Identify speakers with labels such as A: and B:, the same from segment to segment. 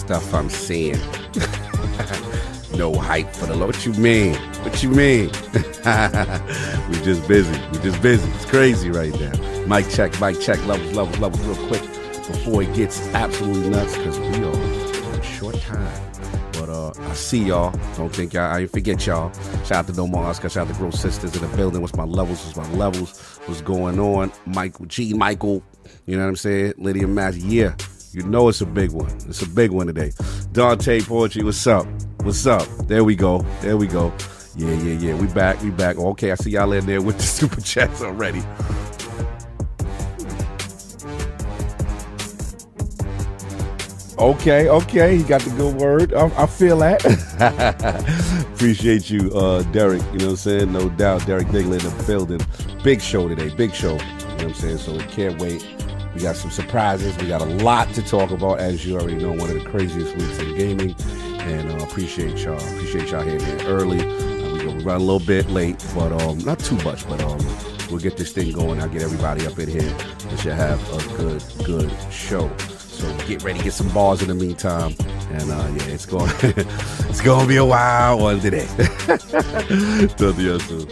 A: stuff I'm seeing. No hype for the Lord. What you mean? What you mean? We just busy. It's crazy right now. Mic check, levels real quick before it gets absolutely nuts because we are on a short time. But I see y'all. Don't think I ain't forget y'all. Shout out to No More Oscar. Shout out to Growth Sisters in the building. What's my levels? What's going on? Michael. You know what I'm saying? Lydia Matt. Yeah. You know it's a big one. It's a big one today. Dante Poetry, what's up? There we go. Yeah. We back. Okay, I see y'all in there with the super chats already. Okay, he got the good word. I feel that. Appreciate you, Derek. You know what I'm saying? No doubt, Derek Diggler in the building. Big show today, big show. You know what I'm saying? So we can't wait. We got some surprises. We got a lot to talk about, as you already know. One of the craziest weeks in gaming. And appreciate y'all. Appreciate y'all here early. We run a little bit late, but not too much. But we'll get this thing going. I'll get everybody up in here. We should have a good show. So get ready, get some bars in the meantime. And yeah, it's going to be a wild one today. Talk to y'all soon.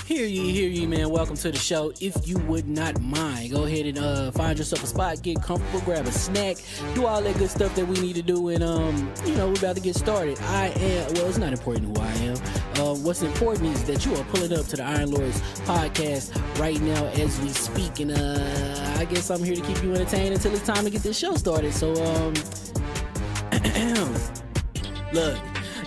B: Hear ye, man. Welcome to the show. If you would not mind, go ahead and find yourself a spot, get comfortable, grab a snack, do all that good stuff that we need to do, and we're about to get started. It's not important who I am. What's important is that you are pulling up to the Iron Lords podcast right now as we speak, and I guess I'm here to keep you entertained until it's time to get this show started. So look.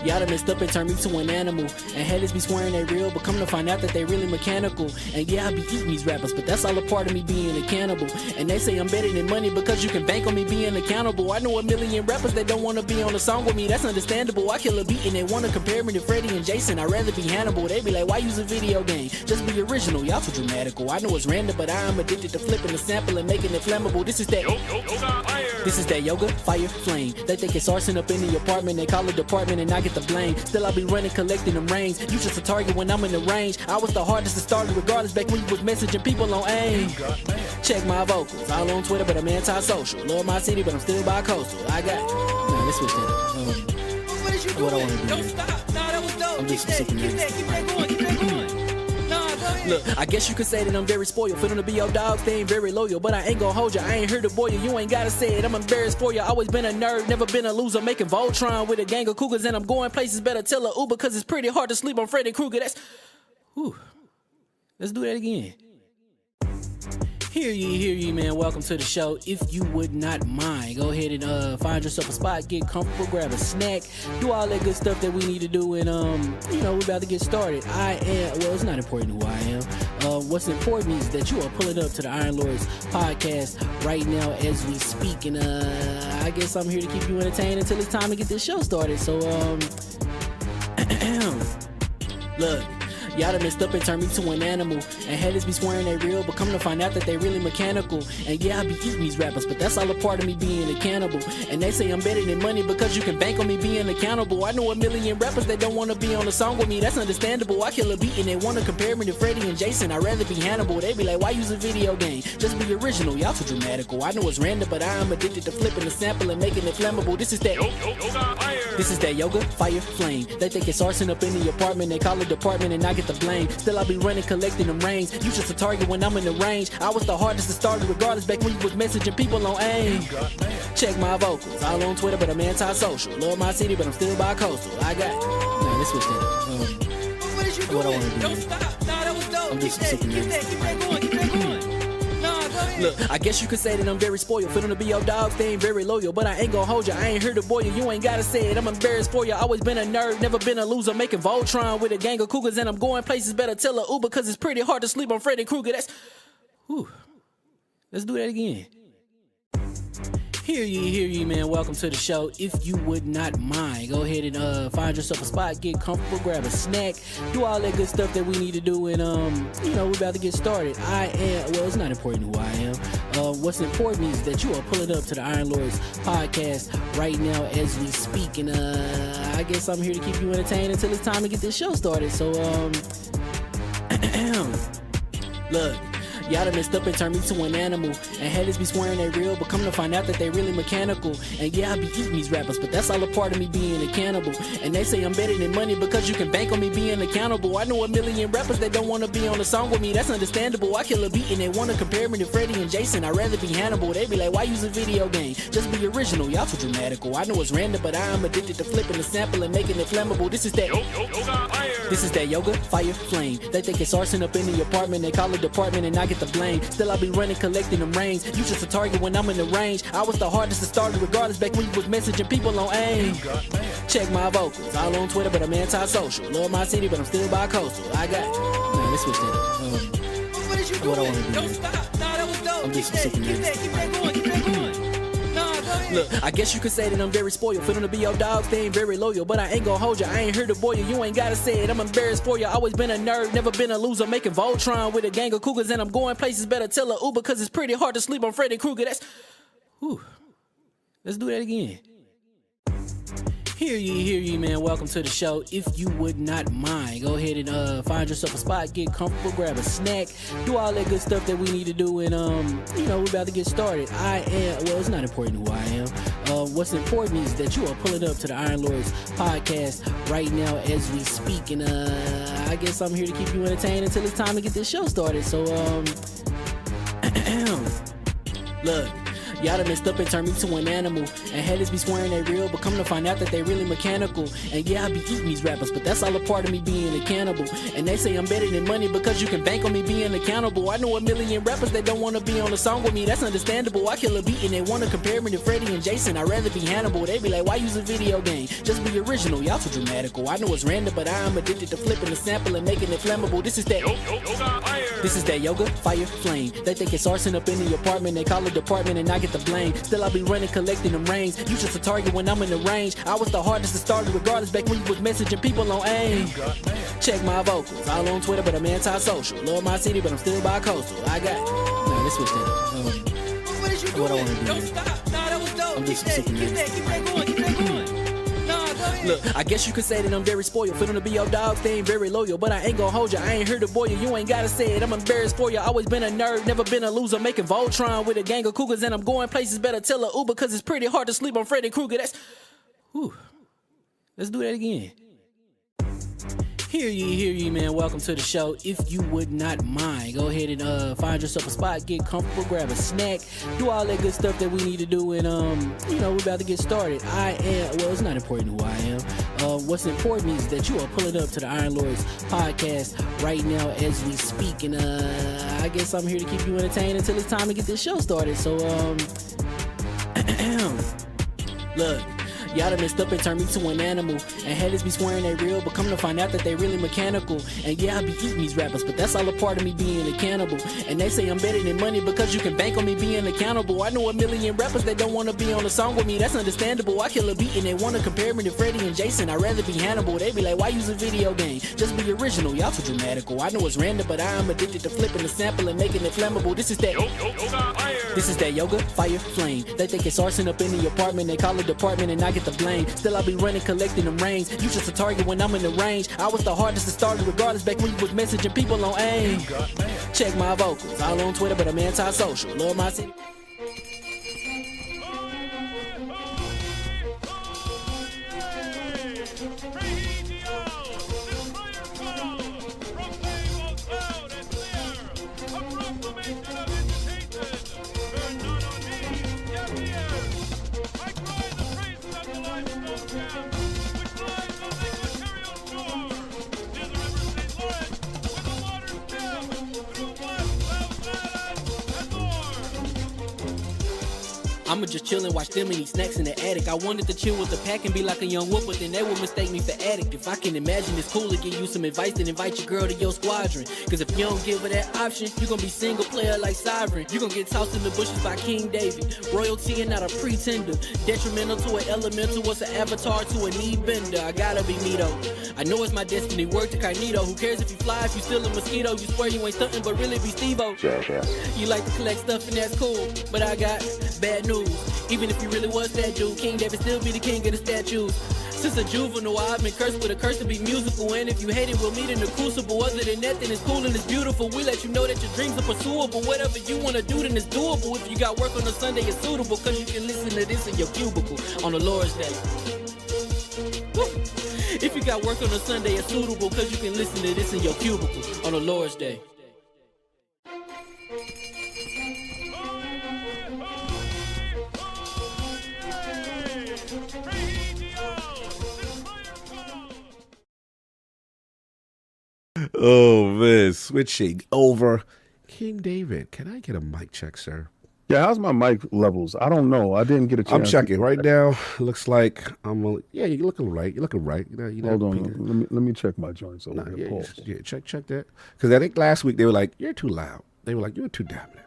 B: Y'all done messed up and turned me to an animal. And haters be swearing they real, but come to find out that they really mechanical. And yeah, I be eating these rappers, but that's all a part of me being a cannibal. And they say I'm better than money because you can bank on me being accountable. I know a million rappers that don't want to be on a song with me, that's understandable. I kill a beat and they want to compare me to Freddie and Jason. I'd rather be Hannibal. They be like, why use a video game? Just be original, y'all too dramatical. I know it's random, but I am addicted to flipping the sample and making it flammable. This is that yoga, fire, flame. They think it's arson up in the apartment, they call it department and I get the blame. Still I be running, collecting them rings. You just a target when I'm in the range. I was the hardest to start regardless back when you was messaging people on AIM. Check my vocals, all on Twitter but I'm anti-social. Love my city but I'm still bi-coastal. Let's switch that up.
C: What is you doing?
B: What I want to do.
C: Don't stop. Nah, that was dope.
B: I'm just
C: Keep that going.
B: Look, I guess you could say that I'm very spoiled. Feeling to be your dog, they ain't very loyal. But I ain't gonna hold you, I ain't here to boil you. You ain't gotta say it, I'm embarrassed for you. Always been a nerd, never been a loser. Making Voltron with a gang of cougars. And I'm going places, better tell a Uber. Cause it's pretty hard to sleep on Freddy Krueger. Let's do that again. Hear ye, man. Welcome to the show. If you would not mind, go ahead and find yourself a spot, get comfortable, grab a snack, do all that good stuff that we need to do, and we're about to get started. It's not important who I am. What's important is that you are pulling up to the Iron Lords podcast right now as we speak, and I guess I'm here to keep you entertained until it's time to get this show started. So look. Y'all done messed up and turned me to an animal. And haters be swearing they real, but come to find out that they really mechanical. And yeah, I be eating these rappers, but that's all a part of me being a cannibal. And they say I'm better than money because you can bank on me being accountable. I know a million rappers that don't want to be on a song with me, that's understandable. I kill a beat and they want to compare me to Freddie and Jason. I'd rather be Hannibal. They be like, why use a video game? Just be original, y'all too dramatical. I know it's random, but I am addicted to flipping the sample and making it flammable. This is that yoga, fire, flame. They think it's arson up in the apartment, they call it department and I get the blame. Still I be running, collecting them rings. You just a target when I'm in the range. I was the hardest to start regardless back when you was messaging people on AIM. Check my vocals, all on Twitter but I'm anti-social. Love my city but I'm still bi-coastal. Let's switch that up.
C: What is you doing?
B: What I want to do.
C: Don't stop. Nah, that was dope.
B: I'm just
C: Keep that going.
B: Look, I guess you could say that I'm very spoiled. Feeling to be your dog, they ain't very loyal. But I ain't gonna hold you, I ain't here to boil you. You ain't gotta say it, I'm embarrassed for you. Always been a nerd, never been a loser. Making Voltron with a gang of cougars. And I'm going places, better tell a Uber. Cause it's pretty hard to sleep on Freddy Krueger. Let's do that again. Hear ye, man. Welcome to the show. If you would not mind, go ahead and find yourself a spot, get comfortable, grab a snack, do all that good stuff that we need to do, and we're about to get started. It's not important who I am. What's important is that you are pulling up to the Iron Lords podcast right now as we speak, and I guess I'm here to keep you entertained until it's time to get this show started. So look. Y'all done messed up and turned me to an animal. And haters be swearing they real, but come to find out that they really mechanical. And yeah, I be eating these rappers, but that's all a part of me being a cannibal. And they say I'm better than money because you can bank on me being accountable. I know a million rappers that don't want to be on a song with me, that's understandable. I kill a beat and they want to compare me to Freddie and Jason. I'd rather be Hannibal. They be like, why use a video game? Just be original, y'all too dramatical. I know it's random, but I am addicted to flipping the sample and making it flammable. This is that yoga, fire, flame. They think it's arson up in the apartment. They call it department and I get the blame. Still I be running, collecting them rains. You just a target when I'm in the range. I was the hardest to start regardless back when you was messaging people on AIM. Check my vocals, all on Twitter, but I'm anti-social. Love my city, but I'm still bi-coastal. I got, man, let's switch that up.
C: What is you
B: What I
C: doing?
B: wanna do
C: Don't
B: here.
C: stop. Nah, that was dope.
B: I'm
C: Keep
B: just
C: that
B: super
C: going. Keep that going. Nah, go ahead.
B: Look, I guess you could say that I'm very spoiled. For them to be your dogs, they ain't very loyal. But I ain't gonna hold you, I ain't here to boil you. You ain't gotta say it, I'm embarrassed for you. Always been a nerd, never been a loser. Making Voltron with a gang of cougars. And I'm going places, better tell a Uber. Cause it's pretty hard to sleep on Freddy Krueger. That's, whew. Let's do that again. Hear ye, man. Welcome to the show. If you would not mind, go ahead and find yourself a spot, get comfortable, grab a snack, do all that good stuff that we need to do, and we're about to get started. It's not important who I am. What's important is that you are pulling up to the Iron Lords podcast right now as we speak, and I guess I'm here to keep you entertained until it's time to get this show started. So look. Y'all done messed up and turned me to an animal. And haters be swearing they real, but come to find out that they really mechanical. And yeah, I be eating these rappers, but that's all a part of me being a cannibal. And they say I'm better than money because you can bank on me being accountable. I know a million rappers that don't want to be on a song with me, that's understandable. I kill a beat and they want to compare me to Freddie and Jason. I'd rather be Hannibal. They be like, why use a video game? Just be original, y'all too dramatical. I know it's random, but I am addicted to flipping the sample and making it flammable. This is that yoga, fire, flame. They think it's arson up in the apartment. They call it department and I get the blame. Still I be running, collecting them rains. You just a target when I'm in the range. I was the hardest to start regardless back when you was messaging people on AIM. Check my vocals, all on Twitter, but I'm anti-social. Love my city, but I'm still bi-coastal. I got, nah, let's switch that up.
C: What is you
B: What I
C: doing?
B: wanna do
C: Don't
B: here.
C: stop. Nah, that was dope.
B: I'm just
C: Keep
B: super
C: that going. Keep that going. Nah, go ahead.
B: Look, I guess you could say that I'm very spoiled. For them to be your dogs, they ain't very loyal. But I ain't gonna hold you, I ain't here to boil you. You ain't gotta say it, I'm embarrassed for you. Always been a nerd, never been a loser. Making Voltron with a gang of cougars. And I'm going places, better tell a Uber. Cause it's pretty hard to sleep on Freddy Krueger. That's, whew. Let's do that again. Hear ye, man. Welcome to the show. If you would not mind, go ahead and find yourself a spot, get comfortable, grab a snack, do all that good stuff that we need to do, and we're about to get started. It's not important who I am. What's important is that you are pulling up to the Iron Lords podcast right now as we speak, and I guess I'm here to keep you entertained until it's time to get this show started. So look. Y'all done messed up and turned me to an animal. And haters be swearing they real, but come to find out that they really mechanical. And yeah, I be eating these rappers, but that's all a part of me being a cannibal. And they say I'm better than money because you can bank on me being accountable. I know a million rappers that don't want to be on a song with me, that's understandable. I kill a beat and they want to compare me to Freddie and Jason. I'd rather be Hannibal. They be like, why use a video game? Just be original, y'all too dramatical. I know it's random, but I am addicted to flipping the sample and making it flammable. This is that yoga, fire, flame. They think it's arson up in the apartment. They call it department and I get the blame. Still I be running, collecting them rains. You just a target when I'm in the range. I was the hardest to start regardless back when you was messaging people on AIM. Check my vocals, all on Twitter, but I'm anti-social. Love my city. I'ma just chill and watch them and eat snacks in the attic. I wanted to chill with the pack and be like a young whoop, but then they would mistake me for addict. If I can imagine it's cool to give you some advice, then invite your girl to your squadron. Cause if you don't give her that option, you gon' be single player like Sovereign. You gon' get tossed in the bushes by King David. Royalty and not a pretender. Detrimental to an elemental, what's an avatar to a knee bender? I gotta be me though. I know it's my destiny, work to Cognito. Who cares if you fly, if you still a mosquito? You swear you ain't stuntin', but really be Steve-O. You like to collect stuff and that's cool, but I got bad news. shoes. Even if you really was that dude, King David still be the king of the statues. Since a juvenile, I've been cursed with a curse to be musical. And if you hate it, we'll meet in the crucible. Other than that, then it's cool and it's beautiful. We let you know that your dreams are pursuable. Whatever you wanna do, then it's doable. If you got work on a Sunday, it's suitable. Cause you can listen to this in your cubicle on the Lord's Day. Woo. If you got work on a Sunday, it's suitable. Cause you can listen to this in your cubicle on the Lord's Day.
A: Oh man, switching over. King David, can I get a mic check, sir?
D: Yeah, how's my mic levels? I don't know. I didn't get a chance.
A: I'm checking right now. Looks like I'm. Yeah, you're looking right. You're looking right.
D: Hold on. Let me check my joints over here.
A: Yeah, check that. Because I think last week they were like, "You're too loud." They were like, "You're too dominant."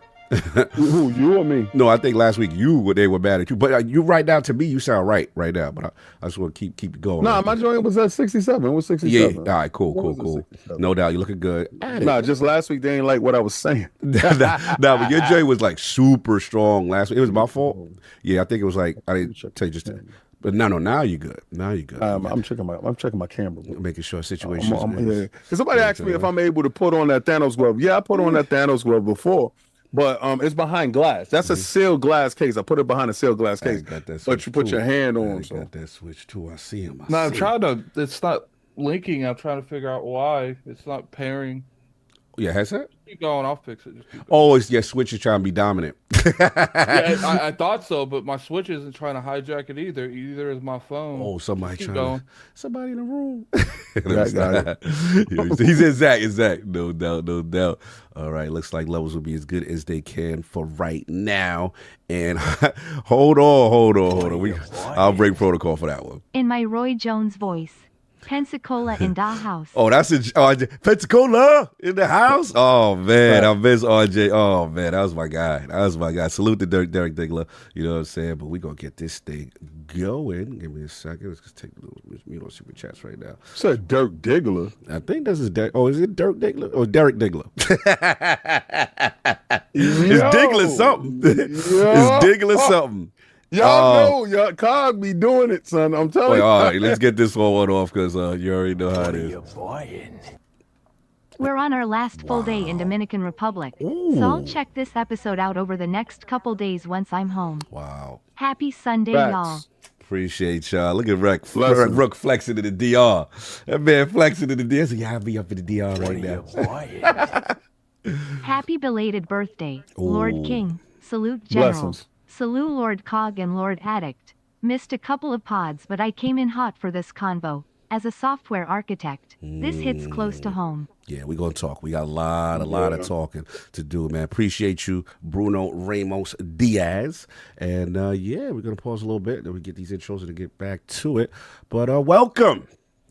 D: Who, you or me?
A: No, I think last week they were mad at you. But you right now, to me, you sound right now. But I just want to keep going.
D: Nah, my joint was at 67. It was 67.
A: Yeah, all right, cool. No doubt, you're looking good.
D: Nah, just last week they ain't like what I was saying.
A: Nah, but your joint was like super strong last week. It was my fault. Yeah, I think it was like I didn't tell you just. But no, now you're good. Now you're good.
D: I'm checking my camera.
A: Making sure situations.
D: Yeah. Somebody asked me if I'm able to put on that Thanos glove. Yeah, I put on that Thanos glove before. But it's behind glass. That's a sealed glass case. I put it behind a sealed glass case. But you put your hand on.
A: I got that switch too. I see him.
E: No, I'm trying to. It's not linking. I'm trying to figure out why it's not pairing.
A: Yeah, has that?
E: Keep going. I'll fix it. Just keep going.
A: Oh, it's your switch is trying to be dominant.
E: Yeah, I thought so, but my switch isn't trying to hijack it either. Either is my phone.
A: Oh, somebody
E: keep
A: trying.
E: Going.
A: Somebody in the room.
D: Got
A: He's exact. No doubt. All right, looks like levels will be as good as they can for right now. And hold on. I'll break protocol for that one.
F: In my Roy Jones voice. Pensacola in the house.
A: Oh, that's Pensacola in the house. Oh man, I miss RJ. Oh man, that was my guy. Salute to Derek Diggler. You know what I'm saying? But we gonna get this thing going. Give me a second. Let's just take a little mute on super chats right now.
D: Said Dirk Diggler.
A: I think this is Derek. Oh, is it Dirk Diggler or Derek Diggler? It's Diggler something. It's Diggler something.
D: Y'all know, y'all Cog be doing it, son. I'm telling you.
A: All right, let's get this one off because you already know how it is.
F: We're on our last full day in Dominican Republic, so I'll check this episode out over the next couple days once I'm home.
A: Wow.
F: Happy Sunday, y'all.
A: Appreciate y'all. Look at Rook flexing to the DR. That man flexing to the DR. So yeah, I'll be up in the DR right now.
F: Happy belated birthday, Lord King. Salute, General.
D: Blessings.
F: Salute, Lord Cog and Lord Addict. Missed a couple of pods, but I came in hot for this convo. As a software architect, this hits close to home.
A: Yeah, we're going to talk. We got a lot of talking to do, man. Appreciate you, Bruno Ramos Diaz. And, we're going to pause a little bit, then we get these intros and get back to it. But welcome.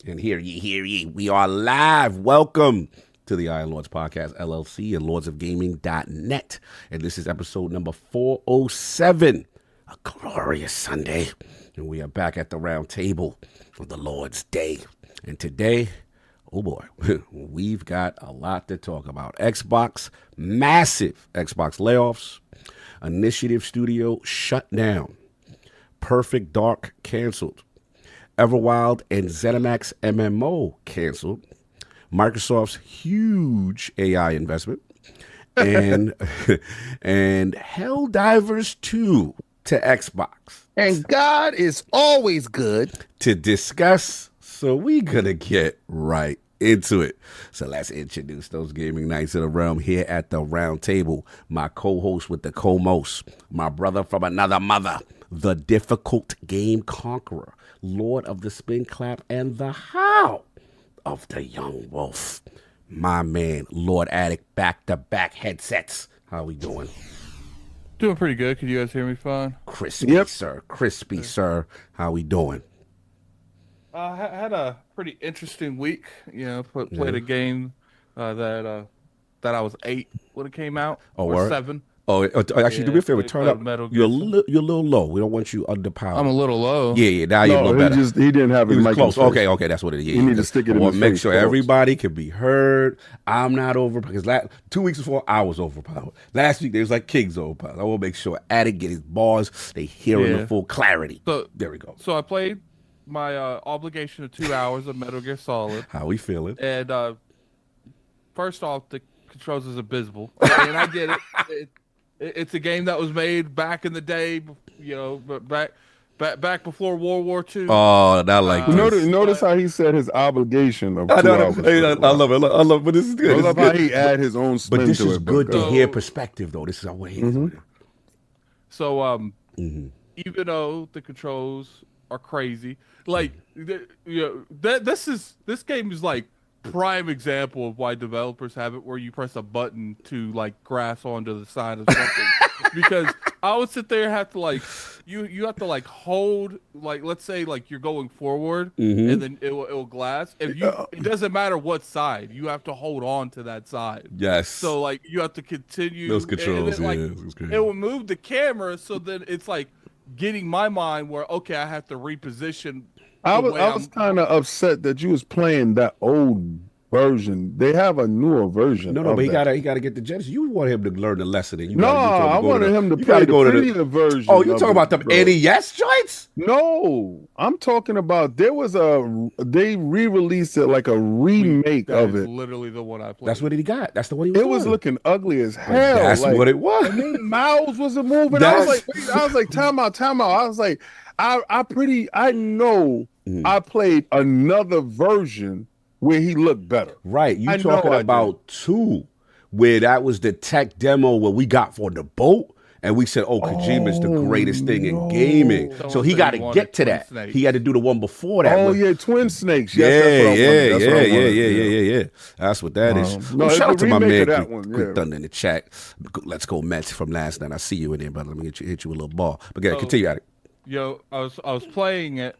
A: And hear ye. We are live. Welcome to the Iron Lords Podcast, LLC, and lordsofgaming.net. And this is episode number 407, a glorious Sunday. And we are back at the round table for the Lord's Day. And today, oh boy, we've got a lot to talk about. Xbox, massive Xbox layoffs, Initiative Studio shut down, Perfect Dark canceled, Everwild and ZeniMax MMO canceled, Microsoft's huge AI investment, and Helldivers 2 to Xbox.
D: And God is always good
A: to discuss, so we're going to get right into it. So let's introduce those gaming knights of the realm here at the round table. My co-host with the co-most, my brother from another mother, the difficult game conqueror, Lord of the Spin Clap and the How of the Young Wolf, my man, Lord Addict, back-to-back headsets. How we doing?
E: Doing pretty good. Can you guys hear me fine?
A: Crispy, sir. How we doing?
E: I had a pretty interesting week. You know, played a game that I was 8 when it came out.
A: Oh,
E: or
A: word?
E: 7.
A: Oh, actually, do me a favor.
E: play
A: Turn up.
E: Metal
A: You're a
E: Gear.
A: you're a little low. We don't want you underpowered.
E: I'm a little low.
A: Yeah. Now you're a little better.
D: He didn't have
A: He
D: his
A: was
D: mic
A: close.
D: in his face.
A: Okay, that's what it is. Yeah,
D: You need to stick it in his
A: make
D: face,
A: sure
D: folks.
A: everybody can be heard. I'm not over because 2 weeks before I was overpowered. Last week there was like King's overpowered. I want to make sure Addict get his bars. They hear in the full clarity.
E: So
A: there we go.
E: So I played my obligation of 2 hours of Metal Gear Solid.
A: How we feeling?
E: And first off, the controls is abysmal, and I get it. It's a game that was made back in the day, but back before World War II.
A: Oh, not like this.
D: Notice how he said his obligation of 2
A: I
D: hours.
A: love it. I love it. But this is good.
D: I love how he add his own spin
A: But this
D: to
A: is
D: it.
A: good to hear perspective, though. This is our way.
E: So, even though the controls are crazy, like this game is like prime example of why developers have it where you press a button to like grass onto the side of something. Because I would sit there and have to like you have to like hold, like, let's say like you're going forward and then it will glass. If you it doesn't matter what side, you have to hold on to that side.
A: Yes.
E: So like you have to continue
A: Those controls,
E: and then,
A: it
E: will move the camera, so then it's like getting my mind where okay, I have to reposition.
D: I was kind of upset that you was playing that old version. They have a newer version.
A: No, but he gotta get the Genesis. You want him to learn the lesson. And
D: I wanted him to play the prettier version.
A: Oh, you talking about the NES joints?
D: No, I'm talking about they re-released it like a remake of it.
E: Literally the one I played.
A: That's what he got. That's the one he was.
D: It was looking ugly as hell.
A: That's what it was.
D: And then mouths wasn't moving. I was like, time out. I was like, I know I played another version where he looked better.
A: Right. You talking about 2, where that was the tech demo where we got for the boat, and we said, Kojima's the greatest thing in gaming. So he got to get to that. Snakes. He had to do the one before that.
D: Oh, yeah, Twin Snakes.
A: Yeah. That's what that is. Shout out to my man, Quick Thunder in the chat. Let's go Mets from last night. I see you in there, brother. Let me hit you with a little ball. But continue at it.
E: Yo, I was playing it,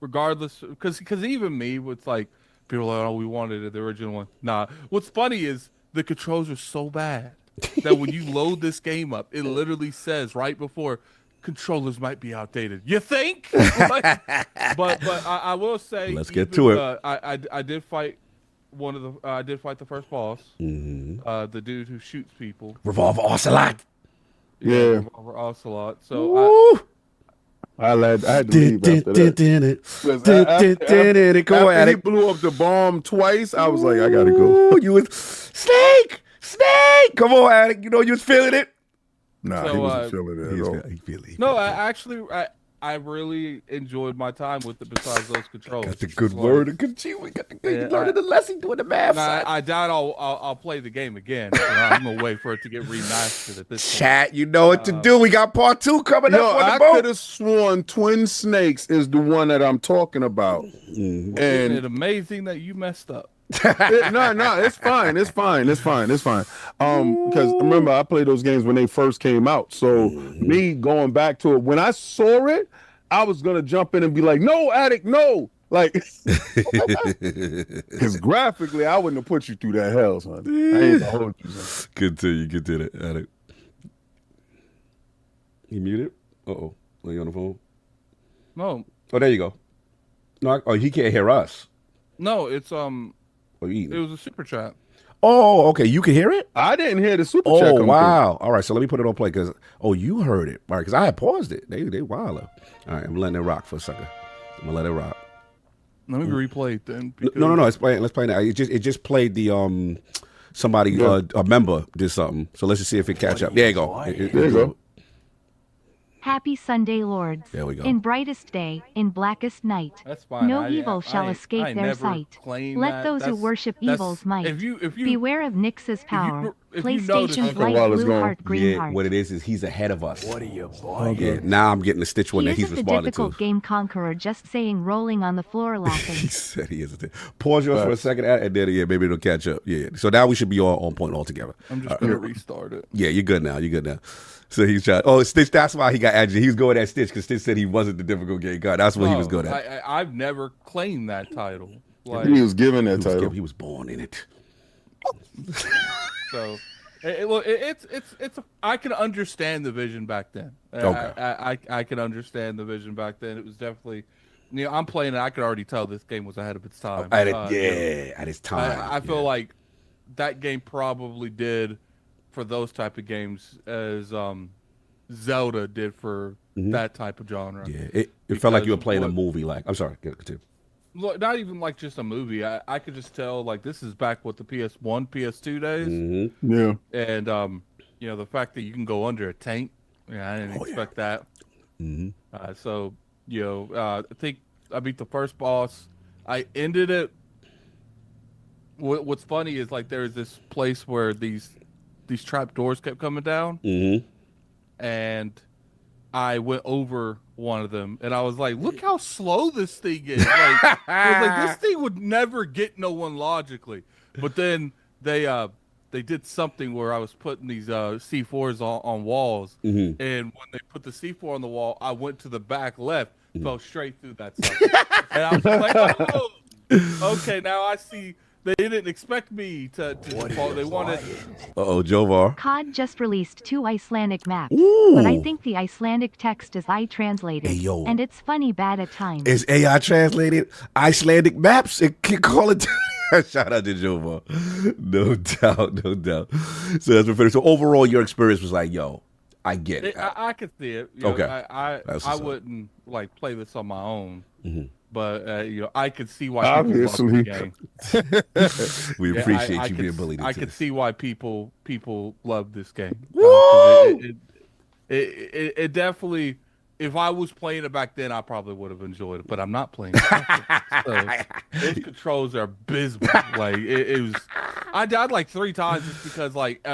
E: regardless, because even me, with like people are like, oh, we wanted it, the original one. Nah. What's funny is the controls are so bad that when you load this game up, it literally says right before controllers might be outdated. You think? but I will say,
A: let's get to it.
E: I did fight I did fight the first boss. The dude who shoots people.
A: Revolver Ocelot.
D: Yeah.
E: Ocelot. So
D: I had to leave after that. After he blew up the bomb twice, I was like, I gotta go.
A: You was Snake. Come on, Addict. You know you was feeling it.
D: Nah, he wasn't feeling it at all.
A: He feeling it.
E: No, I really enjoyed my time with it. Besides those controls,
A: got the good word and continue. We got the good learning the lesson, doing the math.
E: I doubt I'll play the game again. I'm gonna wait for it to get remastered at this
A: chat. You know what to do. We got part 2 coming up on the boat.
D: I could have sworn Twin Snakes is the one that I'm talking about.
E: And it's amazing that you messed up.
D: No, it's fine. Because remember, I played those games when they first came out. So me going back to it, when I saw it, I was gonna jump in and be like, "No, Addict, no!" Like, because graphically, I wouldn't have put you through that hell, son. I ain't gonna hold you, son.
A: Continue that, Addict. You muted? Are you on the phone?
E: No.
A: Oh, there you go. No, he can't hear us.
E: No, it's
A: It
E: was a super chat.
A: Oh, okay. You can hear it?
D: I didn't hear the super chat.
A: Oh, wow. All right. So let me put it on play because, you heard it. All right. Because I had paused it. They wilder. All right. I'm letting it rock for a second. I'm going to let it rock.
E: Let me replay it then.
A: No. Let's play now. It just played the, somebody, a member did something. So let's just see if it catch up. There you go. There you go.
F: Happy Sunday, Lords.
A: There we go.
F: In brightest day, in blackest night.
E: That's fine.
F: No evil shall escape their sight. Let those who worship evil's might.
E: If you
F: beware of Nyx's power.
E: PlayStation's
F: light blue heart, green heart.
A: What it is he's ahead of us. What are you, boy? Yeah, now I'm getting the Stitch one that he's responding to.
F: He isn't the difficult game conqueror, just saying rolling on the floor laughing.
A: He said he isn't. Pause yours for a second, and then maybe it'll catch up. Yeah. So now we should be all on point altogether.
E: I'm just gonna restart it.
A: Yeah, you're good now. So he's trying. Oh, Stitch. That's why he got agitated. He was going at Stitch because Stitch said he wasn't the difficult game guy. That's what he was good at.
E: I've never claimed that title.
D: He was given that title.
A: He was born in it.
E: So It's. I can understand the vision back then.
A: Okay.
E: I can understand the vision back then. It was definitely, I'm playing it. I could already tell this game was ahead of its time.
A: At its time.
E: I feel like that game probably did for those type of games as Zelda did for that type of genre.
A: Yeah, it felt like you were playing a movie. Like, I'm sorry, continue.
E: Look, not even like just a movie. I could just tell like this is back with the PS1, PS2 days.
A: Mm-hmm.
D: Yeah.
E: And the fact that you can go under a tank, I didn't expect that.
A: Mm-hmm.
E: So I think I beat the first boss. I ended it. What's funny is like there's this place where these trap doors kept coming down, and I went over one of them, and I was like, "Look how slow this thing is!" Like, I was like, "This thing would never get no one logically." But then they did something where I was putting these C4s on walls, and when they put the C4 on the wall, I went to the back left, fell straight through that sucker, and I was like, "Oh, okay, now I see." They didn't expect me to fall. They wanted.
A: Jovar.
F: COD just released 2 Icelandic maps,
A: Ooh.
F: but I think the Icelandic text is translated,
A: Hey, yo.
F: and it's funny bad at times.
A: Is AI translated Icelandic maps? It can call it. Shout out to Jovar. No doubt. So that's what. So overall, your experience was like, yo, I get it.
E: I could see it.
A: Okay.
E: I wouldn't like play this on my own. But I could see why
D: Obviously.
E: people love the game.
A: We appreciate you being willing to.
E: I could see why people love this game.
A: Woo!
E: It definitely. If I was playing it back then, I probably would have enjoyed it. But I'm not playing it. So those controls are abysmal. Like it was. I died like 3 times just because like.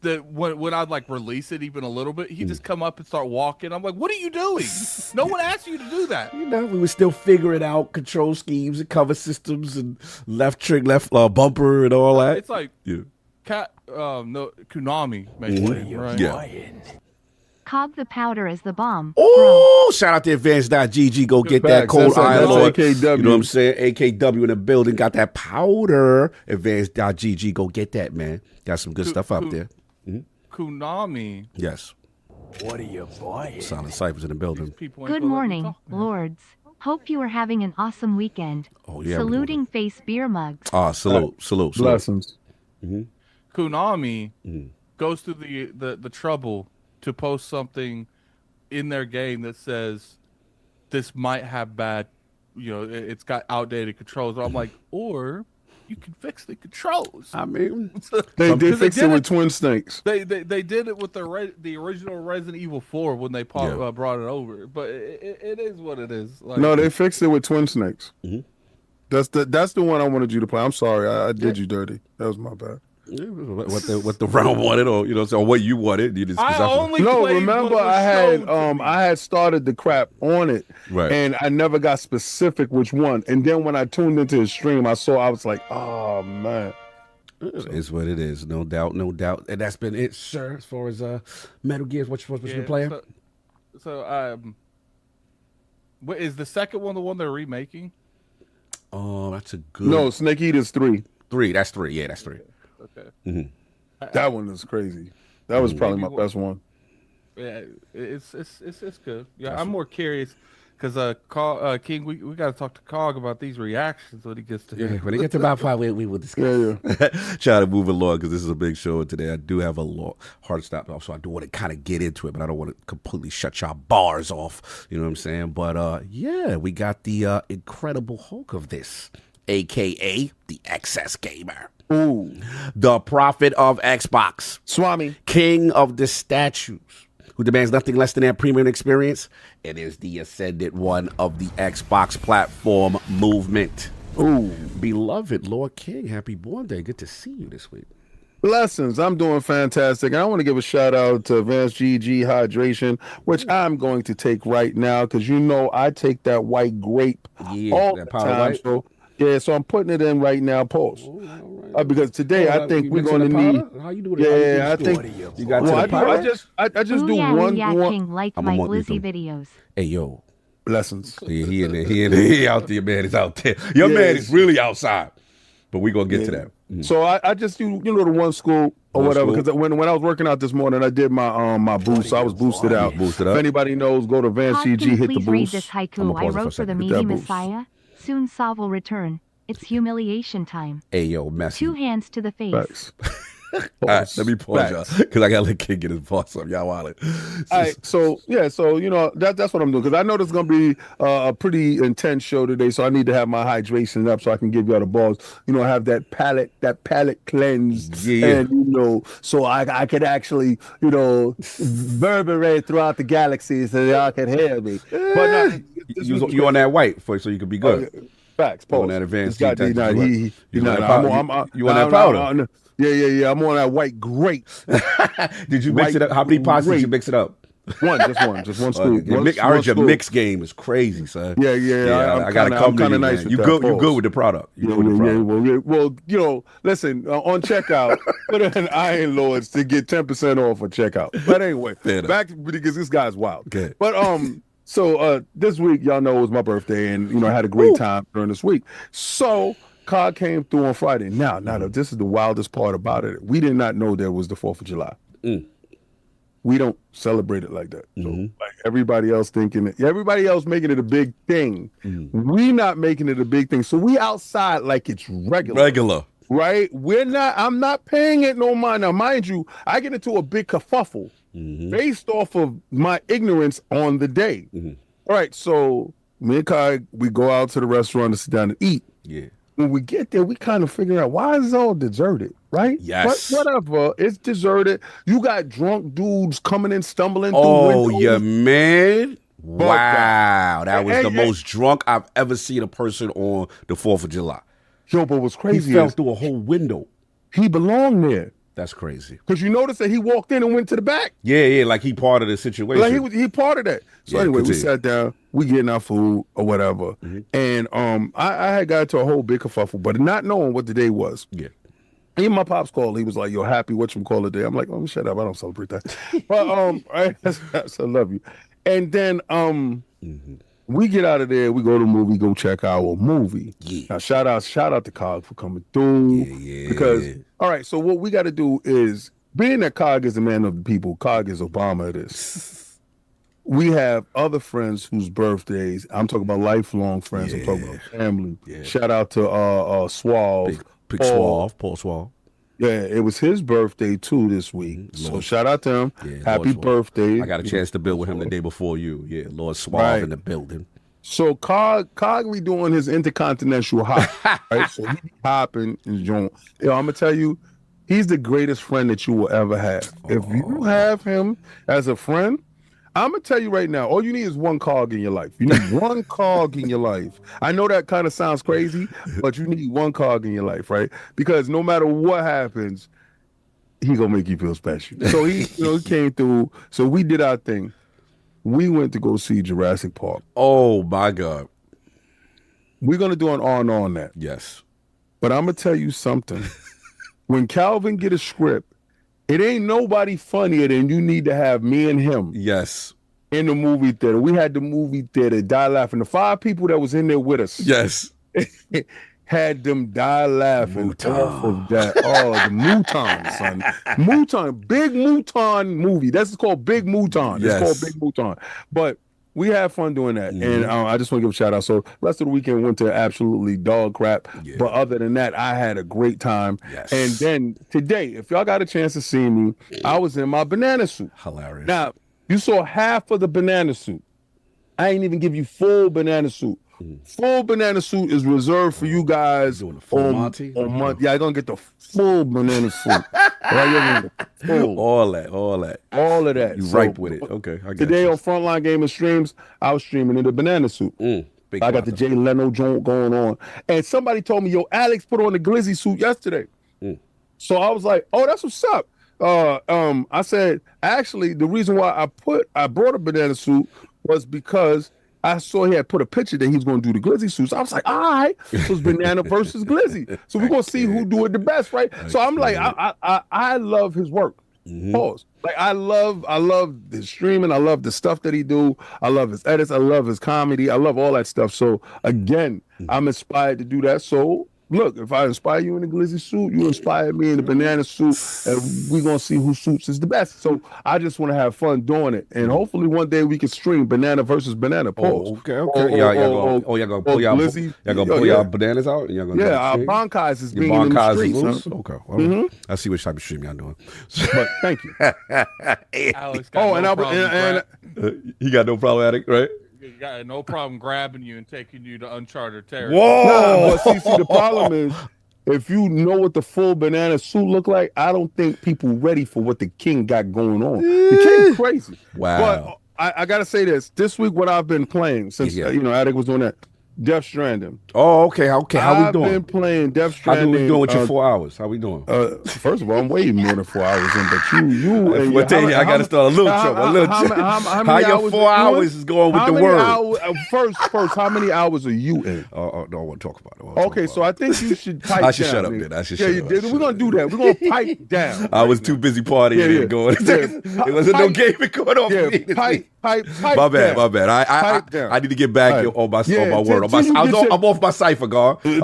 E: When I'd like release it even a little bit, he'd just come up and start walking. I'm like, what are you doing? No one asked you to do that.
A: We were still figuring out control schemes and cover systems and left trick, left bumper and all that.
E: It's like Konami makes it, right?
A: Yeah.
F: Cog the powder is the bomb.
A: Oh, shout out to advanced.gg. Go get that code ILP.
D: AKW.
A: You know what I'm saying? AKW in the building. Got that powder. Advanced.gg. Go get that, man. Got some good stuff out there.
E: Konami.
A: Yes.
C: What are you buying?
A: Silent Cyphers in the building.
F: Good morning, lords. Hope you are having an awesome weekend.
A: Oh, yeah.
F: Saluting face beer mugs.
A: Salute.
D: Blessings.
E: Konami goes through the trouble to post something in their game that says this might have bad, it's got outdated controls. I'm like, or you can fix the controls.
A: I mean,
D: they fixed it with Twin Snakes.
E: They did it with the original Resident Evil 4 when they brought it over. But it is what it is. Like,
D: No, they fixed it with Twin Snakes. That's the one I wanted you to play. I'm sorry, I did you dirty. That was my bad.
A: what the round wanted, or or what you wanted. You just
D: remember I had started the crap on it,
A: right?
D: And I never got specific which one. And then when I tuned into his stream, I was like, oh man,
A: it's what it is. No doubt. And that's been it, sir. As far as Metal Gear, what you been playing?
E: So what is the second one? The one they're remaking?
A: Oh, that's a good.
D: No, Snake Eater's 3.
A: 3. That's 3. Yeah, that's 3.
E: Okay.
D: That one is crazy. That was probably my best one.
E: Yeah, it's good. Yeah, I'm more curious because King, we got to talk to Cog about these reactions when he gets to.
A: Yeah, when he gets to my part, we will discuss. Yeah. Try to move along because this is a big show today. I do have a hard stop, so I do want to kind of get into it, but I don't want to completely shut y'all bars off. You know what I'm saying? But we got the Incredible Hulk of this, aka the XS Gamer.
D: Ooh.
A: The prophet of Xbox.
D: Swami.
A: King of the statues. Who demands nothing less than that premium experience. It is the ascendant one of the Xbox platform movement.
D: Ooh.
A: Beloved Lord King, happy born day. Good to see you this week.
D: Blessings. I'm doing fantastic. And I want to give a shout out to Advanced GG Hydration, which I'm going to take right now because I take that white grape all the time. So I'm putting it in right now. Pause. Right. Because today I think we're going to need.
A: How you doing? Yeah,
D: I think
A: you got to the powder?
D: I just do one.
F: King like my Blizzy videos.
A: Hey yo,
D: blessings.
A: He in there. He out there, man. He's out there. Your man is really outside. But we're gonna get to that.
D: So I just do the one scoop or whatever. Because when I was working out this morning, I did my boost. So I was boosted out.
A: Boosted up.
D: If anybody knows, go to Vance
F: Pod, can
D: GG,
F: you
D: hit the
F: please read
D: boost.
F: this
A: I'ma
F: haiku I
A: pause it for a
F: wrote for the
A: second.
D: Hit that
F: meaty
D: boost.
F: Messiah? Soon Sav will return. It's humiliation time.
A: Hey, yo, messy.
F: 2 hands to the face.
D: Facts.
A: All right, let me pause y'all because I got to let Kid get his boss up. Y'all wallet.
D: All right, so you know that's what I'm doing because I know there's gonna be a pretty intense show today, so I need to have my hydration up so I can give y'all the balls. You know, have that palate cleansed, and you know, so I could actually reverberate throughout the galaxy so y'all can hear me. But
A: you on that white so you could be good.
D: Facts. Pause.
A: On that advanced
D: you on that powder? Yeah. I'm on that white grape.
A: Did you mix it up? How many pots did you mix it up?
D: Just one scoop.
A: I heard your mix game is crazy, son.
D: Yeah.
A: I got to come to you,
D: nice
A: man. You good with the product.
D: Well, listen, on checkout, put in Iron Lords to get 10% off for checkout. But anyway, back because this guy's wild.
A: Okay.
D: But so this week, y'all know it was my birthday, and I had a great time during this week. So COG came through on Friday. Now, this is the wildest part about it. We did not know there was the 4th of July. We don't celebrate it like that. So like everybody else everybody else making it a big thing. We not making it a big thing. So we outside like it's regular. Right? I'm not paying it no mind. Now, mind you, I get into a big kerfuffle based off of my ignorance on the day. All right, so me and Kai, we go out to the restaurant to sit down and eat.
A: Yeah.
D: When we get there, we kind of figure out why is it all deserted, right?
A: Yes.
D: But whatever, it's deserted. You got drunk dudes coming in, stumbling through
A: windows.
D: windows.
A: Yeah, man. Wow. That was the most drunk I've ever seen a person on the 4th of July.
D: Yo, but what's crazy
A: He fell through a whole window.
D: He belonged there.
A: That's crazy.
D: Because you notice that he walked in and went to the back.
A: Yeah, like he part of the situation.
D: Like he part of that. So anyway, we sat down, we getting our food or whatever. And I had got to a whole big kerfuffle, but not knowing what the day was.
A: Yeah.
D: Even my pops called. He was like, "Yo, happy whatchamacallit day." I'm like, "Oh, shut up. I don't celebrate that." But I love you. And then we get out of there, we go to the movie, go check our movie. Yeah. Now shout out to COG for coming through.
A: Yeah.
D: Because all right, so what we got to do is, being that COG is the man of the people, COG is Obama of this. We have other friends whose birthdays, I'm talking about lifelong friends, I'm talking about family. Yeah. Shout out to Suave.
A: Big Suave, Paul Suave.
D: Yeah, it was his birthday too this week. So shout out to him. Yeah, Happy birthday.
A: I got a chance to build with him the day before you. Yeah, Lord Suave in the building.
D: So COG we doing his intercontinental hop, right? So he hopping and joint. I'm gonna tell you, he's the greatest friend that you will ever have. If you have him as a friend, I'm gonna tell you right now, all you need is one COG in your life. You need one COG in your life. I know that kind of sounds crazy, but you need one COG in your life, right? Because no matter what happens, he gonna make you feel special. So he came through. So we did our thing. We went to go see Jurassic Park.
A: Oh my God.
D: We're gonna do an on that.
A: Yes.
D: But I'm gonna tell you something. When Calvin get a script, it ain't nobody funnier than you need to have me and him.
A: Yes.
D: In the movie theater. We had the movie theater die laughing. The 5 people that was in there with us.
A: Yes.
D: Had them die laughing off of that. Oh, the Mouton, son. Mouton, Big Mouton movie. That's called Big Mouton. It's called Big Mouton. But we had fun doing that. And I just want to give a shout out. So rest of the weekend went to absolutely dog crap. Yeah. But other than that, I had a great time. Yes. And then today, if y'all got a chance to see me, I was in my banana suit.
A: Hilarious.
D: Now, you saw half of the banana suit. I ain't even give you full banana suit. Full banana suit is reserved for you guys
A: on Monty.
D: Yeah, I don't get the full banana suit.
A: All that.
D: All of that.
A: You ripe with it. Okay. I got
D: today
A: you.
D: On Frontline Gaming Streams, I was streaming in the banana suit. I got the Jay Leno joint going on. And somebody told me, yo, Alex put on the glizzy suit yesterday. So I was like, oh, that's what's up. I said, actually, the reason why I brought a banana suit was because I saw he had put a picture that he was going to do the glizzy suits. I was like, all right, so it's banana versus glizzy. So we're going to see who do it the best, right? So I'm like, I love his work. Pause. Like I love his streaming. I love the stuff that he do. I love his edits. I love his comedy. I love all that stuff. So again, I'm inspired to do that. So, look, if I inspire you in the glizzy suit, you inspire me in the banana suit, and we're gonna see whose suits is the best. So I just want to have fun doing it, and hopefully one day we can stream banana versus banana. Pause.
A: Okay. Y'all gonna pull y'all bananas out, and y'all gonna
D: our Bonkais is being in the streets. Huh?
A: Okay. Well, I see which type of stream y'all doing.
D: But thank you.
E: Alex
A: He got no problem at it, right?
E: He got no problem grabbing you and taking you to uncharted territory.
D: Whoa! But see, the problem is, if you know what the full banana suit look like, I don't think people ready for what the king got going on. The king crazy.
A: Wow.
D: But I gotta say this week, what I've been playing since Attic was doing that. Death Stranding.
A: Oh, okay. How we doing?
D: I've been playing Death Stranding.
A: How we doing with your 4 hours? How we doing?
D: First of all, I'm way more than 4 hours in, but you.
A: I got to start a little trouble. How your 4 hours is going with the word?
D: First, how many hours are you in?
A: No, I want to talk about it.
D: Okay, so I think you should pipe down.
A: I should shut up then.
D: We're going to do that. We're going to pipe down.
A: I was too busy partying and going. It wasn't no gaming going on for me.
D: Pipe
A: my bad. I need to get back on my word. I'm off my cipher, guard.
D: Till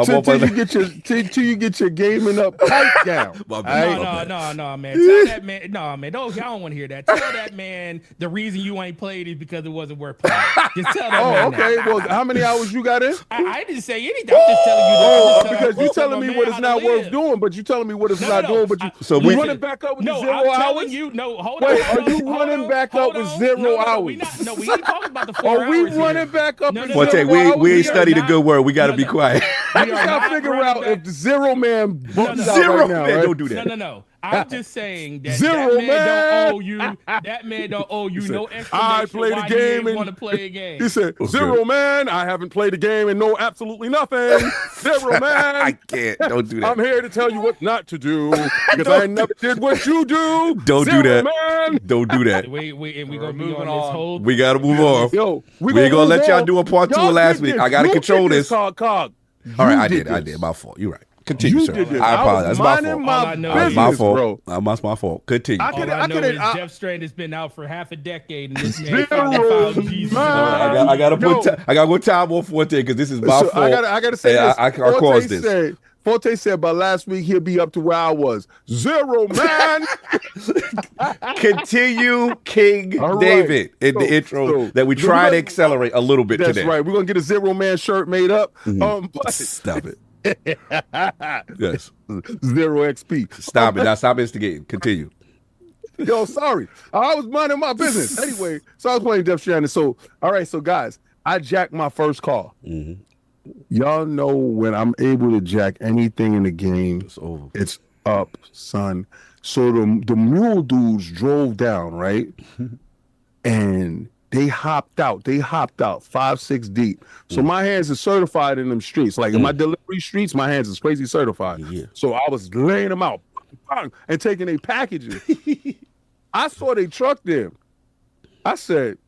D: you get your gaming up, pipe down.
G: No, man. Tell that man. No, man. I don't want to hear that. Tell that man the reason you ain't played is because it wasn't worth playing. Just tell that man.
D: Okay. Well, how many hours you got in?
G: I didn't say anything. I'm just telling you.
D: Because you telling me what it's not worth doing, but you telling me what it's not doing. But you running back up with 0 hours?
G: I'm telling you. No, hold on.
D: Wait, are you running back up with 0 hours?
G: We ain't talking about the 4 hours.
D: Are we running back up?
A: Forte, we ain't studied a good word. We got to be quiet.
D: I gotta figure out if the Zero Man bumps out
A: Zero
D: right now,
A: Man,
D: right?
A: don't do that.
G: No. I'm just saying that
D: Zero
G: that man don't owe you. That man don't owe you no explanation.
D: I played the game and
G: want to play a game.
D: He said, Zero Man, I haven't played the game and know absolutely nothing. Zero Man,
A: I can't. Don't do that.
D: I'm here to tell you what not to do because I never did what you do.
A: Don't
D: Zero
A: do that.
D: Man.
A: Don't do that.
G: We gonna move on.
A: We gotta move on.
D: Yo,
A: we ain't gonna let y'all do a part 2 of last week. I gotta control this.
D: Cog.
A: All right, I did. My fault. You're right. Continue, sir. I apologize.
D: My fault.
A: That's my fault. Continue.
G: I know is Death Stranding has been out for half a decade, and this man found Jesus.
A: I gotta put time on Forte because this is my fault.
D: I gotta say this.
A: I caused this.
D: Forte said by last week he'll be up to where I was. Zero Man.
A: Continue, King David, in the intro that we try to accelerate a little bit today.
D: That's right. We're gonna get a Zero Man shirt made up.
A: Stop it. Yes.
D: 0 XP.
A: Stop it. Now stop instigating. Continue.
D: Yo, sorry. I was minding my business. Anyway, so I was playing Death Stranding. So, all right, so guys, I jacked my first car. Y'all know when I'm able to jack anything in the game, it's up, son. So the mule dudes drove down, right? And they hopped out. 5-6 deep. So my hands are certified in them streets. Like in my delivery streets, my hands is crazy certified. Yeah. So I was laying them out and taking their packages. I saw they truck there. I said,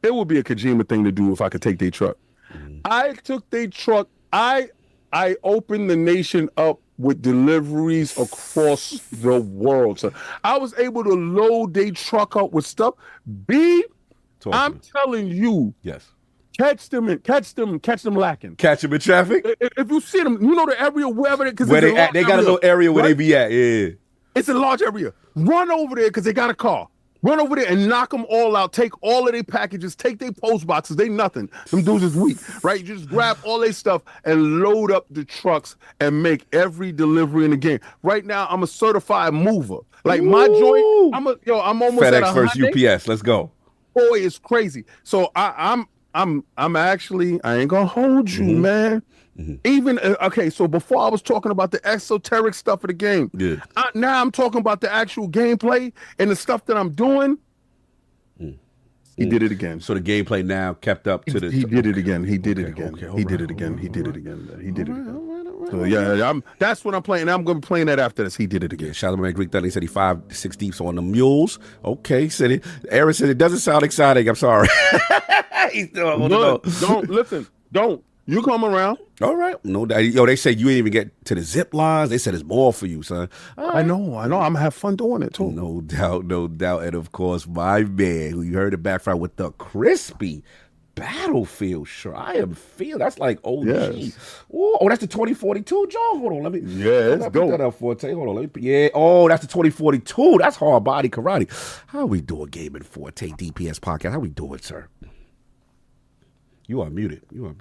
D: it would be a Kojima thing to do if I could take their truck. I took their truck. I opened the nation up with deliveries across the world. So I was able to load their truck up with stuff. I'm telling you.
A: Yes.
D: Catch them lacking.
A: Catch them in traffic.
D: If you see them, you know the area wherever they
A: got a little area where they be at. Yeah.
D: It's a large area. Run over there because they got a car. Run over there and knock them all out. Take all of their packages. Take their post boxes. They nothing. Them dudes is weak, right? You just grab all their stuff and load up the trucks and make every delivery in the game. Right now, I'm a certified mover. Like my joint, I'm almost
A: FedEx
D: at a
A: versus UPS. Let's go.
D: Boy, it's crazy. So I'm actually, I ain't gonna hold you, man. Even okay, so before I was talking about the esoteric stuff of the game.
A: Yeah.
D: Now I'm talking about the actual gameplay and the stuff that I'm doing. He did it again.
A: So the gameplay now kept up to the.
D: He did it again. He did it again. He did it again. He did it again. He did it again. So yeah, that's what I'm playing. I'm going to be playing that after this. He did it again.
A: Shout out to my Greek Thunder. He said he 5-6 deep on the mules. Okay, he said it. Aaron said it doesn't sound exciting. I'm sorry. He's still on the
D: Don't. You come around.
A: All right. No doubt. Yo, they say you didn't even get to the zip lines. They said it's more for you, son.
D: I know. I'm going to have fun doing it, too.
A: No doubt. And, of course, my man, who you heard the background with the crispy Battlefield, sure. I am feel that's like OG.
D: Yes.
A: Oh, that's the 2042, Joe. Hold on, let me.
D: Let's go.
A: Put that up for Forte. Hold on, let me. Yeah. Oh, that's the 2042. That's hard body karate. How we doing, Gaming Forte DPS podcast? How we doing, sir? You are muted.
D: Yeah,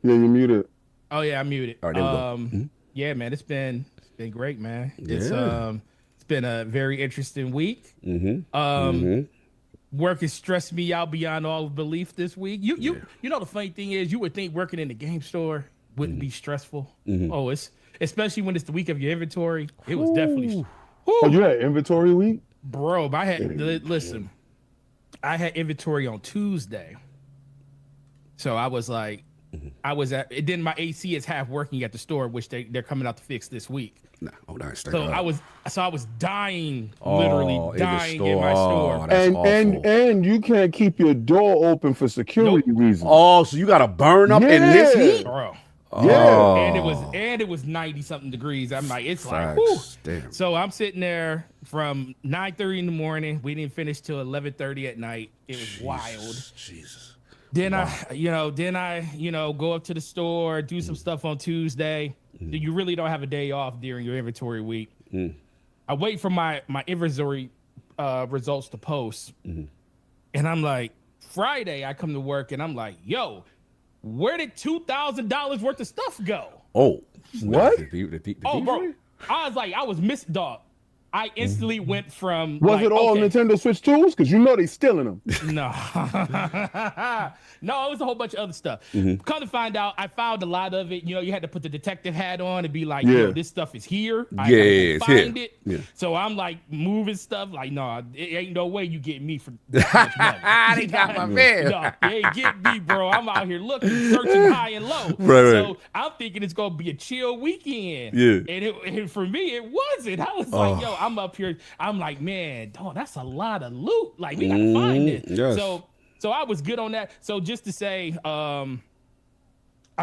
D: you're muted.
G: Oh yeah, I'm muted.
A: All right, there we go.
G: Yeah, man, it's been great, man. It's
A: Yeah.
G: it's been a very interesting week.
A: Mm-hmm.
G: Work has stressed me out beyond all belief this week. You know the funny thing is, you would think working in the game store wouldn't be stressful. Oh, it's especially when it's the week of your inventory. It was definitely.
D: Oh, you had inventory week,
G: bro. I had listen. I had inventory on Tuesday, so I was like, I was at. Then my AC is half working at the store, which they're coming out to fix this week.
A: Nah, oh, nice.
G: So I was dying, literally dying in my store.
D: And you can't keep your door open for security reasons.
A: Oh, so you got to burn up in this heat,
G: bro.
D: Yeah,
G: and it was 90 something degrees. I'm like, it's like,
A: damn.
G: So I'm sitting there from 9:30 in the morning. We didn't finish till 11:30 at night. It was wild.
A: Jesus.
G: Then I go up to the store, do some stuff on Tuesday. You really don't have a day off during your inventory week. I wait for my inventory results to post, and I'm like, Friday I come to work and I'm like, yo, where did $2,000 worth of stuff go?
D: Oh, what?
G: Oh, bro, I was like, I was missed, dog. I instantly went from.
D: Was it all Nintendo Switch 2s? Because you know they stealing them.
G: No. No, it was a whole bunch of other stuff. Come to find out, I found a lot of it. You know, you had to put the detective hat on and be like, yo, this stuff is here. I gotta find it. Yeah. So I'm like moving stuff. Like, no, it ain't no way you get me for that much money.
A: They got my man.
G: No, they ain't get me, bro. I'm out here looking, searching high and low.
A: Right.
G: So I'm thinking it's going to be a chill weekend.
A: Yeah.
G: And for me, it wasn't. I was like, yo, I'm up here. I'm like, man, that's a lot of loot. Like, we got to find it.
A: Yes.
G: So I was good on that. So just to say, I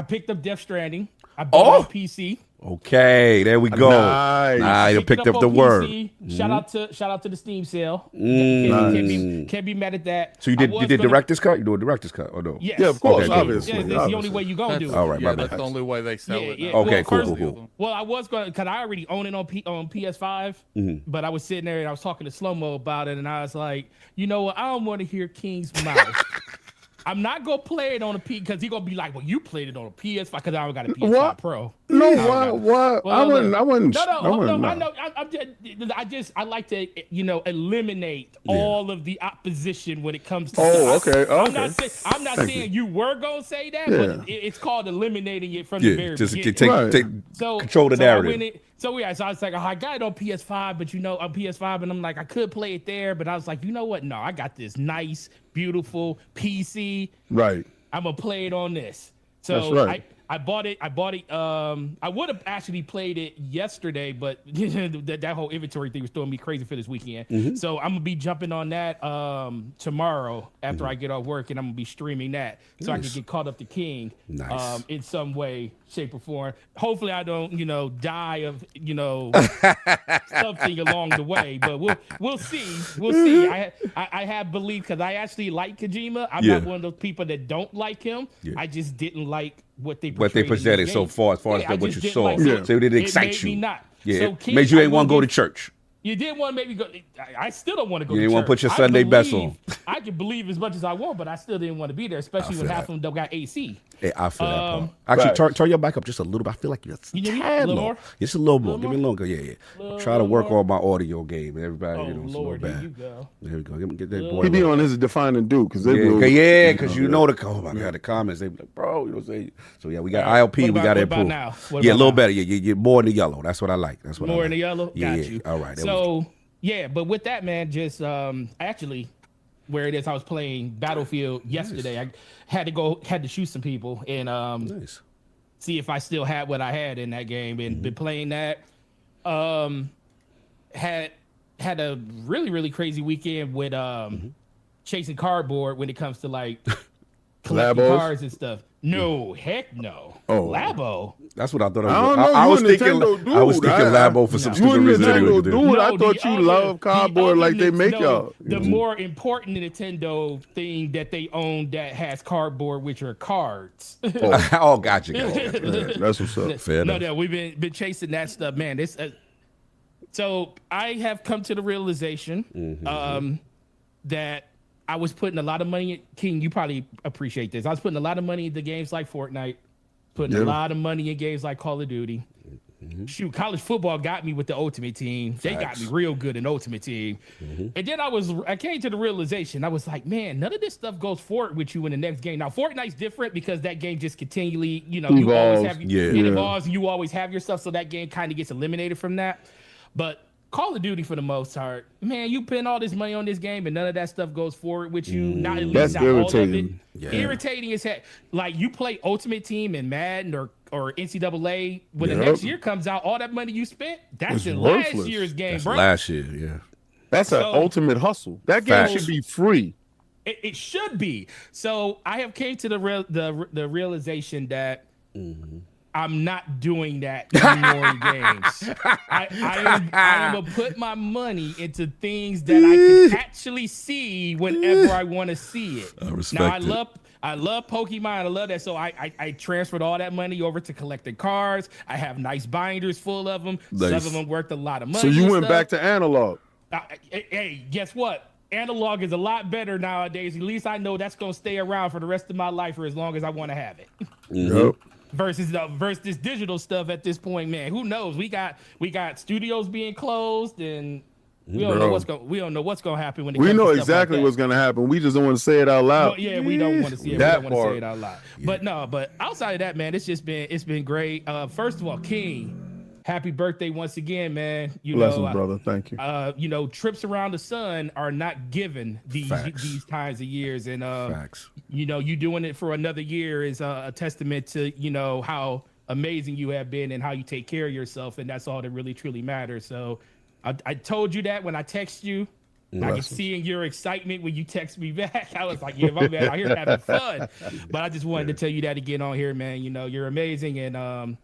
G: picked up Death Stranding. I bought it on PC.
A: Okay, there we go.
D: Nice.
A: You picked up the word.
G: Shout out to the Steam sale. Can't be mad at that.
A: So you did director's cut? You do a director's cut or no?
G: Yes.
D: Yeah, of course,
A: Okay,
D: obviously.
G: Yeah, that's the only way you gonna do it.
A: All right, my
E: that's
A: bad.
E: the only way they sell it.
G: Yeah.
A: Okay,
G: Well,
A: cool.
G: Well, I was going to, because I already own it on PS5, but I was sitting there and I was talking to Slow-Mo about it, and I was like, you know what? I don't want to hear King's mouth. I'm not going to play it on a P, because he's going to be like, well, you played it on a PS5, because I don't got a PS5 Pro.
D: No, why? I wouldn't.
G: No. I like to, eliminate all of the opposition when it comes to.
D: Oh, okay.
G: I'm not saying you were gonna say that, but it's called eliminating it from the very beginning.
A: Take control the narrative.
G: So I was like, I got it on PS5, but on PS5, and I'm like, I could play it there, but I was like, you know what? No, I got this nice, beautiful PC.
D: Right.
G: I'm gonna play it on this. So
D: that's right.
G: I bought it. I would have actually played it yesterday, but that whole inventory thing was throwing me crazy for this weekend. So I'm gonna be jumping on that tomorrow after I get off work, and I'm gonna be streaming that so I can get caught up to King in some way, shape, or form. Hopefully, I don't die of something along the way, but we'll see. We'll see. I have belief, because I actually like Kojima. I'm not one of those people that don't like him. I just didn't like what they presented
A: so far, as what you saw.
G: Like
A: So it didn't excite
G: it made
A: you.
G: Me not.
A: Yeah,
G: So King,
A: made you ain't want to go to church.
G: You did want to maybe go. I still don't want to go.
A: You
G: to
A: didn't want to
G: church.
A: put your Sunday best on.
G: I can believe as much as I want, but I still didn't want to be there, especially when half of them don't got AC.
A: Hey, I feel that part. Actually, turn your mic up just a little bit. I feel like you're a tad low. Just a little more. Give me a longer. Yeah. Try to work on my audio game. Everybody, it's a little bad.
G: Here you go.
A: There we go. Get that boy.
D: He be on his defining Duke, because they
A: because the comments. They be like, bro, you know what I'm saying? So yeah, we got ILP. We got to improve.
G: Now?
A: Yeah, a little better. Yeah, you're more in the yellow. That's what I like. That's what
G: more
A: I like.
G: in the yellow.
A: Yeah.
G: Got you.
A: All right.
G: So. Yeah, but with that, man, just actually, where it is, I was playing Battlefield yesterday. I had to shoot some people and see if I still had what I had in that game, and been playing that. Had a really, really crazy weekend with chasing cardboard when it comes to like collecting cars and stuff. No, heck no.
D: Oh.
G: Labo.
A: That's what I thought.
D: I was thinking
A: Labo for some stupid reason.
D: Nintendo dude.
G: No,
D: I thought you love cardboard like they make y'all.
G: The more important Nintendo thing that they own that has cardboard, which are cards.
A: Oh, gotcha.
D: That's what's up.
A: Fair enough.
G: No, we've been chasing that stuff, man. This. So I have come to the realization that I was putting a lot of money. King, you probably appreciate this. I was putting a lot of money into games like Fortnite, putting a lot of money in games like Call of Duty. Shoot, college football got me with the Ultimate Team. They got me real good in Ultimate Team. And then I came to the realization, I was like, man, none of this stuff goes forward with you in the next game. Now, Fortnite's different because that game just continually, you always have, it evolves and you always have your stuff. So that game kind of gets eliminated from that. But Call of Duty, for the most part, man, you spend all this money on this game and none of that stuff goes forward with you. Not at least not all of it. Irritating as heck. Like you play Ultimate Team and Madden or NCAA. When the next year comes out, all that money you spent, that's in last year's game, bro.
A: Last year,
D: That's an ultimate hustle. That game should be free.
G: It should be. So I have came to the realization that I'm not doing that anymore in games. I am gonna put my money into things that I can actually see whenever I want to see it. I love Pokemon. I love that. So I transferred all that money over to collecting cards. I have nice binders full of them. Nice. Some of them worth a lot of money.
D: So you went back to analog.
G: Hey, guess what? Analog is a lot better nowadays. At least I know that's gonna stay around for the rest of my life or as long as I want to have it.
D: Yep.
G: Versus this digital stuff at this point, man. Who knows? We got studios being closed, and we don't know what's gonna happen when it comes
D: we know
G: to stuff
D: exactly
G: like
D: what's gonna happen. We just don't want to say it out loud.
G: No, we don't want to see it.
D: That
G: we don't want to say it out loud. But outside of that, man, it's been great. First of all, King, happy birthday once again, man.
D: Blessings, brother. Thank you.
G: Trips around the sun are not given these kinds of years, and you doing it for another year is a testament to how amazing you have been and how you take care of yourself, and that's all that really truly matters. So I told you that when I text you. I can see in your excitement when you text me back. I was like, yeah, my man out here having fun. But I just wanted to tell you that again on here, man. You're amazing, and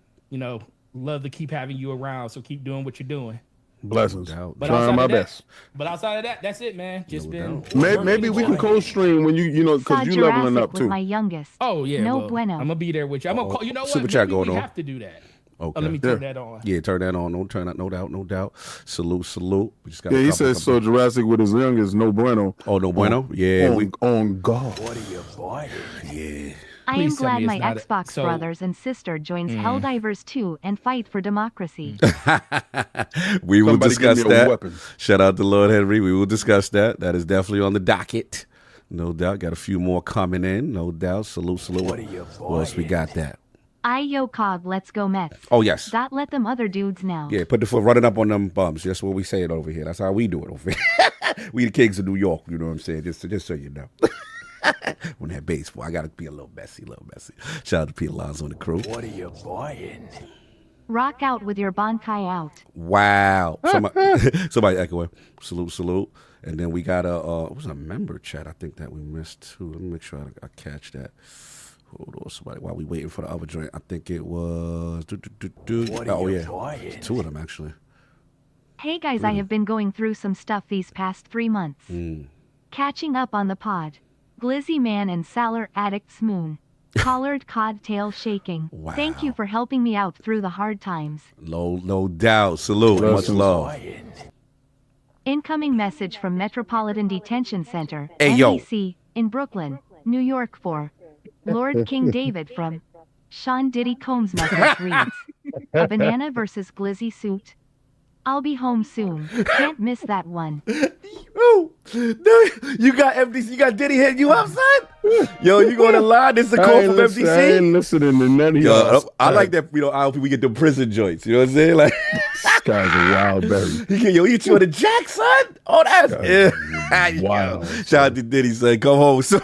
G: love to keep having you around. So keep doing what you're doing.
D: Blessings.
G: Trying my best. But outside of that, that's it, man. Just
D: maybe we can co-stream when because you leveling up too.
F: My youngest.
G: Oh yeah.
F: No bueno.
G: I'm gonna be there with you. I'm gonna call. You know what?
A: Super chat going on.
G: We have to do that.
A: Okay.
G: Let me turn that on.
A: Yeah, turn that on. Don't turn that. No doubt. Salute. We just got
D: he says so. Jurassic with his youngest, no bueno.
A: Oh, no bueno. Yeah.
D: On God.
C: What are you buying?
A: Yeah.
F: I am glad my Xbox brothers and sister joins Helldivers 2 and fight for democracy.
A: We will discuss that. Shout out to Lord Henry. We will discuss that. That is definitely on the docket. No doubt. Got a few more coming in. No doubt. Salute.
C: What are you buying?
A: What else we got that?
F: Cog, let's go Mets.
A: Oh, yes.
F: Let them other dudes know.
A: Yeah, put the foot running up on them bums. That's what we say it over here. That's how we do it over here. We the kings of New York, you know what I'm saying? Just so you know. On that baseball, I got to be a little messy. Shout out to Peter Lons on the crew.
C: What are you buying?
F: Rock out with your Bankai out.
A: Wow. Somebody echoing. Salute. And then we got it was a member chat, I think, that we missed too. Let me make sure I catch that. Hold on, somebody, while we waiting for the other joint. I think it was. Buying? Two of them, actually.
F: Hey, guys, I have been going through some stuff these past 3 months. Catching up on the pod. Glizzy Man and Salar Addict's Moon. Collared cod tail shaking.
A: Wow.
F: Thank you for helping me out through the hard times.
A: No doubt. Salute. Much love.
F: Incoming message from Metropolitan Detention Center,
A: hey,
F: MEC, in Brooklyn, New York for Lord King David from Sean Diddy Combs message reads, a banana versus glizzy suit. I'll be home soon. Can't miss that one.
A: Oh, no, you got MDC, you got Diddy hitting you up, son? Yo, you going to lie? This is a call from MDC?
D: I ain't listening to none of y'all.
A: I like that, ILP, we get the prison joints. You know what I'm saying? Like,
D: this guy's a wild berry.
A: He hit you on the jack, son? Oh, that's
D: wild.
A: Shout out to Diddy, son. Come home soon.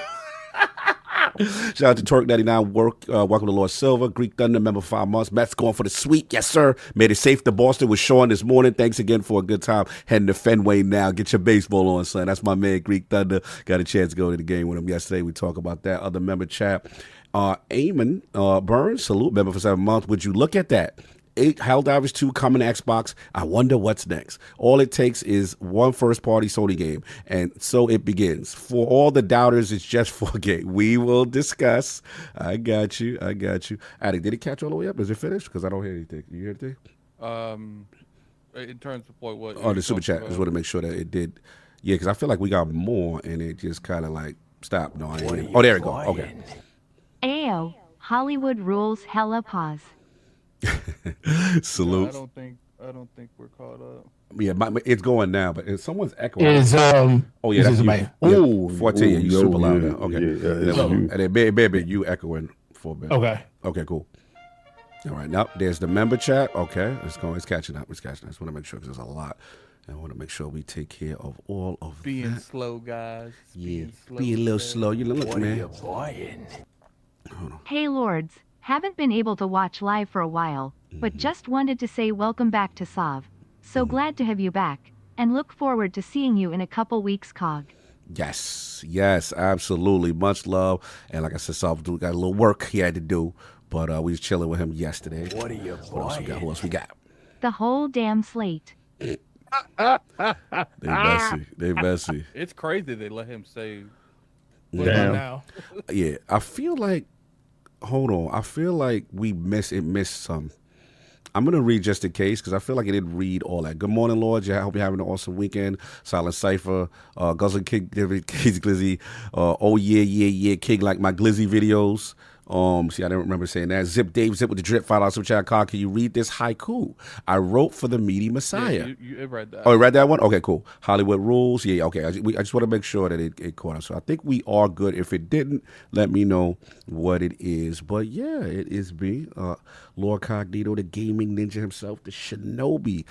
A: Shout out to Turk99, welcome to Lord Silver, Greek Thunder, member 5 months. Mets going for the sweep, yes sir. Made it safe to Boston with Sean this morning. Thanks again for a good time heading to Fenway now. Get your baseball on, son. That's my man, Greek Thunder. Got a chance to go to the game with him yesterday. We talk about that. Other member chat. Eamon Burns, salute, member for 7 months. Would you look at that? 8 Helldivers 2 coming to Xbox. I wonder what's next. All it takes is one first-party Sony game, and so it begins. For all the doubters, it's just for a game. We will discuss. I got you. Addict, did it catch all the way up? Is it finished? Because I don't hear anything. You hear anything?
E: In terms of what?
A: Oh, the super chat. Just want to make sure that it did. Yeah, because I feel like we got more, and it just kind of like stopped. No, I ain't. Oh, there we go. Okay.
F: Ayo, Hollywood rules. Hella pause.
A: Salute.
E: I don't think we're caught up.
A: Yeah, it's going now, but someone's echoing.
H: Oh yeah,
A: that's
H: me.
A: Ooh, 14. You super loud
D: yeah,
A: now. Okay.
D: Yeah,
A: and then baby, you echoing for a bit.
H: Okay.
A: Okay, cool. All right, now there's the member chat. Okay, it's catching up. I just want to make sure because there's a lot. I want to make sure we take care of all of
E: being
A: that.
E: slow, guys.
A: Yeah, be a little slow. You look,
C: What are
A: man.
C: you buying?
F: Hey lords, haven't been able to watch live for a while, but just wanted to say welcome back to Sav. So glad to have you back, and look forward to seeing you in a couple weeks, Cog.
A: Yes, absolutely. Much love. And like I said, Sav got a little work he had to do, but we was chilling with him yesterday.
C: What are you
A: What else we got?
C: buying?
A: Who else we got?
F: The whole damn slate.
A: They messy.
E: It's crazy they let him say.
D: Damn.
G: Now.
A: Yeah, I feel like. Hold on, I feel like we missed some. I'm gonna read just in case because I feel like it didn't read all that. Good morning, Lord. I hope you're having an awesome weekend. Silent Cipher, Guzzling King, Casey Glizzy. Oh yeah, King like my Glizzy videos. See, I don't remember saying that. Zip Dave, Zip with the drip. $5 super chat. Call. Can you read this haiku? I wrote for the meaty Messiah.
E: Yeah, you read that.
A: Oh, you read that one? Okay, cool. Hollywood rules. Yeah, okay. I just want to make sure that it caught us. So I think we are good. If it didn't, let me know what it is. But yeah, it is me, Lord Cognito, the gaming ninja himself, the shinobi.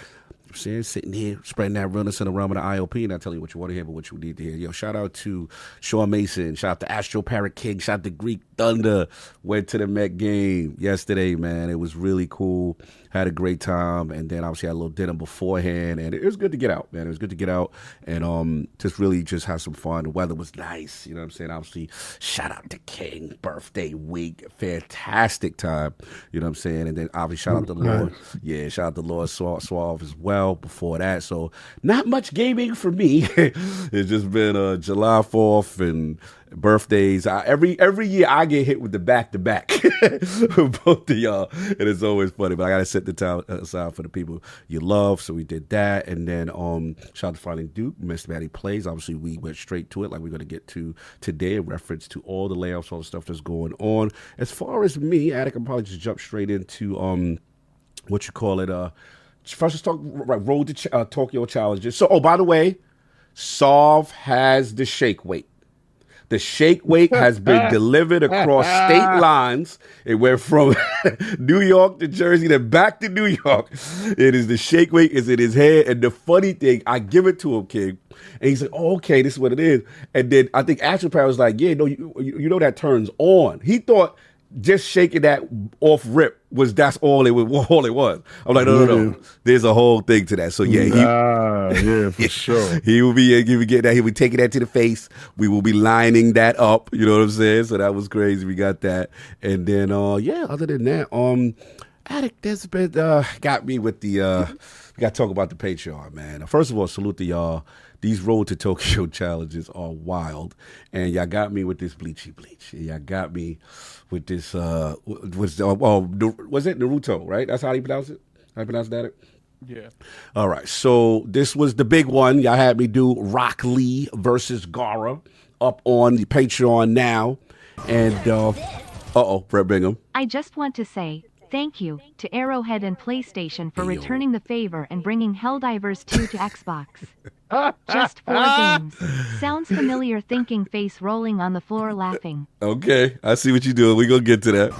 A: I'm saying, sitting here spreading that realness in the realm of the ILP, and I tell you what you want to hear, but what you need to hear. Yo, shout out to Shawn Mason, shout out to Astro Parrot King, shout out to Greek Thunder. Went to the Met game yesterday, man. It was really cool. Had a great time, and then obviously had a little dinner beforehand, and it was good to get out, man. It was good to get out and just really just have some fun. The weather was nice, you know what I'm saying? Obviously, shout out to King, birthday week, fantastic time, you know what I'm saying? And then obviously shout out to Lord, yeah, shout out to Lord Suave as well before that. So not much gaming for me. It's just been July 4th and birthdays. Every year I get hit with the back-to-back both of y'all, and it's always funny, but I gotta set the time aside for the people you love. So we did that, and then shout out to Finding Duke, Mr. Matty Plays. Obviously we went straight to it like we're gonna get to today in reference to all the layoffs, all the stuff that's going on. As far as me, Attic, I'm probably just jump straight into what you call it, first let's talk Road to Tokyo challenges. So by the way, Solve has the shake weight. The shake weight has been delivered across state lines. It went from New York to Jersey, then back to New York. It is the shake weight is in his head. And the funny thing, I give it to him, King. And he's like, oh, okay, this is what it is. And then I think Astro Power was like, yeah, no, you know that turns on. He thought just shaking that off rip that's all it was. I'm like, no. There's a whole thing to that. So yeah,
D: for sure.
A: He will be getting that. He will be taking that to the face. We will be lining that up. You know what I'm saying? So that was crazy. We got that. And then other than that, Addict, that's been got me with the we gotta talk about the Patreon, man. First of all, salute to y'all. These Road to Tokyo challenges are wild. And y'all got me with this bleach. Y'all got me with this was it Naruto, right? That's how you pronounce it? How you pronounce that?
E: Yeah.
A: All right. So this was the big one. Y'all had me do CogLee versus Gara up on the Patreon now. And Brett Bingham.
F: I just want to say thank you to Arrowhead and PlayStation for returning the favor and bringing Helldivers 2 to Xbox. Just 4 games. Sounds familiar, thinking face rolling on the floor laughing.
A: Okay, I see what you're doing. We're going to get to that.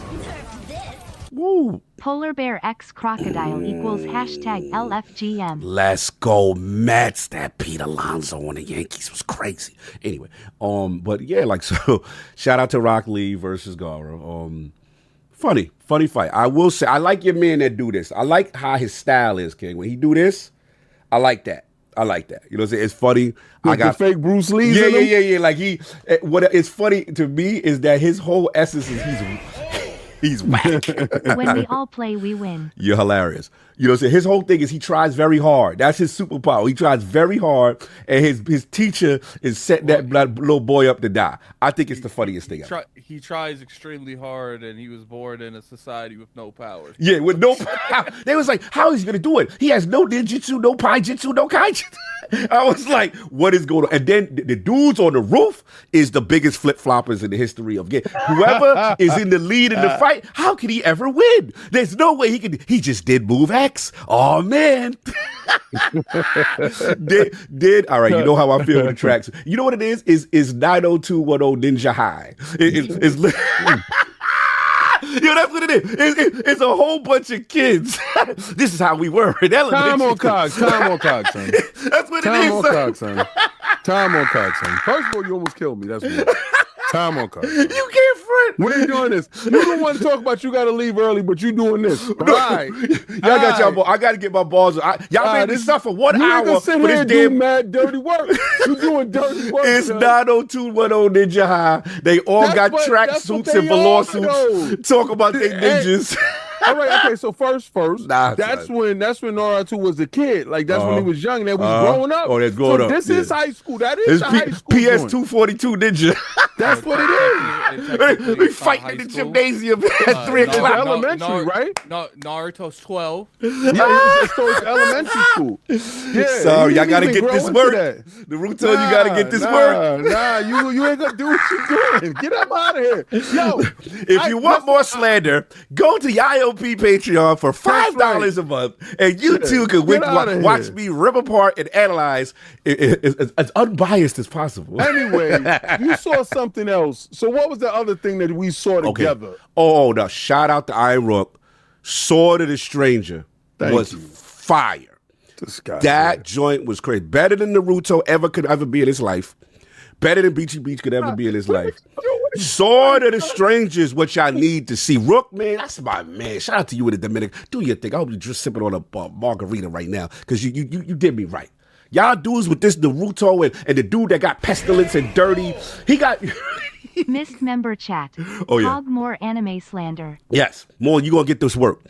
A: Woo.
F: Polar Bear X Crocodile equals #LFGM.
A: Let's go, Mets. That Pete Alonso on the Yankees was crazy. Anyway, but yeah, like, so shout out to CogLee versus Gara. Funny fight. I will say, I like your men that do this. I like how his style is, King. When he do this, I like that. I like that. You know what I'm saying? It's funny.
D: I got the fake Bruce Lee.
A: Yeah. Like what it's funny to me is that his whole essence is he's whack.
F: When we all play, we win.
A: You're hilarious. You know what I'm saying? His whole thing is he tries very hard. That's his superpower. He tries very hard, and his teacher is setting that little boy up to die. I think it's the funniest thing ever.
E: He tries extremely hard, and he was born in a society with no power.
A: Yeah, with no power. They was like, how is he going to do it? He has no ninjutsu, no paijutsu, no kaijutsu. I was like, what is going on? And then the dudes on the roof is the biggest flip-floppers in the history of game. Whoever is in the lead in the fight, how could he ever win? There's no way he could. He just did move X. Oh, man. All right, you know how I feel with the tracks. You know what it is? Is 90210 Ninja High. It's Yo, that's what it is. It's a whole bunch of kids. This is how we were in elementary.
D: Time on Cogs, son.
A: That's what
D: Time
A: it is.
D: on Cogs, son. Time on Cogs, son. First of all, you almost killed me. That's what time on Cogs.
A: You can't front.
D: When are you doing this? You don't want to talk about you got to leave early, but you doing this. Right.
A: Y'all got y'all ball. I got to get my balls. Y'all made me suffer 1 hour for this damn
D: mad dirty work. You doing dirty work.
A: It's 90210 Ninja High. They all got track suits and velour suits. Talk about their ninjas.
D: All right, okay. So first,
A: Nah,
D: that's when Naruto was a kid. Like that's when he was young. That was growing up.
A: Oh, that's growing up.
D: This is high school. That is high school.
A: PS 242 Ninja.
D: That's what it is.
A: We fighting in the gymnasium at 3 o'clock.
D: Elementary, right?
E: Naruto's 12.
D: Yeah, it's elementary school. Yeah.
A: Sorry, y'all gotta get this work. Naruto, you gotta get this work.
D: Nah, you ain't gonna do what you doing. Get up out of here. Yo,
A: if you want more slander, go to ILP Patreon for $5 a month, and you too can watch me rip apart and analyze as unbiased as possible.
D: Anyway, you saw something else. So what was the other thing that we saw together?
A: Okay. Oh, no! Shout out to Iron Rook. Sword of the Stranger was fire. That joint was crazy. Better than Naruto could ever be in his life. Better than Beachy Beach could ever be in his life. Sword of the Stranger is what y'all need to see. Rook, man, that's my man. Shout out to you in the Dominican. Do your thing. I'll be just sipping on a margarita right now because you did me right. Y'all dudes with this Naruto and the dude that got pestilence and dirty, he got...
F: Missed member chat.
A: Oh, yeah.
F: Cog more anime slander.
A: Yes. More, you going to get this work.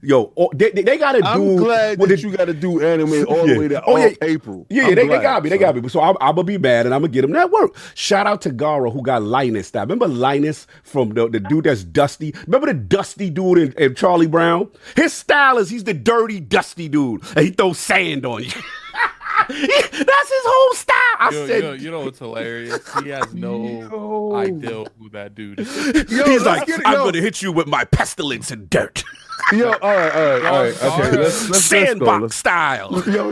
A: Yo, they got to do...
D: I'm glad that you got to do anime all the way to April.
A: Yeah, they got me. They got me. So I'm going to be mad and I'm going to get them that work. Shout out to Gara who got Linus style. Remember Linus from the dude that's dusty? Remember the dusty dude in Charlie Brown? His style is he's the dirty, dusty dude. And he throws sand on you. That's his whole style. I said,
E: you know what's hilarious? He has no idea who that dude is.
A: He's like, I'm going to hit you with my pestilence and dirt.
D: Yo, all right. Okay, let's
A: Sandbox style.
D: Yo,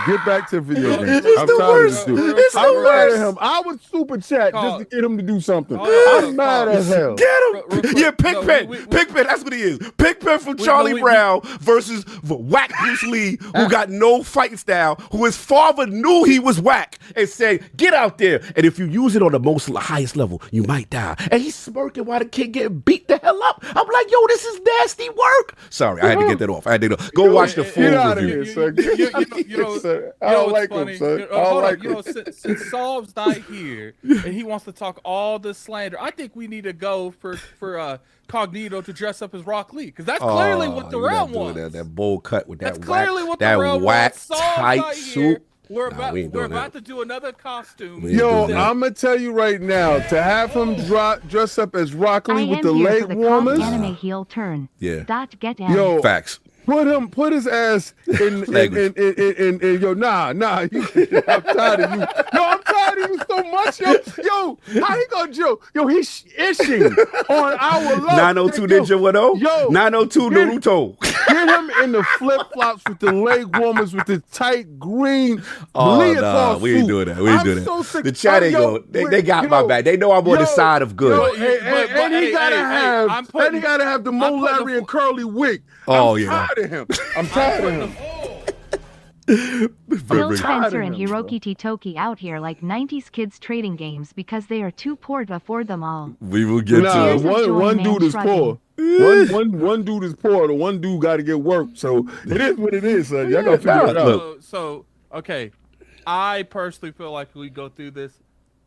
D: get back to video games.
A: I'm tired of this dude.
D: I'm mad at him. I would super chat just to get him to do something. I'm mad as hell.
A: Get him. Yeah, Pigpen. Pigpen, that's what he is. Pigpen from Charlie Brown versus whack Bruce Lee, who got no fighting style, who his father knew he was whack and said, get out there. And if you use it on the highest level, you might die. And he's smirking while the kid getting beat the hell up. I'm like, yo, this is nasty work. Sorry, I had to get that off. Go watch the full review.
D: I don't like him, son. I don't like him.
E: Since Saul's not here and he wants to talk all this slander, I think we need to go for Cognito to dress up as Rock Lee, because that's clearly what the realm was.
A: That bowl cut with that
E: whack
A: tight suit.
E: We're about to do another costume.
D: Yo, I'm gonna tell you right now, to have him dress up as Rock Lee with the leg warmers.
F: Anime heel turn.
A: Yeah.
F: Get
D: yo,
A: facts.
D: Put his ass in yo, nah, I'm tired of you. No, I'm tired of you so much, yo, how he gonna joke? Yo, he's ishing on our love.
A: 902 Ninja 10? Yo, 902 Naruto.
D: Get him in the flip-flops with the leg warmers with the tight green
A: leotard
D: suit.
A: We ain't doing that. We ain't doing that.
D: So sick.
A: The chat ain't going. They got my back. They know I'm on the side of good.
D: And he gotta have the Mo Larry and Curly wig.
A: Oh,
D: I'm tired of him. I'm tired of him.
F: Phil Spencer and Hiroki Titoki out here like 90s kids trading games because they are too poor to afford them all.
A: We will get to it.
D: One dude is poor. One dude is poor. The one dude got to get work. So it is what it is, son. Y'all gotta figure it out.
E: Okay, I personally feel like we go through this.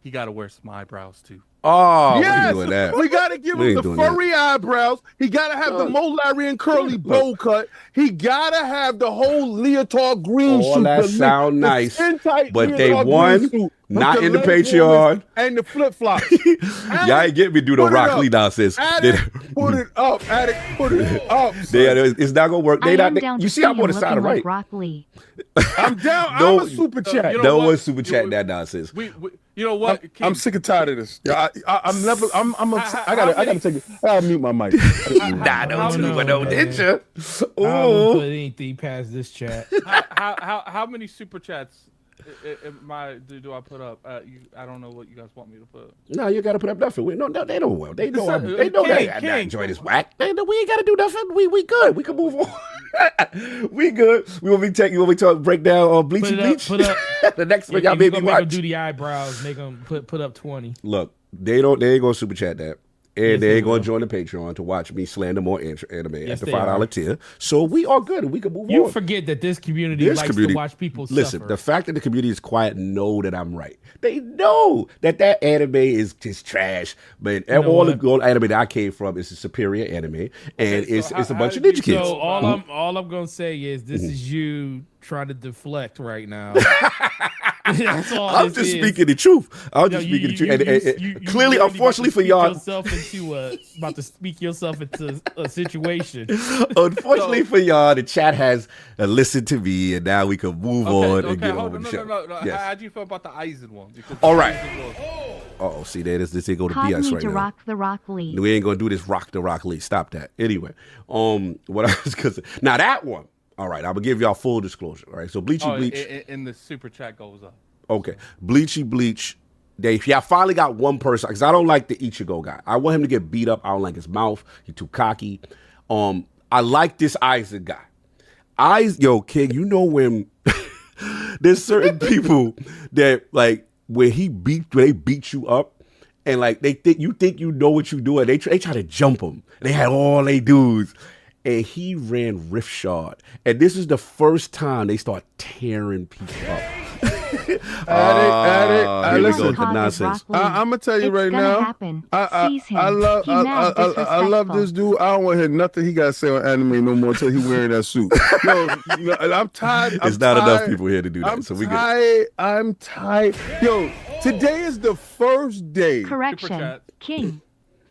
E: He got to wear some eyebrows too.
A: Oh, we
D: Yes,
A: ain't doing that.
D: we gotta give
A: We
D: him
A: ain't
D: the
A: doing
D: furry eyebrows. He gotta have the Mo Larry and curly bow cut. He gotta have the whole leotard green
A: All
D: suit.
A: that
D: the
A: sound nice,
D: skin-tight
A: but they
D: leotard
A: won,
D: green suit with
A: not
D: the
A: in the
D: leg
A: Patreon.
D: warmers and the flip flops.
A: Y'all ain't get me do no Rock Lee nonsense.
D: Addict, put it up. Addict, put it up.
A: It's not gonna work.
F: I
A: They
F: am
A: not.
F: down
A: You
F: to
A: see, I'm
F: him
A: on the side of
F: looking like
A: right.
F: Rock Lee.
D: I'm down.
A: No,
D: I'm a super chat.
E: you know
A: No
E: what?
A: one's super chatting that nonsense.
E: You know what?
D: I'm sick and tired of this. I'm never. I gotta take it. I gotta mute my mic.
A: Nah, don't
G: no,
A: you, but no,
G: man.
A: did you?
G: I don't put
A: Ooh.
G: anything past this chat.
E: How many super chats do I put up? I don't know what you guys want me to put.
A: No, you gotta put up nothing. No, they don't. Well, they know.
E: Listen,
A: They know
E: King,
A: that I
E: King.
A: enjoy this whack. They know we ain't gotta do nothing. We good. We can move on. We good. We want me to break down Bleachy Bleach.
G: Put up.
A: The next one
G: Yeah,
A: y'all made me
G: make them
A: watch.
G: do the eyebrows. Make them put up 20.
A: Look, they ain't gonna super chat that. And
G: Yes,
A: they
G: they
A: ain't gonna
G: will.
A: join the Patreon to watch me slander more anime
G: Yes,
A: at the
G: they
A: $5
G: are.
A: tier. So we are good and we can move
G: You
A: on.
G: forget that this community likes to watch people
A: Listen,
G: suffer.
A: the fact that the community is quiet know that I'm right. They know that anime is just trash. But
G: know
A: all
G: what?
A: the anime that I came from is a superior anime, and
E: so
A: it's a
E: how
A: bunch of
E: did you-
A: ninja kids.
G: So all I'm gonna say is this is you trying to deflect right now. That's all
A: I'm
G: this
A: just
G: is.
A: speaking the truth. I'm
G: No,
A: just
G: you-
A: speaking the
G: you-
A: truth.
G: you-
A: And
G: you
A: clearly,
G: really
A: unfortunately for
G: about to
A: y'all,
G: speak about to speak yourself into a situation.
A: unfortunately for y'all, the chat has listened to me, and now we can move on and get
E: hold
A: over
E: on,
A: the show.
E: no.
A: Yes.
E: How do you feel about the Aizen one? Because
A: All right.
E: Aizen was-
A: Oh, see, this ain't go to BS
F: Cognito
A: right now.
F: rock the Rock Lee.
A: We ain't gonna do this rock the Rock Lee. Stop that. Anyway, what I was gonna say. Now that one. All right, I'm gonna give y'all full disclosure. All right, so Bleachy Bleach.
E: and the super chat goes up.
A: Okay, Bleachy Bleach. I finally got one person because I don't like the Ichigo guy. I want him to get beat up. I don't like his mouth. He's too cocky. I like this Isaac guy. King, you know when there's certain people that like when they beat you up and like they think you know what you doing. They try to jump him. They had all they dudes. And he ran Rift Shard. And this is the first time they start tearing people up.
D: Addict.
A: Here we go
D: Listen,
A: with the nonsense.
D: I'm gonna tell you
F: It's
D: right
F: gonna
D: now.
F: happen.
D: I
F: Seize him.
D: love
F: He mad
D: I love
F: disrespectful.
D: this dude. I don't want to hear nothing he got to say on anime no more until he wearing that suit. Yo, I'm tired.
A: There's not enough people here to do that,
D: I'm
A: so we good.
D: tired. I'm tired. Yo, today is the first day.
F: Correction.
E: chat.
F: King.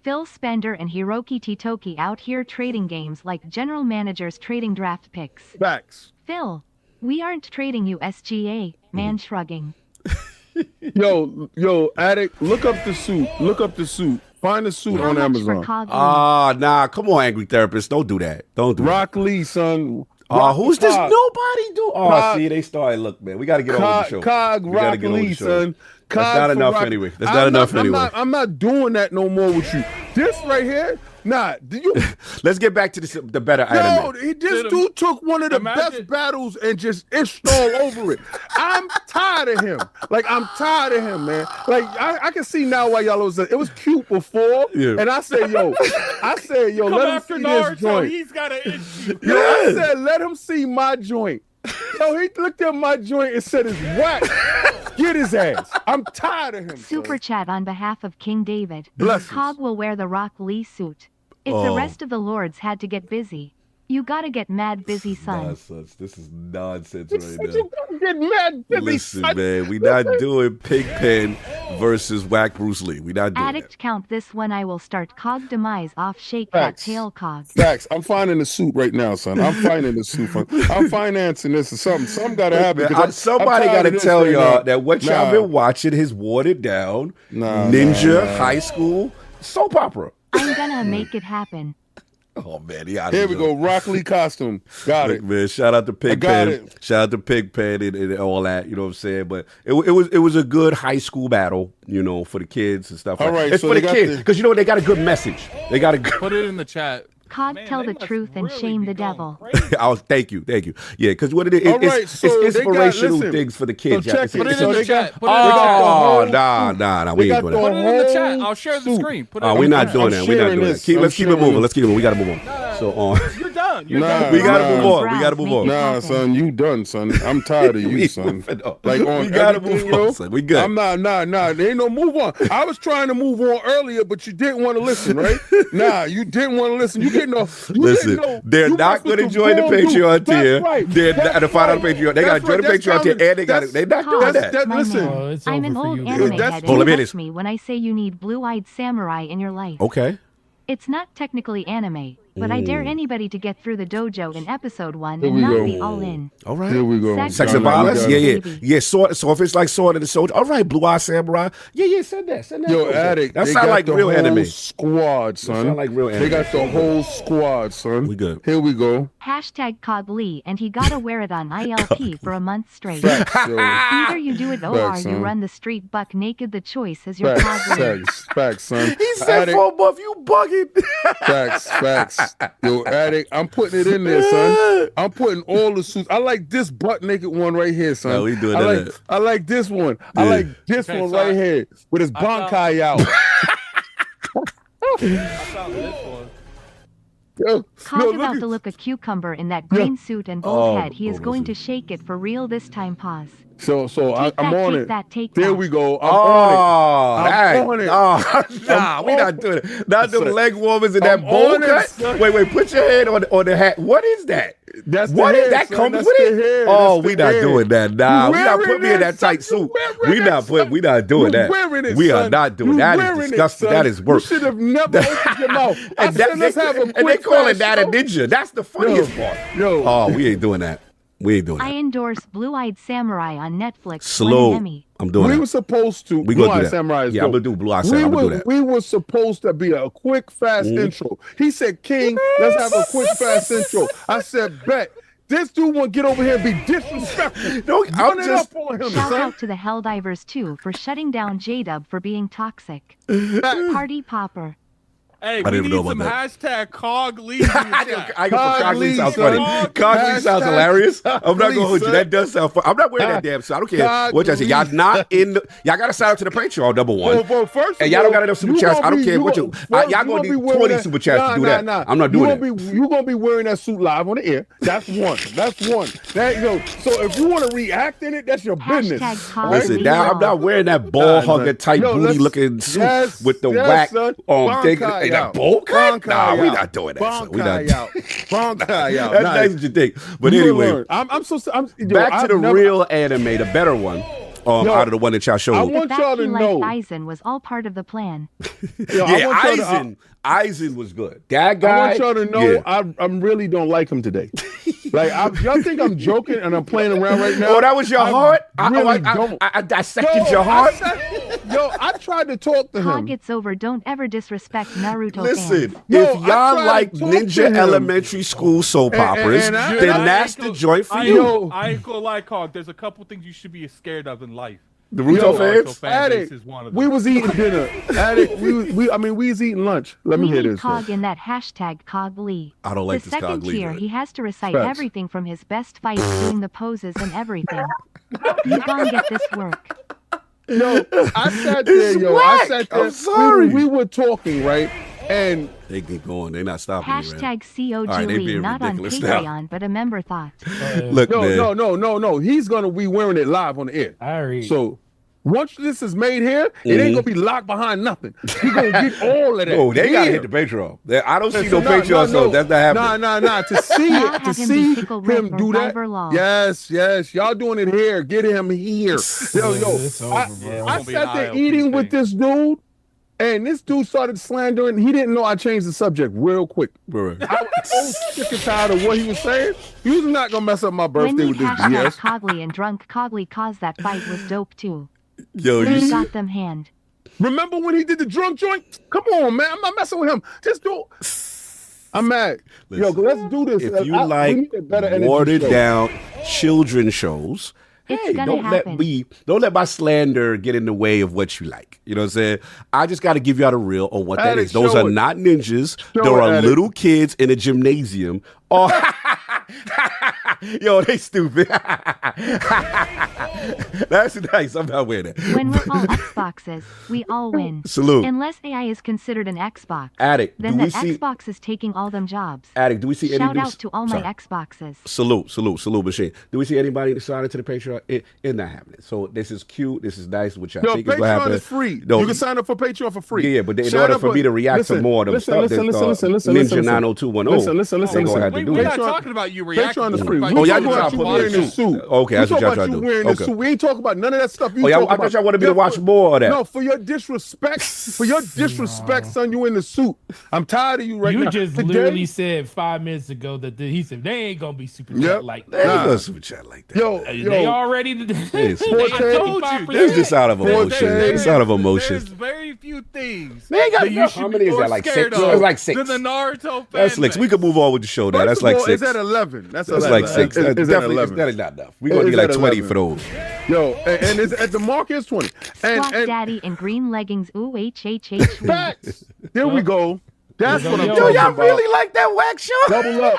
F: Phil Spender and Hiroki Titoki out here trading games like general managers trading draft picks.
D: Facts.
F: Phil, we aren't trading you SGA, man shrugging.
D: Yo, addict. Look up the suit. Find the suit
F: How
D: on
F: much
D: Amazon.
F: for CogLee?
A: Nah, come on, angry therapist. Don't do that. Don't do
D: Rock Lee, son.
A: that.
D: Rock
A: Who's this?
D: Cog.
A: Nobody do. Oh,
D: Cog-
A: see, they started. Look, man, we got to get over the show.
D: Cog
A: We gotta
D: Rock
A: get over the
D: Lee,
A: show.
D: son.
A: That's
D: Cog
A: not
D: for
A: enough
D: Rock-
A: anyway. That's not enough anyway.
D: I'm not doing that no more with you. This right here, nah. Do you?
A: Let's get back to the better
D: Yo,
A: anime.
D: this dude took one of the
E: Imagine-
D: best battles and just itched all over it. I'm tired of him. Like, I'm tired of him, man. Like, I can see now why y'all was. It was cute before,
A: Yeah.
D: and I said, yo,
E: Come
D: let him
E: after
D: see this
E: Naruto.
D: joint.
E: He's got an issue.
D: Yo, I said, let him see my joint. Yo, he looked at my joint and said, it's whack. Get his ass. I'm tired of him.
F: Super
D: son.
F: chat on behalf of King David.
D: Blessings.
F: Cog will wear the Rock Lee suit. If the rest of the lords had to get busy, you gotta get mad busy, son.
A: Nonsense. This is nonsense right now.
D: I'm getting mad.
A: Listen, man, we not doing Pigpen versus Whack Bruce Lee. We not doing
F: Addict count this when I will start Cog demise off Shake
D: Facts.
F: That Tail Cog.
D: Facts. I'm finding the suit right now, son. I'm finding the suit. I'm financing this or something. Something got to happen.
A: that.
D: 'cause I'm
A: Somebody
D: tired
A: got to
D: of this
A: tell
D: right
A: y'all
D: now.
A: that what y'all
D: Nah.
A: been watching is watered down
D: Nah,
A: ninja
D: nah.
A: high school soap opera.
F: I'm gonna make it happen.
A: Oh man, yeah.
D: Here we go. Rock Lee costume. Got
A: Look,
D: it.
A: man, shout out to
D: got
A: Pigpen.
D: it.
A: Shout out to Pigpen and all that. You know what I'm saying? But it was a good high school battle. You know, for the kids and stuff.
D: All
A: like
D: right,
A: it's
D: so
A: for the
D: they got
A: kids
D: the-
A: because you know what? They got a good message. They got a good.
E: Put it in the chat.
F: Cog
E: Man,
F: tell
E: they
F: the
E: must
F: truth and
E: really
F: shame
E: be
F: the
E: going
F: devil.
E: crazy.
A: Thank you. Yeah, because what it is,
D: All
A: it's,
D: right,
A: it's
D: so they got-
A: inspirational
D: listen,
A: things for the kids.
D: so check
A: It's-
D: it.
E: Put it
A: it's-
E: in
D: So
E: the
D: they got-
E: chat. Put it in the chat.
A: Oh,
D: whole
A: nah,
D: They
A: we
D: got
A: ain't doing
D: the
A: that.
E: Put it in the chat.
D: whole
E: I'll share the
D: suit.
E: screen. Put it
A: Oh,
E: in
A: we're
E: the
A: not
E: chat.
A: doing
D: I'm
A: that. We're not
D: sharing
A: doing
D: this.
A: that.
D: I'm
A: Let's keep it
D: sharing
A: moving.
D: this.
A: Let's keep it moving. We got to move on. So,
E: You're done.
G: done. You're
D: Nah,
G: done.
A: We gotta
D: nah.
A: move on. We gotta move on.
D: Nah, son, you done, son. I'm tired of you, son.
A: moving on.
D: Like on
A: We gotta
D: everything,
A: move on,
D: yo,
A: son. We good.
D: I'm not, nah. There ain't no move on. I was trying to move on earlier, but you didn't want to listen, right? Nah, you didn't want to listen. You didn't know.
A: Listen, they're not going to join the Patreon tier. They're not to find out the Patreon. They got to join the Patreon tier, and they got to. They're not doing that.
D: Listen,
G: Oh, it's
F: I'm
G: over
F: an
G: for
F: old
G: you,
F: anime
G: girl.
F: head,
A: Hold on,
F: and
A: it
F: trust
A: is.
F: me when I say you need blue-eyed samurai in your life.
A: Okay.
F: It's not technically anime, but I dare anybody to get through the dojo in episode 1
D: Here
F: and
D: we
F: not
D: go.
F: be all in.
A: All right.
D: here we go.
F: Sex
A: and
D: Nah, nah, we
A: violence?
D: got it.
A: Yeah. Sword. So if it's like Sword of the Soldier, all right, Blue Eye Samurai. Yeah, send that.
D: Yo,
A: over.
D: Addict,
A: That
D: they
A: sound
D: got
A: like
D: the
A: real
D: whole
A: anime.
D: squad, son.
A: sound like real
D: They
A: anime.
D: got the whole squad, son.
A: We good.
D: Here we go.
F: Hashtag CogLee, and he gotta wear it on ILP for a month straight.
D: Facts, yo.
F: Either you do it OR,
D: Facts,
F: you
D: son.
F: run the street buck naked, the choice is your
D: Facts,
F: CogLee.
D: facts, son.
A: He said
D: Addict,
A: 4 months. You bugging.
D: facts. Yo, Addict, I'm putting it in there, son. I'm putting all the suits. I like this butt naked one right here, son.
A: No, we doing
D: I
A: that.
D: like, I like this one. I
A: Yeah.
D: like this
E: Okay,
D: one
E: so
D: right here with his bankai out.
E: I found this one.
D: Yo,
F: Cog
D: look
F: about
D: at-
F: to look a cucumber in that green suit and bald
A: Oh,
F: head. He is going to shake it for real this time. Pause.
D: So I'm
F: that,
D: on
F: take
D: it.
F: that, take
D: There
F: that.
D: we go. I'm
A: Oh,
D: I'm
A: that.
D: on it.
A: Oh, nah,
D: I'm
A: we
D: on
A: not doing it. Not them
D: Son,
A: leg warmers and that
D: I'm
A: bowl
D: on it,
A: cut.
D: son.
A: Wait, put your head on the hat. What is that?
D: That's the
A: What is
D: hair,
A: that
D: son.
A: comes
D: That's
A: with
D: the
A: it?
D: hair.
A: Oh,
D: That's
A: we
D: the
A: not
D: hair.
A: doing that. Nah,
D: You
A: we not
D: wearing
A: putting me in
D: that,
A: that tight
D: son. You
A: suit.
D: wearing
A: We
D: that,
A: not
D: son.
A: we not doing
D: You
A: that.
D: wearing it,
A: We are
D: son.
A: not doing
D: You
A: that.
D: wearing
A: Is
D: it,
A: disgusting.
D: son.
A: That is work.
D: You should have never opened your mouth. I
A: And
D: said, let's have a quick
A: and they calling
D: fast
A: that a
D: show.
A: ninja. That's the funniest part.
D: Yo.
A: Oh, we ain't doing that. We ain't doing
F: I
A: that.
F: endorse Blue-Eyed Samurai on Netflix. Won an
A: Slow.
F: Emmy.
A: I'm doing
D: We
A: that.
D: were supposed to.
A: We
D: Blue
A: gonna do
D: Eye
A: that.
D: Samurai is
A: Yeah, I'm
D: dope.
A: gonna do Blue Eye Samurai. I'm gonna do that.
D: We were supposed to be a quick, fast intro. He said, King, let's have a quick, fast intro. I said, bet. This dude won't get over here and be disrespectful.
A: No, I'm
D: Run it
A: just-
D: up on him,
F: Shout
D: son.
F: out to the Helldivers too for shutting down J-Dub for being toxic. Party popper.
E: Hey,
A: didn't
E: we
A: even know
E: need some
A: about
E: hashtag CogLee in the chat.
A: I go for CogLee sounds
D: son.
A: funny. CogLee sounds
D: Hashtag
A: hilarious. I'm not gonna hold you.
D: son.
A: That does sound fun. I'm not wearing that damn suit. I don't care what y'all say. Y'all not in the, y'all gotta sign up to the Patreon, number one.
D: Well, first
A: And
D: of
A: y'all don't
D: all,
A: got enough super
D: you
A: chats.
D: gonna
A: I don't
D: be-
A: care what you. Y'all gonna
D: gonna be
A: need
D: wearing
A: 20
D: that-
A: super chats to do that.
D: Nah.
A: I'm not doing
D: you
A: that.
D: You gonna be wearing that suit live on the air. That's one. That's one. That So if you want to react in it, that's your business.
F: Hashtag
D: all
F: CogLee.
D: right?
A: Listen, now I'm not wearing that ball hugger type
D: Yo,
A: booty
D: let's-
A: looking suit
D: yes,
A: with the
D: yes,
A: whack
D: son.
A: thing.
D: Bankai
A: Hey, that
D: out.
A: bowl cut?
D: Bankai
A: Nah, we
D: out.
A: not doing that. son. We not.
D: Bankai out. Bankai out.
A: That's
D: Nah,
A: nice what you think. But
D: you will
A: anyway,
D: learn. Yo,
A: back to
D: I've
A: the
D: never-
A: real anime, the better one,
D: Yo,
A: out of the one that y'all
D: I
A: showed.
D: want
F: The
D: y'all
F: fact he
D: to
F: liked
D: know.
F: Aizen was all part of the plan.
D: Yo, I
A: Yeah,
D: want y'all to-
A: Aizen was good. That guy.
D: I want y'all to know
A: yeah.
D: I really don't like him today. Like y'all think I'm joking and I'm playing around right now?
A: Oh, that was your heart?
D: Really don't.
A: I dissected your heart?
D: I tried to talk to
F: Cog
D: him.
F: gets over. Don't ever disrespect Naruto
A: Listen,
F: fans.
D: Yo,
A: if
D: I
A: y'all
D: tried
A: like
D: to talk to
A: Ninja
D: him.
A: Elementary School soap operas,
D: and I-
A: then
E: I
A: that's
E: ain't
A: the
E: go-
A: joint for
E: I
A: you.
E: ain't- I ain't gonna lie, Cog. There's a couple things you should be scared of in life.
A: The Naruto fans?
E: fan base
D: Addict,
E: is one of
D: we
E: them.
D: was eating dinner. Addict, we was eating lunch. Let me
F: We
D: hear
F: need
D: this.
F: Cog in that hashtag CogLee.
A: I don't like
F: the
A: this
F: second
A: CogLee,
F: tier,
A: man.
F: he has to recite
D: Facts.
F: everything from his best fights, doing the poses and everything. You can't get this work.
D: Yo, I sat there,
A: It's
D: yo.
A: whack.
D: I sat there.
A: I'm sorry.
D: We were talking, right? And
A: They keep going. They're not stopping me, man.
F: Hashtag
A: All right, they
F: COGLE,
A: being
F: not on
A: ridiculous now.
F: Patreon, but a member thought.
A: Look, man.
D: no. He's gonna be wearing it live on the air.
G: I read.
D: So once this is made here, it ain't gonna be locked behind nothing. He gonna get all of that.
A: Oh, they gotta
D: here.
A: hit the Patreon. I don't see
D: So
A: no Patreon, so that's not happening.
D: Nah. To see
F: Y'all
D: it, to
F: have him
D: see
F: be Pickle Rick
D: him
F: or
D: do that.
F: Diver Law.
D: Yes. Y'all doing it here. Get him here. Yo,
G: It's over,
D: I
G: bro.
E: Gonna be
D: sat
E: an
D: there
E: ILP
D: eating with
E: thing.
D: this dude, and this dude started slandering. He didn't know I changed the subject real quick.
A: Bro.
D: I was so sick and tired of what he was saying. He was not gonna mess up my
F: When
D: birthday
F: you
D: with this
F: hashtag
D: BS.
F: CogLee and drunk CogLee cause that fight was dope too.
A: Yo, you
F: He
A: see?
F: got them hand.
D: Remember when he did the drunk joint? Come on, man. I'm not messing with him. Just do. I'm mad. Yo,
A: Listen,
D: let's do this.
A: If you
D: we
A: like
D: need a better energy
A: watered
D: show.
A: down children shows,
F: It's
A: hey,
F: gonna happen.
A: don't let my slander get in the way of what you like. You know what I'm saying? I just got to give y'all the real on what that
D: Addict,
A: is. Those
D: show
A: are
D: it.
A: not ninjas.
D: Show
A: There
D: it,
A: are
D: Addict.
A: little kids in a gymnasium. Oh, Yo, they stupid. That's nice. I'm not wearing that.
F: When we're all Xboxes, we all win.
A: Salute.
F: Unless AI is considered an Xbox.
A: Addict,
F: Then
A: do
F: that
A: we see-
F: Xbox is taking all them jobs.
A: Addict, do we see any
F: Shout
A: new...
F: out to all my
A: Sorry.
F: Xboxes.
A: Salute, machine. Do we see anybody decided to the Patreon? It's not happening. So this is cute. This is nice, which I
D: Yo,
A: think is going to happen.
D: Patreon is free.
A: No,
D: You can sign up for Patreon for free.
A: yeah, but in
D: Shout
A: order
D: out
A: for me to react to more of them stuff,
D: listen,
A: Ninja 90210,
D: listen.
A: they're going to have to
E: Wait,
A: do
E: we're
A: that.
E: not talking about you reacting.
D: Patreon is free.
E: But
A: Oh,
D: We
A: y'all
D: talking
A: just
D: about
A: trying to
D: you
A: put me
D: wearing
A: in a
D: the
A: suit.
D: suit.
A: Okay, that's
D: We
A: what y'all
D: talking
A: trying
D: about
A: to
D: you
A: do.
D: wearing the
A: Okay.
D: suit. We ain't talking about none of that stuff. You
A: Oh, yeah,
D: talking
A: I
D: about.
A: thought y'all wanted me to watch more of that.
D: No, for your disrespect, son, you in the suit. I'm tired of you right
G: You
D: now.
G: just
D: Today-
G: literally said 5 minutes ago that he said they ain't gonna be super chat
D: Yep.
G: like
A: They
G: that.
A: ain't gonna super chat like that.
D: Yo,
G: They already
A: Yes.
G: they
D: Forte.
G: got
E: told you,
G: 35%.
A: It's just out of emotion.
D: Forte.
A: It's out of emotion.
E: There's very few things.
A: They ain't got
E: that you
A: enough.
E: should
A: How
E: be
A: many is
E: more
A: that? Like
E: scared
A: 6?
E: of
A: That's like 6.
E: than the Naruto
A: That's
E: fan
A: 6. We
E: base.
A: could move on with the show now. That's
D: First of
A: like
D: all,
A: 6.
D: It's at 11. That's
A: That's
D: 11.
A: like 6.
D: It's
A: That's
D: at
A: definitely
D: 11.
A: that is not enough. We're gonna
D: It's
A: need like
D: at
A: 20
D: 11.
A: for those.
D: Yo, and it's at the mark is 20.
F: Squawk
D: And
F: Daddy in green leggings. Ooh, HHH.
D: facts. There we go. That's what I'm
G: Yo,
A: Yo,
D: talking
A: y'all
D: about.
A: really like that wax show?
D: Double up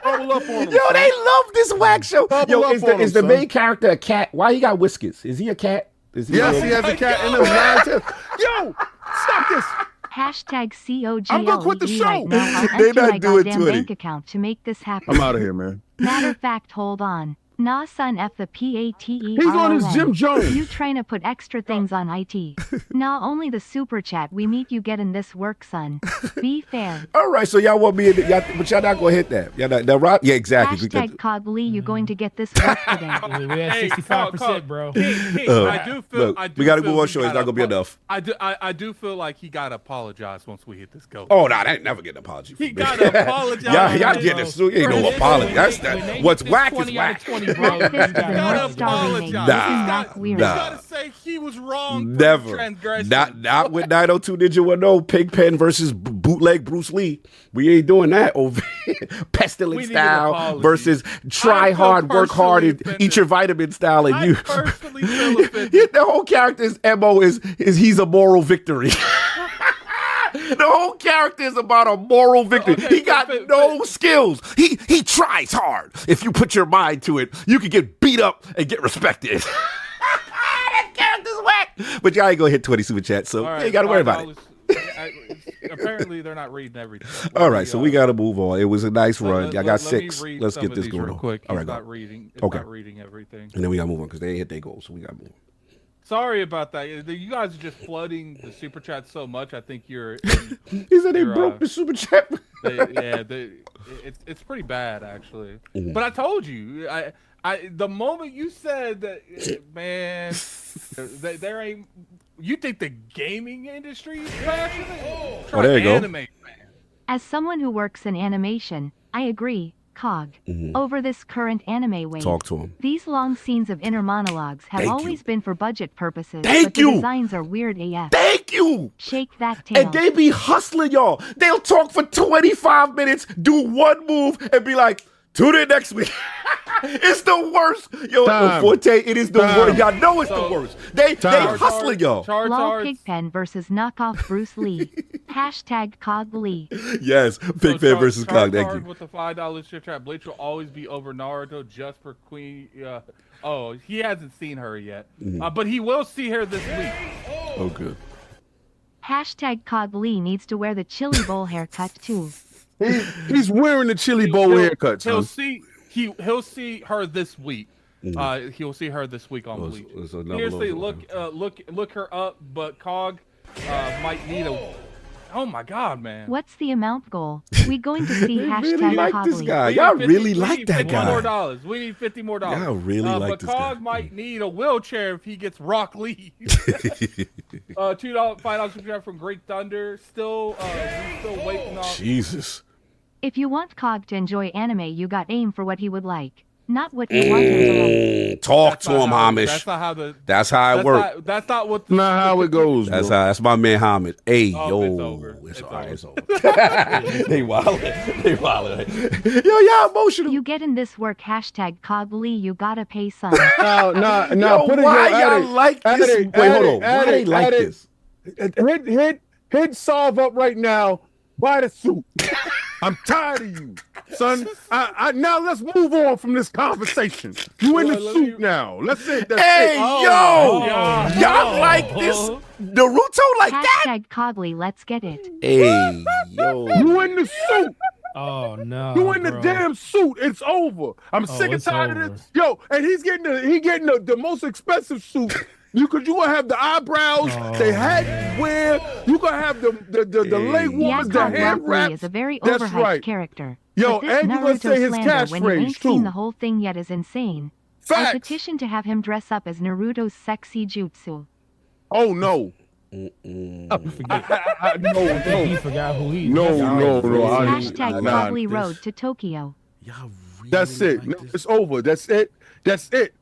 D: on them.
A: Yo, they love this wax show.
D: Double
A: Yo,
D: up
A: is
D: on
A: the
D: them,
A: main
D: son.
A: character a cat? Why he got whiskers? Is he a cat? Is he
D: Yes, he has a cat in them 9 10. Yo, stop this.
F: Hashtag COGLE
D: I'm gonna quit the show.
F: right now. I'll
A: They
F: enter
A: not
F: my
A: doing
F: goddamn
A: 20.
F: bank account to make this happen.
D: I'm out of here, man.
F: Matter of fact, hold on. Nah, son, F the PATE.
D: He's on his Jim Jones.
F: You trying to put extra things on IT. Nah, only the super chat we meet you get in this work, son. Be fair.
A: All right, so y'all want me, but y'all not gonna hit that. Y'all not, that right? Yeah, exactly.
F: Hashtag CogLee, you going to get this work today.
G: We at 65%, bro.
E: I do feel.
A: Look,
E: I do
A: we got to
E: feel
A: move on.
E: he
A: Show. It's
E: gotta
A: not gonna be enough.
E: I do feel like he got to apologize once we hit this go.
A: Oh no, they ain't never get an apology.
E: He got to apologize.
A: Y'all
E: man.
A: getting a suit. Ain't no
G: When
A: apology.
G: they-
A: That's
G: when
A: that.
G: they
A: What's
G: get
A: whack
G: this
A: is
G: 20 out
A: whack.
G: of 20, bro,
F: This
G: you
F: is the
G: gotta
F: North
E: apologize.
F: Star remake.
E: Nah,
F: This is not weird.
E: You
A: nah.
E: gotta say he was wrong. For
A: Never.
E: transgression.
A: Not with 902 Ninja 10, Pigpen versus bootleg Bruce Lee. We ain't doing that over here. Pestilence
E: We need an
A: style
E: apology.
A: versus try
E: I feel
A: hard, work hard, and
E: personally
A: eat your vitamin style. And
E: I
A: you,
E: personally feel offended.
A: the whole character's MO is he's a moral victory. The whole character is about a moral victory.
E: Okay,
A: He got no skills. He tries hard. If you put your mind to it, you can get beat up and get respected. That character's whack. But y'all ain't gonna hit 20 super chats, so
E: All
A: you ain't gotta worry about it.
E: Apparently, they're not reading everything.
A: All right, so we gotta move on. It was a nice run. I got
E: Let me
A: 6.
E: read
A: Let's
E: some
A: get
E: of
A: this
E: these
A: going
E: real
A: on.
E: quick.
A: All
E: He's
A: right, go.
E: not reading. It's
A: Okay.
E: not reading everything.
A: And then we gotta move on because they ain't hit their goal, so we gotta move on.
E: Sorry about that. You guys are just flooding the super chat so much. I think you're.
A: He said they
E: You're,
A: broke the super chat.
E: It's pretty bad actually.
A: Mhm.
E: But I told you, the moment you said that, man, there ain't. You think the gaming industry is passionate? Try
A: there you go.
E: anime, man.
F: As someone who works in animation, I agree, Cog.
A: Mhm.
F: Over this current anime wave.
A: Talk to him.
F: These long scenes of inner monologues have
A: Thank
F: always
A: you.
F: been for budget purposes.
A: Thank
F: but the
A: you.
F: designs are weird AF.
A: Thank you.
F: Shake that tail.
A: And they be hustling y'all. They'll talk for 25 minutes, do one move, and be like, tune in next week. It's the worst. Yo,
D: Time.
A: Forte, it is the
D: Time.
A: worst. Y'all know it's the
E: So-
A: worst. They
D: Time.
A: hustling y'all.
E: Char
F: Lol
E: charts.
F: Pigpen versus knockoff Bruce Lee. Hashtag CogLee.
A: Yes, Big Fan versus Cog. Thank you.
E: With the $5 shift trap, Bleach will always be over Naruto just for Queen. Oh, he hasn't seen her yet, but he will see her this week.
A: Oh, good.
F: Hashtag CogLee needs to wear the chili bowl haircut too.
D: He's wearing the chili bowl haircut,
E: He'll
D: son.
E: he'll see her this week.
A: Mm.
E: He'll see her this week on
A: Oh,
E: Bleach.
A: so another
E: Seriously,
A: little-
E: look her up. But Cog might need a. Oh my God, man!
F: What's the amount goal? We going to see
A: They
F: hashtag
A: really like this
F: CogLee.
A: guy.
E: We need
A: Y'all
E: 50
A: really
E: we
A: like
E: need
A: that
E: 50 more
A: guy.
E: dollars. We need $50 more.
A: Y'all really like
E: but
A: this
E: Cog
A: guy.
E: might need a wheelchair if he gets Rock Lee. $2, $5 subscribe from Great Thunder. Still waiting on.
A: Jesus.
F: If you want Cog to enjoy anime, you got aim for what he would like, not what you want him to like.
A: Talk
E: That's
A: to
E: not
A: him,
E: how-
A: Hamish.
E: That's not how the.
A: That's how it
E: That's
A: works.
E: that's not what.
D: Not how it goes, bro.
A: That's my man Hamid. Hey,
E: Oh,
A: yo,
E: it's over.
A: It's
E: It's
A: all right,
E: over.
A: it's over. They wildin'. They wildin'. Yo, y'all emotional.
F: You get in this work hashtag CogLee, you gotta pay son.
D: No,
A: Yo,
D: put it
A: why
D: yo,
A: y'all
D: addict,
A: like this?
D: addict,
A: Wait, hold
D: addict,
A: on. Why they
D: addict,
A: like
D: addict.
A: this?
D: Hit solve up right now. Buy the suit. I'm tired of you. son. Now let's move on from this conversation. You in the suit now. Let's say that's
A: Hey,
D: it.
A: y'all like this Naruto like that?
F: Hashtag CogLee, let's get it.
A: Hey, yo.
D: You in the suit.
G: Oh no.
D: You in the
G: bro.
D: damn suit. It's over. I'm sick and
G: it's
D: tired
G: over.
D: of this. Yo, and he's getting the most expensive suit. You gonna have the eyebrows, the head wear. You gonna have the leg warmers, the hand
F: Rock Lee
D: wraps.
F: is a very
D: That's
F: overhyped
D: right.
F: character.
D: Yo,
F: But this
D: and you gonna
F: Naruto
D: say his
F: slander when you ain't
D: catchphrase
F: seen
D: too.
F: the whole thing yet is insane. I
D: Facts.
F: petition to have him dress up as Naruto's sexy jutsu.
D: Oh no.
G: You
D: No,
G: He forgot who he is.
D: no.
F: Hashtag
D: nah.
F: CogLee RoadToTokyo.
A: Y'all really
D: That's it.
A: like
D: No,
A: this?
D: it's over. That's it.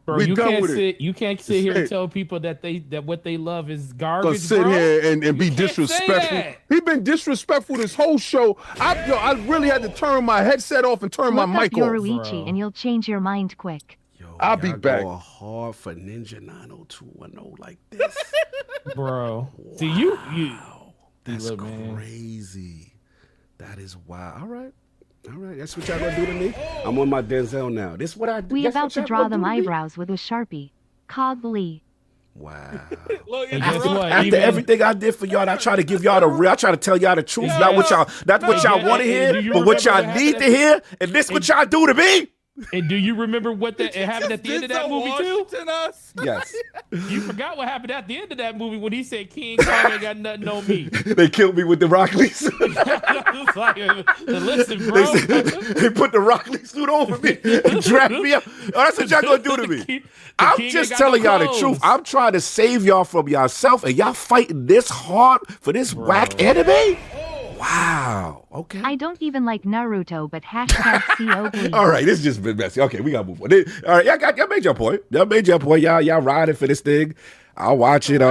G: Bro,
D: We
G: you
D: done
G: can't
D: with
G: sit.
D: it.
G: You can't sit here
D: That's
G: and
D: it.
G: tell people that what they love is
D: Gonna
G: garbage,
D: sit
G: bro.
D: here and be
G: can't say
D: disrespectful.
G: that.
D: He been disrespectful this whole show. I really had to turn my headset off and turn my
F: Look up
D: mic off.
F: Yoruichi and you'll change your mind quick.
A: Yo,
D: I'll be
A: y'all
D: back.
A: Going hard for Ninja 90210 like this.
G: Bro. See you.
A: Wow, that's
G: look, man.
A: crazy. That is wild. All right. That's what y'all gonna do to me. I'm on my Denzel now. This what I do.
F: We
A: That's
F: about
A: what
F: to
A: y'all
F: draw
A: gonna
F: them
A: do to me?
F: eyebrows with a Sharpie. CogLee.
A: Wow.
G: And guess what?
A: After
G: Even-
A: everything I did for y'all, I try to give y'all the real. I try to tell y'all the truth, not what y'all want to
G: and do
A: hear,
G: you
A: but what y'all
G: remember what
A: need to
G: happened
A: hear. And this what y'all do to me.
G: And do you remember what it happened at the end of that movie too?
E: Us?
A: Yes.
G: You forgot what happened at the end of that movie when he said King Kong ain't got nothing on me.
A: They killed me with the Rock Lee suit.
G: It's like, listen, bro.
A: They put the Rock Lee suit over me and dragged me up. Oh, that's what y'all gonna do to me.
G: The
A: I'm
G: king
A: just
G: ain't got
A: telling
G: no
A: y'all the
G: clothes.
A: truth. I'm trying to save y'all from yourself, and y'all fighting this hard for this whack anime? Wow. Okay.
F: I don't even like Naruto, but hashtag CogLee.
A: All right, this just been messy. Okay, we gotta move on. All right, y'all made your point. Y'all riding for this thing. I'll watch it.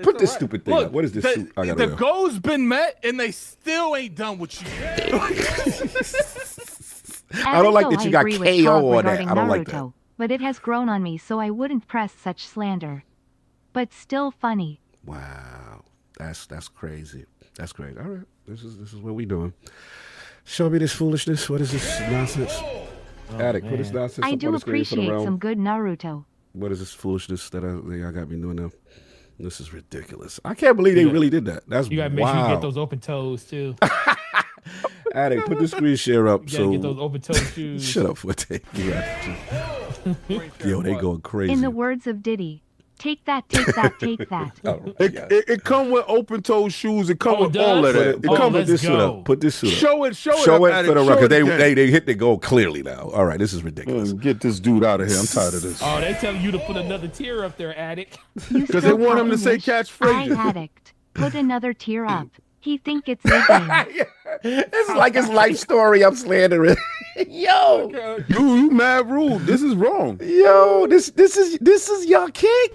A: Put this stupid thing up. What is this suit? I gotta
E: The
A: wear?
E: goal's been met, and they still ain't done with you.
A: I don't like that
F: I
A: you got
F: agree with
A: KO
F: Cog
A: on that.
F: regarding
A: I don't like that.
F: Naruto, but it has grown on me, so I wouldn't press such slander. But still funny.
A: Wow, that's crazy. That's crazy. All right, this is what we doing. Show me this foolishness. What is this nonsense? Addict, put this nonsense
F: I
A: up
F: do
A: on the screen for the
F: appreciate
A: round.
F: some good Naruto.
A: What is this foolishness that y'all got me doing now? This is ridiculous. I can't believe they really did that. That's
G: You gotta make
A: wow.
G: sure you get those open toes too.
A: Addict, put the screen share up.
G: You gotta
A: So
G: get those open toe shoes.
A: shut up, Forte. Yo, they going crazy.
F: In the words of Diddy, take that, take that, take that.
A: Oh,
D: It come with open toe shoes. It come
G: Oh,
D: with
G: it
D: all of
G: does?
D: that. It
G: Oh,
D: come
A: Put
D: with
A: this
G: let's
A: suit
G: go.
A: up. Put this suit up.
D: show it
A: Show
D: up,
A: it
D: Addict.
A: for the
D: Show
A: record.
D: it again.
A: They hit the goal clearly now. All right, this is ridiculous.
D: Get this dude out of here. I'm tired of this.
G: Oh, they telling you to put another tier up there, addict.
D: Because they want him to say
F: I
D: catchphrases.
F: addict. Put another tear up. He think it's his game.
A: It's like his life story. I'm slandering. Yo,
D: You mad rude. This is wrong.
A: yo, this is your king.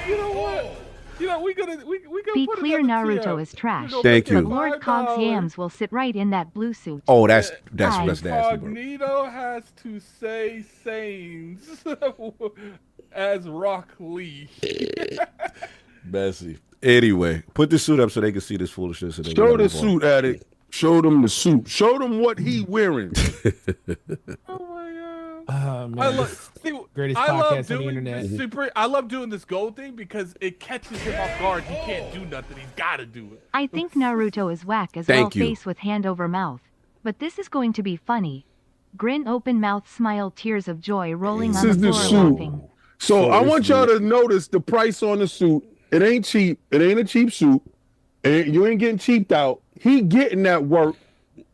E: You know what? You know we gonna
F: Be
E: put
F: clear,
E: another tier
F: Naruto
E: up.
F: is trash.
A: Thank you.
F: But Lord Cog's yams will sit right in that blue suit.
A: Oh, that's
F: Aye.
A: nasty, bro.
E: Cognito has to say sayings as Rock Lee.
A: Messy. Anyway, put the suit up so they can see this foolishness. And then
D: Show
A: we
D: the
A: gotta move on.
D: suit, Addict. Show them the suit. Show them what he wearing.
E: Oh my god.
G: Oh, man.
E: I love, see,
G: Greatest
E: I love
G: podcast on the
E: doing
G: internet.
E: this I love doing this gold thing because it catches him off guard. He can't do nothing. He's got to do it.
F: I think Naruto is whack as
A: Thank
F: well,
A: you.
F: face with hand over mouth. But this is going to be funny. Grin, open mouth, smile, tears of joy rolling
D: This
F: on
D: is
F: the
D: the
F: floor
D: suit.
F: laughing.
D: So I want y'all to notice the price on the suit. It ain't cheap. It ain't a cheap suit. You ain't getting cheaped out. He getting that work.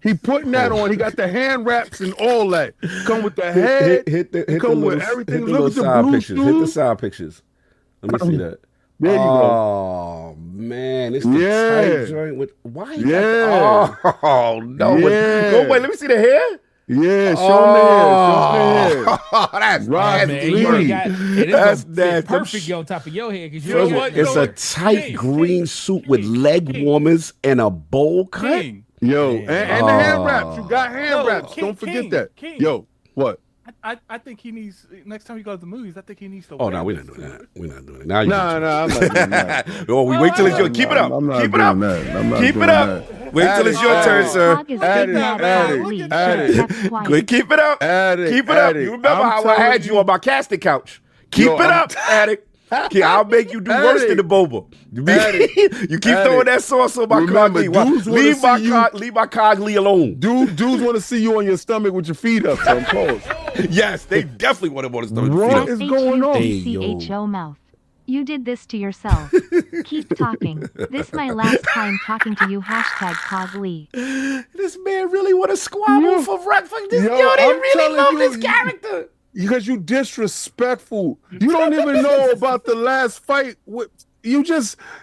D: He putting that on. He got the hand wraps and all that. Come with the head.
A: Hit the
D: come with
A: little,
D: everything.
A: hit the
D: Look
A: little
D: at the
A: side
D: blue
A: pictures. Hit the
D: shoes.
A: side pictures. Let me see that.
D: There you go.
A: Oh man, it's the
D: Yeah.
A: tight joint with why?
D: Yeah.
A: Oh no!
D: Yeah.
A: Go wait. Let me see the hair.
D: Yeah, show me here.
A: Oh, that's
D: Rock
A: nasty.
G: Man, you
D: Lee.
G: ain't got it.
A: That's
G: It's
A: nasty.
G: perfect on top of your head because you
E: know
G: ain't
E: what?
G: got
A: It's
E: Yo,
A: a tight
E: King,
A: green suit with leg
E: King.
A: warmers and a bowl cut.
E: King.
D: Yo, and the hand wraps. You got hand
E: Yo,
D: wraps.
E: King,
D: Don't forget
E: King,
D: that.
E: King.
D: Yo, what?
E: I think he needs next time he goes to the movies. I think he needs to.
A: Oh no, we're not doing that. We're not doing it. Now you
D: No, I'm not doing that.
A: Oh, we wait till it's your. Keep it up.
D: I'm not
A: Keep it
D: doing
A: up.
D: that. I'm not
A: Keep
D: doing
A: it up.
D: that.
A: Wait till it's your turn, sir.
F: Cog is
D: Add
F: big
D: it,
F: mad
D: add it,
F: Cog Lee.
D: add it.
F: Should've kept quiet.
A: Quick, keep it up.
D: Addict,
A: Keep it up.
D: addict.
A: You remember
D: I'm
A: how I had
D: telling
A: you on my casting couch? Keep
D: Yo,
A: it up, addict. Yeah, I'll make you do worse than the boba. You keep throwing that sauce on my
D: Remember,
A: CogLee.
D: dudes wanna
A: Leave my CogLee alone.
D: Dudes want to see you on your stomach with your feet up. So I'm close.
A: Yes, they definitely want to stomach.
D: What is going on?
F: H-U-P-C-H-O mouth. You did this to yourself. Keep talking. This my last time talking to you. #CogLee.
A: This man really want to squabble for breakfast. They
D: I'm
A: really
D: telling
A: love
D: you,
A: this character.
D: Because you disrespectful. You don't even know about the last fight.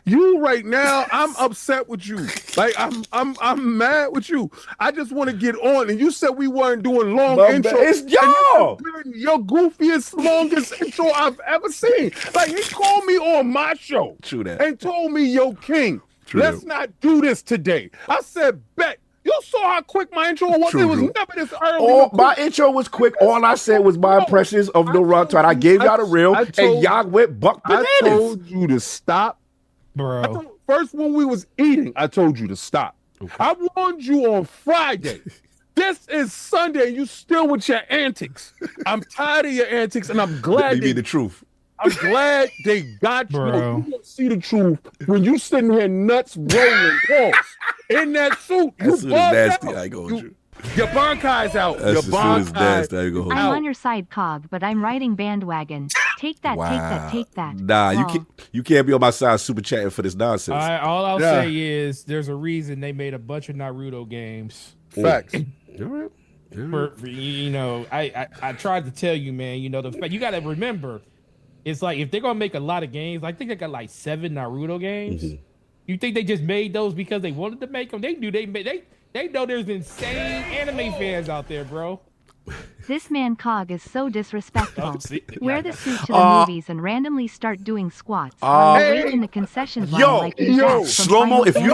D: You right now, I'm upset with you. Like I'm mad with you. I just want to get on. And you said we weren't doing long intro.
A: It's y'all.
D: Your goofiest, longest intro I've ever seen. Like he called me on my show.
A: True that.
D: And told me, yo, King, let's not do this today. I said, bet. You saw how quick my intro was. It was never this early.
A: My intro was quick. All I said was my impressions of Naruto. I gave y'all the real, and y'all went buck bananas.
D: I told you to stop,
G: Bro.
D: First, when we was eating, I told you to stop. Okay. I warned you on Friday. This is Sunday, and you still with your antics. I'm tired of your antics, and I'm glad.
A: You mean the truth.
D: I'm glad they got you.
G: Bro.
D: You don't see the truth when you sitting here nuts rolling in that suit.
A: That suit is nasty. I ain't gonna you.
D: Your Bankai's out.
A: Your
D: Bankai's
F: I'm on your side, Cog, but I'm riding bandwagon. Take that, take that.
A: Nah, you can't be on my side super chatting for this nonsense.
G: All I'll say is there's a reason they made a bunch of Naruto games.
D: Facts.
A: All right.
G: For, you know, I tried to tell you, man. You know, you got to remember. It's like if they're gonna make a lot of games, I think they got like 7 Naruto games. Mm-hmm. You think they just made those because they wanted to make them? They know there's insane anime fans out there, bro.
F: This man Cog is so disrespectful. Wear the suit to the movies and randomly start doing squats while you wait in the concession line like you
A: slow-mo, if you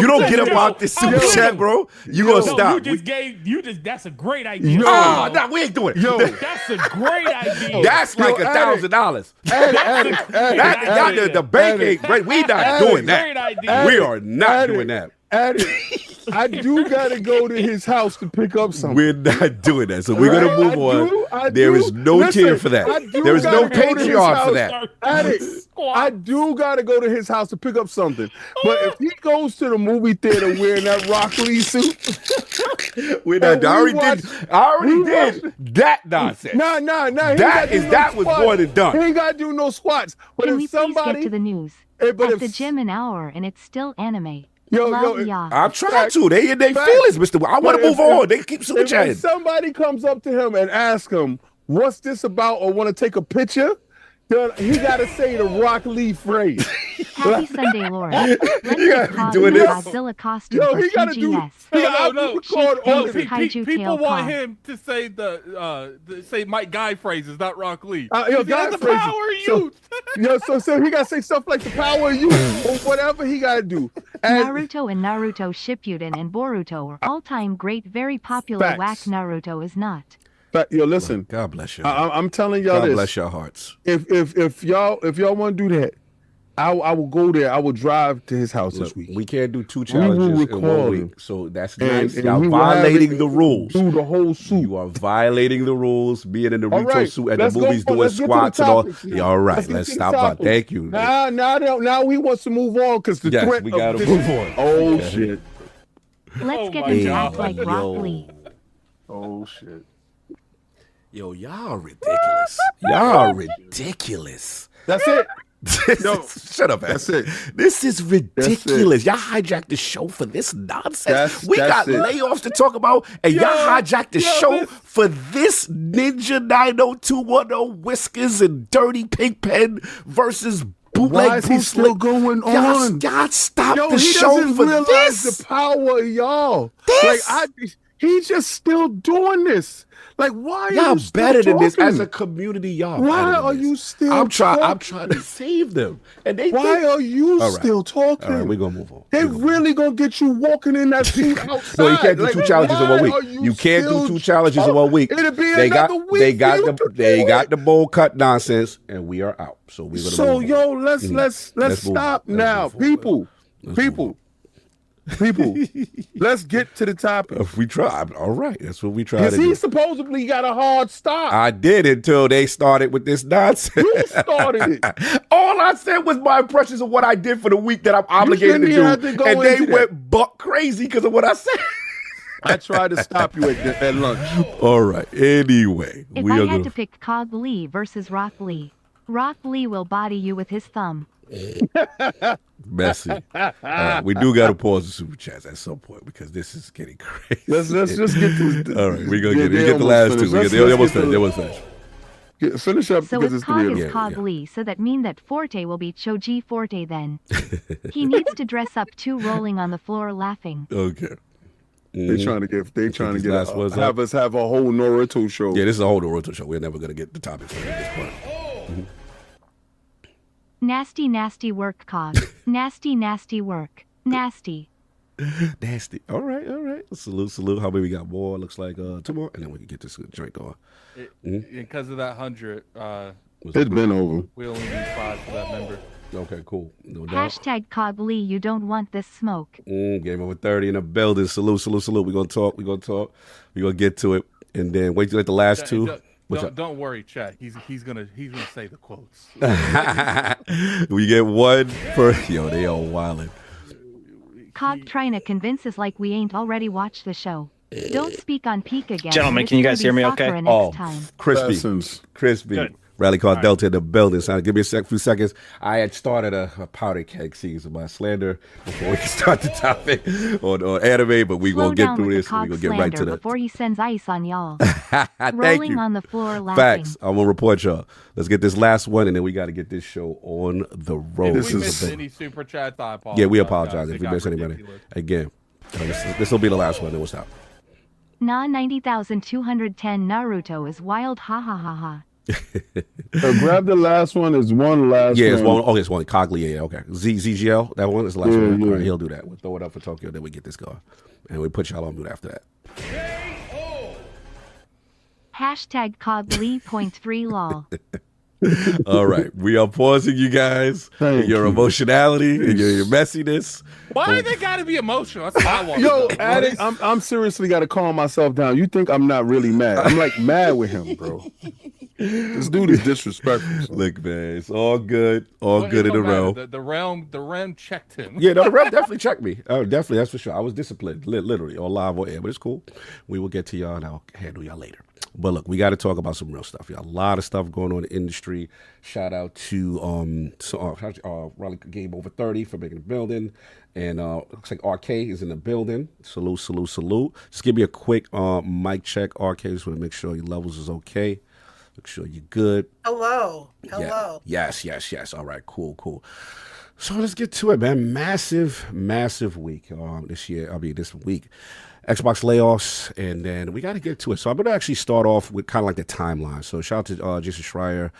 A: don't get up out this super chat, bro, you gonna stop.
G: That's a great idea.
A: Nah, we ain't doing it.
G: That's a great idea.
A: That's like $1,000. The bank ain't great. We not doing that. We are not doing that.
D: I do gotta go to his house to pick up something.
A: We're not doing that, so we're gonna move on. There is no tier for that. There is no Patreon for that.
D: I do gotta go to his house to pick up something. But if he goes to the movie theater wearing that Rock Lee suit,
A: we're not. I already did that nonsense.
D: Nah.
A: That was more than done.
D: He ain't gotta do no squats. But
F: Can
D: if
F: we
D: somebody
F: please get to the news? At the gym an hour and it's still anime.
A: I'm trying to. They in their feelings, Mr. I want to move on. They keep super chatting.
D: If somebody comes up to him and asks him, what's this about, or want to take a picture, then he got to say the Rock Lee phrase.
F: Happy Sunday, Laura. Let's
A: gotta be doing this.
F: Godzilla costume
D: Yo,
F: for
D: he got to do.
E: People want him to say say Mike Guy phrases, not Rock Lee.
D: Guy
E: phrases. Power youth.
D: So he got to say stuff like the power of youth or whatever he got to do.
F: Naruto and Naruto Shippuden and Boruto are all-time great, very popular.
D: Facts.
F: Whack Naruto is not.
D: But listen.
A: God bless you.
D: I'm telling y'all this.
A: God bless your hearts.
D: If y'all want to do that, I will go there. I will drive to his house this week.
A: We can't do 2 challenges in 1 week, so that's nice. Y'all
D: we
A: violating the rules.
D: Do the whole suit.
A: You are violating the rules. Being in the Naruto suit at the movies doing
D: let's
A: squats and all.
D: Yeah,
A: all right, let's stop. Thank you.
D: Now he wants to move on because the threat.
A: We gotta move on.
D: Oh shit.
F: Let's get them to act like Rock Lee.
D: Oh shit.
A: Yo, y'all ridiculous. Y'all ridiculous.
D: That's it.
A: Shut up, man.
D: That's it.
A: This is ridiculous. Y'all hijacked the show for this nonsense. We got layoffs to talk about, and y'all hijacked the show for this Ninja 90210 Whiskers and Dirty Pigpen versus Bootleg
D: Why is he still going on?
A: Y'all stop the show for this.
D: The power of y'all.
A: This?
D: He's just still doing this. Like, why are
A: Y'all
D: you still
A: better than this
D: talking?
A: as a community. Y'all.
D: Why
A: better than
D: are
A: this.
D: you still
A: I'm trying
D: talking?
A: to save them, and they.
D: Why are you
A: All right.
D: still talking?
A: All right, we're gonna move on.
D: They really gonna get you walking in that suit outside.
A: No, you can't do two challenges in 1 week. You can't do two challenges in 1 week.
D: It'll be
A: They got
D: another week.
A: they got the bowl cut nonsense, and we are out. So we're gonna.
D: So
A: move
D: yo,
A: on.
D: let's stop now, people. Let's get to the topic.
A: If we try, all right. That's what we try to
D: Because
A: do.
D: he supposedly got a hard stop.
A: I did until they started with this nonsense.
D: You started it.
A: All I said was my impressions of what I did for the week that I'm obligated to do, and they went buck crazy because of what I said.
D: I tried to stop you at lunch.
A: All right. Anyway,
F: If I had to pick CogLee versus Rock Lee, Rock Lee will body you with his thumb.
A: Messy. All right, we do got to pause the super chats at some point because this is getting crazy.
D: Let's just get to.
A: All right, we're gonna get the last two. They almost finished.
D: Finish up
F: So
D: because
F: if
D: it's
F: Cog
D: 3 of
F: is
D: them.
F: CogLee, so that mean that Forte will be Choji Forte then. He needs to dress up too, rolling on the floor laughing.
A: Okay.
D: They trying to get
A: last one's
D: have us have a whole Naruto show.
A: Yeah, this is a whole Naruto show. We're never gonna get the topics at this point.
F: Nasty, nasty work, Cog. Nasty, nasty work. Nasty.
A: Nasty. All right. Salute. How many we got? More. Looks like 2 more, and then we can get this drink going.
E: Because of that 100,
D: It's been over.
E: we only need 5 for that member.
A: Okay, cool. No doubt.
F: Hashtag CogLee, you don't want this smoke.
A: Game over 30 in the building. Salute. We're gonna talk. We're gonna get to it, and then wait till the last two.
E: Don't worry, chat. He's gonna say the quotes.
A: We get one per. Yo, they all wildin'.
F: Cog trying to convince us like we ain't already watched the show. Don't speak on peak again.
H: Gentlemen, can you guys hear me okay?
A: Crispy.
H: Good.
A: Rally Call Delta in the building. So give me a few seconds. I had started a powder keg season by Slander before we can start the topic on anime, but we're going to get through this. We're going to get right to that.
F: Before he sends ice on y'all.
A: Thank
F: Rolling
A: you.
F: on the floor laughing.
A: Facts. I'm going to report y'all. Let's get this last one, and then we got to get this show on the road.
E: If we missed any super chats, I apologize.
A: Yeah, we apologize if we
E: got
A: missed anybody.
E: ridiculous.
A: Again, this will be the last one, then we'll stop.
F: Nah, 90,210 Naruto is wild, ha ha ha ha.
D: Grab the last one. There's one last
A: Yeah,
D: one.
A: it's one. Oh, it's one. CogLee. Yeah, okay. ZGL. That one is the last one.
D: Yeah.
A: All right, he'll do that. We'll throw it up for Tokyo. Then we get this going, and we put y'all on mute after that.
F: Hashtag CogLee.3 lol.
A: All right, we are pausing you guys.
D: Thank
A: Your
D: you.
A: emotionality and your messiness.
E: Why they gotta be emotional? That's what I want.
D: Yo,
E: to know.
D: Addict, I'm seriously got to calm myself down. You think I'm not really mad? I'm like mad with him, bro. This dude is disrespectful. son.
A: Look, man, it's all good. All
E: Well,
A: good
E: it
A: in the
E: don't matter.
A: realm.
E: The realm checked him.
A: Yeah, no, the rep definitely checked me. Definitely, that's for sure. I was disciplined, literally, on live or air, but it's cool. We will get to y'all, and I'll handle y'all later. But look, we got to talk about some real stuff. Y'all, a lot of stuff going on in the industry. Shout out to Raleigh Game Over 30 for making the building, and looks like RK is in the building. Salute. Just give me a quick mic check, RK. Just want to make sure your levels is okay. Make sure you're good.
I: Hello.
A: Yeah. Yes. All right, cool. So let's get to it, man. Massive week this week. Xbox layoffs, and then we got to get to it. So I'm going to actually start off with kind of like the timeline. So shout out to Jason Schreier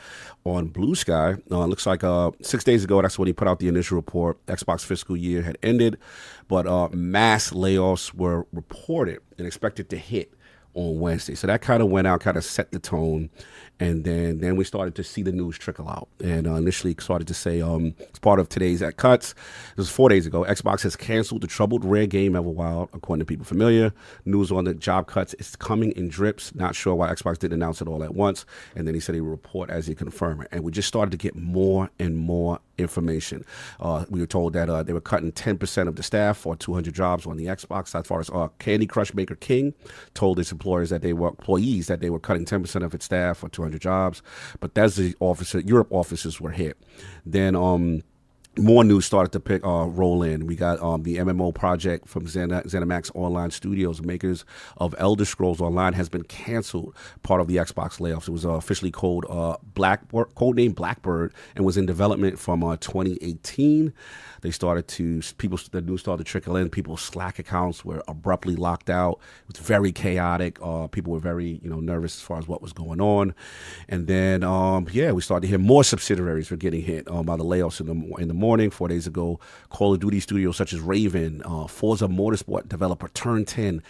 A: on Blue Sky. Looks like 6 days ago, that's when he put out the initial report. Xbox fiscal year had ended, but mass layoffs were reported and expected to hit on Wednesday. So that kind of went out, kind of set the tone. And then we started to see the news trickle out. And initially started to say, as part of today's at Cuts, this was 4 days ago, Xbox has canceled the troubled rare game Everwild, according to people familiar. News on the job cuts is coming in drips. Not sure why Xbox didn't announce it all at once. And then he said he would report as he confirmed it. And we just started to get more and more information. We were told that they were cutting 10% of the staff or 200 jobs on the Xbox. As far as Candy Crush maker King told its employees that they were cutting 10% of its staff or 200 jobs. But that's the Europe offices were hit. Then more news started to roll in. We got the MMO project from ZeniMax Online Studios, makers of Elder Scrolls Online, has been canceled, part of the Xbox layoffs. It was officially codenamed Blackbird, and was in development from 2018. They started to, the news started to trickle in. People's Slack accounts were abruptly locked out. It was very chaotic. People were very, nervous as far as what was going on. And then, we started to hear more subsidiaries were getting hit by the layoffs in the morning. 4 days ago, Call of Duty studios such as Raven, Forza Motorsport developer Turn 10,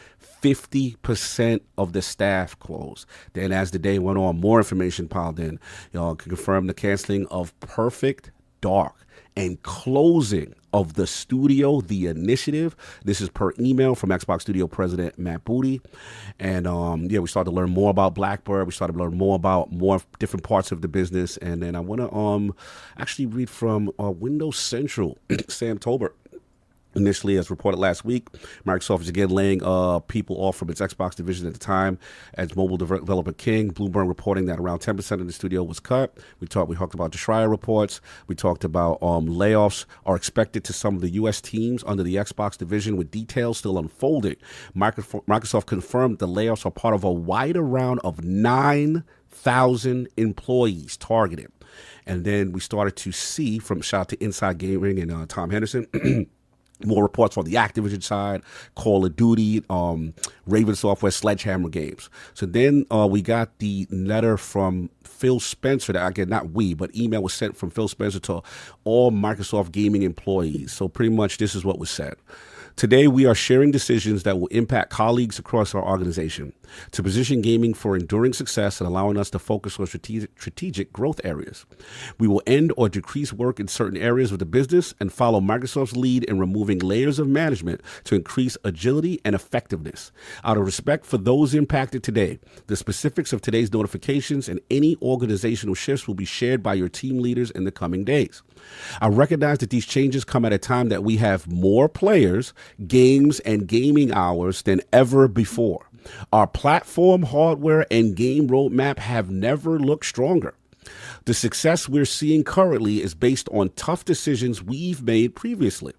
A: 50% of the staff closed. Then as the day went on, more information piled in. Y'all can confirm the canceling of Perfect Dark and closing of the studio, The Initiative. This is per email from Xbox Studio President Matt Booty. And we started to learn more about Blackbird. We started to learn more about more different parts of the business. And then I want to actually read from Windows Central, Sam Tolbert. Initially, as reported last week, Microsoft is again laying people off from its Xbox division at the time as mobile developer king. Bloomberg reporting that around 10% of the studio was cut. We talked about the Schreier reports. We talked about layoffs are expected to some of the U.S. teams under the Xbox division, with details still unfolding. Microsoft confirmed the layoffs are part of a wider round of 9,000 employees targeted. And then we started to see, from shout out to Inside Gaming and Tom Henderson, more reports on the Activision side, Call of Duty, Raven Software, Sledgehammer Games. So then we got the letter from Phil Spencer, that again, not we, but email was sent from Phil Spencer to all Microsoft gaming employees. So pretty much this is what was said. Today, we are sharing decisions that will impact colleagues across our organization to position gaming for enduring success and allowing us to focus on strategic growth areas. We will end or decrease work in certain areas of the business and follow Microsoft's lead in removing layers of management to increase agility and effectiveness. Out of respect for those impacted today, the specifics of today's notifications and any organizational shifts will be shared by your team leaders in the coming days. I recognize that these changes come at a time that we have more players, games, and gaming hours than ever before. Our platform, hardware, and game roadmap have never looked stronger. The success we're seeing currently is based on tough decisions we've made previously.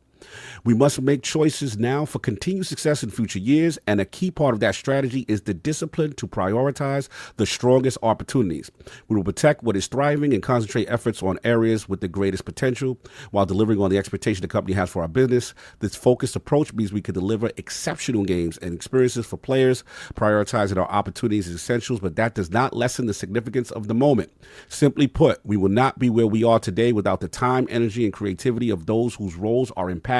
A: We must make choices now for continued success in future years, and a key part of that strategy is the discipline to prioritize the strongest opportunities. We will protect what is thriving and concentrate efforts on areas with the greatest potential while delivering on the expectation the company has for our business. This focused approach means we can deliver exceptional games and experiences for players. Prioritizing our opportunities is essential, but that does not lessen the significance of the moment. Simply put, we will not be where we are today without the time, energy, and creativity of those whose roles are impacted.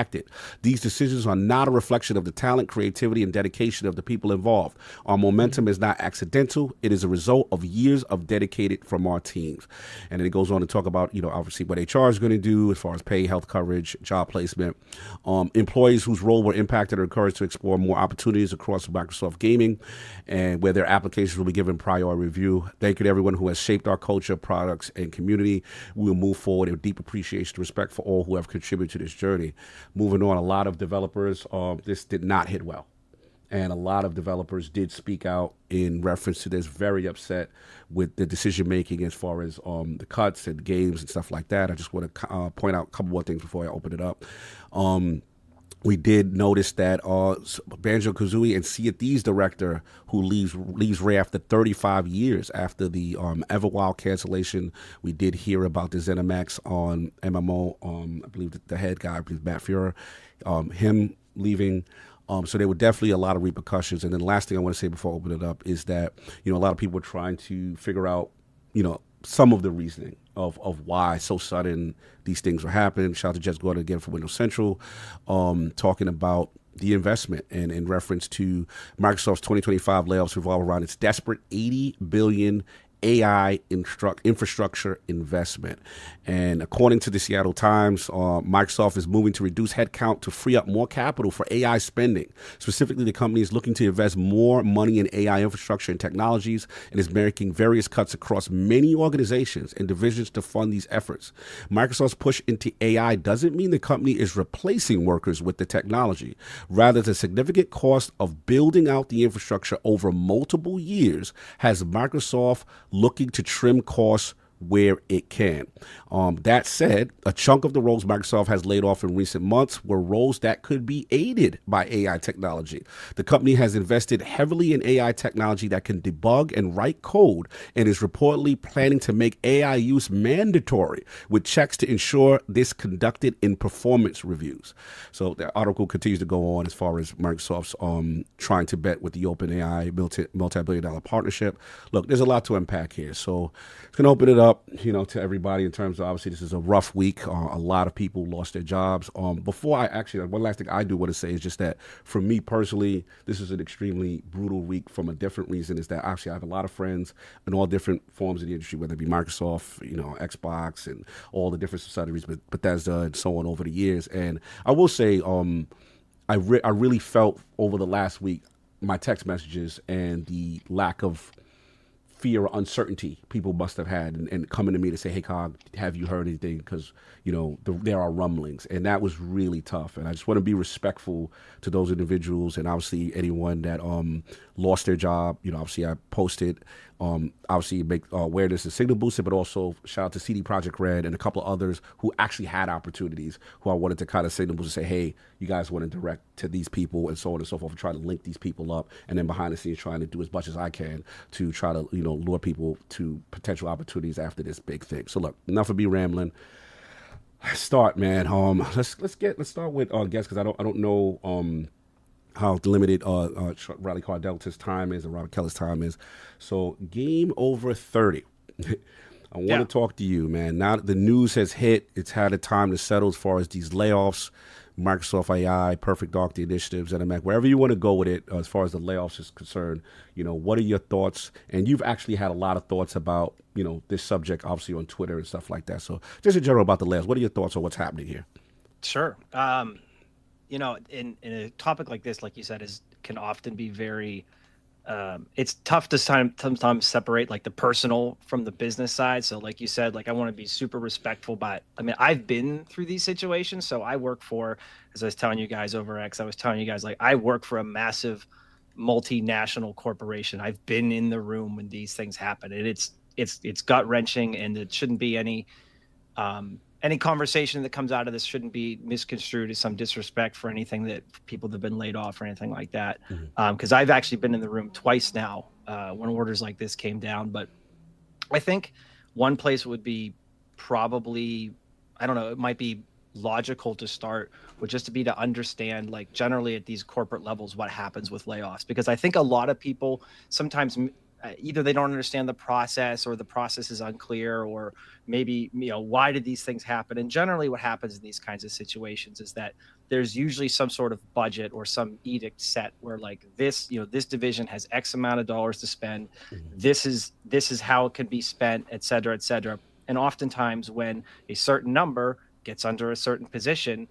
A: These decisions are not a reflection of the talent, creativity, and dedication of the people involved. Our momentum is not accidental. It is a result of years of dedicated from our teams. And then it goes on to talk about, obviously what HR is going to do as far as pay, health coverage, job placement. Employees whose role were impacted are encouraged to explore more opportunities across Microsoft Gaming, and where their applications will be given prior review. Thank you to everyone who has shaped our culture, products, and community. We will move forward with deep appreciation and respect for all who have contributed to this journey. Moving on, a lot of developers, this did not hit well. And a lot of developers did speak out in reference to this, very upset with the decision making as far as the cuts and games and stuff like that. I just want to point out a couple more things before I open it up. We did notice that Banjo-Kazooie and Sea of Thieves director who leaves Ray after 35 years after the Everwild cancellation. We did hear about the ZeniMax on MMO. I believe the head guy, I believe Matt Fuhrer, him leaving. So there were definitely a lot of repercussions. And then the last thing I want to say before I open it up is that, a lot of people are trying to figure out, some of the reasoning of why so sudden these things were happening. Shout out to Jess Gordon again from Windows Central, talking about the investment and in reference to Microsoft's 2025 layoffs revolve around its desperate $80 billion AI infrastructure investment. And according to the Seattle Times, Microsoft is moving to reduce headcount to free up more capital for AI spending. Specifically, the company is looking to invest more money in AI infrastructure and technologies and is making various cuts across many organizations and divisions to fund these efforts. Microsoft's push into AI doesn't mean the company is replacing workers with the technology. Rather, the significant cost of building out the infrastructure over multiple years has Microsoft looking to trim costs where it can. That said, a chunk of the roles Microsoft has laid off in recent months were roles that could be aided by AI technology. The company has invested heavily in AI technology that can debug and write code, and is reportedly planning to make AI use mandatory, with checks to ensure this conducted in performance reviews. So the article continues to go on as far as Microsoft's trying to bet with the OpenAI multi-billion-dollar partnership. Look, there's a lot to unpack here, so it's gonna open it up, to everybody in terms of, obviously this is a rough week. A lot of people lost their jobs. Before I actually, one last thing I do want to say is just that for me personally, this is an extremely brutal week from a different reason. Is that actually I have a lot of friends in all different forms of the industry, whether it be Microsoft, Xbox, and all the different subsidiaries, Bethesda and so on over the years. And I will say, I really felt over the last week my text messages and the lack of fear or uncertainty people must have had, and coming to me to say, hey, Cog, have you heard anything? Because, there are rumblings, and that was really tough. And I just want to be respectful to those individuals, and obviously anyone that lost their job. Obviously I posted, obviously make awareness and signal boosted, but also shout out to CD Projekt Red and a couple of others who actually had opportunities, who I wanted to kind of signal boost and say, hey, you guys want to direct to these people and so on and so forth, and try to link these people up, and then behind the scenes trying to do as much as I can to try to, lure people to potential opportunities after this big thing. So look, enough of me rambling. Let's start, man. Let's start with guests, because I don't know how limited Riley Cardel's time is and Robert Keller's time is. So game over 30. I want to talk to you, man. Now that the news has hit, it's had a time to settle as far as these layoffs, Microsoft AI, Perfect Dark, the initiatives, and Mac, wherever you want to go with it, as far as the layoffs is concerned, what are your thoughts? And you've actually had a lot of thoughts about, this subject, obviously on Twitter and stuff like that. So just in general about the layoffs, what are your thoughts on what's happening here?
H: Sure. In a topic like this, like you said, can often be very, it's tough to sometimes separate like the personal from the business side. So like you said, like I want to be super respectful, but I've been through these situations. So I work for, as I was telling you guys over X, I was telling you guys, like I work for a massive multinational corporation. I've been in the room when these things happen, and it's gut wrenching, and it shouldn't be any conversation that comes out of this shouldn't be misconstrued as some disrespect for anything that people that have been laid off or anything like that. Because I've actually been in the room twice now when orders like this came down. But I think one place would be probably, I don't know, it might be logical to start with just to be to understand, like generally at these corporate levels, what happens with layoffs. Because I think a lot of people sometimes either they don't understand the process, or the process is unclear, or maybe, why did these things happen? And generally what happens in these kinds of situations is that there's usually some sort of budget or some edict set where like this, this division has X amount of dollars to spend. This is how it can be spent, et cetera, et cetera. And oftentimes when a certain number gets under a certain position,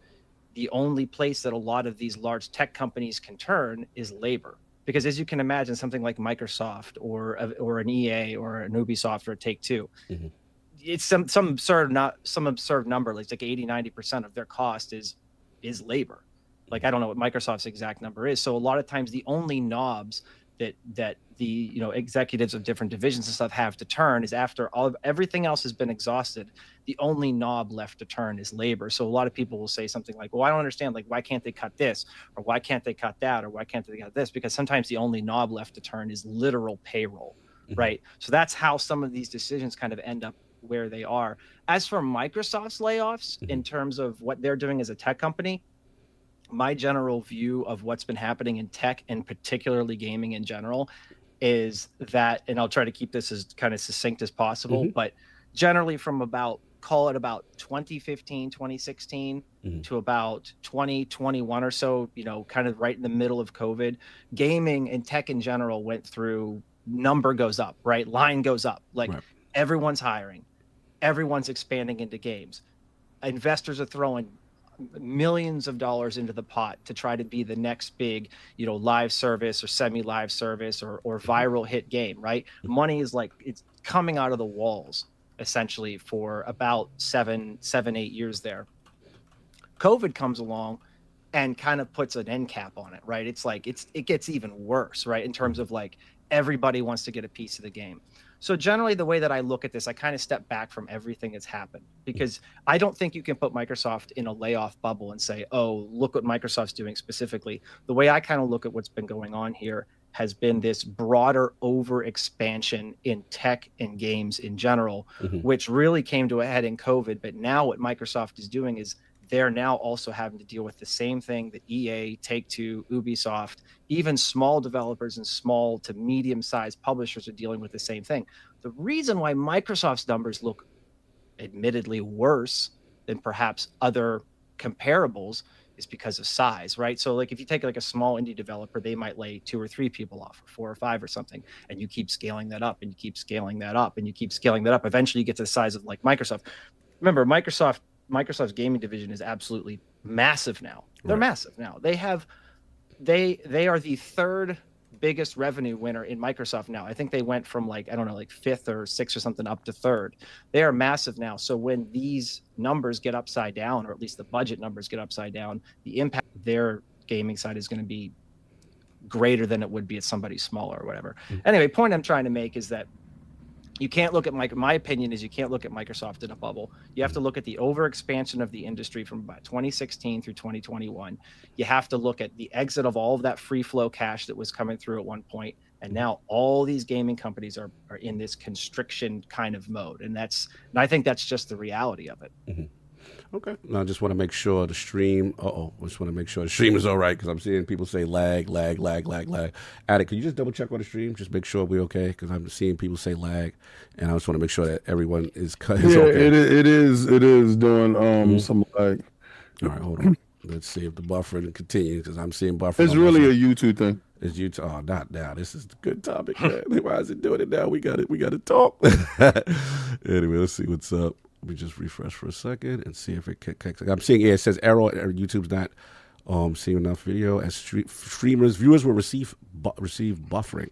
H: the only place that a lot of these large tech companies can turn is labor. Because as you can imagine, something like Microsoft or an EA or an Ubisoft or a Take-Two, it's some absurd number, like 80-90% of their cost is labor. Like I don't know what Microsoft's exact number is. So a lot of times the only knobs that the executives of different divisions and stuff have to turn is after everything else has been exhausted. The only knob left to turn is labor. So a lot of people will say something like, well, I don't understand, like why can't they cut this, or why can't they cut that, or why can't they cut this? Because sometimes the only knob left to turn is literal payroll, right? So that's how some of these decisions kind of end up where they are. As for Microsoft's layoffs, in terms of what they're doing as a tech company, my general view of what's been happening in tech, and particularly gaming in general, is that, and I'll try to keep this as kind of succinct as possible, but generally from call it about 2015, 2016 to about 2021 or so, kind of right in the middle of COVID, gaming and tech in general went through, number goes up, right? Line goes up. Like everyone's hiring, everyone's expanding into games. Investors are throwing millions of dollars into the pot to try to be the next big, live service or semi-live service or viral hit game, right? Money is like, it's coming out of the walls essentially for about 7-8 years there. COVID comes along and kind of puts an end cap on it, right? It's like, it gets even worse, right? In terms of like, everybody wants to get a piece of the game. So generally, the way that I look at this, I kind of step back from everything that's happened, because I don't think you can put Microsoft in a layoff bubble and say, oh, look what Microsoft's doing specifically. The way I kind of look at what's been going on here has been this broader over expansion in tech and games in general, which really came to a head in COVID. But now what Microsoft is doing is they're now also having to deal with the same thing that EA, Take-Two, Ubisoft, even small developers and small to medium-sized publishers are dealing with the same thing. The reason why Microsoft's numbers look admittedly worse than perhaps other comparables is because of size, right? So like if you take like a small indie developer, they might lay 2 or 3 people off, or 4 or 5 or something, and you keep scaling that up and you keep scaling that up and you keep scaling that up. Eventually you get to the size of like Microsoft. Remember, Microsoft's gaming division is absolutely massive now. They're massive now. They are the 3rd biggest revenue winner in Microsoft now. I think they went from like, I don't know, like 5th or 6th or something up to 3rd. They are massive now. So when these numbers get upside down, or at least the budget numbers get upside down, the impact of their gaming side is going to be greater than it would be at somebody smaller or whatever. Anyway, point I'm trying to make is that you can't look at my opinion is you can't look at Microsoft in a bubble. You have to look at the overexpansion of the industry from about 2016 through 2021. You have to look at the exit of all of that free flow cash that was coming through at one point. And now all these gaming companies are in this constriction kind of mode. And I think that's just the reality of it.
A: Okay. Now I just want to make sure the stream. I just want to make sure the stream is all right, because I'm seeing people say lag. Attic, can you just double check on the stream? Just make sure we're okay, because I'm seeing people say lag, and I just want to make sure that everyone is okay.
D: It is doing some lag.
A: All right, hold on. Let's see if the buffering continues, because I'm seeing buffering.
D: It's really a YouTube thing.
A: It's YouTube. Oh, not now. This is a good topic, man. Why is it doing it now? We got to talk. Anyway, let's see what's up. Let me just refresh for a second and see if it kicks. I'm seeing it says error. YouTube's not seeing enough video as viewers will receive buffering.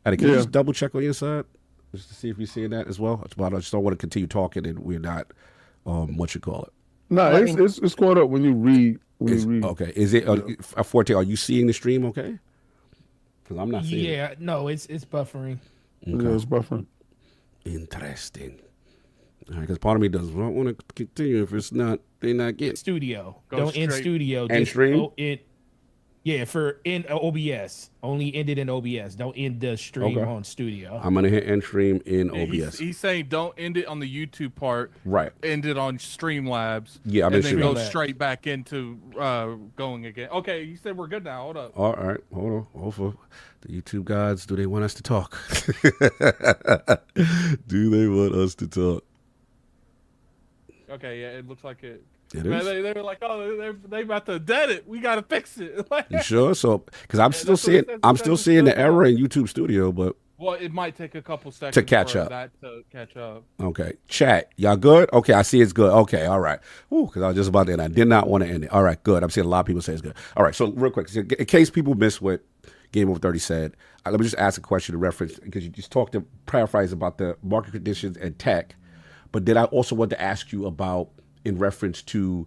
A: And can you just double check on your side just to see if you're seeing that as well? I just don't want to continue talking and we're not what you call it.
D: No, it's going up when you read.
A: Okay, is it a 14? Are you seeing the stream? Okay, because I'm not seeing.
G: Yeah, no, it's buffering.
D: Okay. Yeah, it's buffering.
A: Interesting. Because part of me does not want to continue if it's not, they're not getting.
G: Studio. Don't end studio.
A: And stream?
G: In OBS. Only end it in OBS. Don't end the stream on studio.
A: I'm going to hit end stream in OBS.
E: He's saying don't end it on the YouTube part.
A: Right.
E: End it on Streamlabs.
A: Yeah, I'm
E: and then go straight back into going again. Okay, you said we're good now. Hold up.
A: All right. Hold on. Hopefully, the YouTube gods, do they want us to talk? Do they want us to talk?
E: Okay, yeah, it looks like it.
A: It
E: Man,
A: is.
E: they were like, oh, they about to dead it. We gotta fix it.
A: You sure? So, because I'm still seeing the error in YouTube Studio, but
E: well, it might take a couple seconds
A: to catch
E: for
A: up.
E: that to catch up.
A: Okay, chat, y'all good? Okay, I see it's good. Okay, all right. Because I was just about to end. I did not want to end it. All right, good. I'm seeing a lot of people say it's good. All right, so real quick, in case people miss what Game Over 30 said, let me just ask a question in reference, because you just talked to paraphrase about the market conditions and tech. But then I also want to ask you about, in reference to,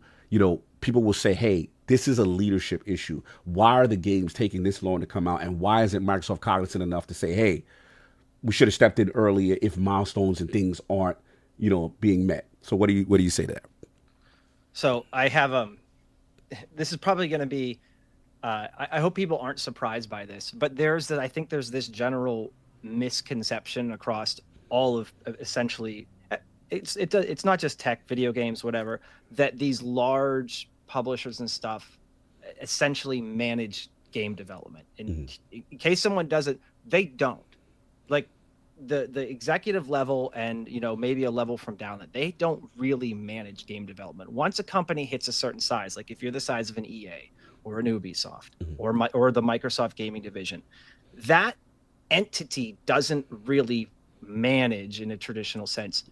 A: people will say, hey, this is a leadership issue. Why are the games taking this long to come out? And why isn't Microsoft cognizant enough to say, hey, we should have stepped in earlier if milestones and things aren't, being met? So what do you say to that?
H: So I have, this is probably going to be, I hope people aren't surprised by this, but I think there's this general misconception across all of essentially, it's not just tech, video games, whatever, that these large publishers and stuff essentially manage game development. In case someone doesn't, they don't. Like the executive level and maybe a level from down, that they don't really manage game development. Once a company hits a certain size, like if you're the size of an EA or an Ubisoft or the Microsoft gaming division, that entity doesn't really manage in a traditional sense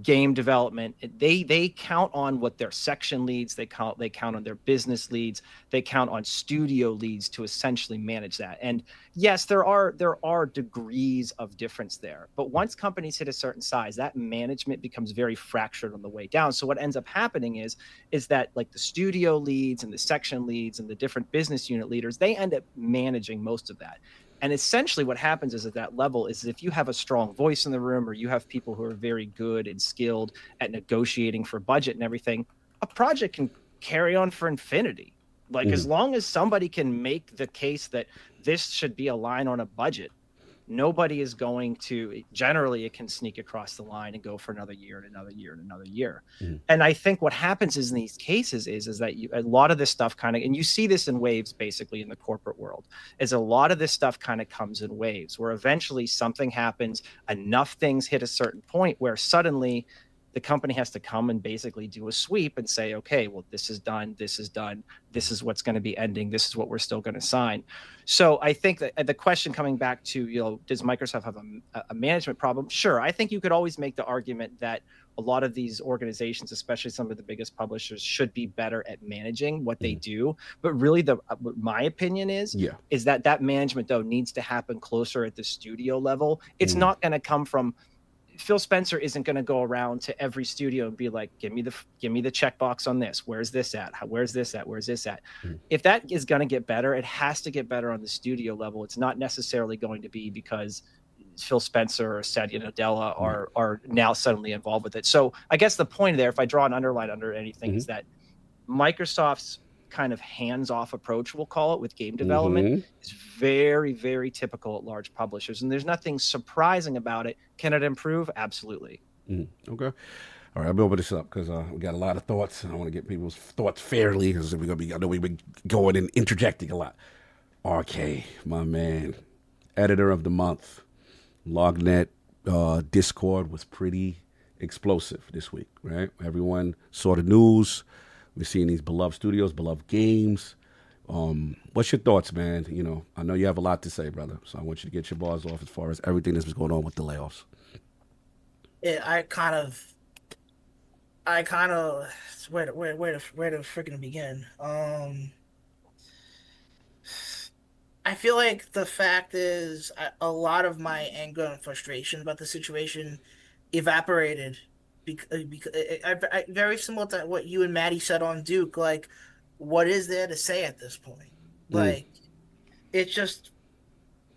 H: game development. They count on what their section leads, they count on their business leads, they count on studio leads to essentially manage that. And yes, there are degrees of difference there, but once companies hit a certain size, that management becomes very fractured on the way down. So what ends up happening is that like the studio leads and the section leads and the different business unit leaders, they end up managing most of that. And essentially what happens is at that level is if you have a strong voice in the room, or you have people who are very good and skilled at negotiating for budget and everything, a project can carry on for infinity. Like as long as somebody can make the case that this should be a line on a budget, nobody is going to, generally it can sneak across the line and go for another year and another year and another year. And I think what happens is in these cases is that a lot of this stuff kind of, and you see this in waves basically in the corporate world, is a lot of this stuff kind of comes in waves where eventually something happens, enough things hit a certain point where suddenly the company has to come and basically do a sweep and say, okay, well, this is done. This is done. This is what's going to be ending. This is what we're still going to sign. So I think that the question coming back to, does Microsoft have a management problem? Sure. I think you could always make the argument that a lot of these organizations, especially some of the biggest publishers, should be better at managing what they do. But really, my opinion is that management, though, needs to happen closer at the studio level. It's not going to come from, Phil Spencer isn't going to go around to every studio and be like, give me the checkbox on this. Where's this at? Where's this at? Where's this at? If that is going to get better, it has to get better on the studio level. It's not necessarily going to be because Phil Spencer or Satya Nadella are now suddenly involved with it. So I guess the point there, if I draw an underline under anything, is that Microsoft's kind of hands-off approach, we'll call it, with game development is very, very typical at large publishers, and there's nothing surprising about it. Can it improve? Absolutely.
A: Okay. All right, I'll build this up because we got a lot of thoughts, and I want to get people's thoughts fairly because I know we've been going and interjecting a lot. RK, my man, editor of the month, Lognet Discord was pretty explosive this week, right? Everyone saw the news. We're seeing these beloved studios, beloved games. What's your thoughts, man? I know you have a lot to say, brother. So I want you to get your bars off as far as everything that's going on with the layoffs.
I: I kind of, where to freaking begin? I feel like the fact is a lot of my anger and frustration about the situation evaporated. Because very similar to what you and Maddie said on Duke, like, what is there to say at this point? Like, it's just,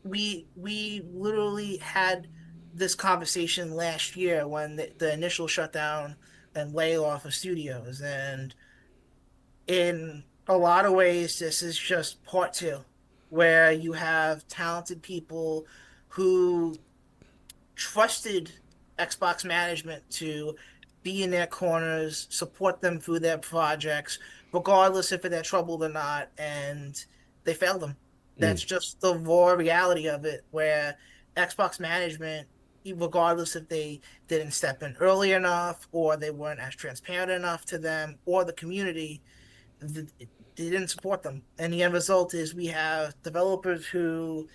I: we literally had this conversation last year when the initial shutdown and layoff of studios, and in a lot of ways, this is just part two, where you have talented people who trusted Xbox management to be in their corners, support them through their projects, regardless if they're troubled or not, and they failed them. That's just the raw reality of it, where Xbox management, regardless if they didn't step in early enough or they weren't as transparent enough to them or the community, they didn't support them. And the end result is we have developers who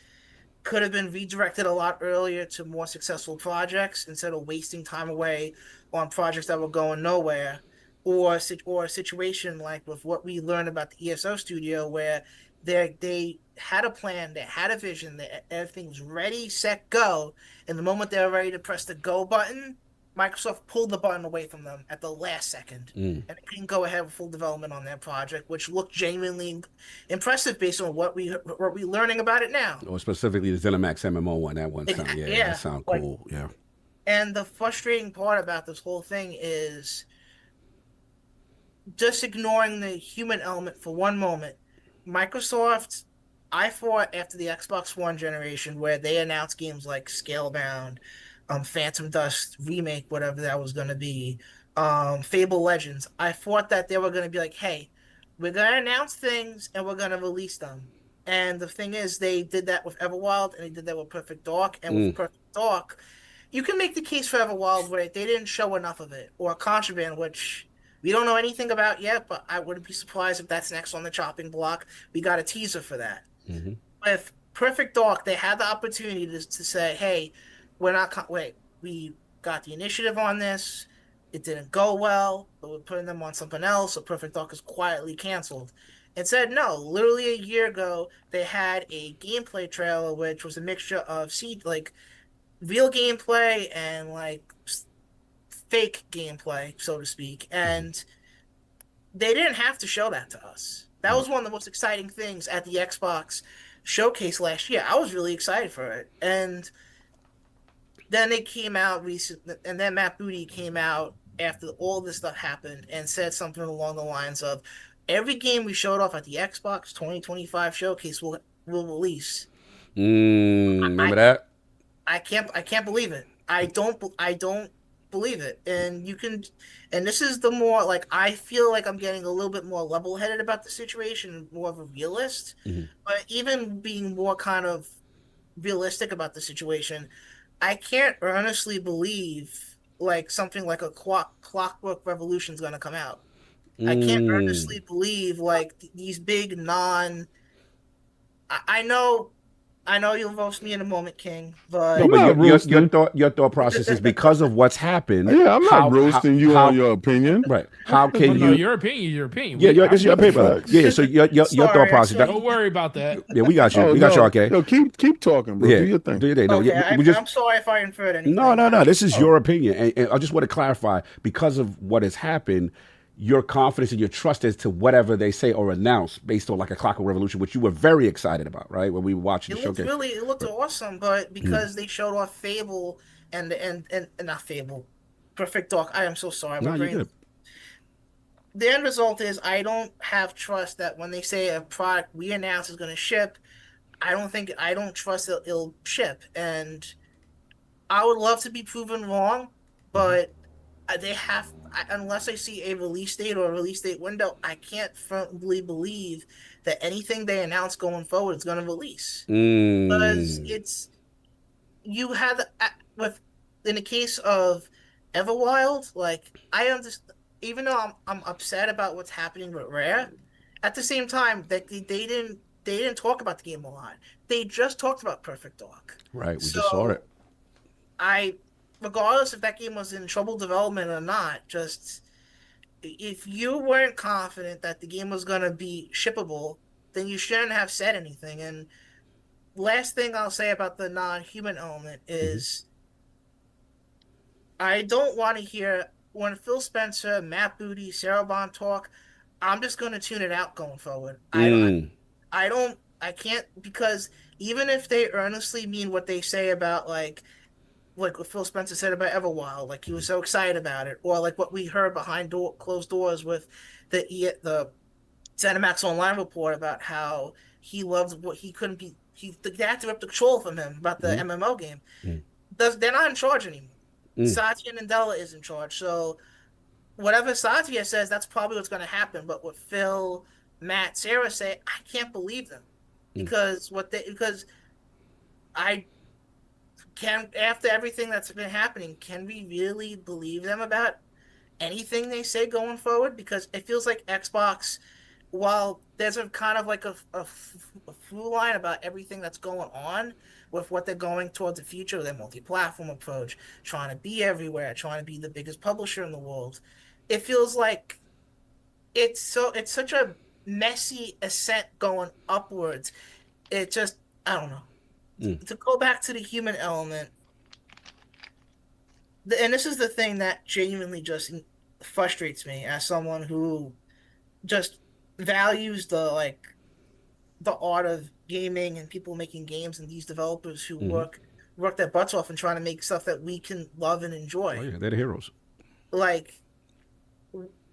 I: could have been redirected a lot earlier to more successful projects instead of wasting time away on projects that were going nowhere, or a situation like with what we learned about the ESO studio, where they had a plan, they had a vision, everything's ready, set, go, and the moment they were ready to press the go button, Microsoft pulled the button away from them at the last second, and they couldn't go ahead with full development on their project, which looked genuinely impressive based on what we learning about it now.
A: Or specifically the ZeniMax MMO one. That one sound, that sound cool. Yeah.
I: And the frustrating part about this whole thing is just ignoring the human element for one moment. Microsoft, I thought after the Xbox One generation, where they announced games like Scalebound, Phantom Dust remake, whatever that was going to be, Fable Legends, I thought that they were going to be like, hey, we're going to announce things and we're going to release them. And the thing is, they did that with Everwild and they did that with Perfect Dark. And with Perfect Dark, you can make the case for Everwild where they didn't show enough of it, or Contraband, which we don't know anything about yet, but I wouldn't be surprised if that's next on the chopping block. We got a teaser for that. With Perfect Dark, they had the opportunity to say, hey, we got the initiative on this. It didn't go well, but we're putting them on something else, so Perfect Dark is quietly canceled. Instead, no, literally a year ago, they had a gameplay trailer, which was a mixture of real gameplay and fake gameplay, so to speak. And they didn't have to show that to us. That was one of the most exciting things at the Xbox showcase last year. I was really excited for it, and then it came out recently, and then Matt Booty came out after all this stuff happened and said something along the lines of, "Every game we showed off at the Xbox 2025 showcase will release."
A: Remember that?
I: I can't believe it. I don't believe it. And you can, and this is the more like I feel like I'm getting a little bit more level-headed about the situation, more of a realist. But even being more kind of realistic about the situation, I can't earnestly believe like something like a Clockwork Revolution is going to come out. I can't earnestly believe like these big non. I know you'll roast me in a moment, King, but
A: No, but your thought process is because of what's happened.
D: Yeah, I'm not roasting you on your opinion.
A: Right. How can
G: No,
A: you?
G: your opinion, your opinion.
A: Yeah, it's your opinion, brother. Yeah, so your thought process.
G: Don't worry about that.
A: Yeah, we got you. We got you, okay?
D: No, keep talking, bro.
A: Yeah,
D: Do your thing.
A: Do your thing. No,
I: okay,
A: yeah, we just.
I: I'm sorry if I inferred anything.
A: No. This is your opinion, and I just want to clarify because of what has happened. Your confidence and your trust as to whatever they say or announce based on like a Clockwork Revolution, which you were very excited about, right? When we were watching the showcase.
I: It looked awesome, but because they showed off Fable and not Fable, Perfect Dark. I am so sorry.
A: No, you're good.
I: The end result is I don't have trust that when they say a product we announce is going to ship, I don't trust it'll ship, and I would love to be proven wrong, but they have. Unless I see a release date or a release date window, I can't firmly believe that anything they announce going forward is going to release. Because you had in the case of Everwild, like I understand, even though I'm upset about what's happening with Rare, at the same time that they didn't talk about the game a lot. They just talked about Perfect Dark.
A: Right, we just saw it.
I: Regardless if that game was in troubled development or not, just if you weren't confident that the game was going to be shippable, then you shouldn't have said anything. And last thing I'll say about the non-human element is I don't want to hear when Phil Spencer, Matt Booty, Sarah Bond talk. I'm just going to tune it out going forward. I can't, because even if they earnestly mean what they say about like what Phil Spencer said about Everwild, like he was so excited about it, or like what we heard behind closed doors with the ZeniMax Online report about how he loved what he couldn't be. They had to rip the control from him about the MMO game. They're not in charge anymore. Satya Nadella is in charge, so whatever Satya says, that's probably what's going to happen. But what Phil, Matt, Sarah say, I can't believe them because I. After everything that's been happening, can we really believe them about anything they say going forward? Because it feels like Xbox, while there's a kind of like a through line about everything that's going on with what they're going towards the future, their multi-platform approach, trying to be everywhere, trying to be the biggest publisher in the world. It feels like it's such a messy ascent going upwards. It just, I don't know. To go back to the human element, and this is the thing that genuinely just frustrates me as someone who just values the art of gaming and people making games and these developers who work their butts off and trying to make stuff that we can love and enjoy.
A: Oh yeah, they're the heroes.
I: Like,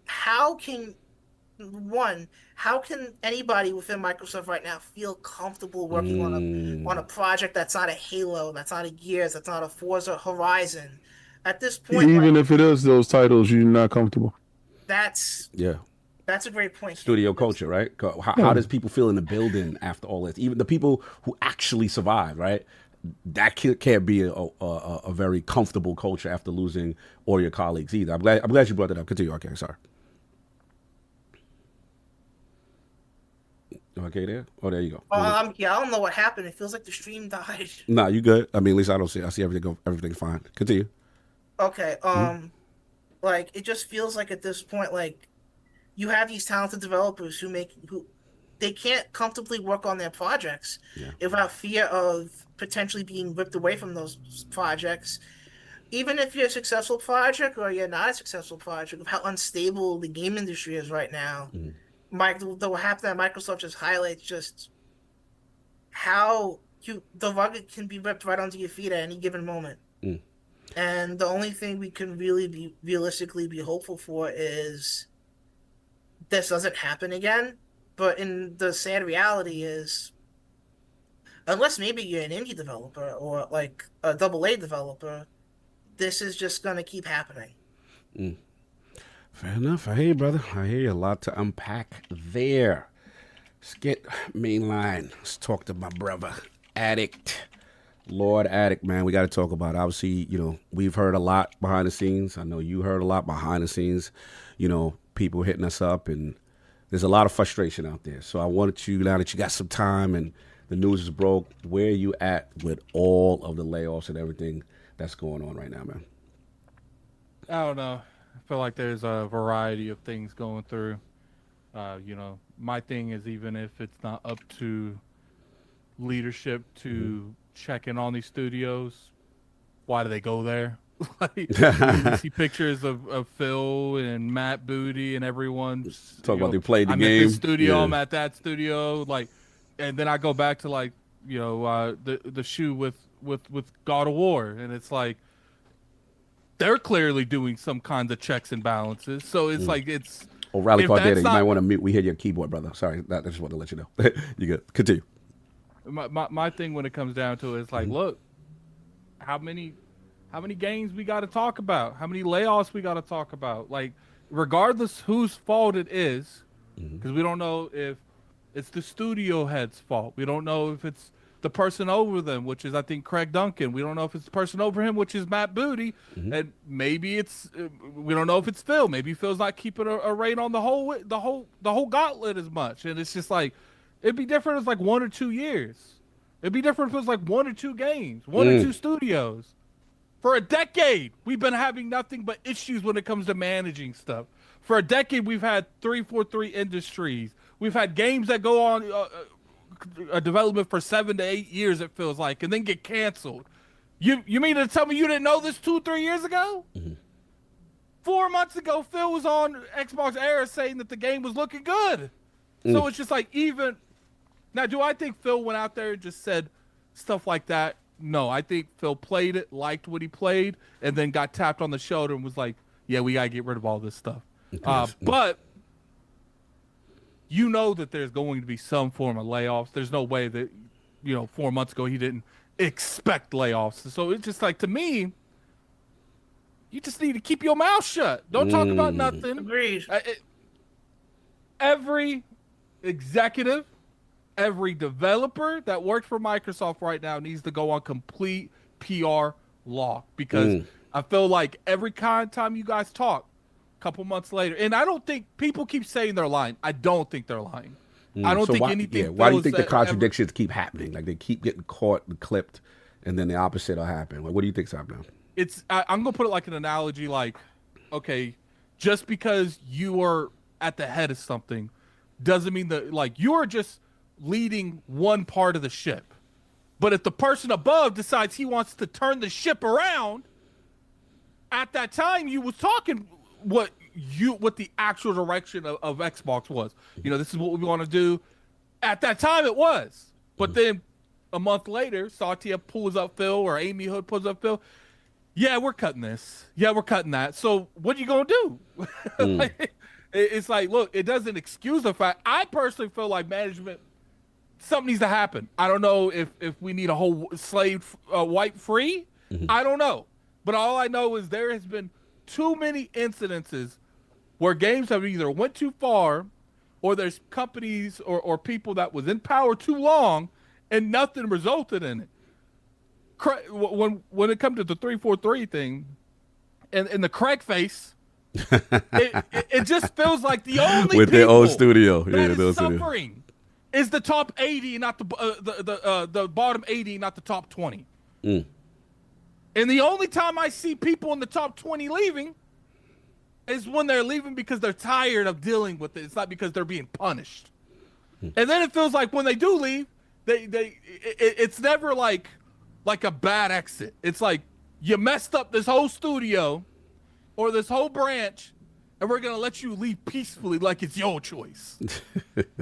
I: how can anybody within Microsoft right now feel comfortable working on a project that's not a Halo, that's not a Gears, that's not a Forza Horizon? At this point,
D: even if it is those titles, you're not comfortable.
I: That's a great point.
A: Studio culture, right? How does people feel in the building after all this? Even the people who actually survive, right? That can't be a very comfortable culture after losing all your colleagues either. I'm glad you brought that up. Continue. Okay, sorry. Okay, there. Oh, there you go.
I: I don't know what happened. It feels like the stream died.
A: Nah, you good. I mean, at least I don't see. I see everything fine. Continue.
I: Okay. Like it just feels like at this point, like you have these talented developers who they can't comfortably work on their projects without fear of potentially being ripped away from those projects. Even if you're a successful project or you're not a successful project, of how unstable the game industry is right now. What happened at Microsoft just highlights just how the rug can be ripped right onto your feet at any given moment. And the only thing we can really realistically be hopeful for is this doesn't happen again. But in the sad reality is, unless maybe you're an indie developer or like a AA developer, this is just gonna keep happening.
A: Fair enough. I hear you, brother. I hear you. A lot to unpack there. Let's get mainline. Let's talk to my brother, Addict. Lord Addict, man. We got to talk about it. Obviously, we've heard a lot behind the scenes. I know you heard a lot behind the scenes. People hitting us up, and there's a lot of frustration out there. So I wanted you, now that you got some time and the news is broke, where are you at with all of the layoffs and everything that's going on right now, man?
E: I don't know. I feel like there's a variety of things going through. My thing is, even if it's not up to leadership to check in on these studios, why do they go there? Like, you see pictures of Phil and Matt Booty and everyone
A: talk about they played the
E: I'm
A: game.
E: at this studio, I'm at that studio, and then I go back to the shoe with God of War, and it's like they're clearly doing some kinds of checks and balances. So it's like it's.
A: Oh, Rally Card Data, you might want to mute. We hear your keyboard, brother. Sorry, I just want to let you know. You good? Continue.
E: My thing when it comes down to it is like, look, how many games we got to talk about? How many layoffs we got to talk about? Like, regardless whose fault it is, because we don't know if it's the studio head's fault. We don't know if it's the person over them, which is, I think, Craig Duncan. We don't know if it's the person over him, which is Matt Booty. And maybe it's, we don't know if it's Phil. Maybe Phil's not keeping a rein on the whole gauntlet as much. And it's just like, it'd be different if it's like 1 or 2 years. It'd be different if it was like 1 or 2 games, 1 or 2 studios. For a decade, we've been having nothing but issues when it comes to managing stuff. For a decade, we've had 343 Industries. We've had games that go on a development for 7 to 8 years, it feels like, and then get canceled. You mean to tell me you didn't know this 2 or 3 years ago? 4 months ago, Phil was on Xbox Era saying that the game was looking good. So it's just like, even now, do I think Phil went out there and just said stuff like that? No, I think Phil played it, liked what he played, and then got tapped on the shoulder and was like, yeah, we got to get rid of all this stuff. But you know that there's going to be some form of layoffs. There's no way that, 4 months ago he didn't expect layoffs. So it's just like, to me, you just need to keep your mouth shut. Don't talk about nothing.
I: Agreed.
E: Every executive, every developer that works for Microsoft right now needs to go on complete PR lock, because I feel like every time you guys talk, a couple months later, and I don't think people keep saying they're lying. I don't think they're lying. I don't think anything.
A: Yeah, why do you think the contradictions keep happening? Like, they keep getting caught and clipped, and then the opposite will happen. Like, what do you think's happening?
E: I'm gonna put it like an analogy. Like, okay, just because you are at the head of something doesn't mean that, like, you are just leading one part of the ship. But if the person above decides he wants to turn the ship around, at that time you was talking what the actual direction of Xbox was. This is what we want to do. At that time it was. But then a month later, Satya pulls up Phil, or Amy Hood pulls up Phil. Yeah, we're cutting this. Yeah, we're cutting that. So what are you going to do? It's like, look, it doesn't excuse the fact. I personally feel like management, something needs to happen. I don't know if we need a whole slave wipe free. I don't know. But all I know is there has been too many incidences where games have either went too far, or there's companies or people that was in power too long and nothing resulted in it. When it comes to the 343 thing and the Craig face, it just feels like the only
A: with their own studio,
E: that is suffering is the top 80, not the bottom 80, not the top 20. And the only time I see people in the top 20 leaving is when they're leaving because they're tired of dealing with it. It's not because they're being punished. And then it feels like when they do leave, it's never like a bad exit. It's like, you messed up this whole studio or this whole branch, and we're gonna let you leave peacefully, like it's your choice.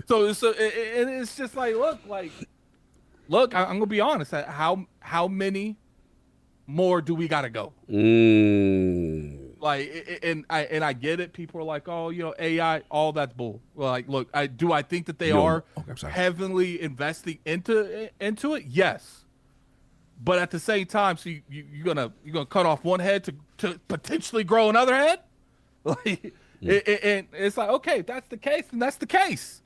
E: So it's just like, look, like, look, I'm gonna be honest. How many more do we gotta go? Like, and I get it. People are like, oh, AI, all that's bull. Like, look, I think that they are heavily investing into it. Yes, but at the same time, so you're gonna cut off one head to potentially grow another head. Like, and it's like, okay, if that's the case, then that's the case.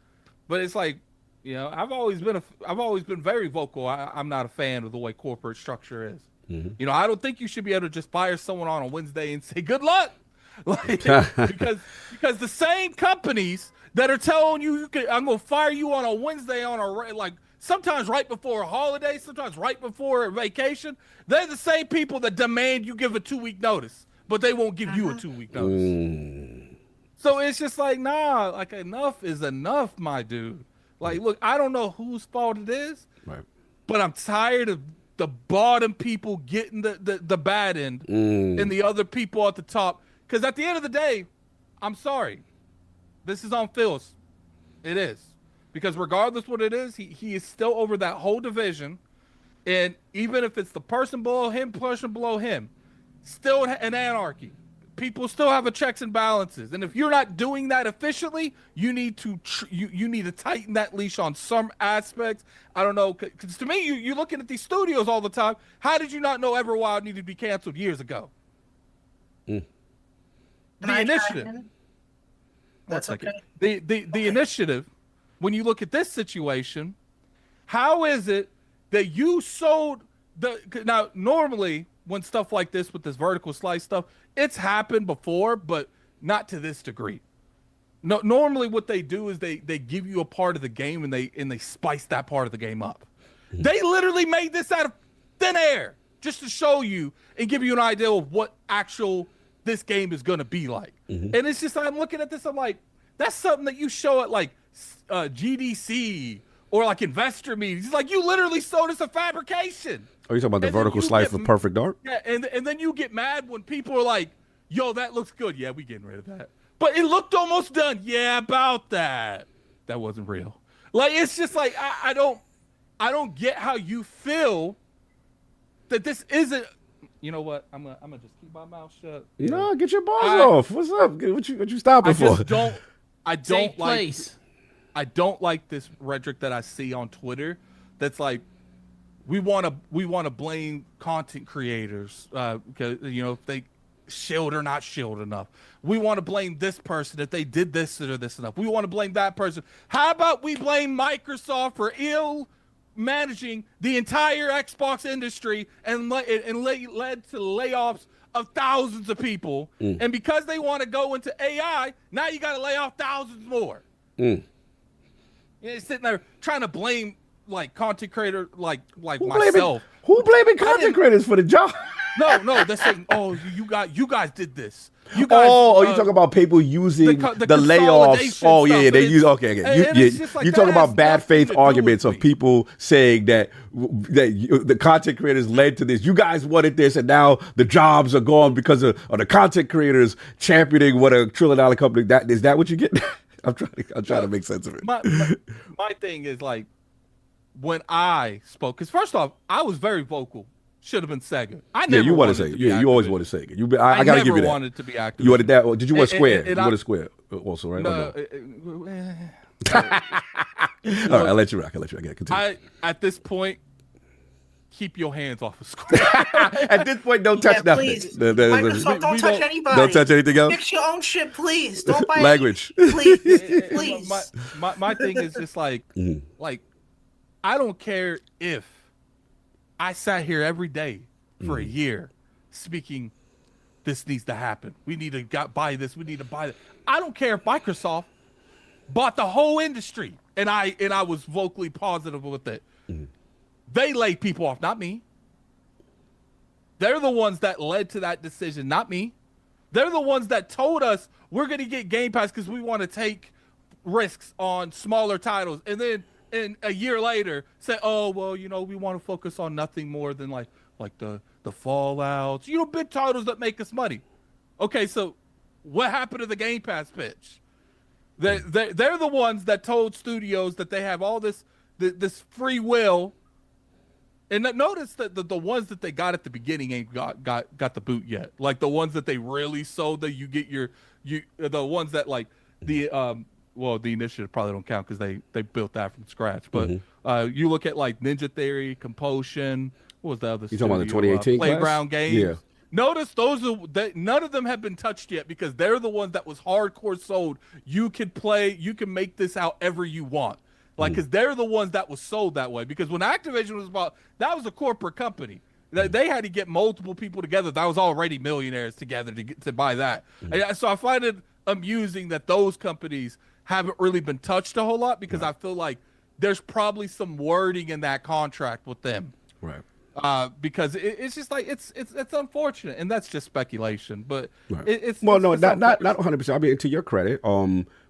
E: But it's like, I've always been very vocal. I'm not a fan of the way corporate structure is. Mm-hmm. I don't think you should be able to just fire someone on a Wednesday and say good luck, like, because the same companies that are telling you I'm gonna fire you on a Wednesday like sometimes right before a holiday, sometimes right before a vacation, they're the same people that demand you give a 2-week notice, but they won't give you a 2-week notice. So it's just like, nah, like enough is enough, my dude. Like, look, I don't know whose fault it is, right, but I'm tired of the bottom people getting the bad end and the other people at the top. Because at the end of the day, I'm sorry, this is on Phil's. It is. Because regardless what it is, he is still over that whole division. And even if it's the person below him, still an anarchy. People still have a checks and balances, and if you're not doing that efficiently, you need to you need to tighten that leash on some aspects. I don't know, because to me, you're looking at these studios all the time. How did you not know Everwild needed to be canceled years ago? The initiative.
I: That's okay.
E: The initiative. When you look at this situation, how is it that you sold now? Normally, when stuff like this with this vertical slice stuff, it's happened before, but not to this degree. No, normally what they do is they give you a part of the game and they spice that part of the game up. They literally made this out of thin air just to show you and give you an idea of what this game is going to be like. And it's just, I'm looking at this, I'm like, that's something that you show at like GDC or like investor meetings. It's like, you literally sold us a fabrication.
A: Oh, you talking about the vertical slice for Perfect Dark?
E: Yeah, and then you get mad when people are like, yo, that looks good. Yeah, we getting rid of that. But it looked almost done. Yeah, about that. That wasn't real. Like, it's just like, I don't get how you feel that this isn't. You know what? I'm gonna just keep my mouth shut.
A: No, get your balls off. What's up? What you stopping for?
E: I don't like this rhetoric that I see on Twitter. That's like, we want to blame content creators because if they shield or not shield enough. We want to blame this person if they did this or this enough. We want to blame that person. How about we blame Microsoft for managing the entire Xbox industry and led to layoffs of thousands of people? And because they want to go into AI, now you got to lay off thousands more. You're sitting there trying to blame like content creator like myself.
A: Who blaming content creators for the job?
E: No, they're saying, oh, you guys did this. You guys,
A: you talking about people using the layoffs? Oh yeah, they use okay. You talking about bad faith arguments of people saying that the content creators led to this. You guys wanted this, and now the jobs are gone because of the content creators championing what $1 trillion company. Is that what you get? I'm trying to make sense of it.
E: My thing is like, when I spoke, because first off, I was very vocal. Should have been Sega. I never. Yeah,
A: you want to Sega. Yeah, you always want to Sega. I gotta give you that.
E: Wanted to be active.
A: You wanted that. Or did you want Square? You wanted Square also, right?
E: No.
A: All right, I'll let you rock. I gotta continue.
E: At this point, keep your hands off of Square.
A: At this point, don't touch nothing.
I: Please. Microsoft, don't touch anybody.
A: Don't touch anything else.
I: Fix your own shit, please. Don't buy
A: language.
I: Please.
E: My thing is just like, I don't care if I sat here every day for a year speaking, this needs to happen. We need to buy this. We need to buy that. I don't care if Microsoft bought the whole industry and I was vocally positive with it. They laid people off, not me. They're the ones that led to that decision, not me. They're the ones that told us we're going to get Game Pass because we want to take risks on smaller titles. And then a year later say, oh, well, we want to focus on nothing more than like the Fallouts, big titles that make us money. Okay, so what happened to the Game Pass pitch? They're the ones that told studios that they have all this free will And notice that the ones that they got at the beginning ain't got the boot yet. Like the ones that they really sold, that you get the ones that like the the initiative probably don't count because they built that from scratch. But you look at like Ninja Theory, Compulsion. What was the other?
A: You talking about the 2018
E: Playground
A: class?
E: Games?
A: Yeah.
E: Notice none of them have been touched yet because they're the ones that was hardcore sold. You can play, you can make this however you want. Like, because they're the ones that was sold that way. Because when Activision was that was a corporate company. They had to get multiple people together that was already millionaires together to buy that. So I find it amusing that those companies haven't really been touched a whole lot because I feel like there's probably some wording in that contract with them.
A: Right.
E: Because it's just like it's unfortunate, and that's just speculation. But it's
A: not
E: 100%.
A: 100%. I mean, to your credit,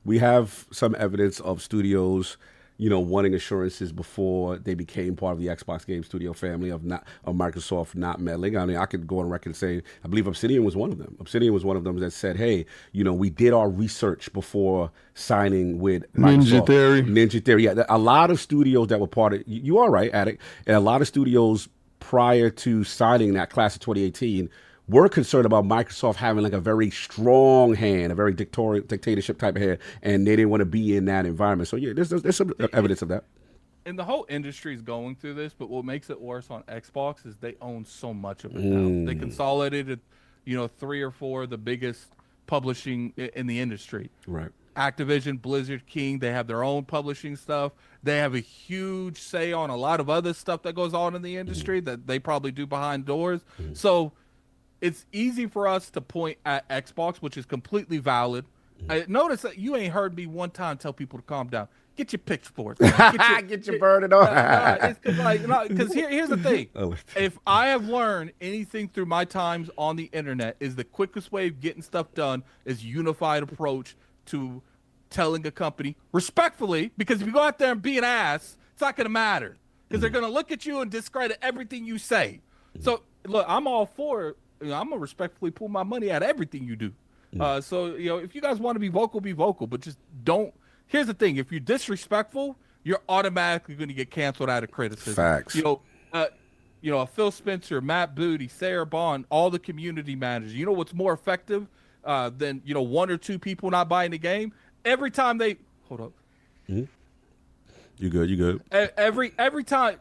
A: we have some evidence of studios, wanting assurances before they became part of the Xbox Game Studio family of Microsoft not meddling. I mean, I could go on record and say I believe Obsidian was one of them. Obsidian was one of them that said, "Hey, we did our research before signing with Microsoft." Ninja Theory. Yeah, a lot of studios that were part of. You are right, Attic, and a lot of studios prior to signing that class of 2018 were concerned about Microsoft having like a very strong hand, a very dictatorship type of hand, and they didn't want to be in that environment. So yeah, there's some evidence of that.
E: And the whole industry is going through this, but what makes it worse on Xbox is they own so much of it now. They consolidated, 3 or 4 of the biggest publishing in the industry.
A: Right.
E: Activision, Blizzard, King, they have their own publishing stuff. They have a huge say on a lot of other stuff that goes on in the industry that they probably do behind doors. So it's easy for us to point at Xbox, which is completely valid. Notice that you ain't heard me one time tell people to calm down. Get your pitchforks.
A: Get your burden on.
E: Because here's the thing. If I have learned anything through my times on the internet is the quickest way of getting stuff done is unified approach to telling a company respectfully, because if you go out there and be an ass, it's not going to matter because they're going to look at you and discredit everything you say. So look, I'm all for it. I'm going to respectfully pull my money out of everything you do. So, if you guys want to be vocal, but just don't. Here's the thing. If you're disrespectful, you're automatically going to get canceled out of criticism.
A: Facts.
E: Phil Spencer, Matt Booty, Sarah Bond, all the community managers. You know what's more effective than, 1 or 2 people not buying the game? Every time they hold up.
A: You good.
E: Every time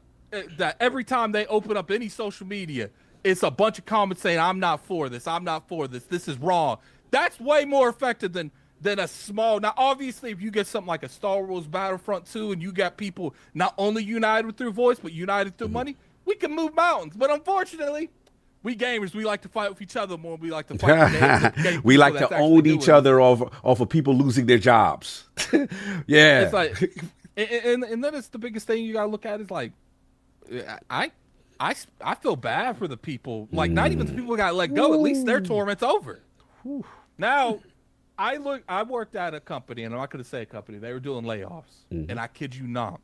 E: they open up any social media, it's a bunch of comments saying, I'm not for this. This is wrong. That's way more effective than a small. Now, obviously, if you get something like a Star Wars Battlefront 2 and you got people not only united through voice, but united through money, we can move mountains. But unfortunately, we gamers, we like to fight with each other more. We like to fight.
A: We like to own each other off of people losing their jobs. Yeah.
E: It's like, and then it's the biggest thing you got to look at is like, I feel bad for the people. Like, not even the people who got let go. At least their torment's over. Now, I worked at a company, and I'm not going to say a company. They were doing layoffs, and I kid you not,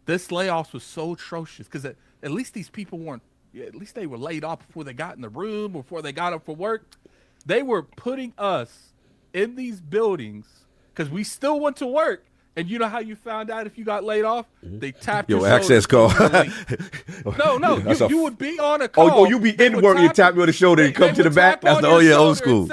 E: this layoffs was so atrocious because at least these people weren't. At least they were laid off before they got in the room, before they got up for work. They were putting us in these buildings because we still went to work. And you know how you found out if you got laid off? They tapped your
A: access call.
E: No, you would be on a call.
A: Oh, you be in work, you tap me on the shoulder and come to the back? That's old school.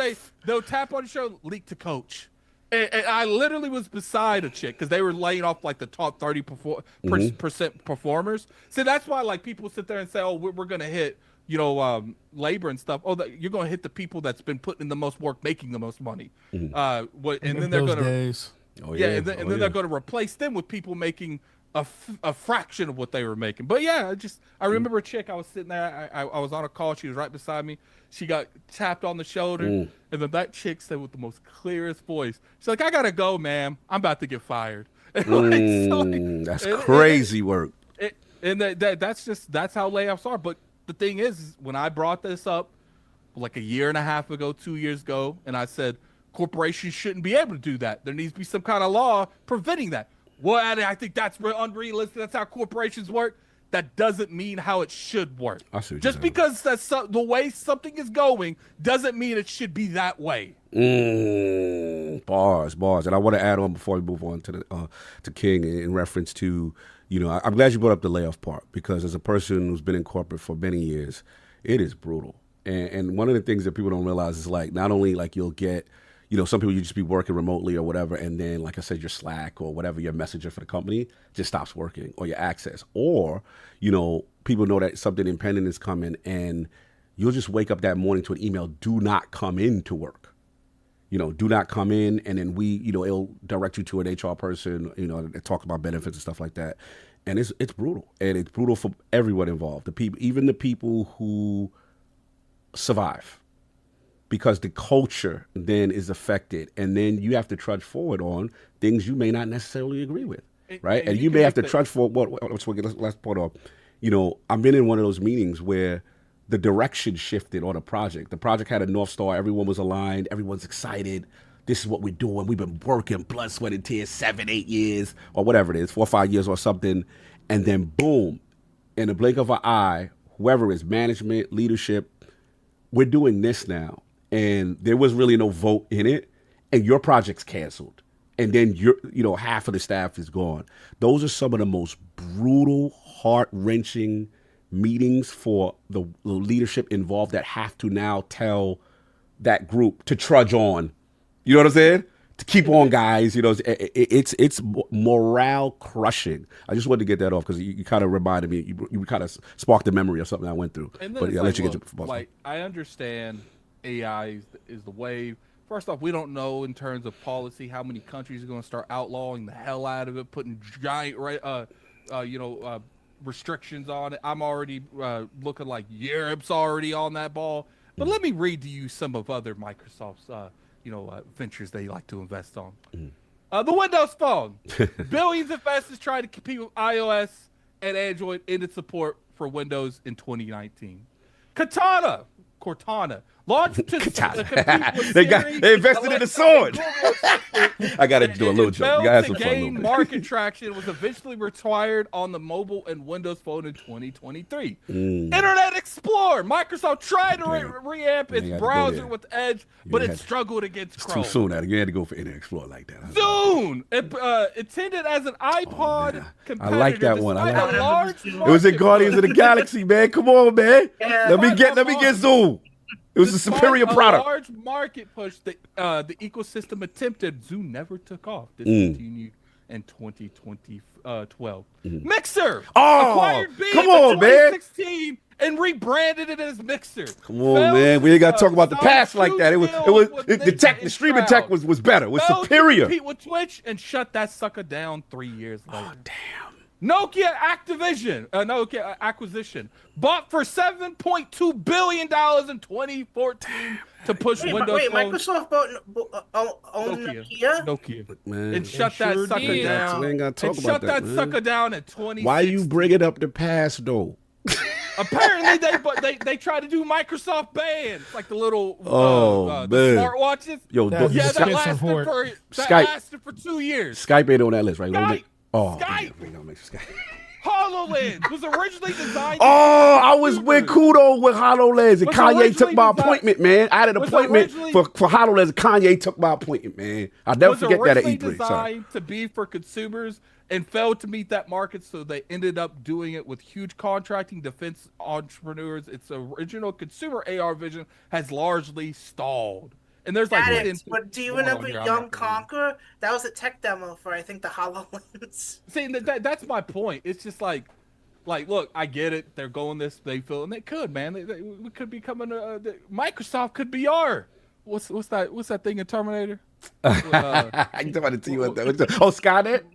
E: They'll tap on the shoulder, leak to coach. And I literally was beside a chick because they were laying off like the top 30% performers. So that's why like people sit there and say, oh, we're going to hit, labor and stuff. Oh, you're going to hit the people that's been putting in the most work, making the most money. And then they're going to...
A: Oh,
E: yeah, and then they're going to replace them with people making a fraction of what they were making. But yeah, I remember a chick. I was sitting there. I was on a call. She was right beside me. She got tapped on the shoulder, and then that chick said with the most clearest voice, she's like, "I gotta go, ma'am. I'm about to get fired."
A: That's crazy work.
E: And that's how layoffs are. But the thing is, when I brought this up like a year and a half ago, 2 years ago, and I said, corporations shouldn't be able to do that. There needs to be some kind of law preventing that. Well, I think that's unrealistic. That's how corporations work. That doesn't mean how it should work. Just because that's the way something is going doesn't mean it should be that way.
A: Bars. And I want to add on before we move on to King in reference to, I'm glad you brought up the layoff part, because as a person who's been in corporate for many years, it is brutal. And one of the things that people don't realize is like, not only like you'll get, some people you just be working remotely or whatever, and then like I said, your Slack or whatever, your messenger for the company just stops working, or your access, or, people know that something impending is coming, and you'll just wake up that morning to an email, do not come in to work. Do not come in, and then it'll direct you to an HR person, that talks about benefits and stuff like that. And it's brutal. And it's brutal for everyone involved. Even the people who survive, because the culture then is affected. And then you have to trudge forward on things you may not necessarily agree with. Right? And you may have to trudge forward. Let's point off. I've been in one of those meetings where the direction shifted on a project. The project had a North Star. Everyone was aligned. Everyone's excited. This is what we're doing. We've been working blood, sweat, and tears 7-8 years or whatever it is, 4 or 5 years or something. And then boom, in the blink of an eye, whoever is management, leadership, we're doing this now. And there was really no vote in it. And your project's canceled. And then half of the staff is gone. Those are some of the most brutal, heart-wrenching meetings for the leadership involved that have to now tell that group to trudge on. You know what I'm saying? To keep on, guys. It's morale crushing. I just wanted to get that off because you kind of reminded me. You kind of sparked a memory of something I went through. But I'll let you get your.
E: Like, I understand AI is the wave. First off, we don't know in terms of policy how many countries are going to start outlawing the hell out of it, putting giant restrictions on it. I'm already looking like Europe's already on that ball. But let me read to you some of other Microsoft's ventures they like to invest on. The Windows Phone. Billions of investors try to compete with iOS and Android in its support for Windows in 2019. Cortana. Launched to compete with
A: they invested in the sword. I got to do a little joke. You got to have some fun.
E: Gain market traction, was eventually retired on the mobile and Windows Phone in 2023. Internet Explorer. Microsoft tried to reamp its browser with Edge, but it struggled against Chrome.
A: Too soon. You had to go for Internet Explorer like that.
E: Soon. Intended as an iPod competitor.
A: I like that one. It was in Guardians of the Galaxy, man. Come on, man. Let me get Zoom. It was a superior product.
E: A large market push, the ecosystem attempted. Zoom never took off. Discontinued in 2012. Mixer. Acquired Bing
A: come on,
E: in 2016 and rebranded it as Mixer.
A: Come on, man. We ain't got to talk about the past like that. The streaming tech was better. It was superior.
E: Compete with Twitch and shut that sucker down 3 years later.
A: Oh, damn.
E: Nokia acquisition, bought for $7.2 billion in 2014 to push Windows Phone.
I: Microsoft owned
E: Nokia.
A: Man,
E: and shut that sucker down.
A: We ain't got to talk about that, man.
E: Sucker down in 2016.
A: Why you bringing up the past, though?
E: Apparently, they tried to do Microsoft bands, like the little the smartwatches. That lasted for 2 years.
A: Skype ain't on that list, right?
E: Skype.
A: Skype.
E: HoloLens was originally designed.
A: I was with Kudo with HoloLens, and Kanye took my appointment, man. I had an appointment for HoloLens, and Kanye took my appointment, man. I'll never forget that at E3.
E: It was designed to be for consumers and failed to meet that market, so they ended up doing it with huge contracting defense entrepreneurs. Its original consumer AR vision has largely stalled. And there's
I: but do you remember Young Conqueror? That was a tech demo for, I think, the HoloLens.
E: See, that's my point. It's just like, look, I get it. They're going this, they feel, and they could, man. We could be coming. Microsoft could be our. What's that thing in Terminator?
A: I talking about the team with that. Skynet.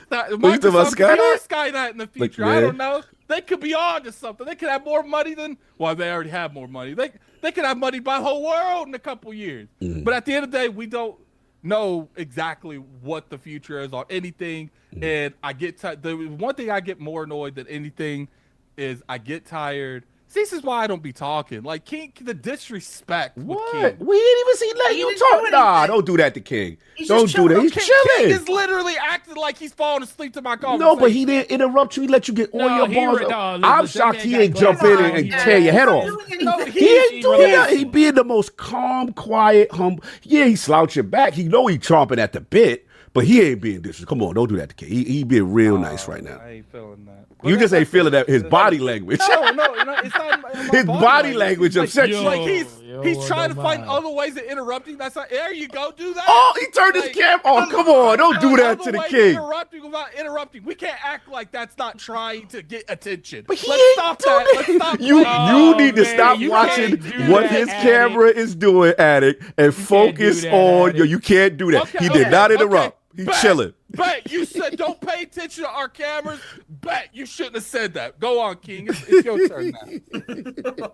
E: Microsoft could be our Skynet in the future. I don't know. They could be on to something. They could have more money than. Well, they already have more money. They could have money by the whole world in a couple years. But at the end of the day, we don't know exactly what the future is on anything. And I get the one thing I get more annoyed than anything is I get tired. See, this is why I don't be talking. Like, King, the disrespect.
A: What?
E: King.
A: We didn't even see let you talk. Nah, don't do that to King. Don't do that. He's chilling.
E: King is literally acting like he's falling asleep to my conversation.
A: No, but he didn't interrupt you. He let you get all your bars. I'm shocked he ain't jump in and tear your head off. He ain't doing that. He being the most calm, quiet, humble. Yeah, he slouching back. He know he chomping at the bit. But he ain't being disrespectful. Come on, don't do that to King. He being real nice right now.
E: I ain't feeling that.
A: You just ain't feeling that his body language.
E: No, it's not my
A: His body language upset you.
E: Like he's trying to find other ways of interrupting. That's not. There you go. Do that.
A: Oh, he turned his camera. Oh, come on! Don't do that to the king.
E: Interrupting without interrupting. We can't act like that's not trying to get attention.
A: But
E: Let's stop that. Let's stop.
A: You need to stop watching what his camera is doing, Addict, and focus on you. You can't do that. He did not interrupt. He's chilling.
E: Bet you said don't pay attention to our cameras. Bet you shouldn't have said that. Go on, King. It's your turn now.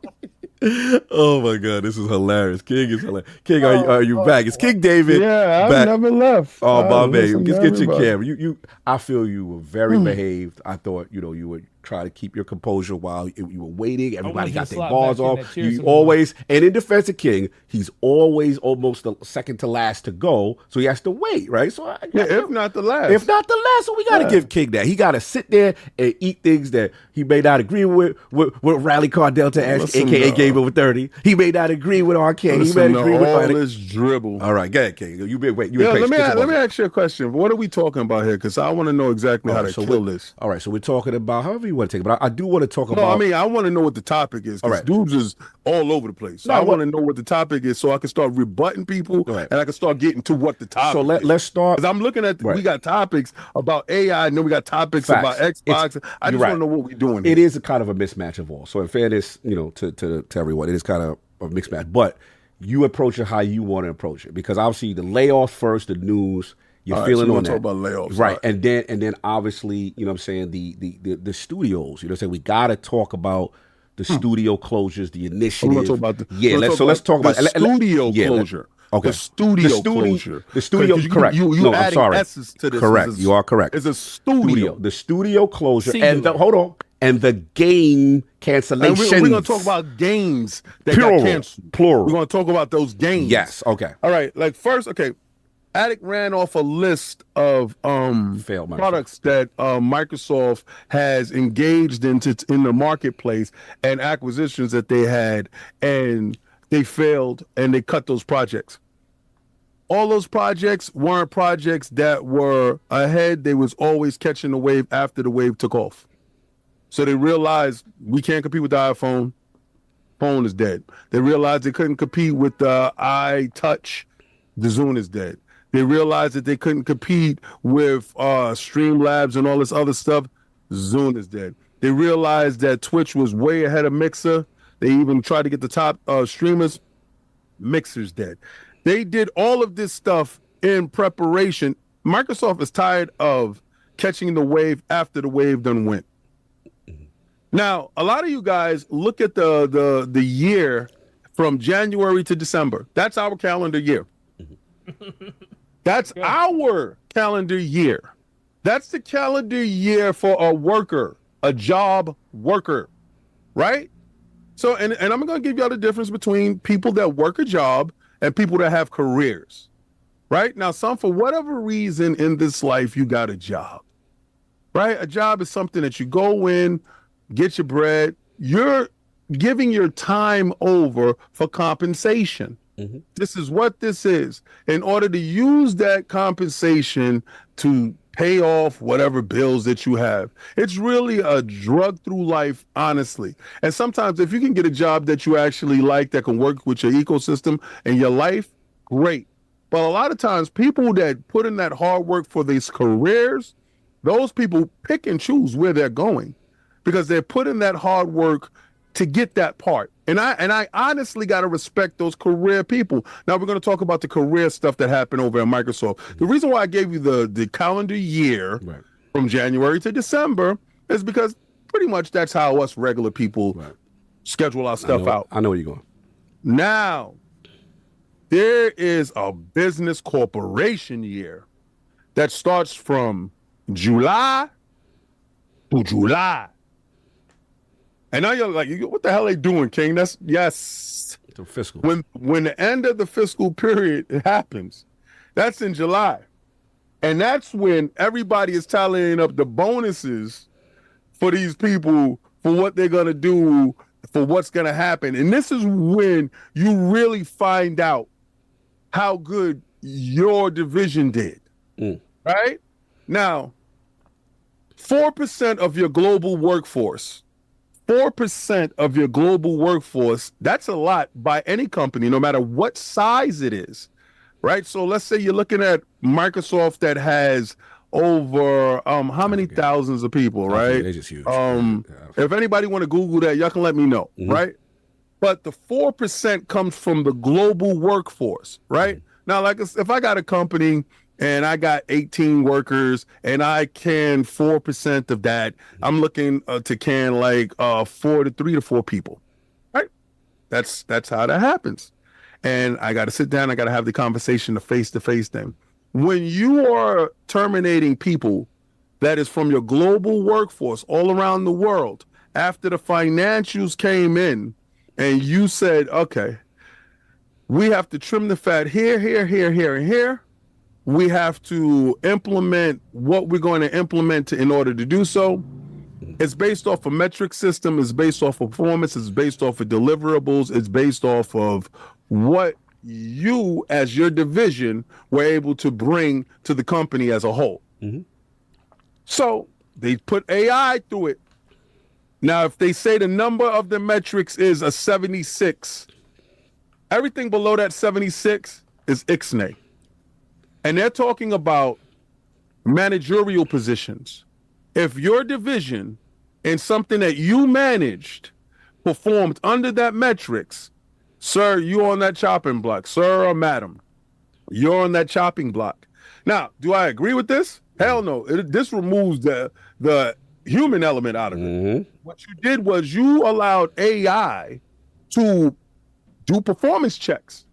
A: Oh my God, this is hilarious. King is hilarious. King, are you back? It's King David.
D: Yeah,
A: back.
D: I've never left.
A: Oh my baby, just get your camera. I feel you were very behaved. I thought you would try to keep your composure while you were waiting. Everybody got their bars off. You always, and in defense of King, he's always almost the second to last to go, so he has to wait, right? So
D: if not the last.
A: If not the last, so we got to give King that. He got to sit there and eat things that he may not agree with Rally Car Delta, aka Game Over 30. He may not agree with Arcade. He may agree with
D: all this dribble.
A: All right, go ahead, King. You been waiting.
D: Let me ask you a question. What are we talking about here? Because I want to know exactly how to kill this.
A: All right, so we're talking about however you want to take it, but I do want to talk about.
D: No, I mean I want to know what the topic is. Because dudes is all over the place. So I want to know what the topic is, so I can start rebutting people, and I can start getting to what the topic.
A: So let's start.
D: Because I'm looking at we got topics about AI, and then we got topics about Xbox. I just want to know what we're doing.
A: It is a kind of a mismatch of all. So in fairness, to everyone, it is kind of a mixed match. But you approach it how you want to approach it, because obviously the layoffs first, the news. You're feeling on that.
D: Talk about layoffs,
A: right? And then obviously, you know what I'm saying, the studios. You know what I'm saying? We got to talk about the studio closures, the initiative.
D: Talk about
A: let's talk about
D: the studio closure.
A: Okay.
D: The studio closure.
A: The studio, correct.
D: You I'm sorry. S's to this.
A: Correct. You are correct.
D: It's a studio.
A: The studio closure. Hold on. And the game cancellations.
D: We're going to talk about games that got canceled.
A: Plural.
D: We're going to talk about those games.
A: Yes. Okay.
D: All right. Like first, okay. Addict ran off a list of products that Microsoft has engaged in the marketplace and acquisitions that they had, and they failed and they cut those projects. All those projects weren't projects that were ahead. They was always catching the wave after the wave took off. So they realized we can't compete with the iPhone. Phone is dead. They realized they couldn't compete with the iTouch. The Zune is dead. They realized that they couldn't compete with Streamlabs and all this other stuff. Zune is dead. They realized that Twitch was way ahead of Mixer. They even tried to get the top streamers. Mixer's dead. They did all of this stuff in preparation. Microsoft is tired of catching the wave after the wave done went. Now, a lot of you guys look at the year from January to December. That's our calendar year. That's our calendar year. That's the calendar year for a worker, a job worker, right? So, and I'm going to give y'all the difference between people that work a job and people that have careers, right? Now, for whatever reason in this life, you got a job, right? A job is something that you go in, get your bread. You're giving your time over for compensation. Mm-hmm. This is what this is. In order to use that compensation to pay off whatever bills that you have. It's really a drug through life, honestly. And sometimes if you can get a job that you actually like that can work with your ecosystem and your life, great. But a lot of times people that put in that hard work for these careers, those people pick and choose where they're going because they're putting that hard work to get that part. And I honestly got to respect those career people. Now we're going to talk about the career stuff that happened over at Microsoft. The reason why I gave you the calendar year from January to December is because pretty much that's how us regular people schedule our stuff out.
A: I know where you're going.
D: Now, there is a business corporation year that starts from July to July. And now you're like, what the hell are they doing, King? That's yes.
A: The fiscal.
D: When the end of the fiscal period happens, that's in July. And that's when everybody is tallying up the bonuses for these people for what they're going to do, for what's going to happen. And this is when you really find out how good your division did. Right? Now, 4% of your global workforce, 4% of your global workforce, that's a lot by any company, no matter what size it is, right? So let's say you're looking at Microsoft that has over how many thousands of people, right?
A: They're just huge.
D: If anybody want to Google that, y'all can let me know, right? But the 4% comes from the global workforce, right? Now, like if I got a company and I got 18 workers and I can 4% of that, I'm looking to can like 3 to 4 people, right? That's how that happens. And I got to sit down. I got to have the conversation, the face-to-face thing. When you are terminating people, that is from your global workforce all around the world, after the financials came in and you said, okay, we have to trim the fat here, here, here, here, and here. We have to implement what we're going to implement in order to do so. It's based off a metric system. It's based off of performance. It's based off of deliverables. It's based off of what you as your division were able to bring to the company as a whole. So they put AI through it. Now, if they say the number of the metrics is a 76, everything below that 76 is ixnay. And they're talking about managerial positions. If your division and something that you managed performed under that metrics, sir, you're on that chopping block. Sir or madam, you're on that chopping block. Now, do I agree with this? Hell no. This removes the human element out of it. What you did was you allowed AI to do performance checks.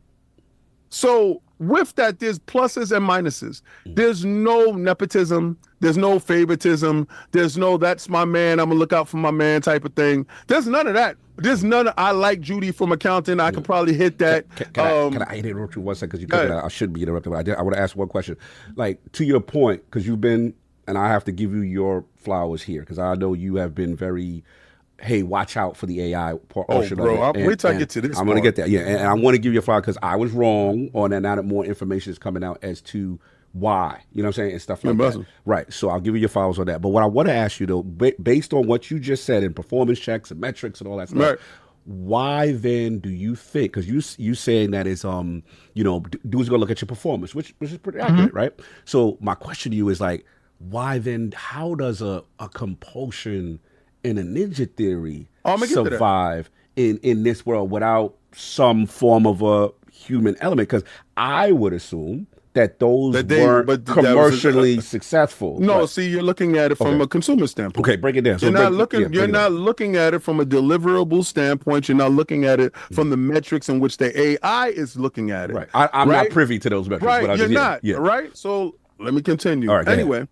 D: So with that, there's pluses and minuses. There's no nepotism. There's no favoritism. There's no, that's my man, I'm gonna look out for my man type of thing. There's none of that. There's none of, I like Judy from accounting. I could probably hit that.
A: Can I interrupt you 1 second? Because you could, I shouldn't be interrupted. But I want to ask one question. Like, to your point, because you've been, and I have to give you your flowers here, because I know you have been very, hey, watch out for the AI portion of it.
D: Wait till I get to this.
A: I'm going to get that. Yeah, and I want to give you a flower because I was wrong on that. Now that more information is coming out as to why, you know what I'm saying, and stuff like that. Right. So I'll give you your flowers on that. But what I want to ask you, though, based on what you just said in performance checks and metrics and all that stuff, why then do you think, because you saying that is, you know, dudes going to look at your performance, which is pretty accurate, right? So my question to you is like, why then, how does a compulsion in a ninja theory survive in this world without some form of a human element? Because I would assume that those weren't commercially successful.
D: No, see, you're looking at it from a consumer standpoint.
A: Okay, break it down. So
D: you're not looking at it from a deliverable standpoint. You're not looking at it from the metrics in which the AI is looking at it.
A: Right. I'm not privy to those metrics.
D: Right,
A: but
D: you're not. Right? So let me continue.
A: All right,
D: anyway,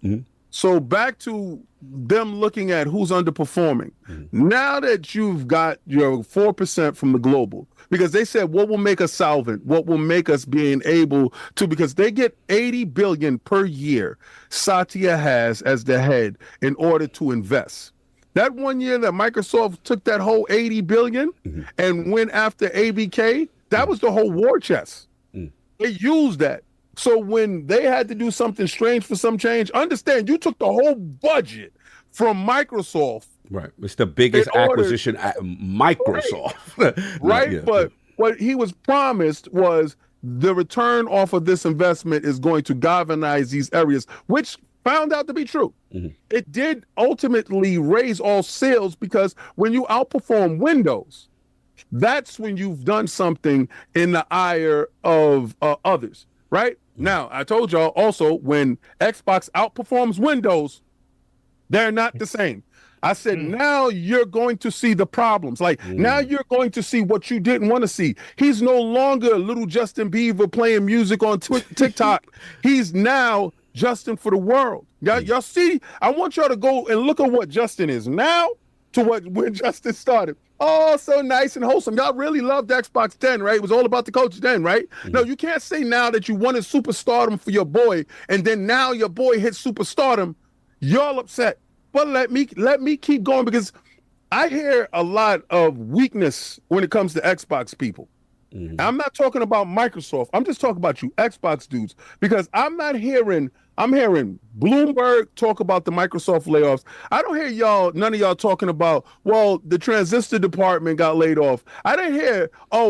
D: so back to them looking at who's underperforming. Now that you've got your 4% from the global, because they said what will make us solvent, what will make us being able to, because they get 80 billion per year Satya has as the head in order to invest. That 1 year that Microsoft took that whole 80 billion and went after ABK, that was the whole war chest. They used that. So when they had to do something strange for some change, understand you took the whole budget from Microsoft.
A: Right. It's the biggest acquisition at Microsoft.
D: Right. But what he was promised was the return off of this investment is going to galvanize these areas, which found out to be true. It did ultimately raise all sales, because when you outperform Windows, that's when you've done something in the ire of others. Right? Now, I told y'all also, when Xbox outperforms Windows, they're not the same. I said, now you're going to see the problems. Like, now you're going to see what you didn't want to see. He's no longer little Justin Bieber playing music on TikTok. He's now Justin for the world. Y'all see, I want y'all to go and look at what Justin is now to when Justin started. Oh, so nice and wholesome. Y'all really loved Xbox 10, right? It was all about the coach then, right? No, you can't say now that you wanted superstardom for your boy, and then now your boy hits superstardom. Y'all upset. But let me keep going, because I hear a lot of weakness when it comes to Xbox people. I'm not talking about Microsoft. I'm just talking about you Xbox dudes, because I'm hearing Bloomberg talk about the Microsoft layoffs. I don't hear none of y'all talking about, well, the transistor department got laid off. I didn't hear,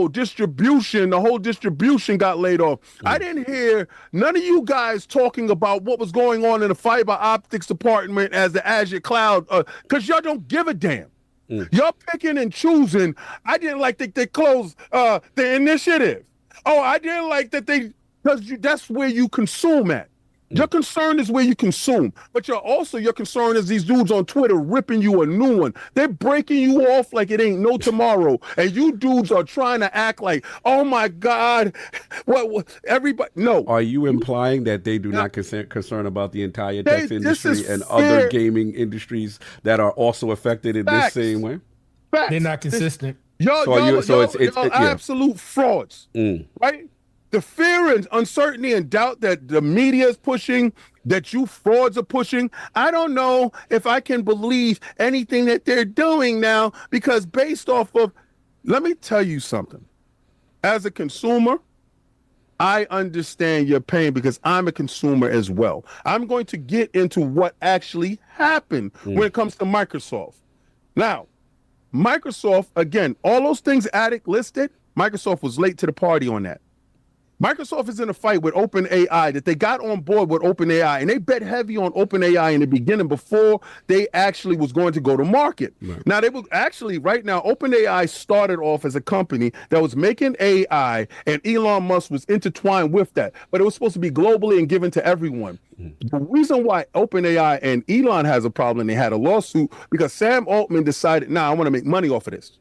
D: distribution, the whole distribution got laid off. I didn't hear none of you guys talking about what was going on in the fiber optics department as the Azure cloud, because y'all don't give a damn. Y'all picking and choosing. I didn't like that they closed the initiative. I didn't like that because that's where you consume at. Your concern is where you consume, but your concern is these dudes on Twitter ripping you a new one. They're breaking you off like it ain't no tomorrow, and you dudes are trying to act like, oh my God, what everybody? No.
A: Are you implying that they do not concern about the entire tech industry and other gaming industries that are also affected in this same way?
D: Facts.
G: They're not consistent.
D: It's absolute frauds, right? The fear and uncertainty and doubt that the media is pushing, that you frauds are pushing, I don't know if I can believe anything that they're doing now, because based off of, let me tell you something. As a consumer, I understand your pain because I'm a consumer as well. I'm going to get into what actually happened when it comes to Microsoft. Now, Microsoft, again, all those things Attic listed, Microsoft was late to the party on that. Microsoft is in a fight with OpenAI, that they got on board with OpenAI, and they bet heavy on OpenAI in the beginning before they actually was going to go to market. Right. Now, they were actually, right now, OpenAI started off as a company that was making AI, and Elon Musk was intertwined with that, but it was supposed to be globally and given to everyone. The reason why OpenAI and Elon has a problem, they had a lawsuit, because Sam Altman decided, I want to make money off of this.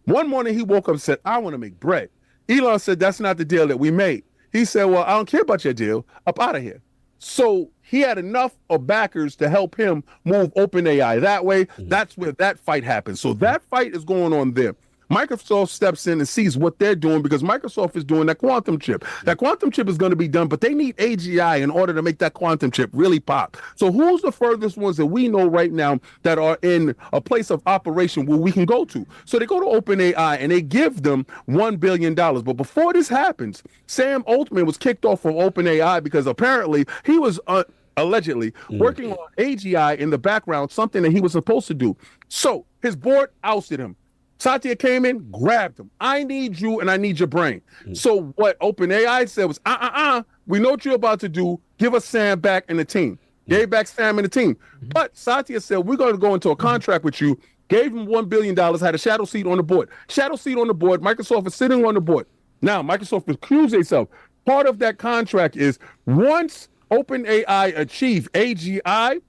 D: One morning, he woke up and said, I want to make bread. Elon said, that's not the deal that we made. He said, well, I don't care about your deal. Up out of here. So he had enough of backers to help him move OpenAI that way. That's where that fight happens. So that fight is going on there. Microsoft steps in and sees what they're doing, because Microsoft is doing that quantum chip. That quantum chip is going to be done, but they need AGI in order to make that quantum chip really pop. So who's the furthest ones that we know right now that are in a place of operation where we can go to? So they go to OpenAI and they give them $1 billion. But before this happens, Sam Altman was kicked off from OpenAI because apparently he was allegedly working on AGI in the background, something that he was supposed to do. So his board ousted him. Satya came in, grabbed him. I need you and I need your brain. So what OpenAI said was, we know what you're about to do. Give us Sam back and the team. Gave back Sam and the team. But Satya said, we're going to go into a contract with you. Gave him $1 billion, had a shadow seat on the board. Shadow seat on the board. Microsoft is sitting on the board. Now, Microsoft accused itself. Part of that contract is once OpenAI achieve AGI,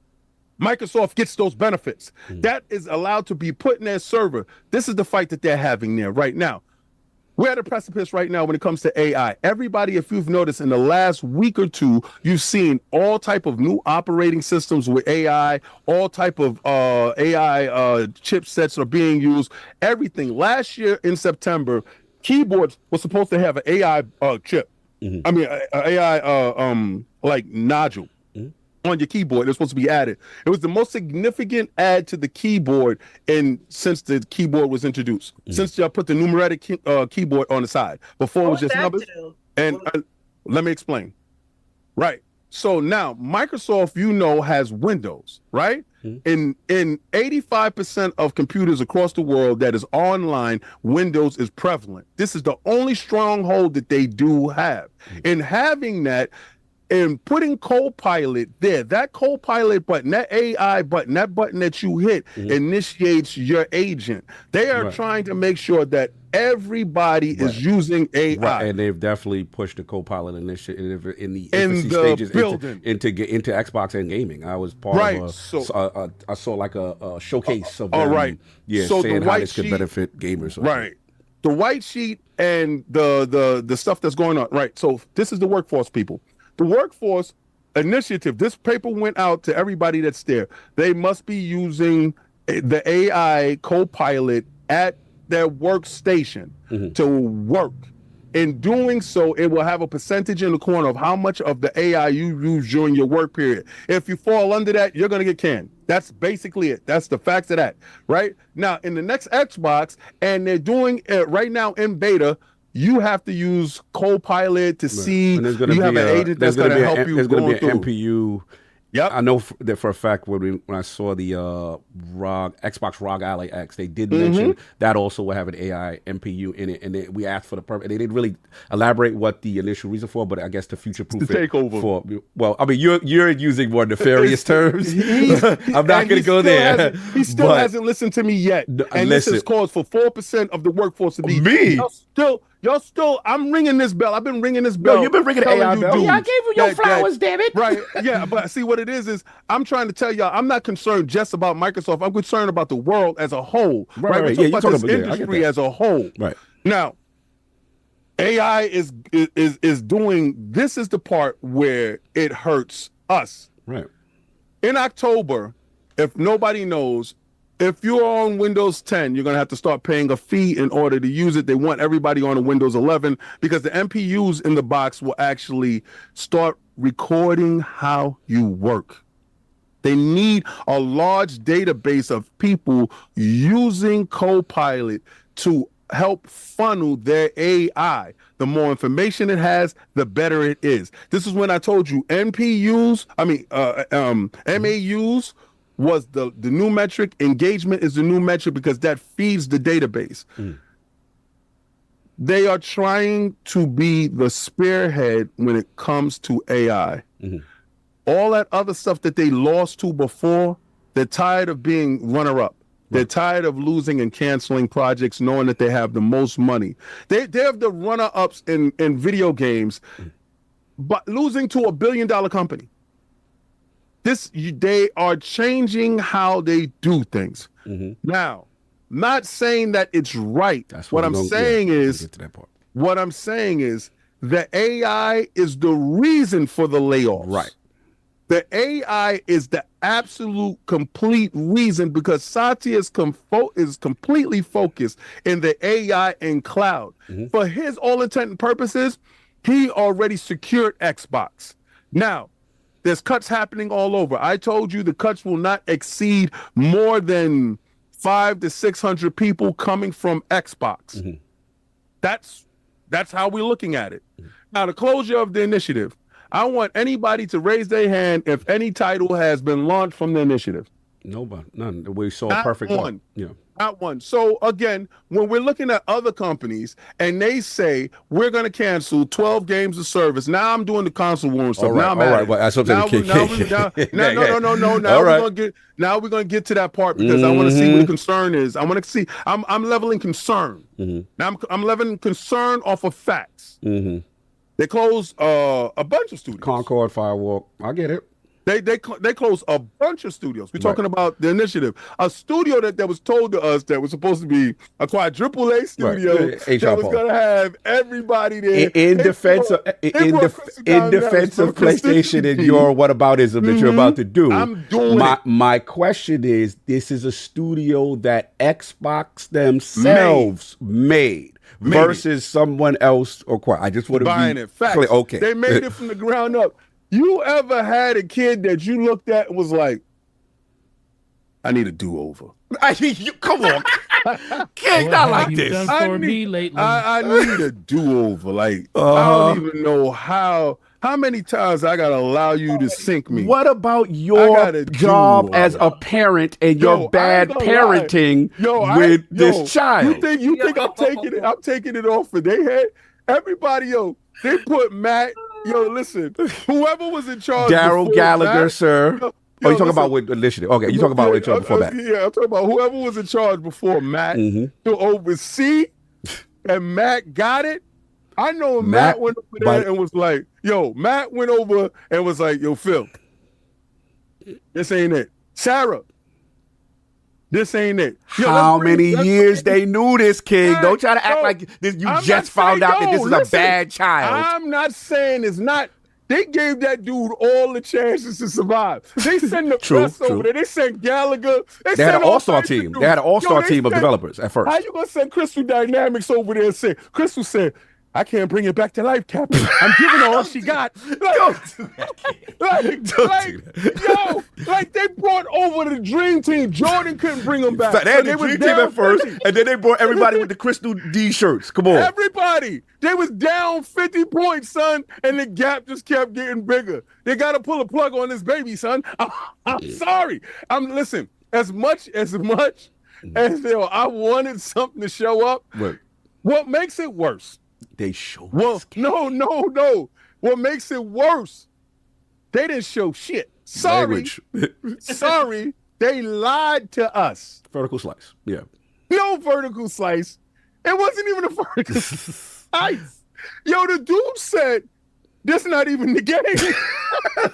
D: Microsoft gets those benefits. That is allowed to be put in their server. This is the fight that they're having there right now. We're at a precipice right now when it comes to AI. Everybody, if you've noticed in the last week or two, you've seen all type of new operating systems with AI, all type of AI chipsets are being used. Everything. Last year in September, keyboards were supposed to have an AI chip. I mean, AI like nodule on your keyboard. It's supposed to be added. It was the most significant add to the keyboard since the keyboard was introduced. Since y'all put the numeric keyboard on the side. Before it was just numbers. And let me explain. Right. So now Microsoft, has Windows, right? In 85% of computers across the world that is online, Windows is prevalent. This is the only stronghold that they do have. In having that, and putting Copilot there, that Copilot button, that AI button, that button that you hit initiates your agent. They are trying to make sure that everybody is using AI.
A: Right. And they've definitely pushed the Copilot initiative in the infancy stages into Xbox and gaming. I was part of I saw like a showcase of them, saying how this could benefit gamers.
D: Right. The white sheet and the stuff that's going on. Right. So this is the workforce, people. The workforce initiative, this paper went out to everybody that's there. They must be using the AI Copilot at their workstation to work. In doing so, it will have a percentage in the corner of how much of the AI you use during your work period. If you fall under that, you're going to get canned. That's basically it. That's the facts of that, right? Now, in the next Xbox, and they're doing it right now in beta, you have to use Copilot to see.
A: And there's going to
D: you
A: be
D: have an agent that's going to help you.
A: There's going to be an
D: through.
A: MPU.
D: Yep.
A: I know that for a fact when I saw the Xbox ROG Ally X, they did mention that also will have an AI MPU in it, and we asked for the purpose. They didn't really elaborate what the initial reason for, but I guess to future-proof
D: to take over.
A: For, well, I mean, you're using more nefarious terms. I'm not going to go there.
D: He still hasn't listened to me yet, and this is cause for 4% of the workforce to be
A: me.
D: Y'all still, I'm ringing this bell. I've been ringing this bell.
A: No, you've been ringing the AI bell.
B: Yeah, I gave you your flowers, damn it.
D: Right. Yeah, but see what it is I'm trying to tell y'all, I'm not concerned just about Microsoft. I'm concerned about the world as a whole. Right. We're talking about this industry as a whole.
A: Right.
D: Now, AI is doing, this is the part where it hurts us.
A: Right.
D: In October, if nobody knows, if you're on Windows 10, you're going to have to start paying a fee in order to use it. They want everybody on a Windows 11 because the MPUs in the box will actually start recording how you work. They need a large database of people using Copilot to help funnel their AI. The more information it has, the better it is. This is when I told you MAUs was the new metric. Engagement is the new metric because that feeds the database. They are trying to be the spearhead when it comes to AI. All that other stuff that they lost to before, they're tired of being runner-up. They're tired of losing and canceling projects knowing that they have the most money. They have the runner-ups in video games, but losing to $1 billion company. They are changing how they do things. Now, not saying that it's right. What I'm saying is the AI is the reason for the layoffs.
A: Right.
D: The AI is the absolute complete reason because Satya is completely focused in the AI and cloud. For his all intent and purposes, he already secured Xbox. Now, there's cuts happening all over. I told you the cuts will not exceed more than 500 to 600 people coming from Xbox. That's how we're looking at it. Now, the closure of the initiative. I want anybody to raise their hand if any title has been launched from the initiative.
A: Nobody, none. We saw
D: Not
A: a perfect
D: one.
A: Yeah.
D: Not one. So again, when we're looking at other companies and they say we're going to cancel 12 games of service, now I'm doing the console war and stuff.
A: All right,
D: now I'm
A: all
D: at
A: right.
D: it.
A: Well, that's what
D: Now
A: I'm
D: we're going to get to that part because I want to see what the concern is. I want to see. I'm leveling concern. Now I'm leveling concern off of facts. They closed a bunch of studios.
A: Concord, Firewalk. I get it.
D: They closed a bunch of studios. We're talking about the initiative. A studio that was told to us that was supposed to be a quadruple A studio that was going to have everybody there.
A: In defense of PlayStation and your whataboutism that you're about to do.
D: I'm doing
A: my question is, this is a studio that Xbox themselves made. Versus someone else or I just want to
D: buying
A: be
D: it. Facts.
A: Clear. Okay.
D: They made it from the ground up. You ever had a kid that you looked at and was like, I need a do-over?
A: Come on. Kid, not like this.
G: I need
D: a do-over. Like, I don't even know how many times I gotta allow you to sink me.
A: What about your job as a parent and your bad parenting with this child?
D: You think I'm taking it off of their head? Everybody, they put Matt. Listen, whoever was in charge.
A: Daryl Gallagher, sir. You talking about with initiative? Okay, you talking about with before that?
D: Yeah, I'm talking about whoever was in charge before Matt to oversee, and Matt got it. I know Matt went over there and was like, Matt went over and was like, Phil, this ain't it. Sarah, this ain't it.
A: How many years they knew this, King? Don't try to act like this. You just found out that this is a bad child.
D: I'm not saying it's not. They gave that dude all the chances to survive. They sent the press over there. They sent Gallagher.
A: They had an all-star team. They had an all-star team of developers at first.
D: How you going to send Crystal Dynamics over there and say, Crystal said, I can't bring it back to life, Captain. I'm giving her all she got.
A: Don't do that.
D: Like they brought over the dream team. Jordan couldn't bring them back.
A: They had the dream team at first, and then they brought everybody with the Crystal D shirts. Come on.
D: Everybody. They was down 50 points, son, and the gap just kept getting bigger. They got to pull a plug on this baby, son. I'm sorry. Listen, as much as I wanted something to show up,
A: right.
D: What makes it worse?
A: They show.
D: Well, no. What makes it worse? They didn't show shit. Sorry. Sorry. They lied to us.
A: Vertical slice. Yeah.
D: No vertical slice. It wasn't even a vertical slice. Yo, the dude said, "This not even the game."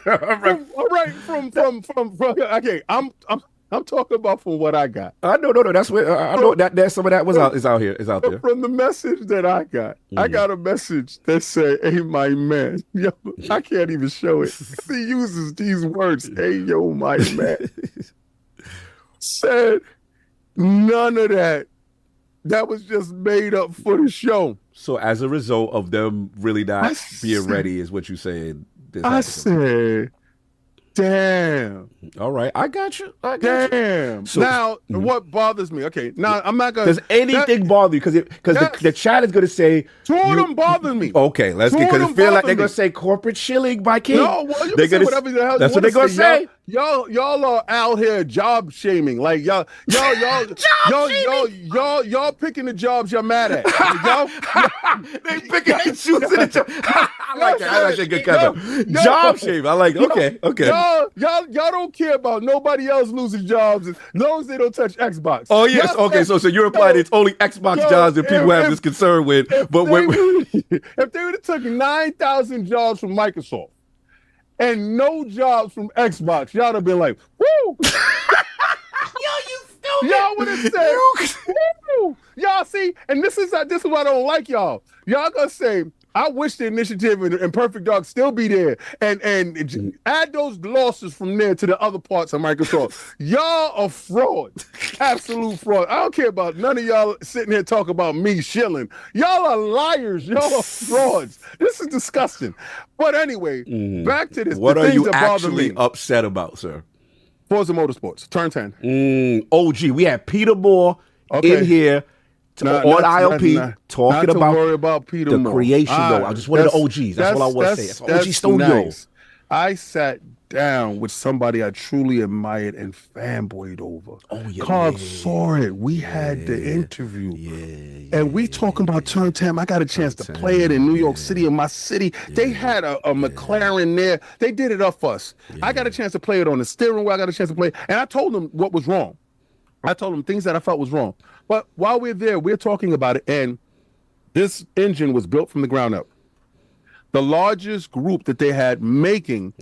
D: All right. From okay. I'm talking about from what I got.
A: No. That's what I know. That some of that is out there.
D: From the message that I got, I got a message that said, "Hey, my man." Yo, I can't even show it. He uses these words. "Hey, yo, my man." Said none of that. That was just made up for the show.
A: So as a result of them really not being ready, is what you saying?
D: I said, damn.
A: All right, I got you.
D: Damn.
A: So,
D: now, what bothers me? Okay, now I'm not gonna.
A: Does anything bother you? Because the chat is gonna say
D: two of them bother me.
A: Okay, let's get because it feel like they're gonna say corporate shilling by King.
D: No, well, you can say whatever the hell.
A: That's what they're gonna say.
D: Y'all are out here job shaming. Like y'all picking the jobs you're mad at.
A: They picking and choosing the job. I like that. I like that good kind job shaming. I like it. Okay.
D: Y'all don't care about nobody else losing jobs as long as they don't touch Xbox.
A: Oh yes. Okay. So you're implying it's only Xbox jobs that people have this concern with. But
D: if they would have took 9,000 jobs from Microsoft and no jobs from Xbox, y'all have been like, woo!
I: Yo, you stupid!
D: Y'all would have said, woo! Y'all see, and this is why I don't like y'all. Y'all gonna say, I wish the initiative and Perfect Dark still be there and add those losses from there to the other parts of Microsoft. Y'all are fraud. Absolute fraud. I don't care about none of y'all sitting here talking about me shilling. Y'all are liars. Y'all are frauds. This is disgusting. But anyway, back to this.
A: What are you actually upset about, sir?
D: Forza Motorsports, turn 10.
A: OG. We had Peter Moore in here. On ILP, talking about
D: Peter
A: the
D: Moore.
A: creation, though. I just wanted the OGs. That's what I want to say. That's OG studio.
D: Nice. I sat down with somebody I truly admired and fanboyed over.
A: Oh, yeah.
D: Cog saw it. We had the interview. And we talking about Turn 10. I got a chance to play it in New York City, in my city. They had a McLaren there. They did it up for us. I got a chance to play it on the steering wheel. I got a chance to play it. And I told them what was wrong. I told them things that I felt was wrong. But while we're there, we're talking about it, and this engine was built from the ground up. The largest group that they had making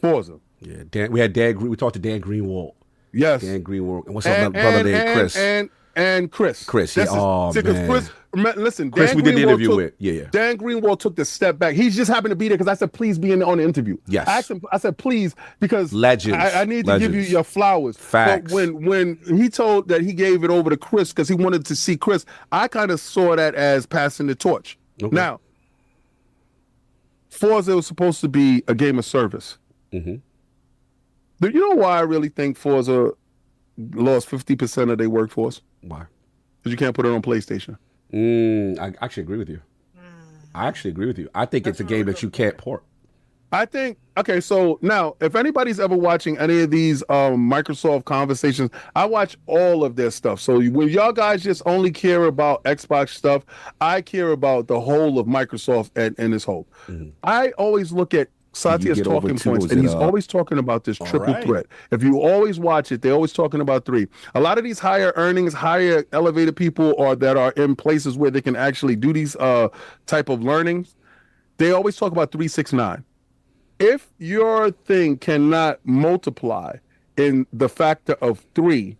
D: Forza.
A: Yeah, we had we talked to Dan Greenwald.
D: Yes.
A: Dan Greenwald. And what's up, my brother named Chris?
D: And Chris.
A: Chris, man.
D: Chris, listen,
A: Chris, we did the interview with.
D: Dan Greenwald took the step back. He just happened to be there because I said, please be on the interview.
A: Yes.
D: I said, please, because
A: Legends.
D: I need to give you your flowers.
A: Facts.
D: But when he told that he gave it over to Chris because he wanted to see Chris, I kind of saw that as passing the torch. Okay. Now, Forza was supposed to be a game of service. Mm-hmm. Do you know why I really think Forza lost 50% of their workforce?
A: Why?
D: Because you can't put it on PlayStation.
A: I actually agree with you. I think it's a game that you can't port.
D: I think, okay, so now, if anybody's ever watching any of these Microsoft conversations, I watch all of their stuff. So when y'all guys just only care about Xbox stuff, I care about the whole of Microsoft and this whole. Mm-hmm. I always look at Satya's talking points, and he's always talking about this triple threat. If you always watch it, they're always talking about three. A lot of these higher earnings, higher elevated people that are in places where they can actually do these type of learnings, they always talk about 3, 6, 9. If your thing cannot multiply in the factor of 3,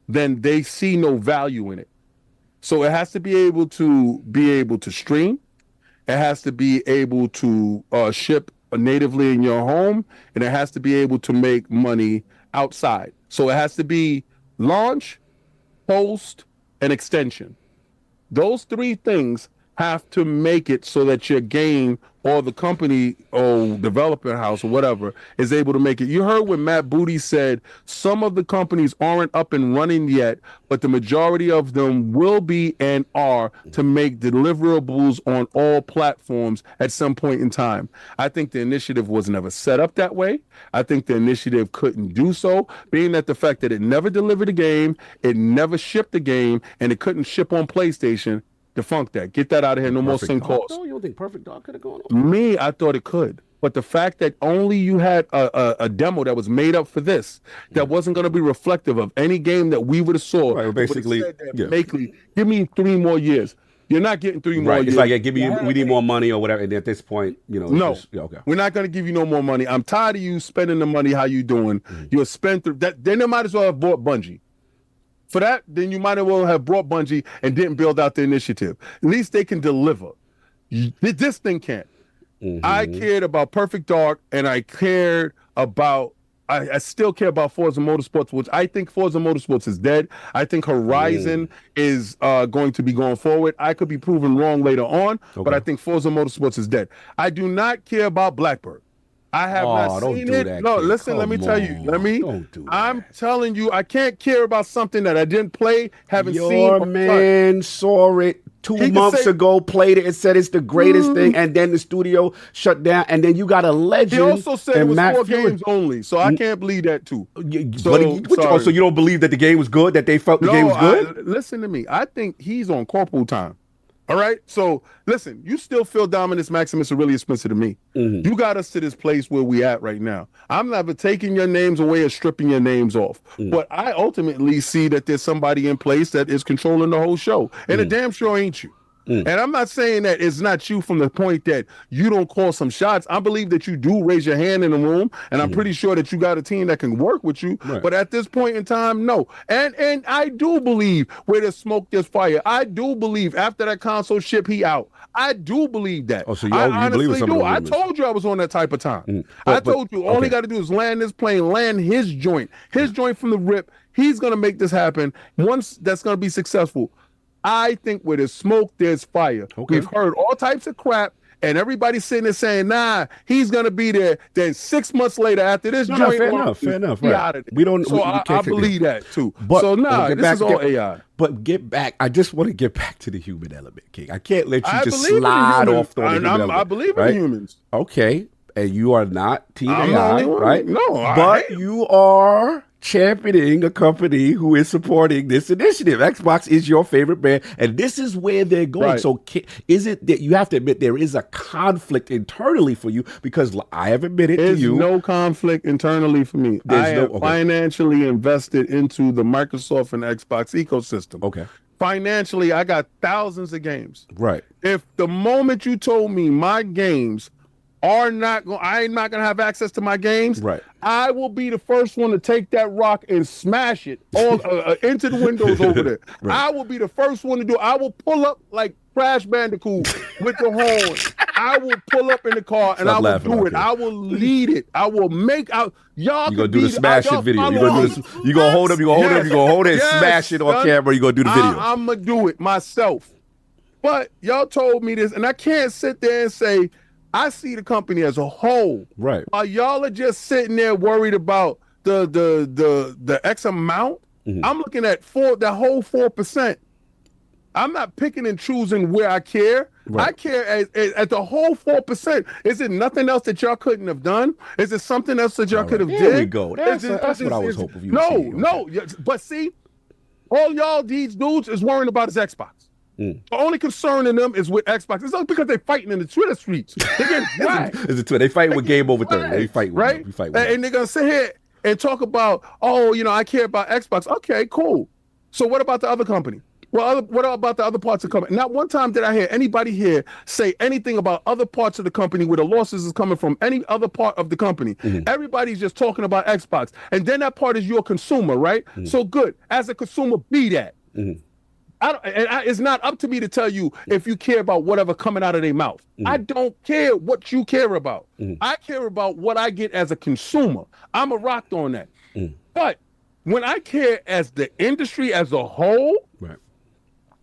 D: then they see no value in it. So it has to be able to stream. It has to be able to ship natively in your home, and it has to be able to make money outside. So it has to be launch, post, and extension. Those 3 things have to make it so that your game or the company or developer house or whatever is able to make it. You heard what Matt Booty said. Some of the companies aren't up and running yet, but the majority of them will be and are to make deliverables on all platforms at some point in time. I think the initiative was never set up that way. I think the initiative couldn't do so, being that the fact that it never delivered a game, it never shipped a game, and it couldn't ship on PlayStation. Defunct that. Get that out of here. No more sync calls.
A: No, you don't think Perfect Dark could have gone on?
D: Me, I thought it could. But the fact that only you had a demo that was made up for this, that wasn't going to be reflective of any game that we would have saw.
A: Right, basically,
D: give me 3 more years. You're not getting 3 more years.
A: It's like, we need more money or whatever. And at this point,
D: no, we're not going to give you no more money. I'm tired of you spending the money. How you doing? You're spent through that. Then they might as well have bought Bungie. For that, then you might as well have brought Bungie and didn't build out the initiative. At least they can deliver. This thing can't. I cared about Perfect Dark, and I cared about. I still care about Forza Motorsports, which I think Forza Motorsports is dead. I think Horizon is going to be going forward. I could be proven wrong later on, but I think Forza Motorsports is dead. I do not care about Blackbird. I have not seen it. Listen, let me tell you. I'm telling you, I can't care about something that I didn't play, haven't seen.
A: Your man saw it 2 months ago, played it, and said it's the greatest thing, and then the studio shut down, and then you got a legend.
D: He also said it was 4 games only, so I can't believe that too.
A: So you don't believe that the game was good, that they felt the game was good?
D: Listen to me. I think he's on corporal time. All right. So listen, you still feel Dominus Maximus Aurelius Spencer to me. You got us to this place where we at right now. I'm never taking your names away or stripping your names off. But I ultimately see that there's somebody in place that is controlling the whole show. And it damn sure ain't you. And I'm not saying that it's not you from the point that you don't call some shots. I believe that you do raise your hand in the room, and I'm pretty sure that you got a team that can work with you. But at this point in time, no. And I do believe where there's smoke, there's fire. I do believe after that console ship, he out. I do believe that.
A: Oh, so you
D: honestly
A: believe
D: do. I told you I was on that type of time. I told you all he got to do is land this plane, land his joint from the rip. He's going to make this happen. Once that's going to be successful, I think where there's smoke, there's fire. We've heard all types of crap, and everybody's sitting there saying, nah, he's going to be there. Then 6 months later, after this joint,
A: fair enough. Right.
D: Out of there. So I believe that too. But, so this is all AI.
A: But get back. I just want to get back to the human element, King. I can't let you just slide off the human element.
D: I believe in humans.
A: Okay, and you are not Team AI, right?
D: No,
A: but you are championing a company who is supporting this initiative. Xbox is your favorite brand, and this is where they're going. So is it that you have to admit there is a conflict internally for you? Because I have admitted to you.
D: There's no conflict internally for me. I am financially invested into the Microsoft and Xbox ecosystem.
A: Okay.
D: Financially, I got thousands of games.
A: Right.
D: If the moment you told me my games I'm not gonna have access to my games.
A: Right.
D: I will be the first one to take that rock and smash it all into the windows over there. Right. I will be the first one to do it. I will pull up like Crash Bandicoot with the horn. I will pull up in the car and I will do it. I will lead it. I will make out. Y'all.
A: You gonna do the smash it video. You gonna do this. You gonna hold up. You gonna hold it. And smash it on camera. You gonna do the video.
D: I'm gonna do it myself. But y'all told me this, and I can't sit there and say. I see the company as a whole.
A: Right.
D: While y'all are just sitting there worried about the X amount, I'm looking at that whole 4%. I'm not picking and choosing where I care. Right. I care at the whole 4%. Is it nothing else that y'all couldn't have done? Is it something else that y'all could have did?
A: There we go. That's what I was hoping you would see.
D: No. But see, all y'all these dudes is worrying about is Xbox. The only concern in them is with Xbox. It's not because they're fighting in the Twitter streets. They get whacked.
A: They fighting with Game Over 30. They fight with
D: right? And they're gonna sit here and talk about, I care about Xbox. Okay, cool. So what about the other company? Well, what about the other parts of the company? Not one time did I hear anybody here say anything about other parts of the company where the losses is coming from any other part of the company. Everybody's just talking about Xbox. And then that part is your consumer, right? So good. As a consumer, be that. It's not up to me to tell you if you care about whatever coming out of their mouth. I don't care what you care about. I care about what I get as a consumer. I'm a rocked on that. But when I care as the industry as a whole,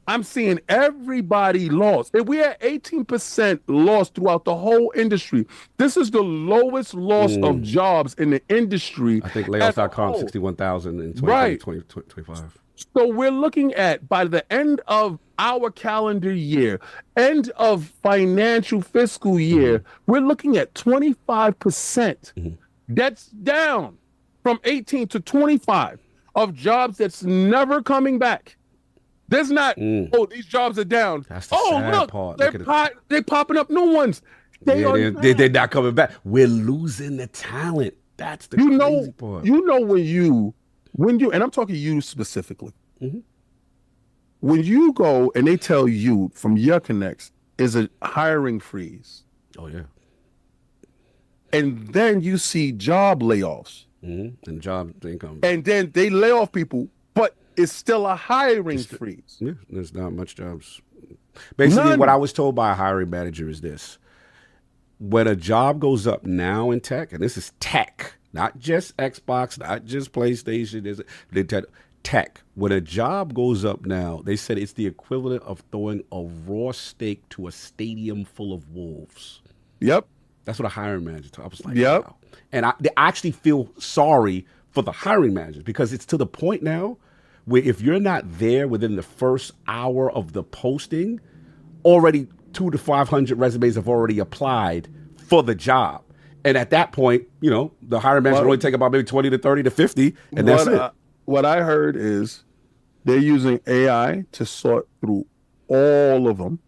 D: I'm seeing everybody lost. If we had 18% loss throughout the whole industry, this is the lowest loss of jobs in the industry.
A: I think Layoffs.com, 61,000 in 2025.
D: So we're looking at, by the end of our calendar year, end of financial fiscal year, we're looking at 25%. That's down from 18 to 25 of jobs that's never coming back. There's not, these jobs are down.
A: That's the sad part.
D: They're popping up new ones.
A: They're not coming back. We're losing the talent. That's the crazy part.
D: You know when you, and I'm talking you specifically, when you go and they tell you from your connects is a hiring freeze.
A: Oh, yeah.
D: And then you see job layoffs.
A: And job income.
D: And then they lay off people, but it's still a hiring freeze.
A: Yeah, there's not much jobs. Basically, what I was told by a hiring manager is this. When a job goes up now in tech, and this is tech, not just Xbox, not just PlayStation, tech. When a job goes up now, they said it's the equivalent of throwing a raw steak to a stadium full of wolves.
D: Yep.
A: That's what a hiring manager told. I was like,
D: yep.
A: Wow. And I actually feel sorry for the hiring managers because it's to the point now where if you're not there within the first hour of the posting, already 200 to 500 resumes have already applied for the job. And at that point, the hiring manager will only take about maybe 20 to 30 to 50, and that's it.
D: What I heard is they're using AI to sort through all of them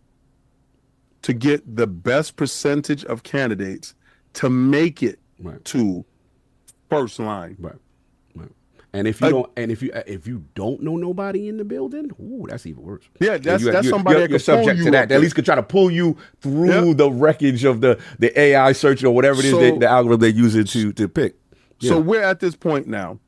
D: to get the best percentage of candidates to make it to first line.
A: Right. And if you don't know nobody in the building, that's even worse.
D: Yeah, that's somebody
A: you're subject to that. At least could try to pull you through the wreckage of the AI search or whatever it is the algorithm they're using to pick. Yeah.
D: So we're at this point now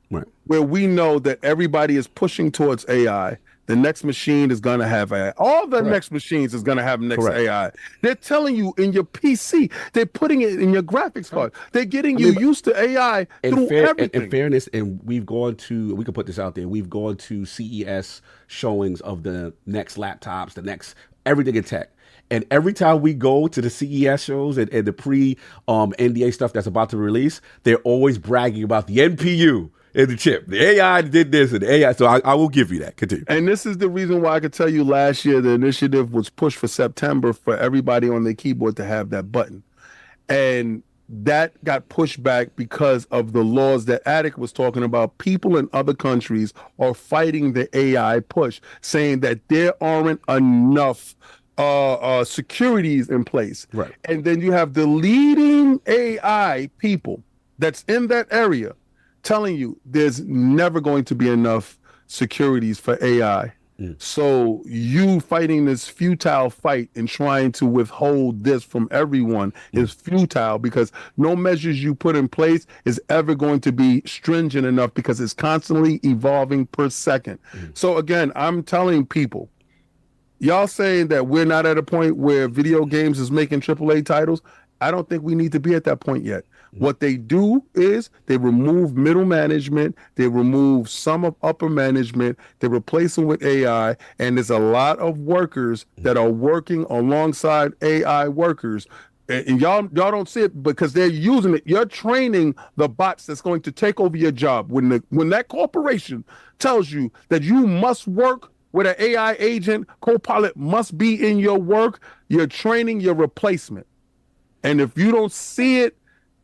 D: where we know that everybody is pushing towards AI. The next machine is going to have AI. All the next machines is going to have next AI. They're telling you in your PC. They're putting it in your graphics card. They're getting you used to AI through everything.
A: In fairness, and we could put this out there, we've gone to CES showings of the next laptops, the next everything in tech. And every time we go to the CES shows and the pre-NDA stuff that's about to release, they're always bragging about the NPU and the chip. The AI did this and the AI. So I will give you that. Continue.
D: And this is the reason why I could tell you last year the initiative was pushed for September for everybody on their keyboard to have that button. And that got pushed back because of the laws that Attic was talking about. People in other countries are fighting the AI push, saying that there aren't enough securities in place.
A: Right.
D: And then you have the leading AI people that's in that area telling you there's never going to be enough securities for AI. So you fighting this futile fight and trying to withhold this from everyone is futile because no measures you put in place is ever going to be stringent enough because it's constantly evolving per second. So again, I'm telling people, y'all saying that we're not at a point where video games is making AAA titles. I don't think we need to be at that point yet. What they do is they remove middle management, they remove some of upper management, they replace them with AI, and there's a lot of workers that are working alongside AI workers. And y'all don't see it because they're using it. You're training the bots that's going to take over your job. When that corporation tells you that you must work with an AI agent, co-pilot must be in your work, you're training your replacement. And if you don't see it,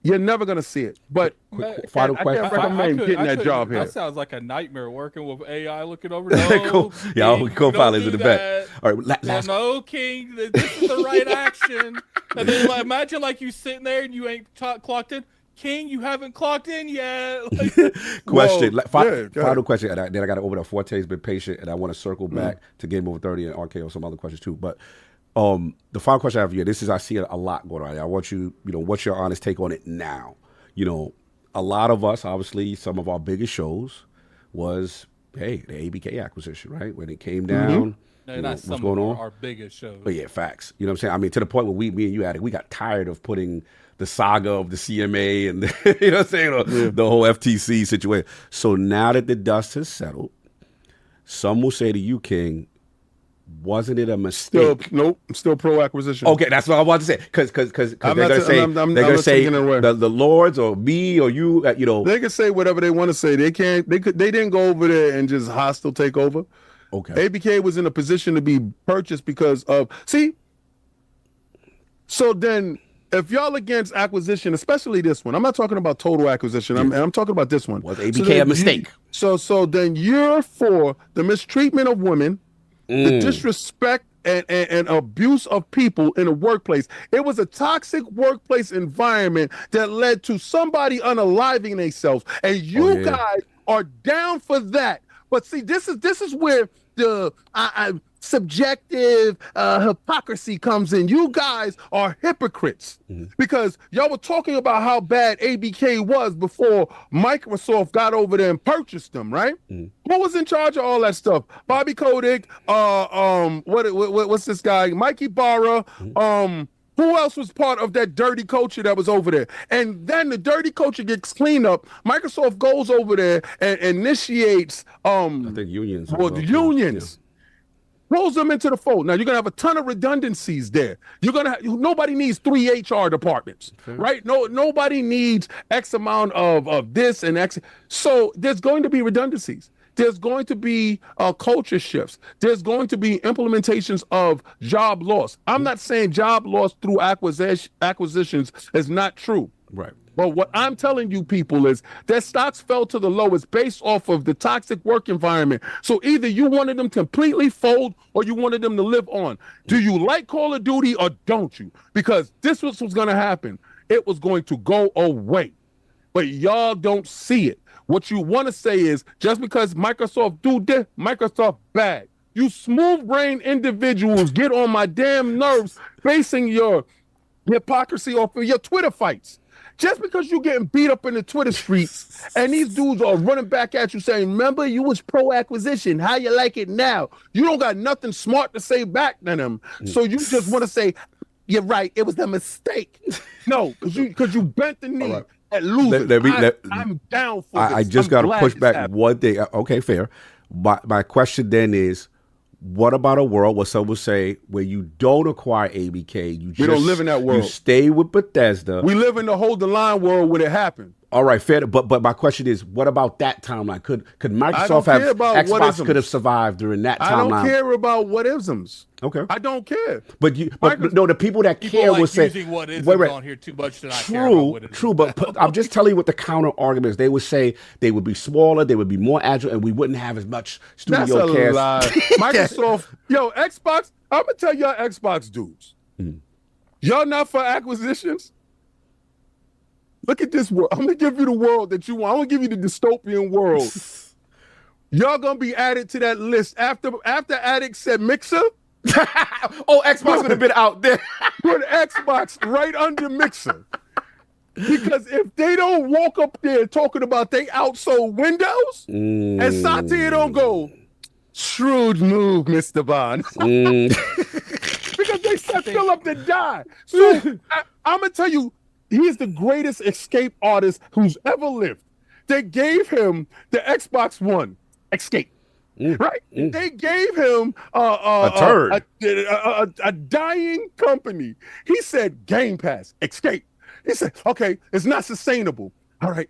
D: you're never going to see it. But
A: final question.
D: I can't recommend getting that job here.
E: That sounds like a nightmare working with AI looking over.
A: Co-pilot's in the back. All right,
E: no, King, this is the right action. And then imagine you sitting there and you ain't clocked in. King, you haven't clocked in yet.
A: Question. Final question. And then I got to open up. Forte's been patient, and I want to circle back to Game Over 30 and RKO, some other questions too. But the final question I have for you, this is, I see a lot going on. I want you, what's your honest take on it now? A lot of us, obviously, some of our biggest shows was, the ABK acquisition, right? When it came down.
E: No, not some of our biggest shows.
A: But yeah, facts. You know what I'm saying? I mean, to the point where me and you had it, we got tired of putting the saga of the CMA and the whole FTC situation. So now that the dust has settled, some will say to you, King, wasn't it a mistake?
D: Nope, I'm still pro acquisition.
A: Okay, that's what I want to say. Because they're gonna say the Lords or me or you,
D: They can say whatever they want to say. They can't. They didn't go over there and just hostile take over.
A: Okay.
D: ABK was in a position to be purchased because of So then, if y'all against acquisition, especially this one, I'm not talking about total acquisition. I'm talking about this one.
A: Was ABK a mistake?
D: So then you're for the mistreatment of women, the disrespect and abuse of people in the workplace. It was a toxic workplace environment that led to somebody unaliving themselves, and you guys are down for that. But see, this is where the subjective hypocrisy comes in. You guys are hypocrites because y'all were talking about how bad ABK was before Microsoft got over there and purchased them, right? Who was in charge of all that stuff? Bobby Kotick, what's this guy? Mikey Barra, who else was part of that dirty culture that was over there? And then the dirty culture gets cleaned up. Microsoft goes over there and initiates
A: I think unions.
D: the unions. Rolls them into the fold. Now you're gonna have a ton of redundancies there. Nobody needs 3 HR departments, right? Nobody needs X amount of this and X. So there's going to be redundancies. There's going to be culture shifts. There's going to be implementations of job loss. I'm not saying job loss through acquisitions is not true.
A: Right.
D: But what I'm telling you people is that stocks fell to the lowest based off of the toxic work environment. So either you wanted them completely fold or you wanted them to live on. Do you like Call of Duty or don't you? Because this was what's going to happen. It was going to go away. But y'all don't see it. What you want to say is just because Microsoft do this, Microsoft bad. You smooth brain individuals get on my damn nerves basing your hypocrisy off of your Twitter fights. Just because you're getting beat up in the Twitter streets and these dudes are running back at you saying, remember, you was pro acquisition. How you like it now? You don't got nothing smart to say back to them. So you just want to say, you're right, it was a mistake. No, because you bent the knee. At losing. I'm down for this.
A: I just got to push back one thing. Okay, fair. My question then is, what about a world where some will say where you don't acquire ABK,
D: we don't live in that world.
A: You stay with Bethesda.
D: We live in the hold the line world when it happened.
A: All right, fair. But my question is, what about that timeline? Could Microsoft have Xbox could have survived during that timeline?
D: I don't care about what isms.
A: Okay,
D: I don't care.
A: But the people that care will say
E: using what isms on here too much to not care about what it is.
A: True. But I'm just telling you what the counter argument is. They would say they would be smaller, they would be more agile, and we wouldn't have as much studio
D: cares. That's a lie. Microsoft, Xbox. I'm gonna tell y'all, Xbox dudes, y'all not for acquisitions. Look at this world. I'm going to give you the world that you want. I'm going to give you the dystopian world. Y'all going to be added to that list. After Addict said Mixer.
A: Xbox would have been out there.
D: Put Xbox right under Mixer. Because if they don't walk up there talking about they outsold Windows, and Satya don't go, shrewd move, Mr. Bond. Because they set Phil up to die. So I'm going to tell you, he's the greatest escape artist who's ever lived. They gave him the Xbox One escape, right? They gave him a
A: turd,
D: a dying company. He said Game Pass escape. He said, okay, it's not sustainable. All right.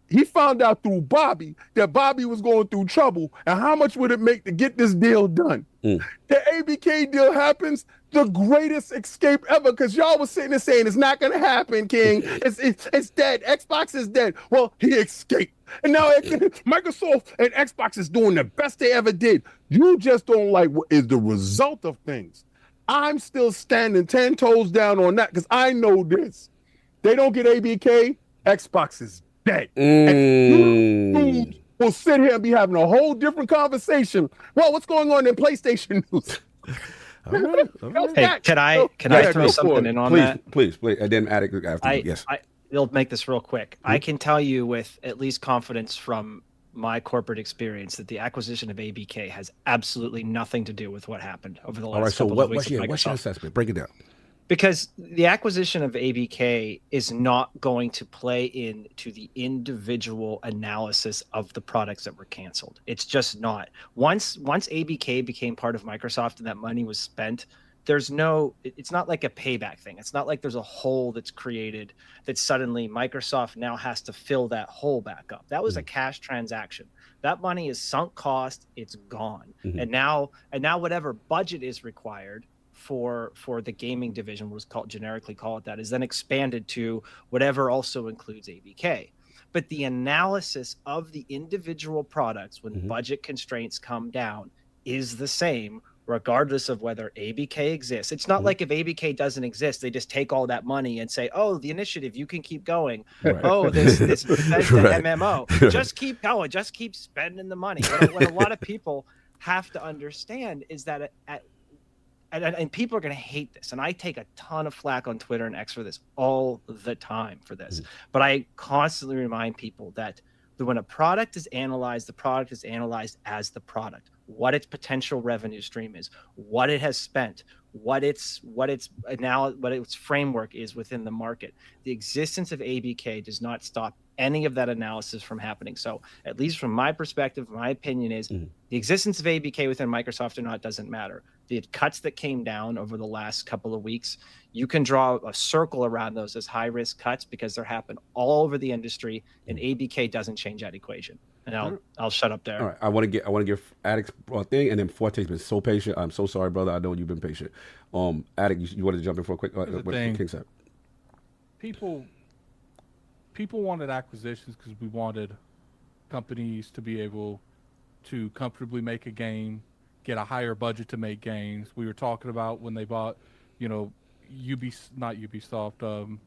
D: He found out through Bobby that Bobby was going through trouble, and how much would it make to get this deal done? The ABK deal happens, the greatest escape ever, because y'all was sitting there saying it's not going to happen, King. It's dead. Xbox is dead. Well, he escaped. And now Microsoft and Xbox is doing the best they ever did. You just don't like what is the result of things. I'm still standing 10 toes down on that because I know this. They don't get ABK, Xbox is dead. And you will sit here and be having a whole different conversation. Well, what's going on in PlayStation news?
A: All right.
H: Hey, can I throw something in on that?
A: Please. And then Attic after you. Yes.
H: I'll make this real quick. I can tell you with at least confidence from my corporate experience that the acquisition of ABK has absolutely nothing to do with what happened over the last couple of weeks.
A: What's your assessment? Break it down.
H: Because the acquisition of ABK is not going to play into the individual analysis of the products that were canceled. It's just not. Once ABK became part of Microsoft and that money was spent, it's not like a payback thing. It's not like there's a hole that's created that suddenly Microsoft now has to fill that hole back up. That was a cash transaction. That money is sunk cost, it's gone. And now whatever budget is required for the gaming division, we'll generically call it that, is then expanded to whatever also includes ABK. But the analysis of the individual products when budget constraints come down is the same regardless of whether ABK exists. It's not like if ABK doesn't exist, they just take all that money and say, oh, the initiative, you can keep going. Right. Oh, this MMO, just keep going, just keep spending the money. What a lot of people have to understand is that and people are going to hate this, and I take a ton of flack on Twitter and X for this all the time for this, but I constantly remind people that when a product is analyzed, the product is analyzed as the product, what its potential revenue stream is, what it has spent, what its framework is within the market. The existence of ABK does not stop any of that analysis from happening. So at least from my perspective, my opinion is the existence of ABK within Microsoft or not doesn't matter. The cuts that came down over the last couple of weeks, you can draw a circle around those as high risk cuts because they're happening all over the industry, and ABK doesn't change that equation. And I'll shut up there.
A: All right, I want to give Addict's thing, and then Forte's been so patient. I'm so sorry, brother. I know you've been patient. Addict, you wanted to jump in for a quick? King said.
E: People wanted acquisitions because we wanted companies to be able to comfortably make a game, get a higher budget to make games. We were talking about when they bought, not Ubisoft,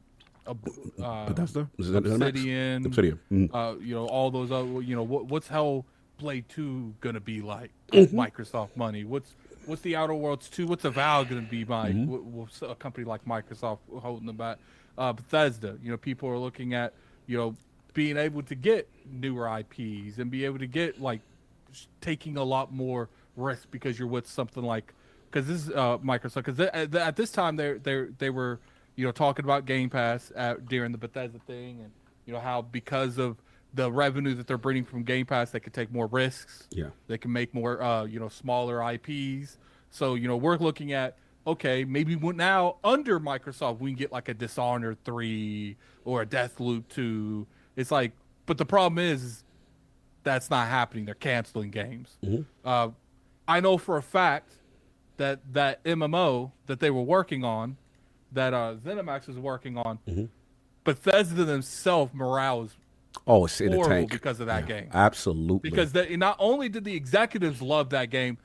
A: Bethesda?
E: Obsidian, all those other, what's Hellblade 2 gonna be like? Microsoft money. What's the Outer Worlds 2? What's Avowed gonna be like? What's a company like Microsoft holding them back? Bethesda, people are looking at, being able to get newer IPs and be able to get taking a lot more risk because you're with something like, because this is Microsoft, because at this time they were talking about Game Pass during the Bethesda thing, and how because of the revenue that they're bringing from Game Pass, they could take more risks. Yeah, they can make more smaller IPs. So we're looking at, okay, maybe now under Microsoft we can get like a Dishonored 3 or a Deathloop 2. It's like, but the problem is that's not happening. They're canceling games. I know for a fact that MMO that they were working on, that ZeniMax was working on, Bethesda themselves, morale is
A: it's in the tank
E: because of that game.
A: Absolutely.
E: Because not only did the executives love that game,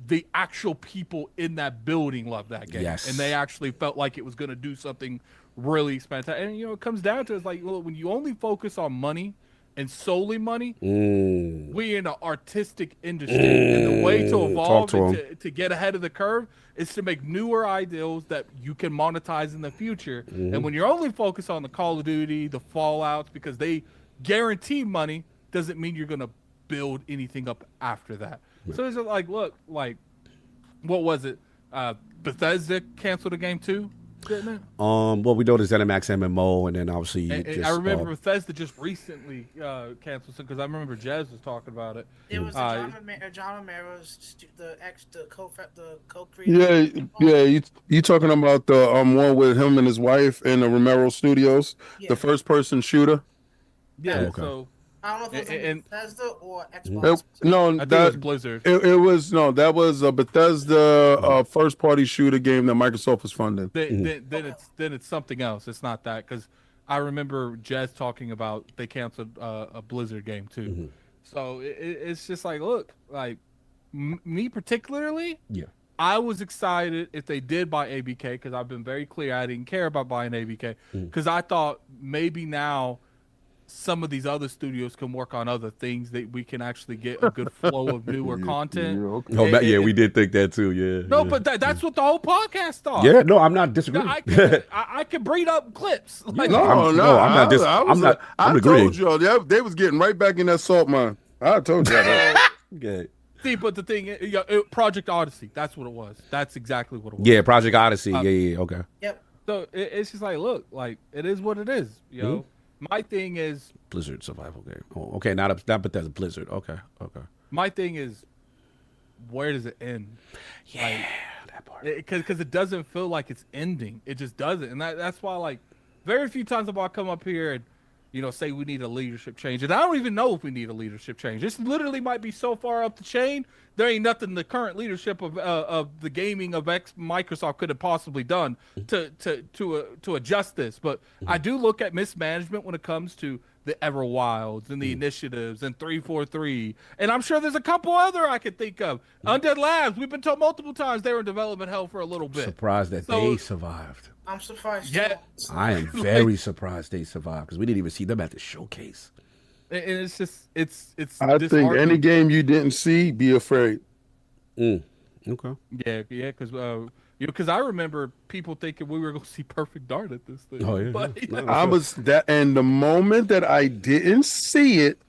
E: the actual people in that building loved that game.
A: Yes.
E: And they actually felt like it was going to do something really fantastic. And, it comes down to, it's like, well, when you only focus on money and solely money, we in an artistic industry. And the way to evolve and to get ahead of the curve is to make newer ideals that you can monetize in the future. And when you're only focused on the Call of Duty, the Fallouts, because they guarantee money, doesn't mean you're going to build anything up after that. So it's like, look, what was it? Bethesda canceled a game too, didn't it?
A: Well, we know the ZeniMax MMO, and then obviously
E: I remember Bethesda just recently canceled because I remember Jez was talking about it.
I: It was John Romero's the co-creator.
D: Yeah. You talking about the one with him and his wife in the Romero Studios, the first-person shooter?
E: Yeah.
A: Okay.
E: So.
I: I don't know if it was Bethesda or Xbox.
E: I think it was Blizzard.
D: That was a Bethesda first-party shooter game that Microsoft was funding.
E: Then it's something else. It's not that, because I remember Jez talking about they canceled a Blizzard game too. So it's just like, look, like me particularly, I was excited if they did buy ABK, because I've been very clear I didn't care about buying ABK, because I thought maybe now some of these other studios can work on other things that we can actually get a good flow of newer content.
A: We did think that too. Yeah.
E: No, but that's what the whole podcast thought.
A: Yeah, no, I'm not disagreeing.
E: I can bring up clips.
A: I'm not disagreeing.
D: I told y'all they was getting right back in that salt mine. I told y'all that.
A: Okay.
E: See, but the thing is, Project Odyssey, that's what it was. That's exactly what it was.
A: Yeah, Project Odyssey. Yeah, okay.
I: Yep.
E: So it's just like, look, like it is what it is. You know, my thing is
A: Blizzard survival game. Oh, okay, not Bethesda, Blizzard. Okay.
E: my thing is, where does it end?
A: Yeah, that part.
E: Because it doesn't feel like it's ending. It just doesn't, and that's why, like, very few times have I come up here and, you know, say we need a leadership change, and I don't even know if we need a leadership change. This literally might be so far up the chain. There ain't nothing the current leadership of the gaming of Microsoft could have possibly done to adjust this. But I do look at mismanagement when it comes to the Everwilds and the initiatives and 343, and I'm sure there's a couple other I could think of. Undead Labs, we've been told multiple times they were in development hell for a little bit.
A: Surprised that they survived.
I: I'm surprised.
E: Yeah,
A: I am very surprised they survived because we didn't even see them at the showcase.
E: and it's just it's.
D: I think any game you didn't see, be afraid.
A: Okay.
E: Yeah, because I remember people thinking we were going to see Perfect Dart at this thing.
A: Oh yeah.
E: But,
A: No,
D: I was that, and the moment that I didn't see it,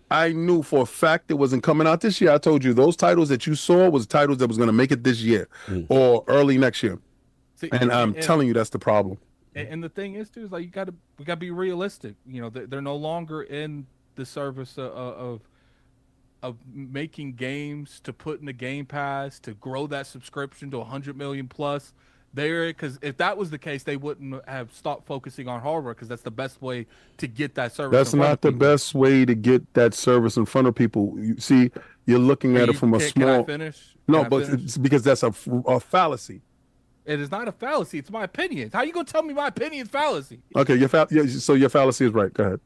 D: I knew for a fact it wasn't coming out this year. I told you those titles that you saw was titles that was going to make it this year or early next year.
E: See,
D: And I'm telling you, that's the problem.
E: And the thing is, too, is like we gotta be realistic. You know, they're no longer in the service of making games to put in the Game Pass to grow that subscription to 100 million plus. Because if that was the case, they wouldn't have stopped focusing on hardware, because that's the best way to get that service.
D: That's not the best way to get that service in front of people. You see, you're looking at it from a small.
E: Can I finish?
D: No, but it's because that's a fallacy.
E: It is not a fallacy. It's my opinion. How you gonna tell me my opinion is fallacy?
D: Okay, so your fallacy is right. Go ahead.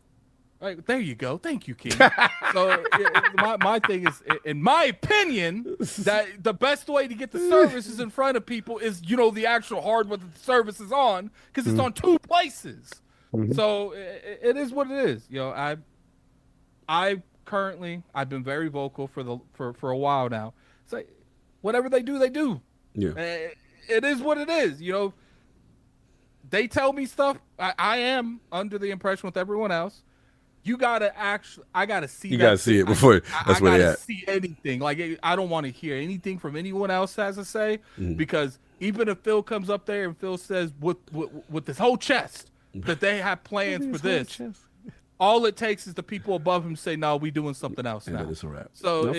E: Right, there you go. Thank you, King. So my thing is, in my opinion, that the best way to get the services in front of people is, you know, the actual hardware that the service is on, because it's on two places. So it is what it is. You know, I've been very vocal for a while now. It's like, whatever they do, they do.
A: Yeah.
E: It is what it is. You know, they tell me stuff. I am under the impression with everyone else. I gotta see.
A: You gotta see it before. That's where they at.
E: See anything. Like, I don't want to hear anything from anyone else has to say, because even if Phil comes up there and Phil says with this whole chest that they have plans for this, all it takes is the people above him say, "No, we doing something else now."
A: And it's a wrap.
E: So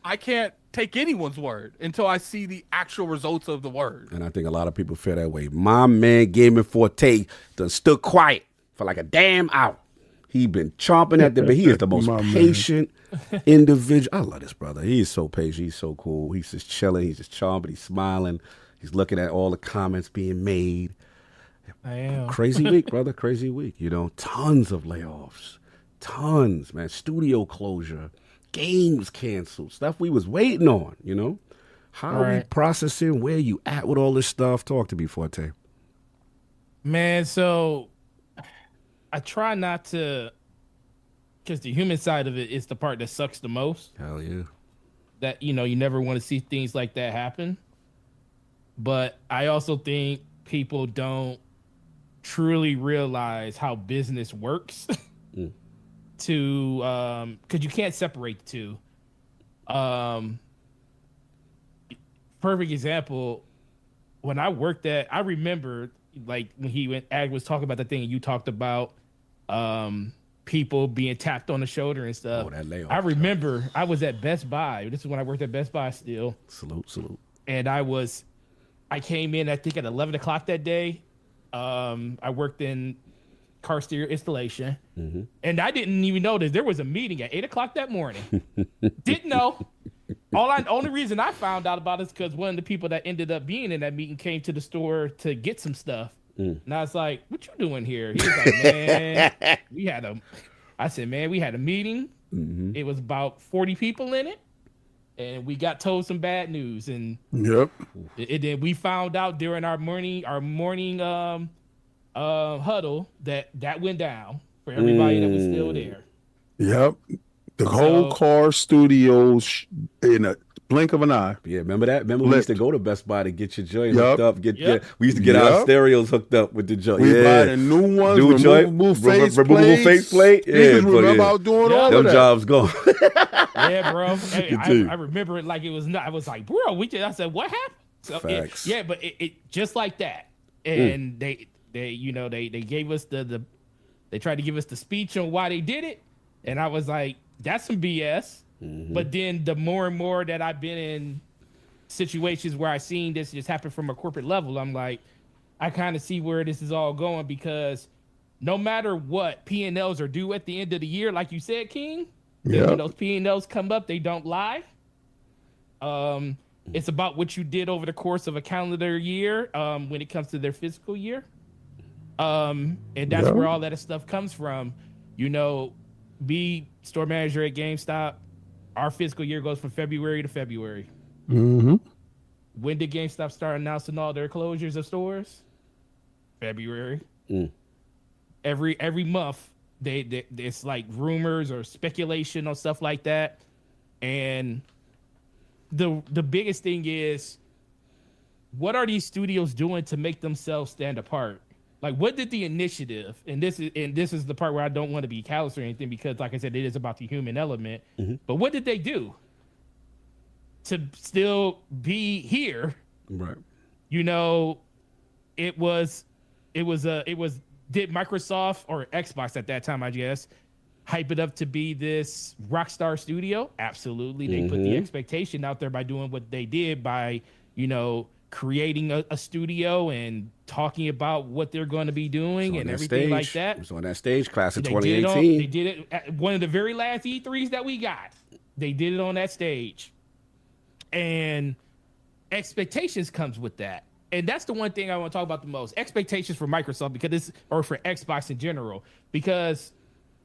E: I can't take anyone's word until I see the actual results of the word.
A: And I think a lot of people feel that way. My man, Gaming Forte, done stood quiet for like a damn hour. He been chomping at the bit. He is the most patient individual. I love this brother. He is so patient. He's so cool. He's just chilling. He's just chomping. He's smiling. He's looking at all the comments being made.
G: I am.
A: Crazy week, brother. Crazy week. You know, tons of layoffs. Tons, man. Studio closure. Games canceled. Stuff we was waiting on, you know. How are we processing? Where you at with all this stuff? Talk to me, Forte.
G: Man, so I try not to, because the human side of it is the part that sucks the most.
A: Hell yeah.
G: That, you know, you never want to see things like that happen. But I also think people don't truly realize how business works. Because you can't separate the two. Perfect example, when I worked I remember, like, when Ag was talking about the thing and you talked about people being tapped on the shoulder and stuff.
A: Oh, that layoff.
G: I remember I was at Best Buy. This is when I worked at Best Buy still.
A: Salute.
G: And I came in, I think, at 11 o'clock that day. I worked in car stereo installation, and I didn't even know that there was a meeting at 8 o'clock that morning. Didn't know. Only reason I found out about it is because one of the people that ended up being in that meeting came to the store to get some stuff. And I was like, "What you doing here?" He was like, "Man, I said, "Man, we had a meeting. It was about 40 people in it, and we got told some bad news." And then we found out during our morning huddle that went down for everybody that was still there.
D: Yep. The whole car studio in a blink of an eye.
A: Yeah, remember that? Remember we used to go to Best Buy to get your joint hooked up. We used to get our stereos hooked up with the joint.
D: We buy the new ones, removable faceplate.
A: Yeah,
D: remember I was doing all of that.
A: Them jobs gone.
G: Yeah, bro. I remember it like it was not. I was like, bro, I said, what happened? So
A: Facts.
G: but it just like that. and they gave us they tried to give us the speech on why they did it, and I was like, that's some BS. But then the more and more that I've been in situations where I've seen this just happen from a corporate level, I'm like, I kind of see where this is all going, because no matter what, P&Ls are due at the end of the year, like you said, King.
D: Yeah.
G: When those P&Ls come up, they don't lie. It's about what you did over the course of a calendar year when it comes to their fiscal year. And that's where all that stuff comes from. You know, be store manager at GameStop. Our fiscal year goes from February to February.
D: Mm-hmm.
G: When did GameStop start announcing all their closures of stores? February. Every month, they it's like rumors or speculation or stuff like that. And the biggest thing is, what are these studios doing to make themselves stand apart? Like, what did the initiative, and this is the part where I don't want to be callous or anything, because like I said, it is about the human element. But what did they do to still be here?
A: Right.
G: You know, did Microsoft or Xbox at that time, I guess, hype it up to be this rockstar studio? Absolutely. They put the expectation out there by doing what they did, by, you know, creating a studio and talking about what they're going to be doing and everything like that.
A: It was on that stage, class of
G: They
A: 2018.
G: They did it at one of the very last E3s that we got. They did it on that stage. And expectations comes with that. And that's the one thing I want to talk about the most. Expectations for Microsoft, or for Xbox in general, because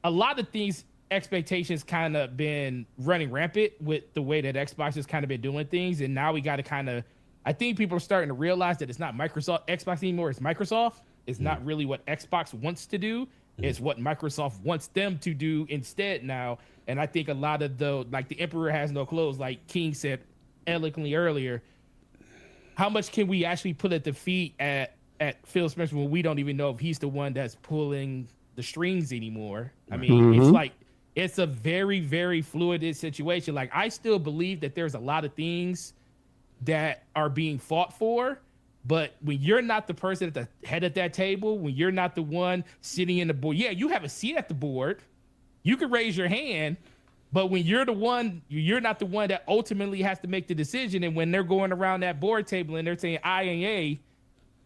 G: a lot of things, expectations kind of been running rampant with the way that Xbox has kind of been doing things. And now we got to kind of, I think people are starting to realize that it's not Xbox anymore, it's Microsoft. It's not really what Xbox wants to do. It's what Microsoft wants them to do instead now. And I think a lot of the emperor has no clothes, like King said eloquently earlier. How much can we actually put at the feet at Phil Spencer when we don't even know if he's the one that's pulling the strings anymore? I mean, it's like, it's a very, very fluid situation. Like, I still believe that there's a lot of things that are being fought for, but when you're not the person at the head of that table, when you're not the one sitting in the board, you have a seat at the board, you can raise your hand, but when you're not the one that ultimately has to make the decision. And when they're going around that board table and they're saying I and A,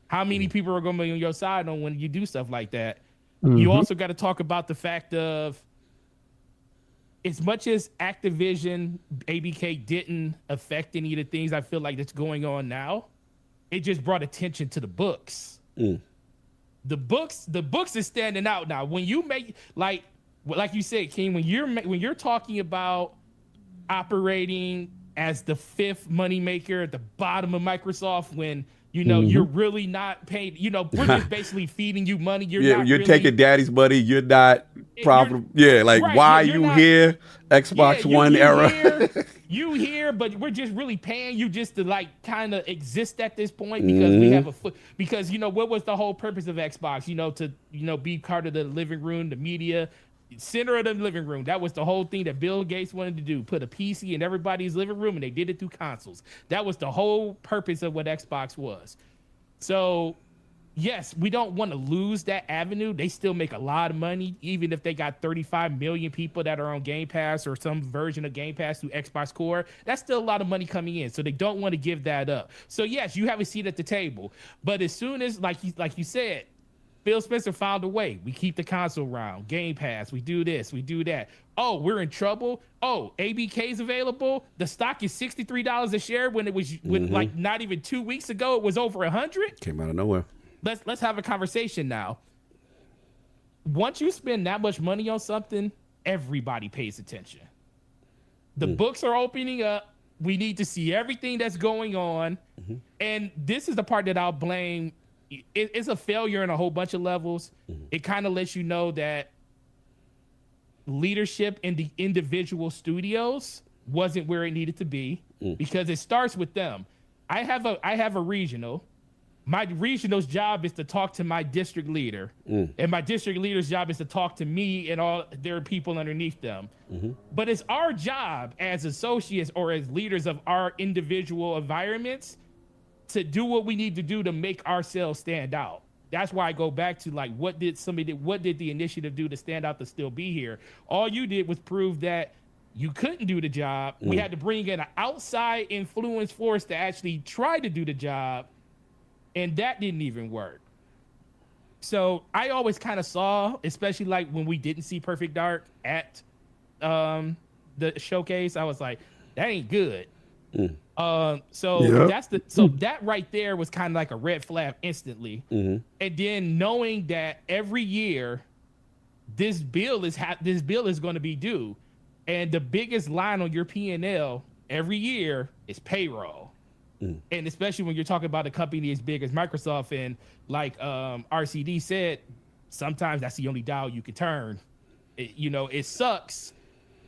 G: how many people are going to be on your side on when you do stuff like that? You also got to talk about the fact of, as much as Activision, ABK didn't affect any of the things I feel like that's going on now, it just brought attention to the books. The books is standing out now. When you make, like you said, King, when you're talking about operating as the fifth moneymaker at the bottom of Microsoft, when you're really not paying, we're just basically feeding you money. You're
A: taking daddy's money. You're not profitable. Why are you here? Xbox One era.
G: You here, but we're just really paying you just to kind of exist at this point, because we have because what was the whole purpose of Xbox? To be part of the living room, the media center of the living room. That was the whole thing that Bill Gates wanted to do, put a PC in everybody's living room, and they did it through consoles. That was the whole purpose of what Xbox was. So yes, we don't want to lose that avenue. They still make a lot of money, even if they got 35 million people that are on Game Pass or some version of Game Pass through Xbox Core. That's still a lot of money coming in. So they don't want to give that up. So yes, you have a seat at the table. But as soon as, like you said, Phil Spencer found a way. We keep the console round, Game Pass. We do this, we do that. Oh, we're in trouble. Oh, ABK's available. The stock is $63 a share when it was not even 2 weeks ago. It was over 100.
A: Came out of nowhere.
G: Let's have a conversation now. Once you spend that much money on something, everybody pays attention. The books are opening up. We need to see everything that's going on. And this is the part that I'll blame. It's a failure in a whole bunch of levels. It kind of lets you know that leadership in the individual studios wasn't where it needed to be, because it starts with them. I have a regional. My regional's job is to talk to my district leader, and my district leader's job is to talk to me and all their people underneath them. But it's our job as associates or as leaders of our individual environments to do what we need to do to make ourselves stand out. That's why I go back to like, what did the initiative do to stand out to still be here? All you did was prove that you couldn't do the job. We had to bring in an outside influence force to actually try to do the job, and that didn't even work. So I always kind of saw, especially like when we didn't see Perfect Dark at the showcase, I was like, that ain't good. So that right there was kind of like a red flag instantly. And then knowing that every year this bill is going to be due, and the biggest line on your P&L every year is payroll. And especially when you're talking about a company as big as Microsoft, and like RCD said, sometimes that's the only dial you can turn. It sucks.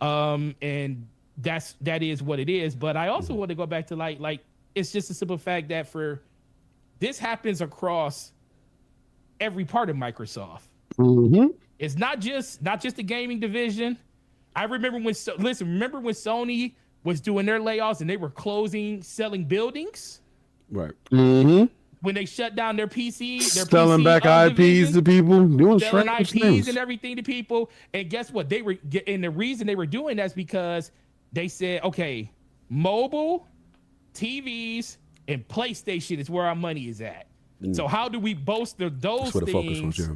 G: And that is what it is. But I also want to go back to like it's just a simple fact that this happens across every part of Microsoft. It's not just the gaming division. I remember when Sony was doing their layoffs and they were selling buildings.
A: Right.
G: When they shut down their PC,
D: selling back IPs to people, doing
G: selling
D: strange
G: IPs
D: things
G: and everything to people. And guess what? And the reason they were doing that's because they said, okay, mobile, TVs, and PlayStation is where our money is at. So how do we bolster those things?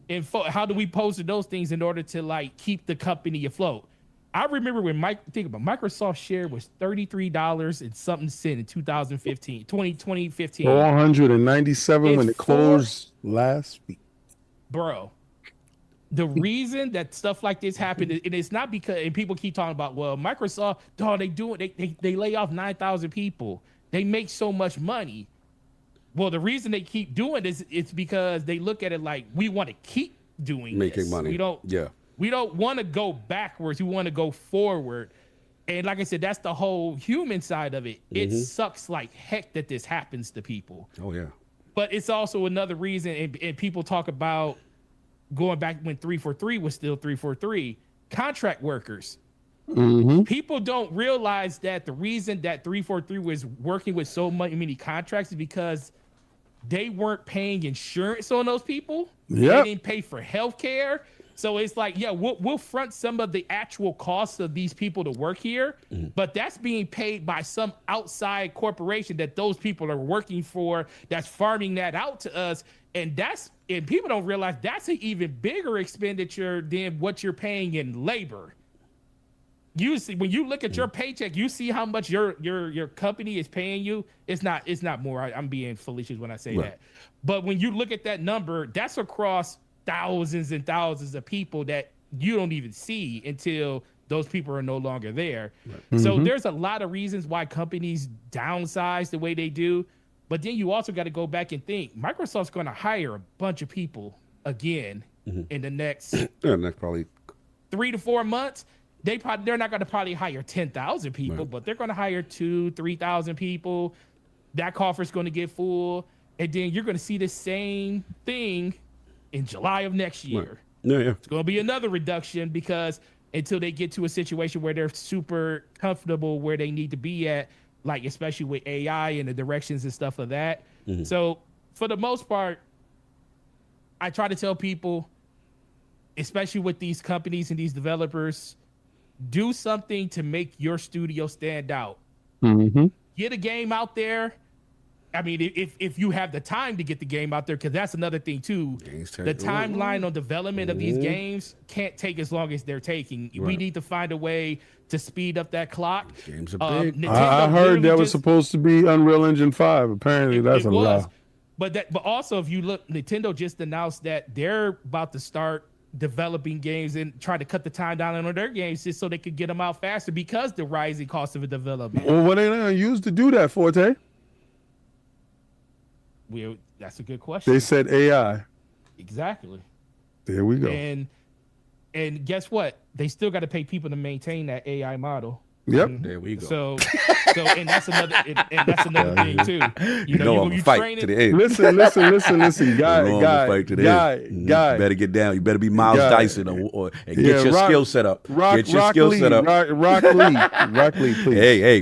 G: And how do we bolster those things in order to like keep the company afloat? I remember when Microsoft share was $33 and something cent in 2015.
D: 497 when it closed last week.
G: Bro, the reason that stuff like this happened, and it's not because, and people keep talking about, well, Microsoft, they lay off 9,000 people. They make so much money. Well, the reason they keep doing this, it's because they look at it like, we want to keep doing
A: making
G: this.
A: money.
G: We don't want to go backwards. We want to go forward. And like I said, that's the whole human side of it. It sucks like heck that this happens to people.
A: Oh, yeah.
G: But it's also another reason, and people talk about going back when 343 was still 343, contract workers. People don't realize that the reason that 343 was working with so many contracts is because they weren't paying insurance on those people. They didn't pay for health care. So it's like, yeah, we'll front some of the actual costs of these people to work here, but that's being paid by some outside corporation that those people are working for, that's farming that out to us. And people don't realize that's an even bigger expenditure than what you're paying in labor. You see, when you look at your paycheck, you see how much your company is paying you. It's not more. I'm being fallacious when I say that. But when you look at that number, that's across thousands and thousands of people that you don't even see until those people are no longer there. So there's a lot of reasons why companies downsize the way they do. But then you also got to go back and think Microsoft's going to hire a bunch of people again in the next
A: probably
G: 3 to 4 months. They're not going to probably hire 10,000 people, but they're going to hire 2,000-3,000 people. That coffer's going to get full, and then you're going to see the same thing in July of next year. It's going to be another reduction because until they get to a situation where they're super comfortable where they need to be at, like especially with AI and the directions and stuff of that. So for the most part, I try to tell people, especially with these companies and these developers, do something to make your studio stand out. Get a game out there. I mean, if you have the time to get the game out there, because that's another thing too. The timeline on development of these games can't take as long as they're taking. We need to find a way to speed up that clock.
A: Games are big.
D: I heard that was supposed to be Unreal Engine 5. Apparently, that's a lie.
G: But also, if you look, Nintendo just announced that they're about to start developing games and try to cut the time down on their games just so they could get them out faster because the rising cost of a development.
D: Well, what are they going to use to do that, Forte?
G: That's a good question.
D: They said AI.
G: Exactly.
D: There we go.
G: And guess what? They still got to pay people to maintain that AI model.
D: Yep.
A: There we go.
G: So and that's another thing too. You know,
A: I'm
G: you
A: a fight
G: training.
A: to the end.
D: Listen, guy.
A: Better get down. You better be Miles Dyson and get your skill set up.
D: Rock Lee, please.
A: Hey.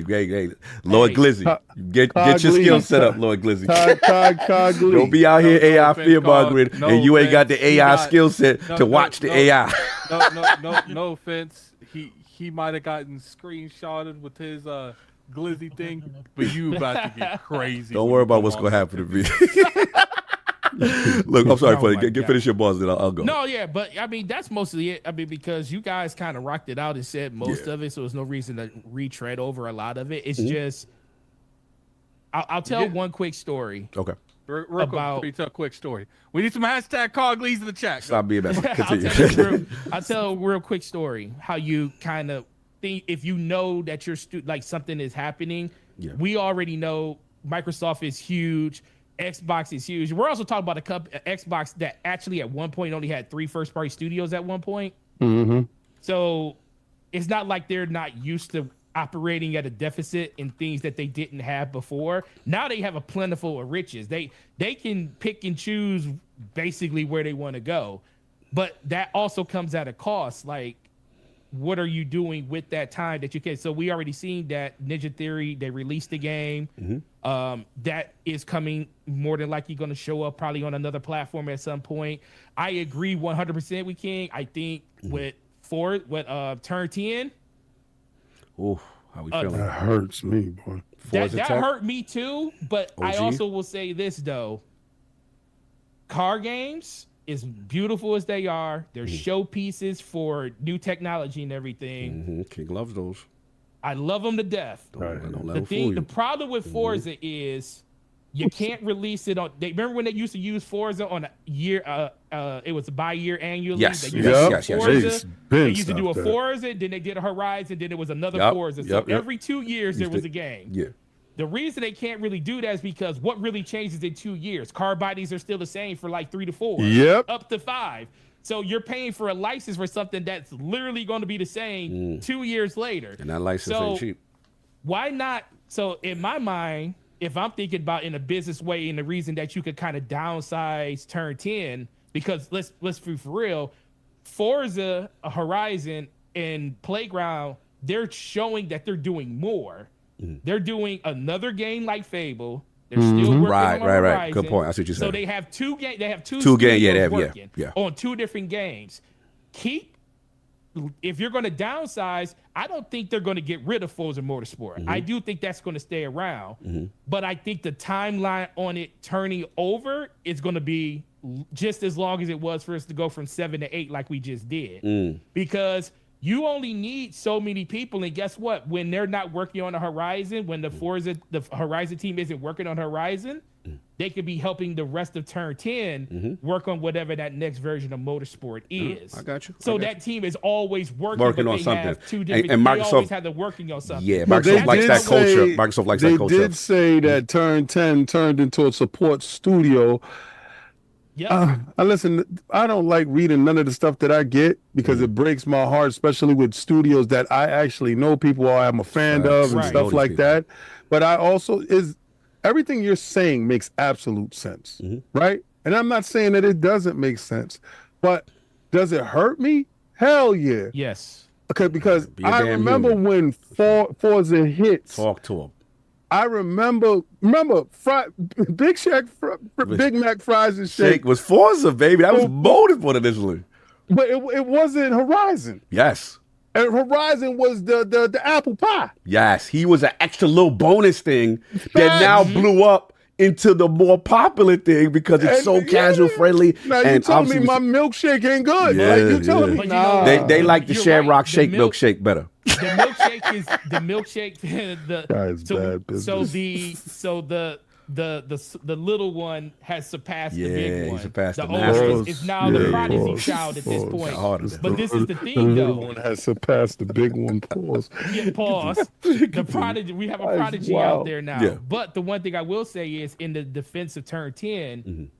A: Lord Glizzy. Get your skill set up, Lord Glizzy.
D: CogLee.
A: Don't be out here AI
E: offense,
A: fear-mongering and you ain't got the AI skill set to watch the AI.
E: No offense. He might have gotten screenshotted with his glizzy thing, but you about to get crazy.
A: Don't worry about what's gonna happen to me. Look, I'm sorry, buddy. Finish your buzz, then I'll go.
G: No, yeah, but I mean that's mostly it. I mean because you guys kind of rocked it out and said most of it, so there's no reason to retread over a lot of it. It's just I'll tell one quick story.
A: Okay.
E: Real quick, let me tell a quick story. We need some hashtag CogLees in the chat.
A: Stop being messy. Continue.
G: I'll tell a real quick story. How you kind of think if you know that you're like something is happening. Yeah. We already know Microsoft is huge. Xbox is huge. We're also talking about a Xbox that actually at one point only had 3 first-party studios at one point. Mm-hmm. So it's not like they're not used to operating at a deficit in things that they didn't have before. Now they have a plentiful of riches. They can pick and choose basically where they want to go. But that also comes at a cost. Like, what are you doing with that time that you can? So we already seen that Ninja Theory, they released the game. Mm-hmm. That is coming more than likely going to show up probably on another platform at some point. I agree 100% with King. I think with Turn 10,
A: ooh, how we feeling?
D: That hurts me, boy.
G: That hurt me too, but OG? I also will say this, though. Car games, as beautiful as they are, they're showpieces for new technology and everything.
A: Mm-hmm. King loves those.
G: I love them to death.
A: Don't let them fool you.
G: The problem with Forza is you can't release it on. Remember when they used to use Forza on a year? It was by year annually.
A: Yes.
G: They used to do a Forza, then they did a Horizon, then it was another Forza. So every 2 years there was a game.
A: Yeah.
G: The reason they can't really do that is because what really changes in 2 years? Car bodies are still the same for like 3 to 4.
D: Yep.
G: Up to 5. So you're paying for a license for something that's literally going to be the same 2 years later.
A: And that license ain't cheap.
G: Why not? So in my mind, if I'm thinking about in a business way, and the reason that you could kind of downsize Turn 10, because let's be for real, Forza, Horizon, and Playground, they're showing that they're doing more. They're doing another game like Fable. They're still working on Horizon.
A: Right. Good point. I see what you're saying.
G: So they have two games. They have two games working on 2 different games. If you're going to downsize, I don't think they're going to get rid of Forza Motorsport. I do think that's going to stay around. But I think the timeline on it turning over is going to be just as long as it was for us to go from 7 to 8 like we just did. Because you only need so many people, and guess what? When they're not working on the Horizon, when the Horizon team isn't working on Horizon, they could be helping the rest of Turn 10 work on whatever that next version of Motorsport is.
A: I got you.
G: So that team is always working
A: on something.
G: And Microsoft, they always have them working on something.
A: Yeah, Microsoft likes that culture. Microsoft likes that culture.
D: They did say that Turn 10 turned into a support studio. Listen, I don't like reading none of the stuff that I get because it breaks my heart, especially with studios that I actually know, people I'm a fan of and stuff like that. But I also everything you're saying makes absolute sense, right? And I'm not saying that it doesn't make sense, but does it hurt me? Hell yeah.
G: Yes.
D: Okay, because I remember when Forza hits.
A: Talk to him.
D: I remember Big Mac fries and shake
A: was Forza, baby. That was Motorsport initially.
D: But it wasn't Horizon.
A: Yes.
D: And Horizon was the apple pie.
A: Yes, he was an extra little bonus thing that now blew up into the more popular thing because it's so casual friendly.
D: Now you telling me my milkshake ain't good.
A: Yeah,
D: like you telling me
A: they like the Shamrock Shake milkshake better.
G: The milkshake. The little one has surpassed the big one.
A: He surpassed the
G: oldest is now the prodigy child at this point. But this is the thing, though.
D: The little one has surpassed the big one. Pause.
G: Pause. The prodigy. We have a prodigy out there now. Yeah. But the one thing I will say is, in the defense of Turn 10,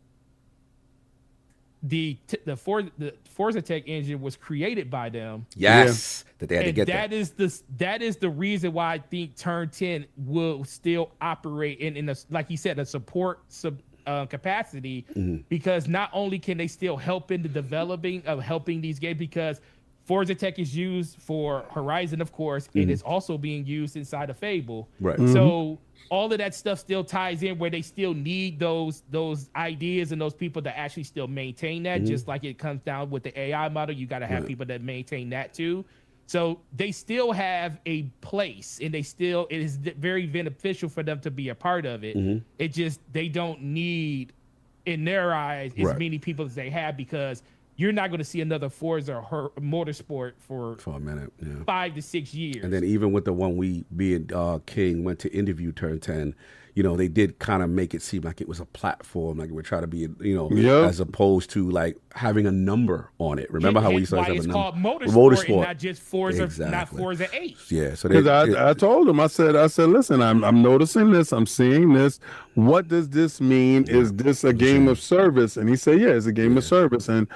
G: the Forza Tech engine was created by them.
A: Yes, that they had to
G: And
A: get
G: that is the reason why I think Turn 10 will still operate in a, like you said, a support capacity, because not only can they still help in the developing of helping these games, because Forza Tech is used for Horizon, of course, and it's also being used inside of Fable.
A: Right.
G: So all of that stuff still ties in where they still need those ideas and those people to actually still maintain that. Just like it comes down with the AI model, you got to have people that maintain that too. So they still have a place, and it is very beneficial for them to be a part of it. It just, they don't need, in their eyes, as many people as they have, because you're not going to see another Forza or Motorsport for
A: a minute,
G: 5 to 6 years.
A: And then even with the one we, being King, went to interview Turn 10, you know, they did kind of make it seem like it was a platform, like we're trying to be, you know, as opposed to like having a number on it. Remember how we used to have a number?
G: Why it's called Motorsport, and not just Forza, not Forza 8.
A: Yeah, so
D: because I told him, I said, listen, I'm noticing this, I'm seeing this. What does this mean? Is this a game of service? And he said, yeah, it's a game of service. And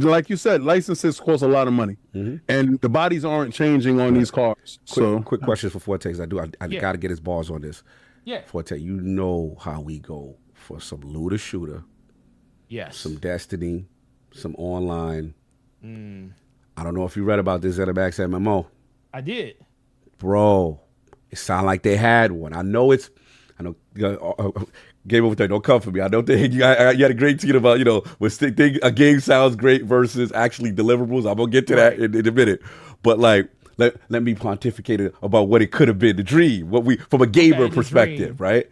D: like you said, licenses cost a lot of money, and the bodies aren't changing on these cars.
A: Quick question for Forte, I got to get his balls on this.
G: Yeah.
A: Forte, you know how we go for some looter shooter.
G: Yes.
A: Some Destiny, some online. I don't know if you read about this ZeniMax MMO.
G: I did.
A: Bro, it sounded like they had one. I know Game Over Time, don't come for me. I know you had a great tweet about, you know, when a game sounds great versus actually deliverables. I'm going to get to that in a minute. But like, let me pontificate about what it could have been, the dream, from a gamer perspective, right?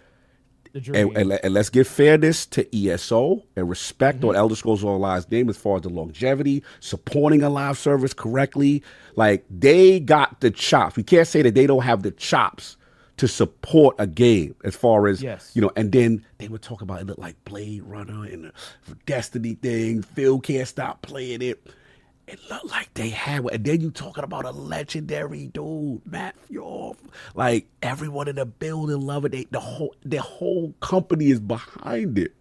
G: The dream.
A: And let's give fairness to ESO and respect on Elder Scrolls Online's name as far as the longevity, supporting a live service correctly. Like, they got the chops. We can't say that they don't have the chops to support a game as far as, you know, and then they would talk about it looked like Blade Runner and the Destiny thing. Phil can't stop playing it. It looked like they had one. And then you talking about a legendary dude, Matt Fjord. Like, everyone in the building love it. The whole company is behind it.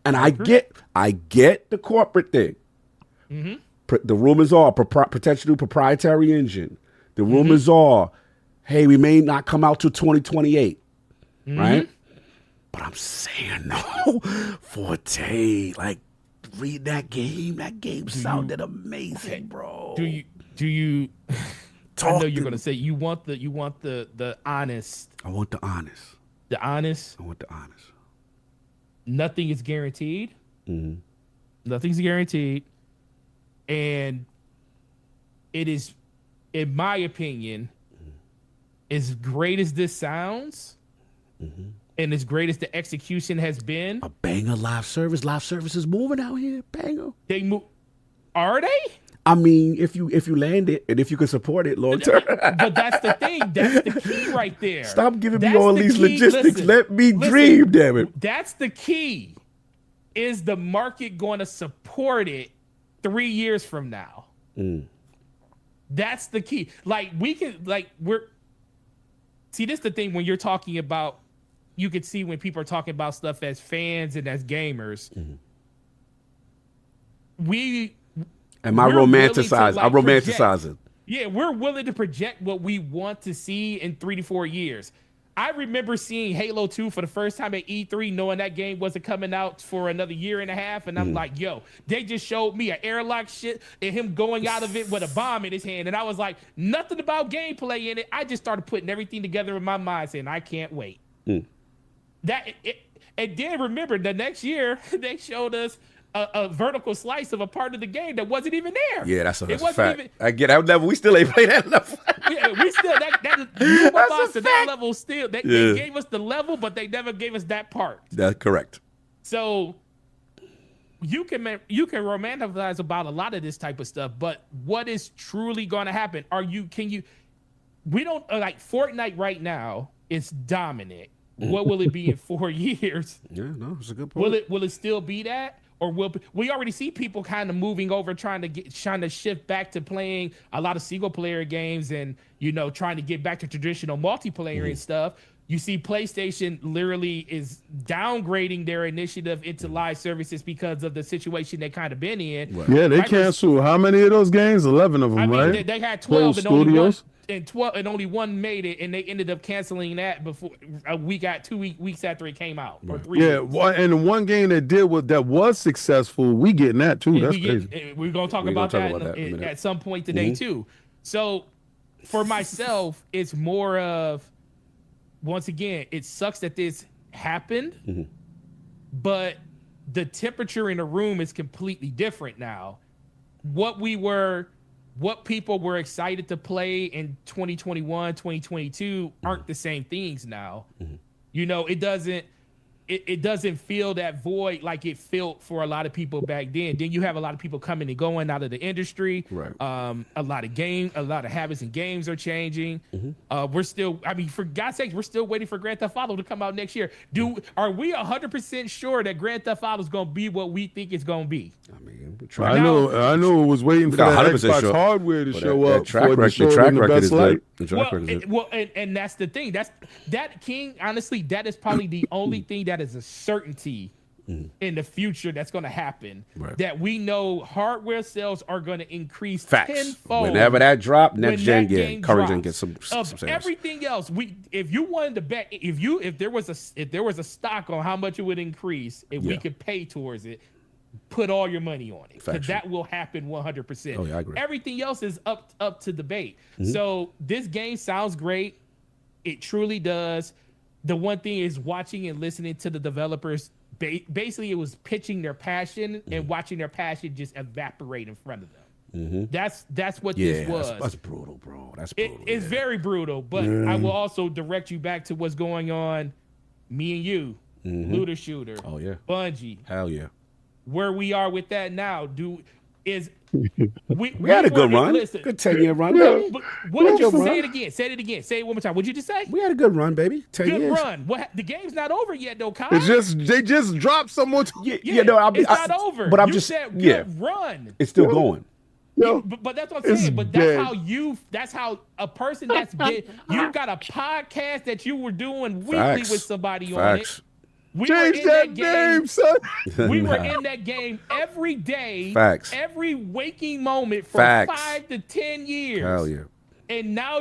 A: And I get the corporate thing. The rumors are potential proprietary engine. The rumors are, hey, we may not come out till 2028, right? But I'm saying, no, Forte, like, read that game. That game sounded amazing, bro.
G: Do you I know you're gonna say you want the honest.
A: I want the honest.
G: The honest.
A: I want the honest.
G: Nothing is guaranteed. Nothing's guaranteed. And it is, in my opinion, as great as this sounds, and as great as the execution has been,
A: a banger live service. Live service is moving out here. Banger.
G: They move. Are they?
A: I mean, if you land it and if you can support it long term.
G: But that's the thing. That's the key right there.
A: Stop giving me all these logistics. Let me dream, damn it.
G: That's the key. Is the market going to support it 3 years from now? That's the key. Like, we can, like, see, this is the thing when you're talking about, you could see when people are talking about stuff as fans and as gamers.
A: Am I romanticizing? I'm romanticizing.
G: Yeah, we're willing to project what we want to see in 3 to 4 years. I remember seeing Halo 2 for the first time at E3, knowing that game wasn't coming out for another year and a half. And I'm like, yo, they just showed me an airlock shit and him going out of it with a bomb in his hand. And I was like, nothing about gameplay in it. I just started putting everything together in my mind saying, I can't wait. And then remember, the next year, they showed us a vertical slice of a part of the game that wasn't even there.
A: Yeah, that's a fact. I get that level. We still ain't played that level.
G: Yeah, we still that level still. They gave us the level, but they never gave us that part.
A: That's correct.
G: So you can romanticize about a lot of this type of stuff, but what is truly going to happen? We don't like Fortnite right now. It's dominant. What will it be in 4 years?
A: Yeah, no, it's a good point.
G: Will it still be that? Or we already see people kind of moving over, trying to shift back to playing a lot of single player games and, you know, trying to get back to traditional multiplayer and stuff. You see, PlayStation literally is downgrading their initiative into live services because of the situation they kind of been in.
D: Right. Yeah, they canceled how many of those games? 11 of them,
G: I mean,
D: right?
G: they had 12 and only one,
D: Studios.
G: and only one made it, and they ended up canceling that before a week at 2 weeks after it came out, or 3
D: Yeah,
G: weeks.
D: and the one game that was successful, we getting that too. That's crazy.
G: We're gonna talk about that at some point today too. So, for myself, it's more of, once again, it sucks that this happened, but the temperature in the room is completely different now. What people were excited to play in 2021, 2022 aren't the same things now. You know, it doesn't feel that void like it felt for a lot of people back then. Then you have a lot of people coming and going out of the industry.
A: Right.
G: A lot of habits and games are changing. We're still, I mean, for God's sake, we're still waiting for Grand Theft Auto to come out next year. Are we 100% sure that Grand Theft Auto is going to be what we think it's going to be?
A: I mean,
D: I know. It was waiting for that Xbox hardware to show up.
A: The track record is good.
G: And that's the thing. That King. Honestly, that is probably the only thing that is a certainty in the future that's going to happen.
A: Right.
G: That we know hardware sales are going to increase
A: Facts.
G: tenfold.
A: Whenever that drop, next gen game, current gen gets some sales.
G: Everything else, if you wanted to bet, if there was a stock on how much it would increase, if we could pay towards it, put all your money on it, because that will happen 100%.
A: Oh, yeah, I agree.
G: Everything else is up to debate. So this game sounds great. It truly does. The one thing is watching and listening to the developers. Basically, it was pitching their passion and watching their passion just evaporate in front of them. That's what this was.
A: That's brutal, bro. That's brutal.
G: It's very brutal, but I will also direct you back to what's going on. Me and you, Looter Shooter.
A: Oh yeah.
G: Bungie.
A: Hell yeah.
G: Where we are with that now, we
A: had a good run.
G: Listen,
A: Good 10-year run.
G: Say it again. Say it again. Say it one more time. What'd you just say?
A: We had a good run, baby. 10
G: good
A: years.
G: Run. The game's not over yet, though, Kyle.
D: They just dropped some more.
G: It's not over.
A: But I'm
G: you
A: just
G: said good run.
A: It's still going.
G: But that's what I'm saying. But that's how a person that's been. You got a podcast that you were doing weekly with somebody on it. We
D: Change that name, son.
G: We were in that game every day, every waking moment for 5 to 10 years.
A: Hell yeah.
G: And now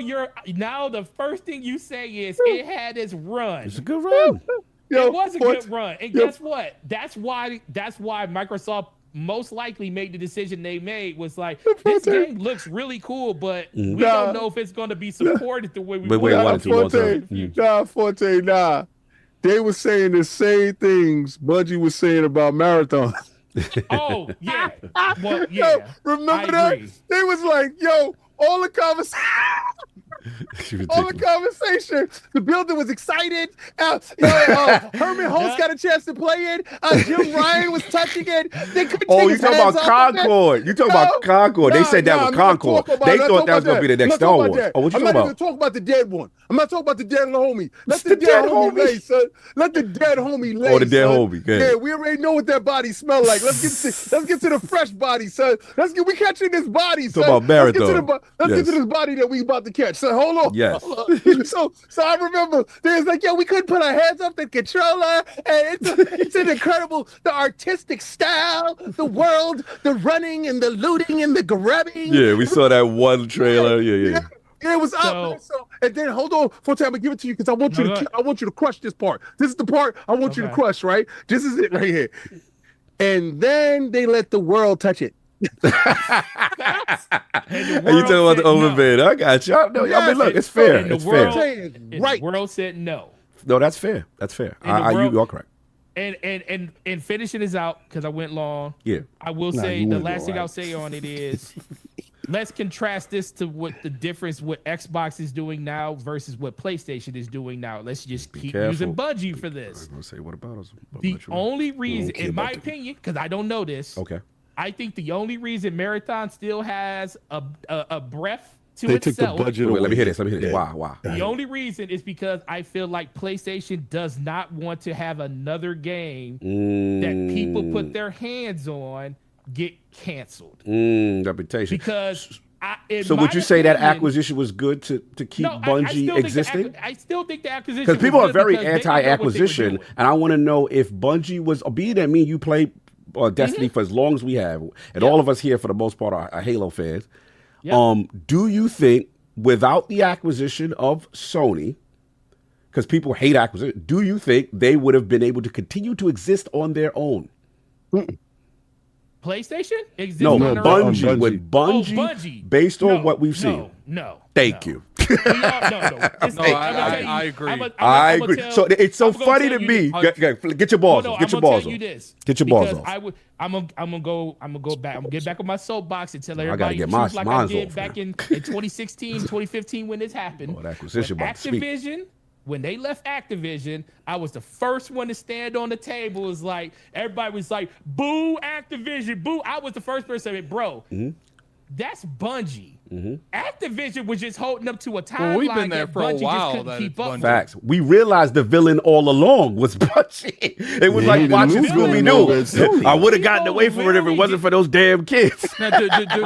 G: the first thing you say is it had its run.
A: It's a good run.
G: It was a good run. And guess what? That's why Microsoft most likely made the decision they made, was like, this game looks really cool, but we don't know if it's going to be supported the way we want it to.
D: Forte. They were saying the same things Bungie was saying about Marathon.
G: Oh, yeah. Well, yeah.
D: Yo, remember that? They was like, yo, all the conversation, the building was excited. Herman Holtz got a chance to play it. Jim Ryan was touching it. They couldn't take
A: you talking about Concord. You talking about Concord. They said that was Concord. They thought that was going to be the next Star Wars. Oh, what you talking about?
D: I'm not even talking about the dead one. I'm not talking about the dead homie. Let the dead homie lay, son. Let the dead homie lay.
A: Oh, the dead homie.
D: Yeah, we already know what that body smell like. Let's get to the fresh body, son. We catching this body, son.
A: Talk about Marathon.
D: Let's get to this body that we about to catch. So hold on.
A: Yes.
D: Hold on. So I remember they was like, we couldn't put our hands up the controller, and it's an incredible, the artistic style, the world, the running and the looting and the grabbing.
A: Yeah, we saw that one trailer. Yeah.
D: Yeah, it was up. So, and then hold on, Forte, I'm gonna give it to you because I want you to crush this part. This is the part I want you to crush, right? This is it right here. And then they let the world touch it.
A: And you talking about the overbid? I got you. I mean, look, it's fair. It's fair.
G: Right. The world said no.
A: No, that's fair. That's fair. You're correct.
G: And finishing this out, because I went long.
A: Yeah.
G: I will say the last thing I'll say on it is, let's contrast this to what the difference what Xbox is doing now versus what PlayStation is doing now. Let's just keep using Bungie for this.
A: I'm gonna say, what about us?
G: The only reason, in my opinion, because I don't know this, I think the only reason Marathon still has a breath to
D: they
G: itself.
D: Took the budget away.
A: Let me hear this. Yeah. Wow.
G: The only reason is because I feel like PlayStation does not want to have another game that people put their hands on get canceled.
A: Reputation.
G: Because
A: So would you say that acquisition was good to keep Bungie existing?
G: I still think the acquisition,
A: because people are very anti-acquisition, and I want to know if Bungie was, being that me, you play Destiny for as long as we have, and all of us here for the most part are Halo fans. Do you think without the acquisition of Sony, because people hate acquisition, do you think they would have been able to continue to exist on their own?
G: PlayStation?
A: No, Bungie. With Bungie, based on what we've seen.
G: No.
A: Thank you.
E: I agree.
A: I agree. So it's so funny to me. Get your balls off. Get your balls off. Get your balls off.
G: I'm gonna go back. I'm gonna get back on my soapbox and tell everybody
A: get
G: like I did
A: off,
G: back in 2016, 2015 when this happened. Activision. When they left Activision, I was the first one to stand on the table. It was like, everybody was like, boo Activision, boo. I was the first person to say, bro, that's Bungie. Activision was just holding up to a timeline
E: we've been there
G: that
E: for
G: Bungie
E: a while.
G: just couldn't keep up.
A: Facts. We realized the villain all along was Bungie. It was like watching Scooby-Doo. I would have gotten away from it if it wasn't for those damn kids.
E: Now,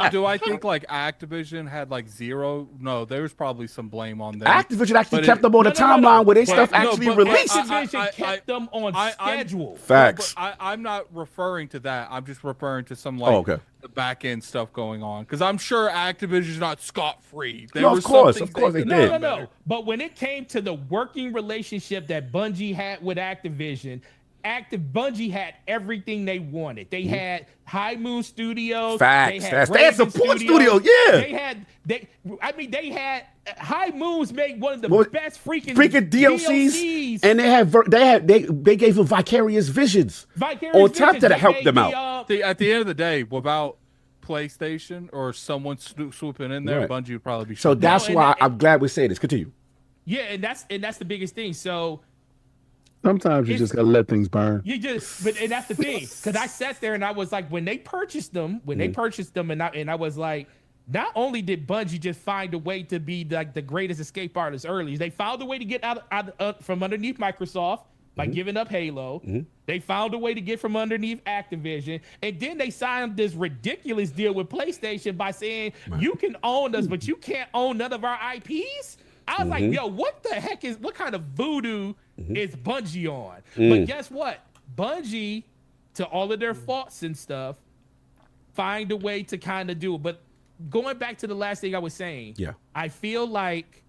E: do I think like Activision had like zero? No, there was probably some blame on them.
A: Activision actually kept them on the timeline where they stuff actually released.
G: Activision kept them on schedule.
A: Facts.
E: I'm not referring to that. I'm just referring to some like the back end stuff going on, because I'm sure Activision's not scot-free.
A: Of course they did.
G: No. But when it came to the working relationship that Bungie had with Activision, Bungie had everything they wanted. They had High Moon Studios.
A: Facts. They had support studios. Yeah.
G: They had High Moon's made one of the best freaking
A: DLCs, and they gave them vicarious visions on top that helped them out.
E: At the end of the day, without PlayStation or someone swooping in there, Bungie would probably be.
A: So that's why I'm glad we say this. Continue.
G: Yeah, and that's the biggest thing. So
D: sometimes you just gotta let things burn.
G: And that's the thing, because I sat there and I was like, when they purchased them, and I was like, not only did Bungie just find a way to be like the greatest escape artist early, they found a way to get out from underneath Microsoft by giving up Halo. They found a way to get from underneath Activision, and then they signed this ridiculous deal with PlayStation by saying you can own us, but you can't own none of our IPs. I was like, yo, what kind of voodoo is Bungie on? But guess what? Bungie, to all of their faults and stuff, find a way to kind of do it. But going back to the last thing I was saying, I feel like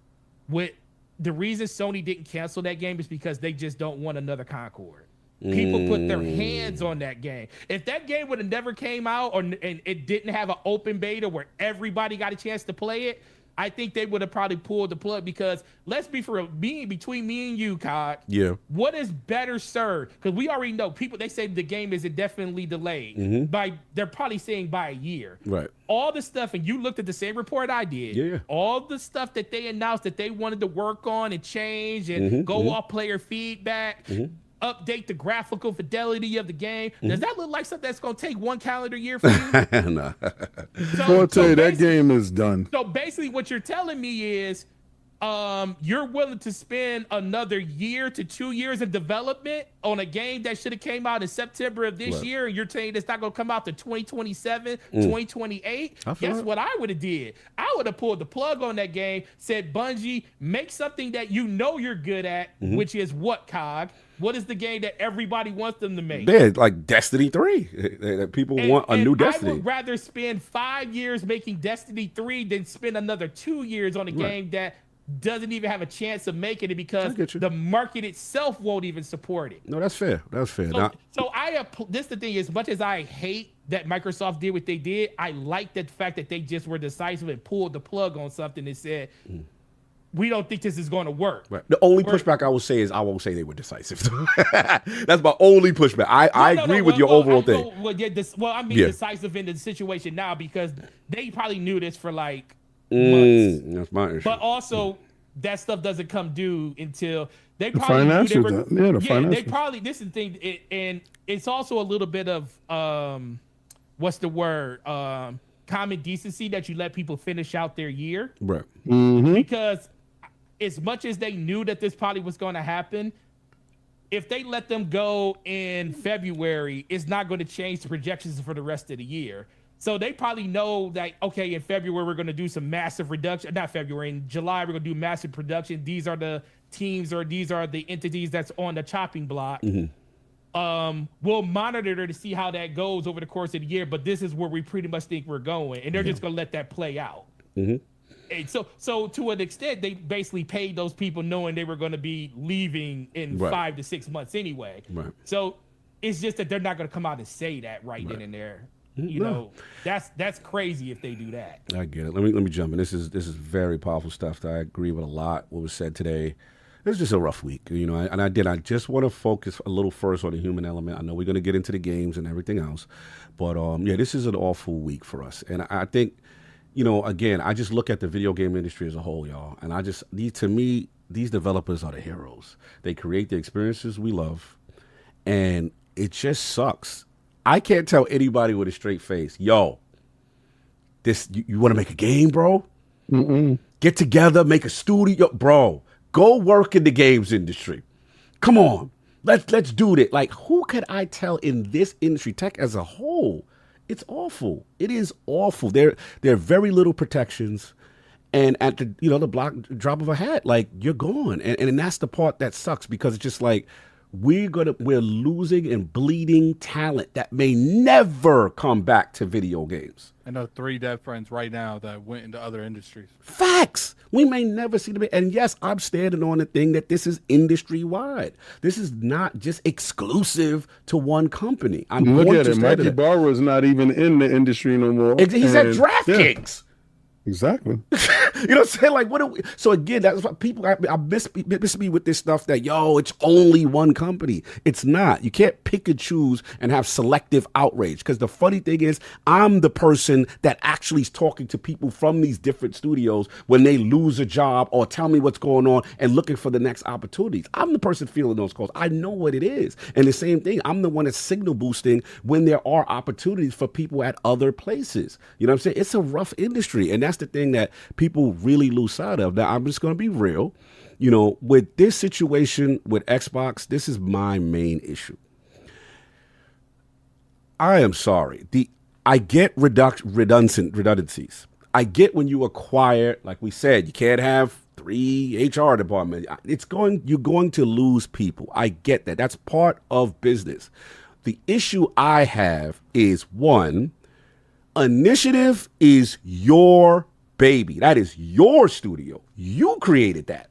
G: the reason Sony didn't cancel that game is because they just don't want another Concord. People put their hands on that game. If that game would have never came out and it didn't have an open beta where everybody got a chance to play it, I think they would have probably pulled the plug, because let's be for real, between me and you, Cog.
A: Yeah.
G: What is better served? Because we already know they say the game is indefinitely delayed. They're probably saying by a year.
A: Right.
G: All the stuff, and you looked at the same report I did. Yeah. All the stuff that they announced that they wanted to work on and change and go off player feedback. Update the graphical fidelity of the game. Does that look like something that's going to take 1 calendar year for you?
A: No.
D: I'll tell you, that game is done.
G: So basically what you're telling me is you're willing to spend another year to 2 years of development on a game that should have came out in September of this year, and you're saying it's not going to come out to 2027, 2028. Guess what I would have did? I would have pulled the plug on that game, said, Bungie, make something that you know you're good at, which is what, Cog? What is the game that everybody wants them to make?
A: Yeah, like Destiny 3. People want a new Destiny.
G: I would rather spend 5 years making Destiny 3 than spend another 2 years on a game that doesn't even have a chance of making it, because the market itself won't even support it.
A: No, that's fair. That's fair.
G: So this the thing, as much as I hate that Microsoft did what they did, I like the fact that they just were decisive and pulled the plug on something and said, we don't think this is going to work. Right.
A: The only pushback I will say is I won't say they were decisive. That's my only pushback. I agree with your overall thing.
G: Decisive in the situation now, because they probably knew this for like months.
A: That's my issue.
G: But also, that stuff doesn't come due until they probably they probably, this is the thing, and it's also a little bit of what's the word? Common decency that you let people finish out their year.
A: Right.
G: Because as much as they knew that this probably was going to happen, if they let them go in February, it's not going to change the projections for the rest of the year. So they probably know that, okay, in February, we're going to do some massive reduction. Not February, in July, we're going to do massive production. These are the teams or these are the entities that's on the chopping block. We'll monitor to see how that goes over the course of the year, but this is where we pretty much think we're going. And they're just going to let that play out. And so to an extent, they basically paid those people knowing they were going to be leaving in 5 to 6 months anyway. So it's just that they're not going to come out and say that then and there. You know, that's crazy if they do that.
A: I get it. Let me jump in. This is very powerful stuff that I agree with a lot what was said today. It was just a rough week, you know, I just want to focus a little first on the human element. I know we're going to get into the games and everything else, but this is an awful week for us. And I think, you know, again, I just look at the video game industry as a whole, y'all, and to me, these developers are the heroes. They create the experiences we love, and it just sucks. I can't tell anybody with a straight face, yo, you want to make a game, bro? Get together, make a studio, bro. Go work in the games industry. Come on, let's do that. Like, who could I tell in this industry, tech as a whole? It's awful. It is awful. There are very little protections, and at the drop of a hat, like, you're gone, and that's the part that sucks, because it's just like we're losing and bleeding talent that may never come back to video games.
E: I know 3 dev friends right now that went into other industries.
A: Facts. We may never see them. And yes, I'm standing on the thing that this is industry wide. This is not just exclusive to one company.
D: Look at it. Mikey Barber is not even in the industry no more.
A: He's at DraftKings.
D: Exactly.
A: You know what I'm saying? Like, what? So again, that's what people I miss me with this stuff that, yo, it's only one company. It's not. You can't pick and choose and have selective outrage. Because the funny thing is, I'm the person that actually is talking to people from these different studios when they lose a job or tell me what's going on and looking for the next opportunities. I'm the person feeling those calls. I know what it is. And the same thing, I'm the one that's signal boosting when there are opportunities for people at other places. You know what I'm saying? It's a rough industry. And that's the thing that people really lose sight of. Now, I'm just going to be real. You know, with this situation with Xbox, this is my main issue. I am sorry. I get redundancies. I get when you acquire, like we said, you can't have 3 HR departments. You're going to lose people. I get that. That's part of business. The issue I have is, one, Initiative is your baby. That is your studio. You created that,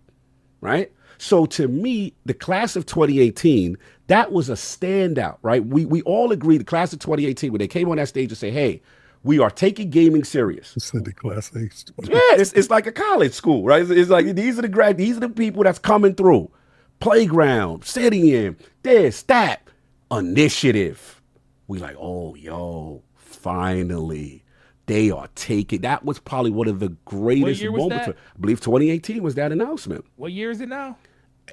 A: right? So to me, the class of 2018, that was a standout, right? We all agree the class of 2018, when they came on that stage and say, hey, we are taking gaming serious.
D: It's the class of 2018.
A: Yeah, it's like a college school, right? It's like these are the people that's coming through. Playground, sitting in, this, that, Initiative. We like, oh, yo, finally. They are taking. That was probably one of the greatest moments. I believe 2018 was that announcement.
G: What year is it now?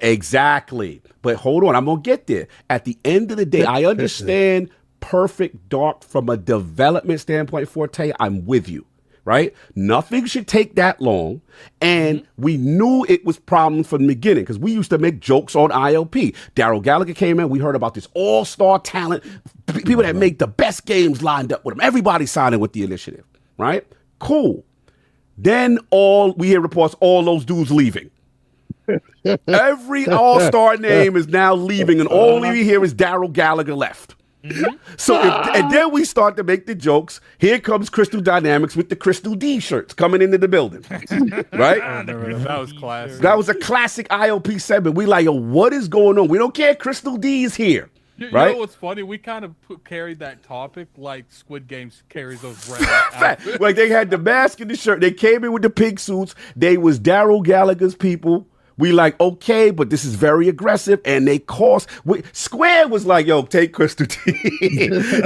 A: Exactly. But hold on, I'm going to get there. At the end of the day, I understand Perfect Dark from a development standpoint, Forte. I'm with you, right? Nothing should take that long. And we knew it was problems from the beginning because we used to make jokes on ILP. Daryl Gallagher came in. We heard about this all-star talent, people that make the best games lined up with him. Everybody signing with the initiative, right? Cool. Then we hear reports, all those dudes leaving. Every all-star name is now leaving, and all we hear is Daryl Gallagher left. So and then we start to make the jokes. Here comes Crystal Dynamics with the Crystal D shirts coming into the building, right?
E: That was classic.
A: That was a classic ILP segment. We like, yo, what is going on? We don't care. Crystal D is here, right?
E: You know what's funny? We kind of carried that topic like Squid Games carries those red.
A: Like they had the mask and the shirt. They came in with the pink suits. They was Daryl Gallagher's people. We like, okay, but this is very aggressive, and they cost. Square was like, yo, take Crystal T.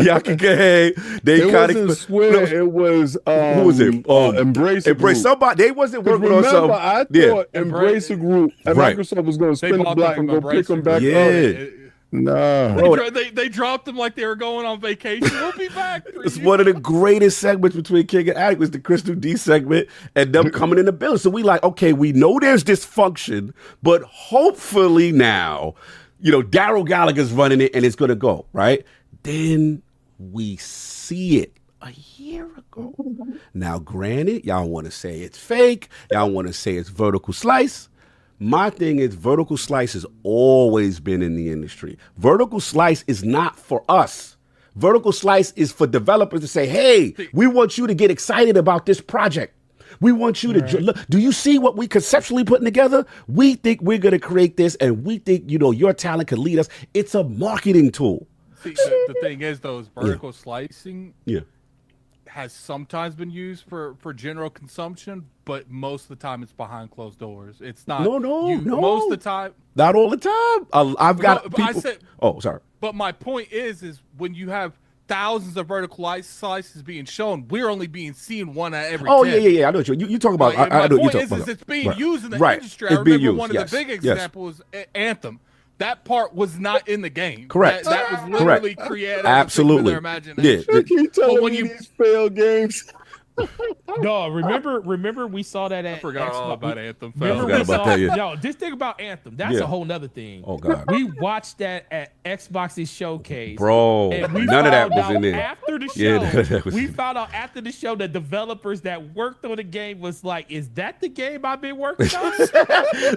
A: Y'all can go ahead.
D: It wasn't Square. No, it was
A: who was it?
D: Embrace.
A: Somebody. They wasn't working on something.
D: I thought Embrace a Group and Microsoft was going to spin the block and go pick them back up. Nah,
E: they dropped them like they were going on vacation. We'll be back.
A: It's one of the greatest segments between King and Addict was the Crystal D segment and them coming in the building. So we like, okay, we know there's dysfunction, but hopefully now, Daryl Gallagher's running it and it's gonna go right. Then we see it a year ago. Now, granted, y'all want to say it's fake. Y'all want to say it's vertical slice. My thing is vertical slice has always been in the industry. Vertical slice is not for us. Vertical slice is for developers to say, hey, we want you to get excited about this project. We want you to look. Do you see what we conceptually putting together? We think we're going to create this, and we think, your talent can lead us. It's a marketing tool.
E: See, the thing is, though, is vertical slicing has sometimes been used for general consumption, but most of the time it's behind closed doors. It's not.
A: No.
E: Most of the time.
A: Not all the time. I've got people.
E: I said,
A: sorry.
E: But my point is when you have thousands of vertical slices being shown, we're only being seen one at every 10.
A: Yeah. I know what you talk about.
E: Right?
A: I know what you talk
E: about. My point is it's being used in the industry.
A: It's
E: I
A: being
E: remember
A: used.
E: one of the big examples was Anthem. That part was not in the game.
A: Correct.
E: That was literally created.
A: Absolutely.
E: Their imagination.
D: You keep telling me these failed games.
G: No, remember we saw that at
E: I forgot all about Anthem.
G: Just think about Anthem. That's a whole nother thing.
A: Oh God.
G: We watched that at Xbox's showcase.
A: Bro, none of that was in there.
G: After the show, we found out after the show the developers that worked on the game was like, is that the game I've been working on?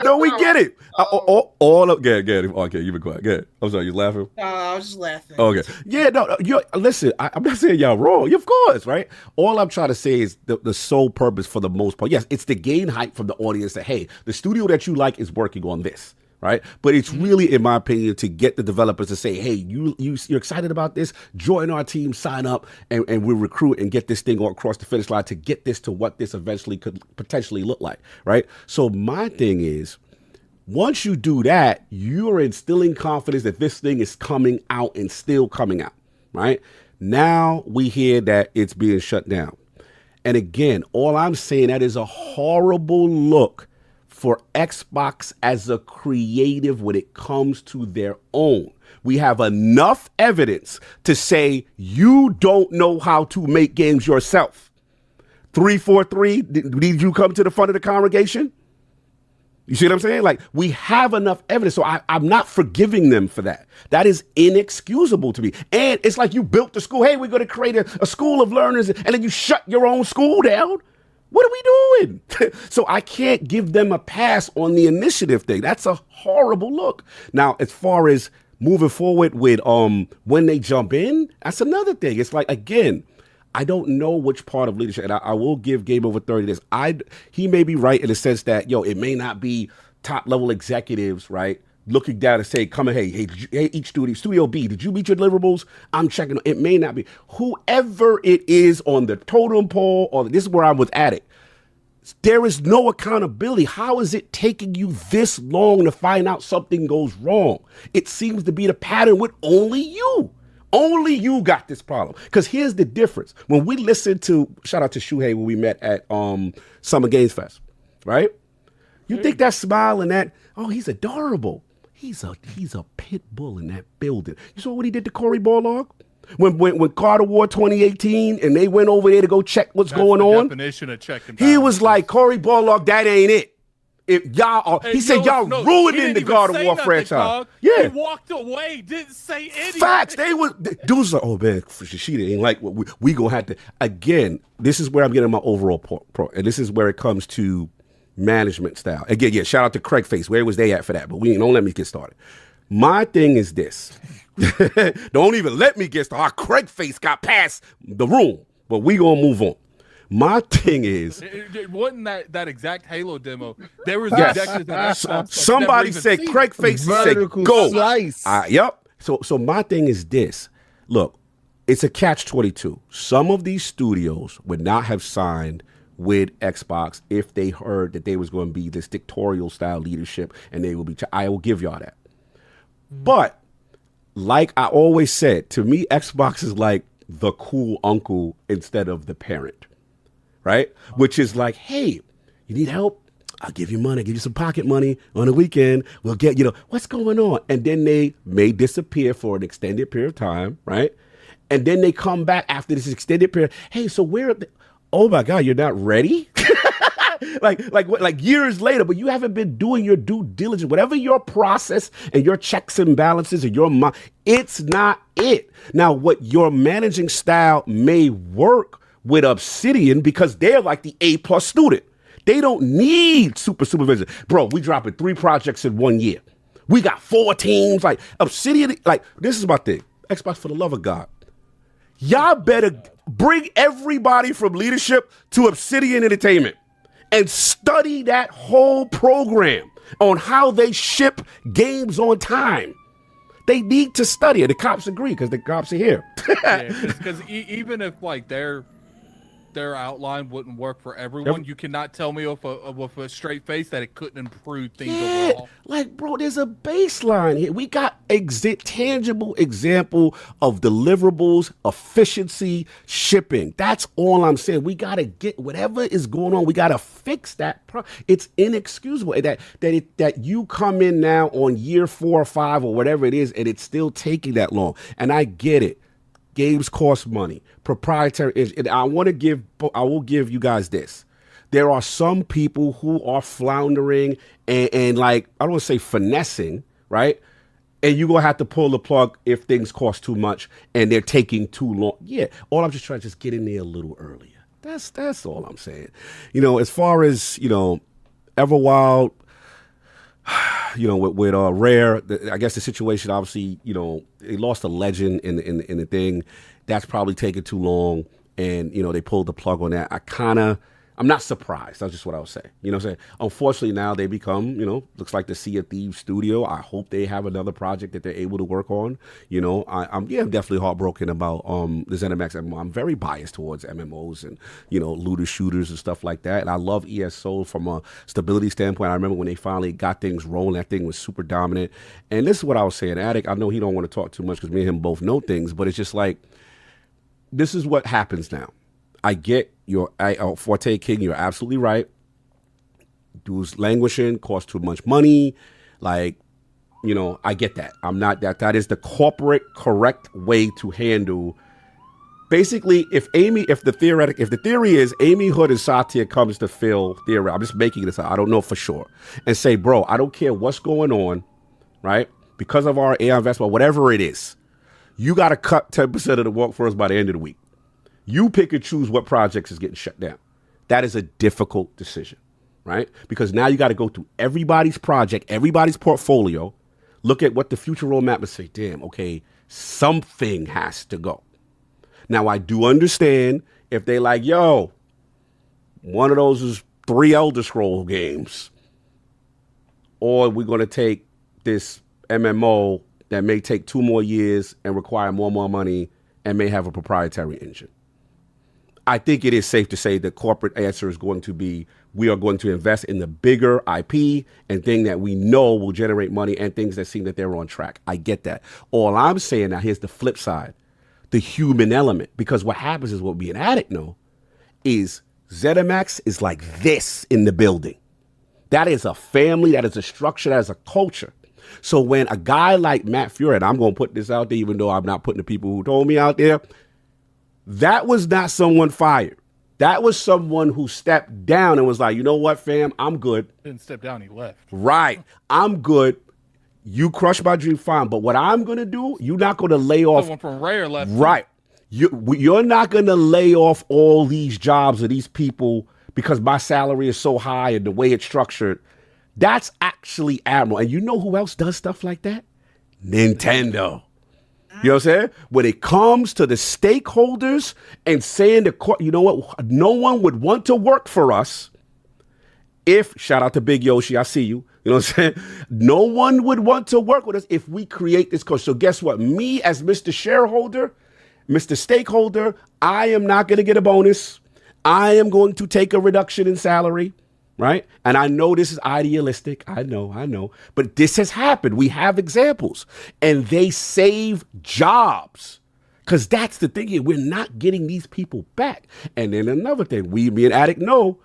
A: No, we get it. All of get it. Okay, you been quiet. Good. I'm sorry, you laughing?
I: I was just laughing.
A: Okay. Yeah, no, listen, I'm not saying y'all wrong. Of course, right? All I'm trying to say is the sole purpose for the most part. Yes, it's to gain hype from the audience that, hey, the studio that you like is working on this, right? But it's really, in my opinion, to get the developers to say, hey, you're excited about this? Join our team, sign up, and we'll recruit and get this thing across the finish line to get this to what this eventually could potentially look like, right? So my thing is, once you do that, you're instilling confidence that this thing is coming out and still coming out, right? Now we hear that it's being shut down. And again, all I'm saying, that is a horrible look for Xbox as a creative when it comes to their own. We have enough evidence to say you don't know how to make games yourself. 343, did you come to the front of the congregation? You see what I'm saying? Like, we have enough evidence, so I'm not forgiving them for that. That is inexcusable to me. And it's like you built the school. Hey, we're going to create a school of learners, and then you shut your own school down. What are we doing? So I can't give them a pass on the initiative thing. That's a horrible look. Now, as far as moving forward with when they jump in, that's another thing. It's like, again, I don't know which part of leadership, and I will give Game Over 30 this. He may be right in the sense that, it may not be top level executives, right, looking down and say, come in, hey, each studio B, did you meet your deliverables? I'm checking. It may not be. Whoever it is on the totem pole, or this is where I'm with Addict, there is no accountability. How is it taking you this long to find out something goes wrong? It seems to be the pattern with only you. Only you got this problem. Because here's the difference. When we listen to, shout out to Shuhei when we met at Summer Games Fest, right? You think that smile and that, he's adorable. He's a pit bull in that building. You saw what he did to Cory Barlog? When Carter War 2018 and they went over there to go check what's going on.
E: Definition of check and
A: he was like, Cory Barlog, that ain't it. If y'all, he said y'all ruining the God of War franchise. Yeah,
E: he walked away, didn't say anything.
A: Facts. Dudes like, oh man, Shishida ain't like what we gonna have to. Again, this is where I'm getting my overall pro, and this is where it comes to management style. Again, yeah, shout out to Craig Face. Where was they at for that? But don't let me get started. My thing is this. Don't even let me get started. Craig Face got past the room, but we gonna move on. My thing is,
E: it wasn't that exact Halo demo. There was
A: somebody said Craig Face said go.
D: Slice.
A: Yep. So my thing is this. Look, it's a catch-22. Some of these studios would not have signed with Xbox if they heard that they was going to be this dictatorial style leadership, and they will be. I will give y'all that. But like I always said, to me, Xbox is like the cool uncle instead of the parent. Right? Which is like, hey, you need help? I'll give you money. I'll give you some pocket money on the weekend. We'll get, what's going on? And then they may disappear for an extended period of time, right? And then they come back after this extended period. Hey, so oh my God, you're not ready? like years later, but you haven't been doing your due diligence. Whatever your process and your checks and balances and your mind, it's not it. Now, what your managing style may work with Obsidian because they're like the A+ student. They don't need supervision. Bro, we dropping 3 projects in 1 year. We got 4 teams. Like Obsidian, like this is my thing. Xbox, for the love of God, y'all better bring everybody from leadership to Obsidian Entertainment and study that whole program on how they ship games on time. They need to study it. The cops agree because the cops are here.
E: Because even if like their outline wouldn't work for everyone, you cannot tell me with a straight face that it couldn't improve things overall.
A: Like, bro, there's a baseline here. We got tangible example of deliverables, efficiency, shipping. That's all I'm saying. We got to get whatever is going on. We got to fix that. It's inexcusable that you come in now on year 4 or 5 or whatever it is, and it's still taking that long. And I get it. Games cost money. Proprietary. And I will give you guys this. There are some people who are floundering and like, I don't want to say finessing, right? And you're going to have to pull the plug if things cost too much and they're taking too long. Yeah. All I'm just trying to just get in there a little earlier. That's all I'm saying. As far as, Everwild, with Rare, I guess the situation, obviously, they lost a legend in the thing. That's probably taking too long. And, they pulled the plug on that. I'm not surprised. That's just what I would say. You know what I'm saying? Unfortunately, now they become, looks like the Sea of Thieves studio. I hope they have another project that they're able to work on. I'm definitely heartbroken about the ZeniMax MMO. I'm very biased towards MMOs and, looter shooters and stuff like that. And I love ESO from a stability standpoint. I remember when they finally got things rolling, that thing was super dominant. And this is what I was saying. Attic, I know he don't want to talk too much because me and him both know things, but it's just like, this is what happens now. I get your Forte King. You're absolutely right. Dudes languishing, cost too much money. Like, I get that. I'm not that. That is the corporate correct way to handle. Basically, if the theory is Amy Hood and Satya comes to fill theory, I'm just making this up. I don't know for sure. And say, bro, I don't care what's going on, right? Because of our AI investment, whatever it is, you got to cut 10% of the workforce by the end of the week. You pick and choose what projects is getting shut down. That is a difficult decision, right? Because now you got to go through everybody's project, everybody's portfolio, look at what the future roadmap and say, damn, okay, something has to go. Now, I do understand if they like, yo, one of those is 3 Elder Scroll games, or we're going to take this MMO that may take 2 more years and require more money and may have a proprietary engine. I think it is safe to say the corporate answer is going to be, we are going to invest in the bigger IP and thing that we know will generate money and things that seem that they're on track. I get that. All I'm saying now, here's the flip side, the human element, because what happens is what we an addict know is ZeniMax is like this in the building. That is a family, that is a structure, that is a culture. So when a guy like Matt Fury, and I'm going to put this out there, even though I'm not putting the people who told me out there, that was not someone fired. That was someone who stepped down and was like, you know what, fam, I'm good.
E: Didn't step down, he left.
A: Right. I'm good. You crushed my dream, fine. But what I'm going to do, you're not going to lay off.
E: Someone from Rare left.
A: Right. You're not going to lay off all these jobs of these people because my salary is so high and the way it's structured. That's actually admirable. And you know who else does stuff like that? Nintendo. You know what I'm saying? When it comes to the stakeholders and saying you know what, no one would want to work for us if, shout out to Big Yoshi, I see you. You know what I'm saying? No one would want to work with us if we create this culture. So guess what? Me as Mr. Shareholder, Mr. Stakeholder, I am not going to get a bonus. I am going to take a reduction in salary. Right? And I know this is idealistic. I know. But this has happened. We have examples. And they save jobs. Because that's the thing here. We're not getting these people back. And then another thing, me and Addict know,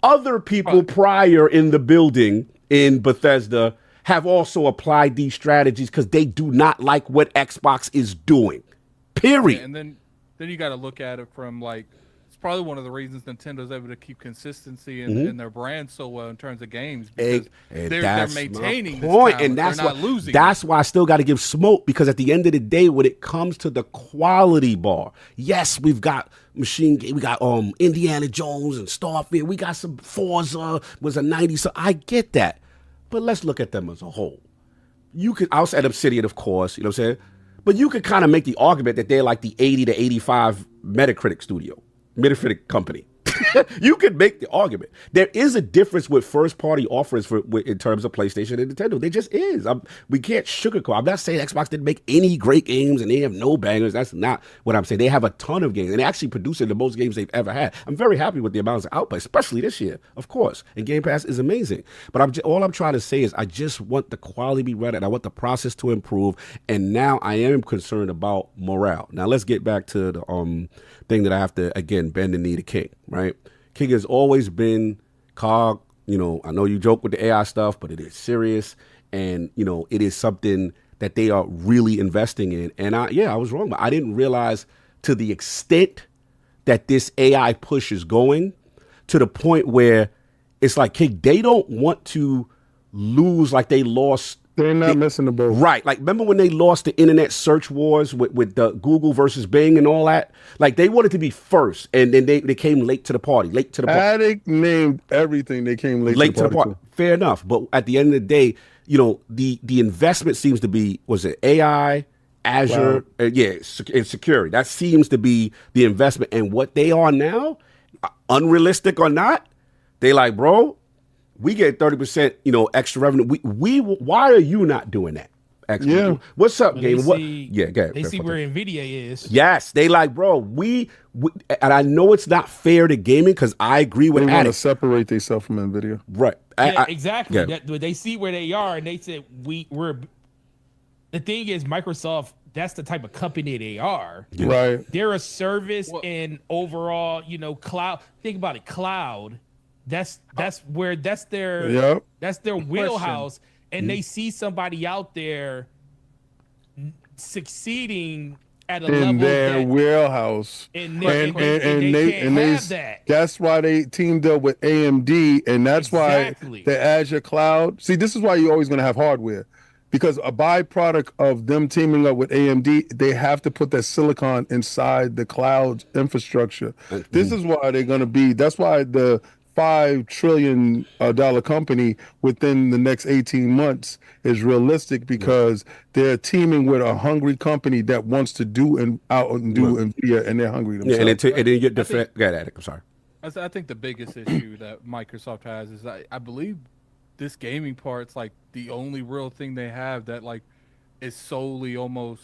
A: other people prior in the building in Bethesda have also applied these strategies because they do not like what Xbox is doing. Period.
E: Yeah, and then you got to look at it from like probably one of the reasons Nintendo's able to keep consistency in their brand so well in terms of games, because they're maintaining this talent.
A: And that's
E: they're not losing.
A: That's why I still got to give smoke, because at the end of the day, when it comes to the quality bar, yes, we've got we got Indiana Jones and Starfield, we got some Forza was a 90, so I get that, but let's look at them as a whole. You could outside Obsidian, of course, you know what I'm saying, but you could kind of make the argument that they're like the 80 to 85 Metacritic company. You could make the argument. There is a difference with first-party offerings in terms of PlayStation and Nintendo. There just is. We can't sugarcoat. I'm not saying Xbox didn't make any great games and they have no bangers. That's not what I'm saying. They have a ton of games, and they're actually producing the most games they've ever had. I'm very happy with the amounts of output, especially this year, of course. And Game Pass is amazing. But all I'm trying to say is I just want the quality to be right, and I want the process to improve. And now I am concerned about morale. Now let's get back to the thing that I have to, again, bend the knee to King, right? King has always been Cog. You know, I know you joke with the AI stuff, but it is serious. And, you know, it is something that they are really investing in. And I was wrong, but I didn't realize to the extent that this AI push is going, to the point where it's like, King, they don't want to lose like they lost.
D: They're not missing the boat.
A: Right. Like, remember when they lost the internet search wars with the Google versus Bing and all that? Like, they wanted to be first, and then they came late to the party.
D: Addict named everything. They came late to the party.
A: Fair enough. But at the end of the day, you know, the investment seems to be, was it AI, Azure? Wow. And security. That seems to be the investment. And what they are now, unrealistic or not, they like, bro, we get 30%, you know, extra revenue. Why are you not doing that?
D: Yeah.
A: What's up,
G: But
A: Game?
G: They see where Nvidia is.
A: Yes, they like, bro. We and I know it's not fair to gaming, because I agree with
D: They want to
A: Addict.
D: separate themselves from Nvidia.
A: Right.
G: Exactly.
A: Yeah.
G: They see where they are, and they said we're. The thing is, Microsoft. That's the type of company they are.
A: Yeah.
D: Right.
G: They're a service and overall, you know, cloud. Think about it, cloud. That's their wheelhouse, and they see somebody out there succeeding at a level
D: in their wheelhouse,
G: and they can't have that.
D: That's why they teamed up with AMD, and that's why the Azure cloud. See, this is why you're always going to have hardware, because a byproduct of them teaming up with AMD, they have to put that silicon inside the cloud infrastructure. This is why they're going to be. That's why the $5 trillion company within the next 18 months is realistic, because they're teaming with a hungry company that wants to do Nvidia, and they're hungry themselves.
A: Yeah, and then you get defend. I'm sorry.
E: I think the biggest issue that Microsoft has is I believe this gaming part's like the only real thing they have that like is solely almost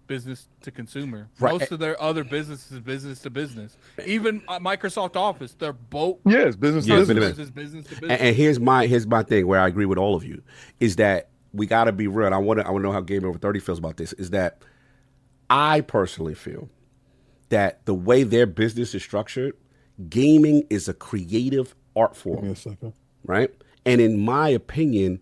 E: business to consumer.
A: Right.
E: Most of their other business is business to business. Even Microsoft Office, they're both
D: business to
E: business.
A: And here's my thing where I agree with all of you, is that we got to be real. And I want to know how Game Over 30 feels about this. Is that I personally feel that the way their business is structured, gaming is a creative art form.
D: Give me a second.
A: Right? And in my opinion,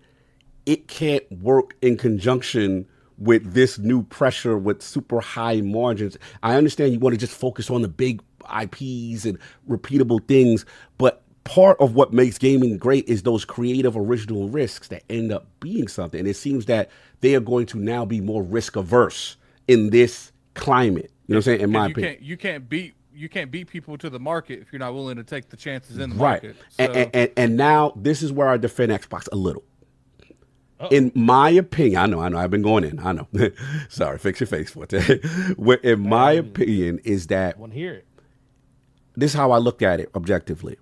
A: it can't work in conjunction with this new pressure with super high margins. I understand you want to just focus on the big IPs and repeatable things, but part of what makes gaming great is those creative original risks that end up being something. And it seems that they are going to now be more risk averse in this climate. You know what I'm saying? In my opinion.
E: You can't beat people to the market if you're not willing to take the chances in the market.
A: So. And now this is where I defend Xbox a little. In my opinion, I know, I've been going in, I know. Sorry, fix your face for it. In my opinion, is that
G: I want to hear it.
A: This is how I look at it objectively.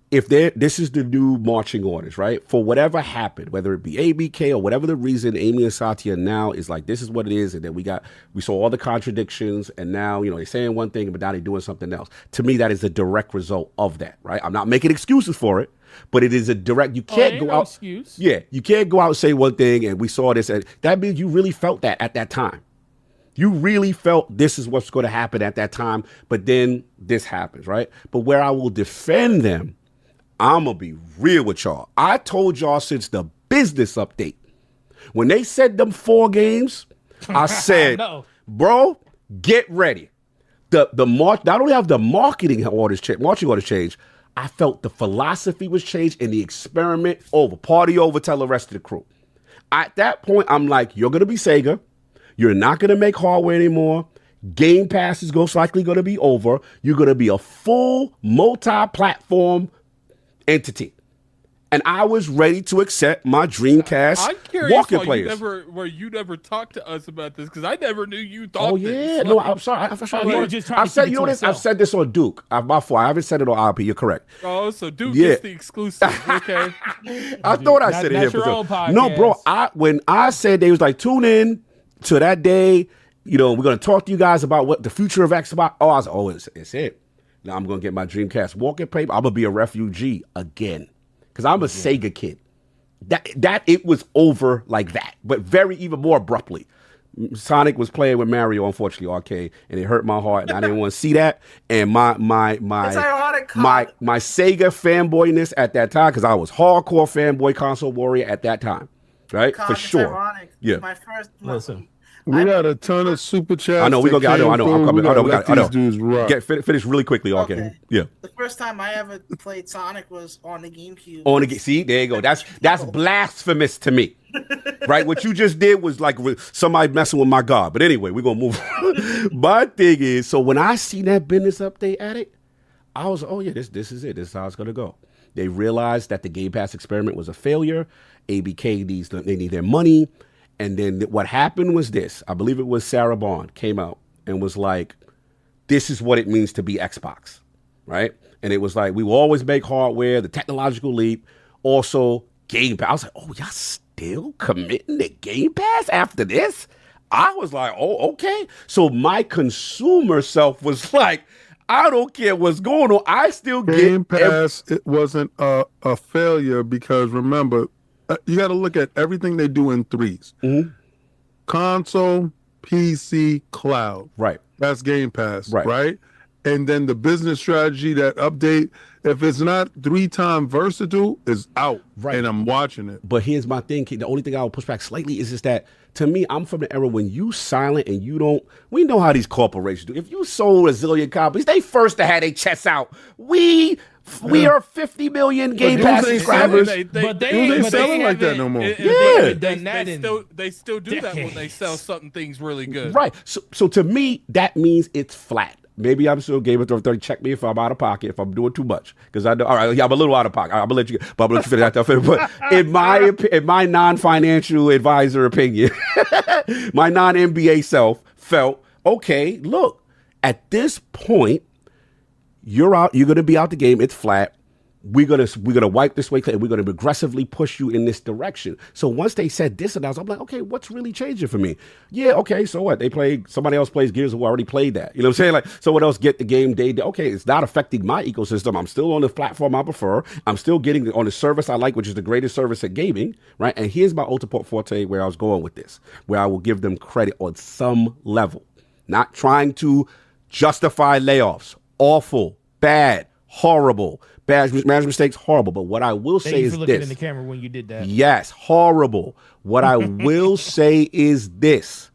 A: This is the new marching orders, right? For whatever happened, whether it be ABK or whatever the reason, Amy and Satya now is like, this is what it is, and then we saw all the contradictions, and now, you know, they're saying one thing, but now they're doing something else. To me, that is a direct result of that, right? I'm not making excuses for it, but it is a direct. You can't go out.
G: Excuse.
A: Yeah, you can't go out and say one thing, and we saw this, and that means you really felt that at that time. You really felt this is what's going to happen at that time, but then this happens, right? But where I will defend them, I'm going to be real with y'all. I told y'all since the business update, when they said them 4 games, I said, bro, get ready. not only have the marketing orders changed, I felt the philosophy was changed and the experiment over. Party over, tell the rest of the crew. At that point, I'm like, you're going to be Sega. You're not going to make hardware anymore. Game Pass is most likely going to be over. You're going to be a full multi-platform entity. And I was ready to accept my Dreamcast
E: I'm curious
A: walking
E: why
A: players.
E: you never talked to us about this, because I never knew you thought
A: Yeah.
E: this.
A: No, I'm sorry. I've said this on Duke. My fault. I haven't said it on ILP. You're correct.
E: Oh, so Duke is the exclusive. Okay.
A: I thought I said it here.
G: your own podcast.
A: No, bro. When I said they was like, tune in to that day, we're going to talk to you guys about what the future of Xbox. Oh, I was like, it's it. Now I'm going to get my Dreamcast walking paper. I'm going to be a refugee again. Because I'm a Sega kid. That it was over like that, but even more abruptly. Sonic was playing with Mario, unfortunately, arcade, and it hurt my heart, and I didn't want to see that. And my
I: It's ironic,
A: my Sega fanboyness at that time, because I was hardcore fanboy console warrior at that time, right? For sure.
I: Ironic.
A: Yeah.
I: My first.
G: Listen.
D: We got a ton of super chats.
A: I know we're gonna. I know. I'm coming. I know.
D: Dudes rock.
A: Finish really quickly. Okay. Yeah.
I: The first time I ever played Sonic was on the GameCube.
A: See, there you go. That's blasphemous to me, right? What you just did was like somebody messing with my God. But anyway, we're gonna move on. My thing is, so when I see that business update at it, I was, oh yeah, this is it. This is how it's gonna go. They realized that the Game Pass experiment was a failure. ABK they need their money. And then what happened was this. I believe it was Sarah Bond came out and was like, this is what it means to be Xbox, right? And it was like, we will always make hardware, the technological leap, also Game Pass. I was like, oh, y'all still committing to Game Pass after this? I was like, oh, okay. So my consumer self was like, I don't care what's going on. I still get
D: Game Pass. It wasn't a failure because remember, you got to look at everything they do in threes.
A: Mm-hmm.
D: Console, PC, cloud.
A: Right.
D: That's Game Pass. Right. And then the business strategy, that update, if it's not 3-time versatile, is out. Right. And I'm watching it.
A: But here's my thing. The only thing I would push back slightly is just that, to me, I'm from the era when you silent and you don't, we know how these corporations do. If you sold a zillion copies, they first to have their chests out. We are 50 million Game Pass subscribers.
G: But they ain't selling like that no more.
E: They still do that when they sell something things really good.
A: Right. So to me, that means it's flat. Maybe I'm still Game of Thrones 30. Check me if I'm out of pocket, if I'm doing too much. Because I know, all right, yeah, I'm a little out of pocket. I'm going to let you finish that. But in my non-financial advisor opinion, my non-MBA self felt, okay, look, at this point, you're out. You're going to be out the game. It's flat. We're gonna wipe this way clean. We're gonna aggressively push you in this direction. So once they said this and that, I'm like, okay, what's really changing for me? Yeah, okay, so what? Somebody else plays Gears who already played that. You know what I'm saying? Like someone else get the game day. Okay, it's not affecting my ecosystem. I'm still on the platform I prefer. I'm still getting on the service I like, which is the greatest service at gaming, right? And here's my ultimate forte where I was going with this, where I will give them credit on some level, not trying to justify layoffs. Awful, bad, horrible. Bad management mistakes, horrible. But what I will say is this. Thank you for looking
G: in the camera when you did that.
A: Yes, horrible. What I will say is this.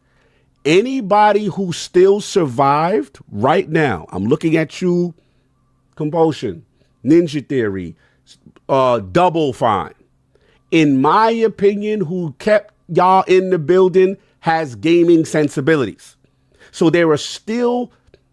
A: Anybody who still survived right now, I'm looking at you, Compulsion, Ninja Theory, Double Fine. In my opinion, who kept y'all in the building has gaming sensibilities. So there are still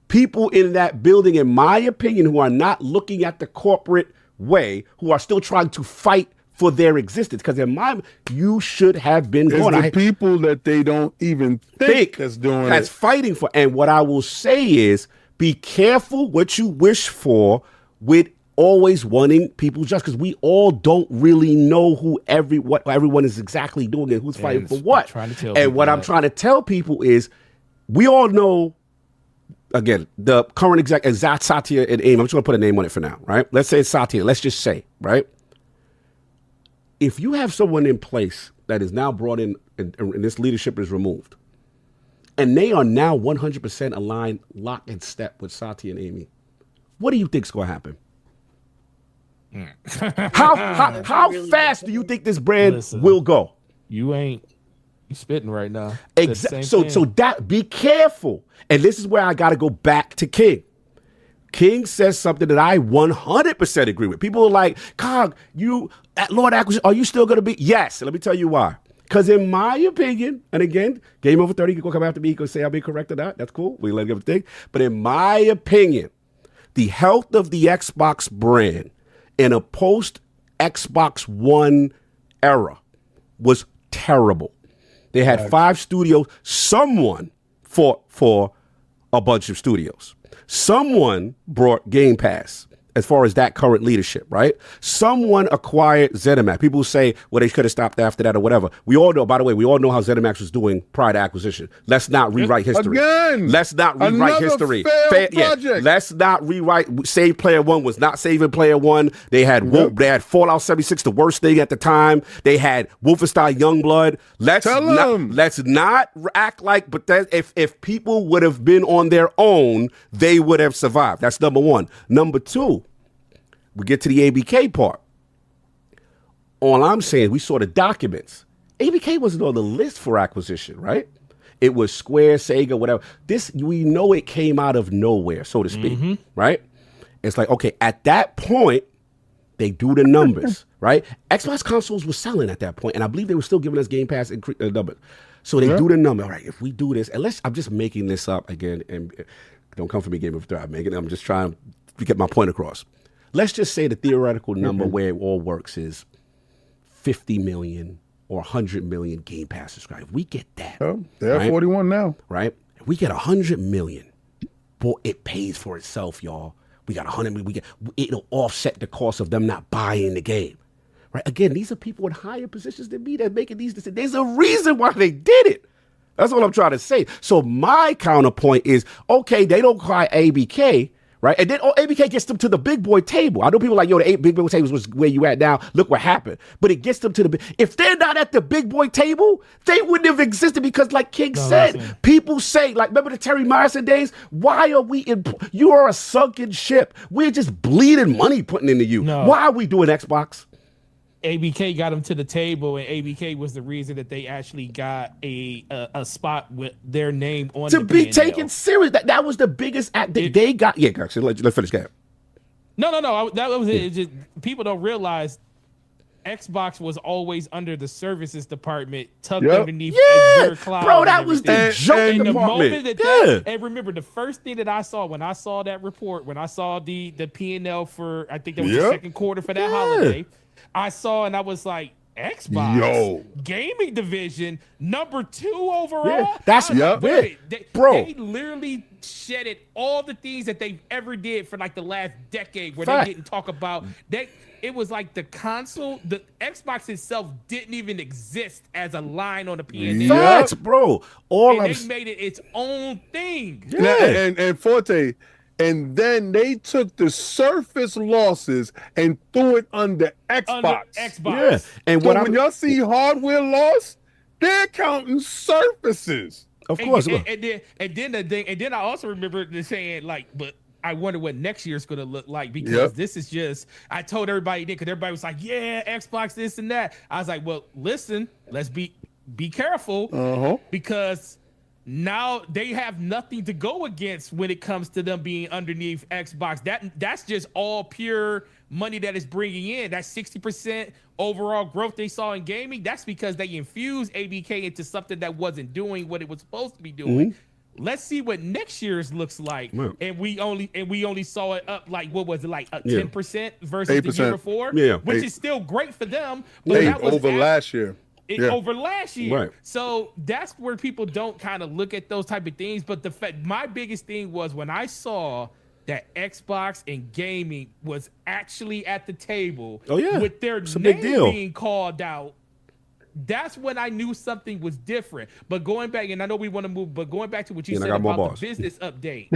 A: people in that building, in my opinion, who are not looking at the corporate way, who are still trying to fight for their existence. Because in my, you should have been
D: going. The people that they don't even think that's doing
A: that's fighting for. And what I will say is, be careful what you wish for with always wanting people just, because we all don't really know what everyone is exactly doing and who's fighting for what. And what I'm trying to tell people is, we all know. Again, the current exec is Satya and AIM. I'm just going to put a name on it for now, right? Let's say it's Satya. Let's just say, right? If you have someone in place that is now brought in and this leadership is removed, and they are now 100% aligned, lock and step with Satya and Amy, what do you think is going to happen? How fast do you think this brand will go?
G: You ain't You spitting right now.
A: Exactly. So that be careful. And this is where I got to go back to King. King says something that I 100% agree with. People are like, Cog, you at Lord Acquisition, are you still going to be? Yes. Let me tell you why. Because in my opinion, and again, Game Over 30, you can come after me, you can say I'll be correct or not. That's cool. We let him give a thing. But in my opinion, the health of the Xbox brand in a post Xbox One era was terrible. They had 5 studios. Someone fought for a bunch of studios. Someone brought Game Pass as far as that current leadership, right? Someone acquired ZeniMax. People say, well, they could have stopped after that or whatever. We all know, by the way, we all know how ZeniMax was doing prior to acquisition. Let's not rewrite history.
D: Again,
A: let's not rewrite history. Let's not rewrite. Save Player One was not saving Player One. They had they had Fallout 76, the worst thing at the time. They had Wolfenstein Youngblood. Let's not act like, but that, if people would have been on their own, they would have survived. That's number one. Number two, we get to the ABK part. All I'm saying, we saw the documents. ABK wasn't on the list for acquisition, right? It was Square, Sega, whatever. This, we know it came out of nowhere, so to speak, right? It's like, okay, at that point, they do the numbers, right? Xbox consoles were selling at that point, and I believe they were still giving us Game Pass numbers. So they do the number. All right, if we do this, and I'm just making this up again, and don't come for me, Game of Thrones. I'm just trying to get my point across. Let's just say the theoretical number where it all works is 50 million or 100 million Game Pass subscribers. If we get that.
D: They're at 41 now.
A: Right? If we get 100 million, boy, it pays for itself, y'all. We got 100 million. It'll offset the cost of them not buying the game. Right? Again, these are people in higher positions than me that are making these decisions. There's a reason why they did it. That's what I'm trying to say. So my counterpoint is, okay, they don't cry ABK, right? And then ABK gets them to the big boy table. I know people are like, yo, the big boy table was where you at now. Look what happened. But it gets them to the if they're not at the big boy table, they wouldn't have existed because, like King said, people say, like, remember the Terry Myerson days? Why are we you are a sunken ship. We're just bleeding money putting into you. No. Why are we doing Xbox?
G: ABK got them to the table, and ABK was the reason that they actually got a spot with their name on
A: to
G: the
A: be
G: P&L.
A: Taken serious. That was the biggest act they got. Yeah, actually, let's finish that.
G: No. That was it. Just, people don't realize Xbox was always under the services department, tucked underneath Azure Cloud.
A: Bro, that was the joke department.
G: And remember, the first thing that I saw when I saw that report, when I saw the P&L for, I think that was the second quarter for that holiday, I saw and I was like, Xbox gaming division #2 overall.
A: Yeah, that's
G: They literally shedded all the things that they've ever did for like the last decade, where they didn't talk about that. It was like the console, the Xbox itself didn't even exist as a line on the P&L.
A: Facts, bro.
G: They made it its own thing.
D: Yeah. And Forte. And then they took the Surface losses and threw it under Xbox.
A: Yeah. And
D: so when y'all see hardware loss, they're counting Surfaces.
A: Of course.
G: And then I also remember saying, like, but I wonder what next year's going to look like, because this is just, I told everybody, because everybody was like, yeah, Xbox this and that. I was like, well, listen, let's be careful, because now they have nothing to go against when it comes to them being underneath Xbox. That's just all pure money that is bringing in. That 60% overall growth they saw in gaming, that's because they infused ABK into something that wasn't doing what it was supposed to be doing. Let's see what next year's looks like. And we only saw it up, like, what was it, like 10% versus 8%. The year before? Which is still great for them. But that was
D: over last year.
G: Over last year. Right. So that's where people don't kind of look at those type of things. But my biggest thing was when I saw that Xbox and gaming was actually at the table with their name being called out. That's when I knew something was different. But going back, and I know we want to move, but going back to what you said about the business update,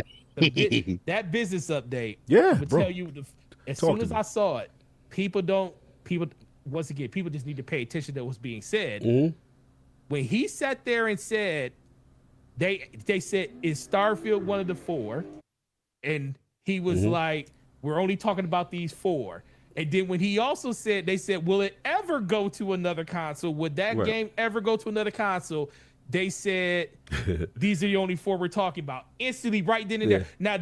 G: that business update, I would tell you, as soon as I saw it, once again, people just need to pay attention to what's being said. When he sat there and said, they said, is Starfield one of the 4? And he was like, we're only talking about these 4. And then when he also said, they said, will it ever go to another console? Would that game ever go to another console? They said, these are the only 4 we're talking about. Instantly, right then and there. Now,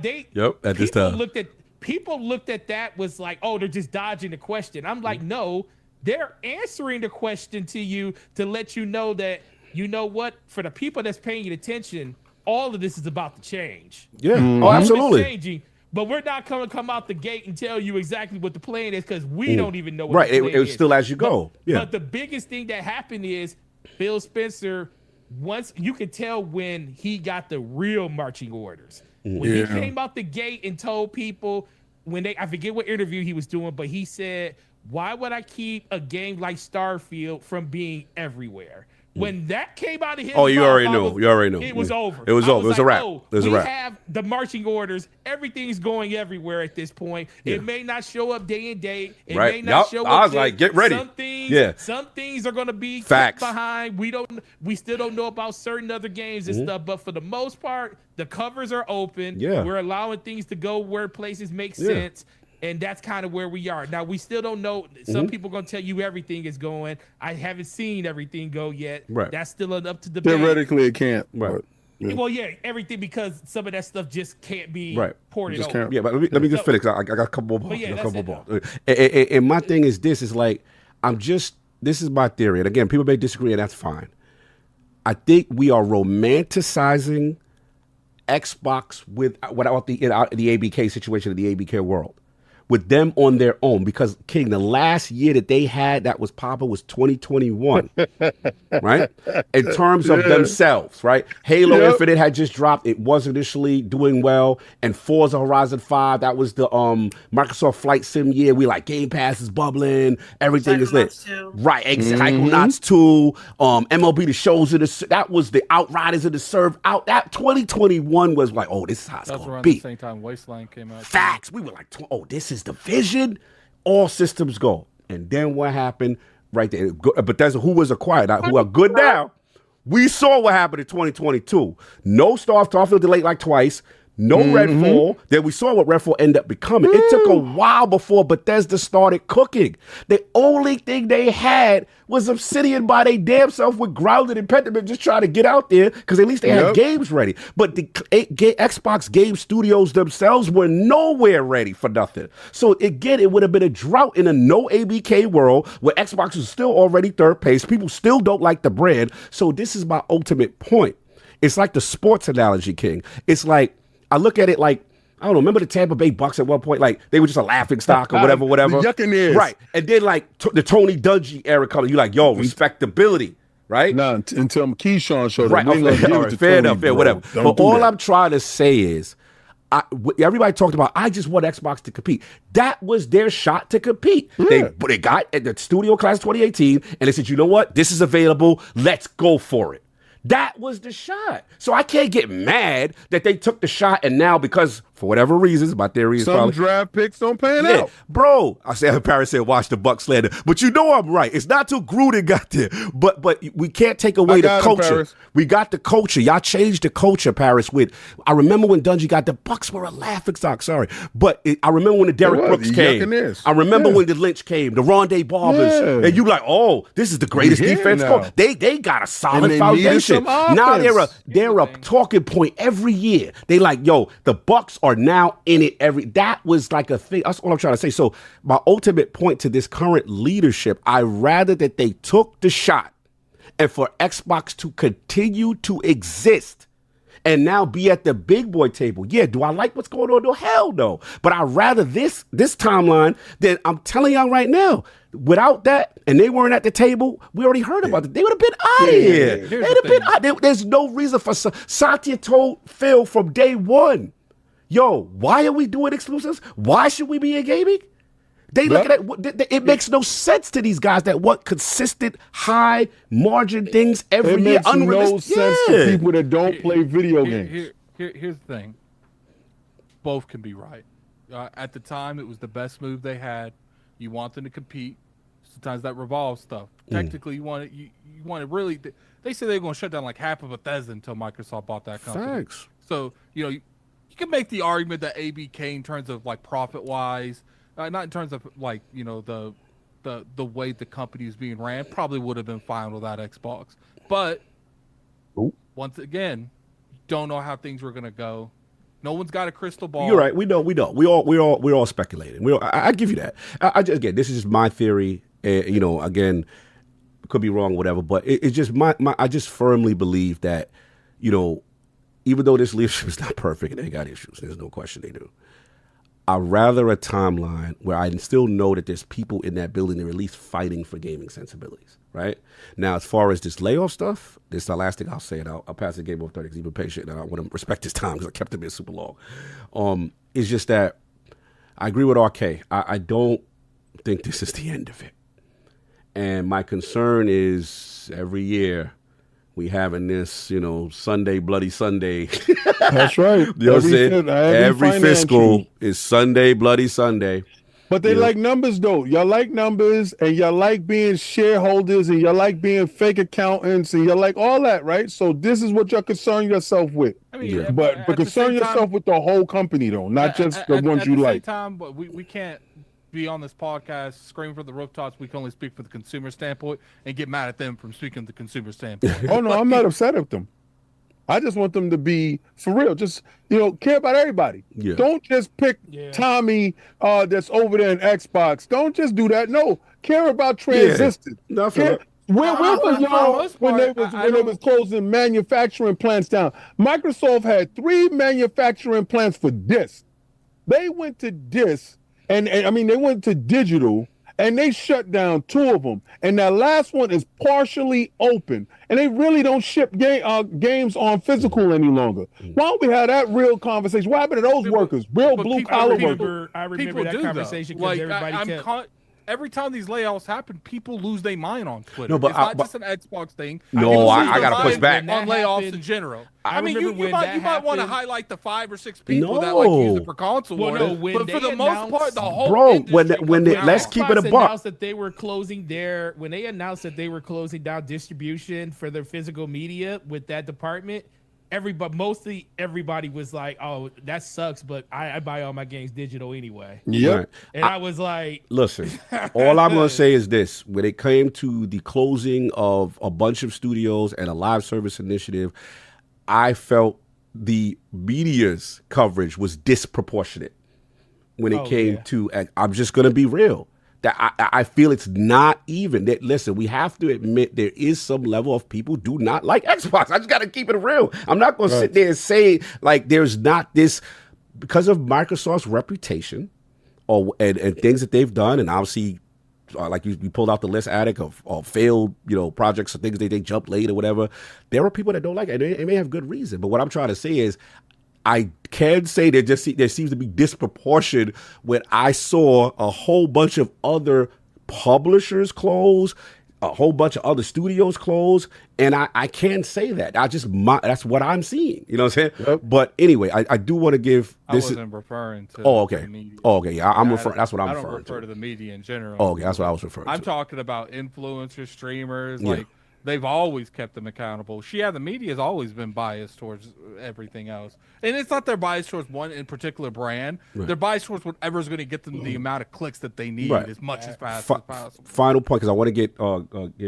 A: at this time.
G: People looked at that was like, oh, they're just dodging the question. I'm like, no, they're answering the question to you to let you know that, you know what, for the people that's paying attention, all of this is about to change.
A: Yeah, oh, absolutely.
G: It's changing, but we're not going to come out the gate and tell you exactly what the plan is because we don't even know what the plan is.
A: It's still as you go.
G: But the biggest thing that happened is Phil Spencer, once you could tell when he got the real marching orders. When he came out the gate and told people I forget what interview he was doing, but he said, why would I keep a game like Starfield from being everywhere? When that came out of his mouth,
A: you already knew.
G: It was over.
A: It was over. It was a wrap.
G: We have the marching orders. Everything's going everywhere at this point. It may not show up day and date. It may not show up.
A: I was like, get ready.
G: Some things are going to be
A: facts
G: behind. We still don't know about certain other games and stuff, but for the most part, the covers are open. We're allowing things to go where places make sense. And that's kind of where we are. Now, we still don't know. Some people are going to tell you everything is going. I haven't seen everything go yet.
A: Right.
G: That's still up to debate.
D: Theoretically, it can't.
A: Right.
G: Well, everything, because some of that stuff just can't be ported over.
A: Yeah, but let me just finish. I got a couple more balls. And my thing is this, is like, this is my theory. And again, people may disagree, and that's fine. I think we are romanticizing Xbox without the ABK situation, the ABK world, with them on their own, because King, the last year that they had that was popping was 2021, right? In terms of themselves, right? Halo Infinite had just dropped. It was initially doing well. And Forza Horizon 5, that was the Microsoft Flight Sim year. We like Game Pass is bubbling. Everything is lit. Right. Psychonauts 2, MLB The Shows of the, that was the Outriders of the Serve out. That 2021 was like, oh, this is how it's going to be.
E: The same time Wasteland came out.
A: Facts. We were like, oh, this is the vision. All systems go. And then what happened right there? Bethesda, who was acquired, who are good now. We saw what happened in 2022. No Starfield delayed like twice. No Redfall. Then we saw what Redfall ended up becoming. It took a while before Bethesda started cooking. The only thing they had was Obsidian by their damn self with Grounded and Pentiment just trying to get out there because at least they had games ready. But the Xbox game studios themselves were nowhere ready for nothing. So again, it would have been a drought in a no ABK world where Xbox was still already third place. People still don't like the brand. So this is my ultimate point. It's like the sports analogy, King. It's like, I look at it like, I don't know, remember the Tampa Bay Bucks at one point? Like, they were just a laughing stock or whatever.
D: The yucking ears.
A: Right. And then, like, the Tony Dungy era comes. You're like, yo, respectability, right?
D: No, until Keyshawn showed
A: up. Right. Fair enough, whatever. But all I'm trying to say is, everybody talked about, I just want Xbox to compete. That was their shot to compete. Yeah. They got at the studio class 2018, and they said, you know what? This is available. Let's go for it. That was the shot. So I can't get mad that they took the shot and now, because for whatever reasons, my theory is
D: some draft picks don't pan out.
A: Bro, I said Paris said watch the Bucks slander. But you know I'm right. It's not till Gruden got there. But we can't take away the culture. We got the culture. Y'all changed the culture, Paris, with I remember when Dungy got the Bucks were a laughing stock, sorry. But I remember when the Derrick Brooks came. I remember when the Lynch came, the Rondé Barbers. And you like, oh, this is the greatest defense. They got a solid foundation. Now they're a talking point every year. They like, yo, the Bucks are now in it that was like a thing. That's all I'm trying to say. So my ultimate point to this current leadership, I rather that they took the shot and for Xbox to continue to exist and now be at the big boy table. Yeah, do I like what's going on? No, hell no. But I'd rather this timeline than I'm telling y'all right now. Without that, and they weren't at the table, we already heard about it. They would have been out of here. They'd have been out. There's no reason for Satya told Phil from day one, yo, why are we doing exclusives? Why should we be in gaming? They look at it makes no sense to these guys that want consistent high margin things every year.
D: It makes no sense to people that don't play video games.
E: Here's the thing. Both can be right. At the time, it was the best move they had. You want them to compete. Sometimes that revolves stuff. Technically, you want to really. They say they're going to shut down like half of Bethesda until Microsoft bought that company.
A: Thanks.
E: So you can make the argument that ABK in terms of like profit wise, not in terms of like the way the company is being ran, probably would have been fine without Xbox. But once again, don't know how things were gonna go. No one's got a crystal ball.
A: You're right. We don't. We're all speculating. I give you that. I just, again, this is just my theory. Again, could be wrong, whatever. But it's just I just firmly believe that, even though this leadership is not perfect and they got issues, there's no question they do. I'd rather a timeline where I still know that there's people in that building that are at least fighting for gaming sensibilities, right? Now, as far as this layoff stuff, this is the last thing I'll say, and I'll pass the game over 30 because he's been patient, and I want to respect his time because I kept him in super long. It's just that I agree with RK. I don't think this is the end of it. And my concern is every year we having this, Sunday, Bloody Sunday.
D: That's right.
A: You know what I'm saying? Every fiscal is Sunday, Bloody Sunday.
D: But they like numbers, though. Y'all like numbers, and y'all like being shareholders, and y'all like being fake accountants, and y'all like all that, right? So this is what y'all concern yourself with.
E: I mean,
D: but concern yourself with the whole company, though, not just the ones you like.
E: At the same time, but we can't be on this podcast screaming for the rooftops. We can only speak for the consumer standpoint and get mad at them from speaking the consumer standpoint.
D: Oh, no, I'm not upset at them. I just want them to be for real. Just, care about everybody. Yeah. Don't just pick Tommy that's over there in Xbox. Don't just do that. No, care about Transistor.
A: Yeah.
D: Where was y'all when they was closing manufacturing plants down? Microsoft had 3 manufacturing plants for disc. They went to disc, and I mean, they went to digital, and they shut down 2 of them. And that last one is partially open. And they really don't ship games on physical any longer. Why don't we have that real conversation? What happened to those workers? Real blue-collar workers.
G: I remember that conversation because everybody
E: every time these layoffs happen, people lose their mind on Twitter.
A: No, but
E: it's not just an Xbox thing.
A: No, I got to push back
E: on layoffs in general. I mean, you might want to highlight the 5 or 6 people that use it for console wars, but for the most part, the whole
A: let's keep it a buck.
G: Announced that they were closing when they announced that they were closing down distribution for their physical media with that department. Mostly everybody was like, "Oh, that sucks," but I buy all my games digital anyway.
D: Yeah,
A: right.
G: And I was like,
A: "Listen, all I'm gonna say is this: when it came to the closing of a bunch of studios and a live service initiative, I felt the media's coverage was disproportionate when it came to. I'm just gonna be real. That I feel it's not even. That, listen, we have to admit there is some level of people do not like Xbox. I just got to keep it real. I'm not going to sit there and say like there's not this because of Microsoft's reputation and things that they've done, and obviously like you pulled out the list, Attic, of failed projects or things they jumped late or whatever. There are people that don't like it. They may have good reason, but what I'm trying to say is, I can say there seems to be disproportion when I saw a whole bunch of other publishers close, a whole bunch of other studios close, and I can say that. That's what I'm seeing. You know what I'm saying? Yep. But anyway, I do want to give this.
E: I wasn't referring to.
A: Oh, okay.
E: The media.
A: Oh, okay. Yeah, I'm referring. That's what I'm referring to.
E: I don't refer to the media in general.
A: Oh, okay. That's what I was referring to.
E: I'm talking about influencers, streamers, like. They've always kept them accountable. The media has always been biased towards everything else. And it's not their bias towards one in particular brand. Right. They're biased towards whatever's going to get them the amount of clicks that they need as much as fast as possible.
A: Final point, because I want to get Game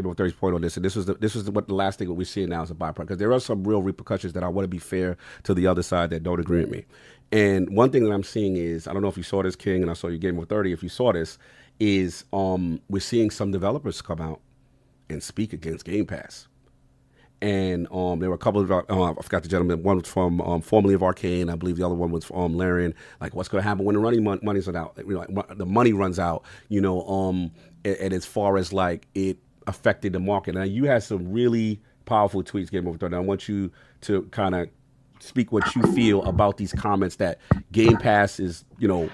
A: Over 30's point on this. And this is what the last thing that we're seeing now is a byproduct. Because there are some real repercussions that I want to be fair to the other side that don't agree with me. And one thing that I'm seeing is, I don't know if you saw this, King, and I saw you Game Over 30. If you saw this, is we're seeing some developers come out and speak against Game Pass. And there were a couple of, I forgot the gentleman, one was from formerly of Arcane, I believe the other one was from Larian, like what's going to happen when the money's out, the money runs out, and as far as like it affected the market. Now you had some really powerful tweets, Game Over 30. I want you to kind of speak what you feel about these comments that Game Pass is,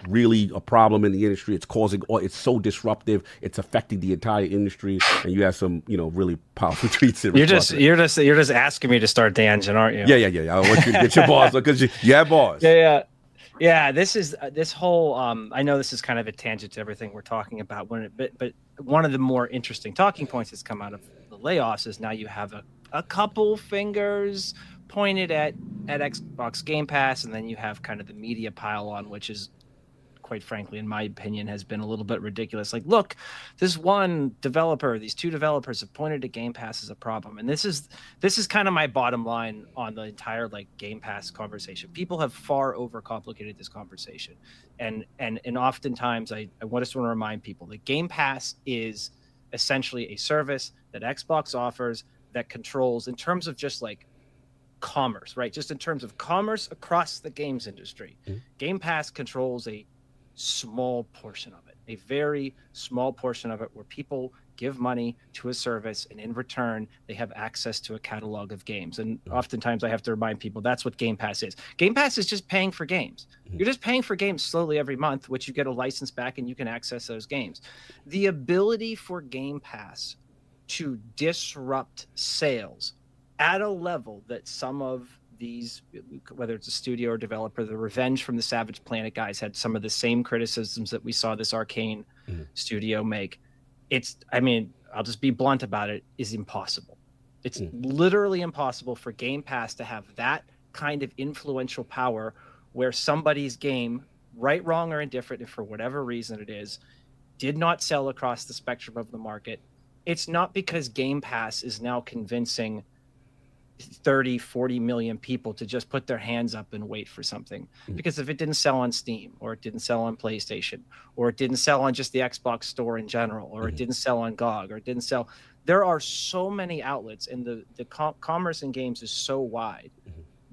A: really a problem in the industry. It's it's so disruptive. It's affecting the entire industry. And you have some, really powerful tweets.
H: You're just asking me to start dancing, aren't you?
A: Yeah. I want you to get your bars because you have bars.
H: Yeah. This whole. I know this is kind of a tangent to everything we're talking about. But one of the more interesting talking points that's come out of the layoffs is now you have a couple fingers pointed at Xbox Game Pass, and then you have kind of the media pile on, which is quite frankly, in my opinion, has been a little bit ridiculous. Like, look, this one developer, these two developers have pointed to Game Pass as a problem, and this is kind of my bottom line on the entire like Game Pass conversation. People have far overcomplicated this conversation, and oftentimes I just want to remind people that Game Pass is essentially a service that Xbox offers that controls, in terms of just like commerce, right? Just in terms of commerce across the games industry, Game Pass controls a small portion of it, a very small portion of it, where people give money to a service and in return they have access to a catalog of games. And oftentimes I have to remind people that's what Game Pass is. Game Pass is just paying for games. You're just paying for games slowly every month, which you get a license back and you can access those games. The ability for Game Pass to disrupt sales at a level that some of these, whether it's a studio or developer, the Revenge from the Savage Planet guys had some of the same criticisms that we saw this Arcane studio make. I mean, I'll just be blunt about it, is impossible. It's literally impossible for Game Pass to have that kind of influential power where somebody's game, right, wrong, or indifferent, if for whatever reason it is, did not sell across the spectrum of the market. It's not because Game Pass is now convincing 30, 40 million people to just put their hands up and wait for something. Because if it didn't sell on Steam, or it didn't sell on PlayStation, or it didn't sell on just the Xbox store in general, or it didn't sell on GOG, or it didn't sell, there are so many outlets, and the commerce in games is so wide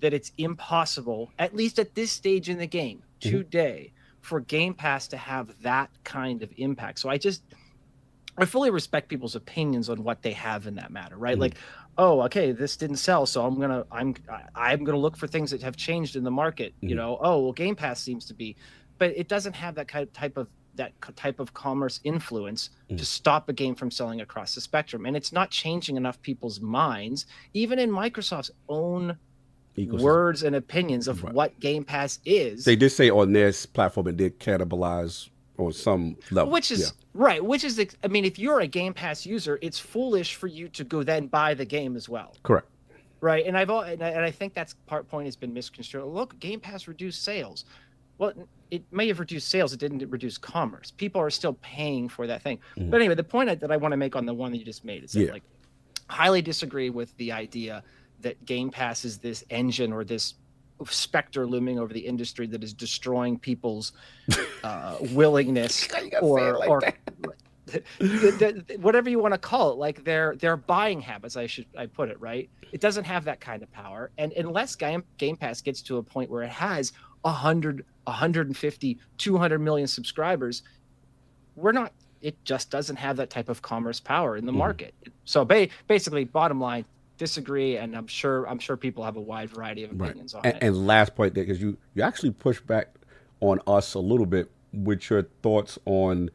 H: that it's impossible, at least at this stage in the game today, for Game Pass to have that kind of impact. So I fully respect people's opinions on what they have in that matter, right? Like, oh, okay, this didn't sell, so I'm gonna look for things that have changed in the market. You know, oh, well, Game Pass seems to be, but it doesn't have that type of commerce influence to stop a game from selling across the spectrum, and it's not changing enough people's minds, even in Microsoft's own words and opinions of what Game Pass is.
A: They did say on this platform it did cannibalize on some level,
H: which is right. Which is, I mean, if you're a Game Pass user, it's foolish for you to go then buy the game as well.
A: Correct.
H: Right, and I think that's point has been misconstrued. Look, Game Pass reduced sales. Well, it may have reduced sales. It didn't reduce commerce. People are still paying for that thing. But anyway, the point that I want to make on the one that you just made is that, like, highly disagree with the idea that Game Pass is this engine or this specter looming over the industry that is destroying people's willingness or whatever you want to call it, like their buying habits, I put it right. It doesn't have that kind of power, and unless Game Pass gets to a point where it has 100, 150, 200 million subscribers, it just doesn't have that type of commerce power in the market. So basically, bottom line, disagree, and I'm sure people have a wide variety of opinions on it.
A: And last point there, because you actually push back on us a little bit with your thoughts on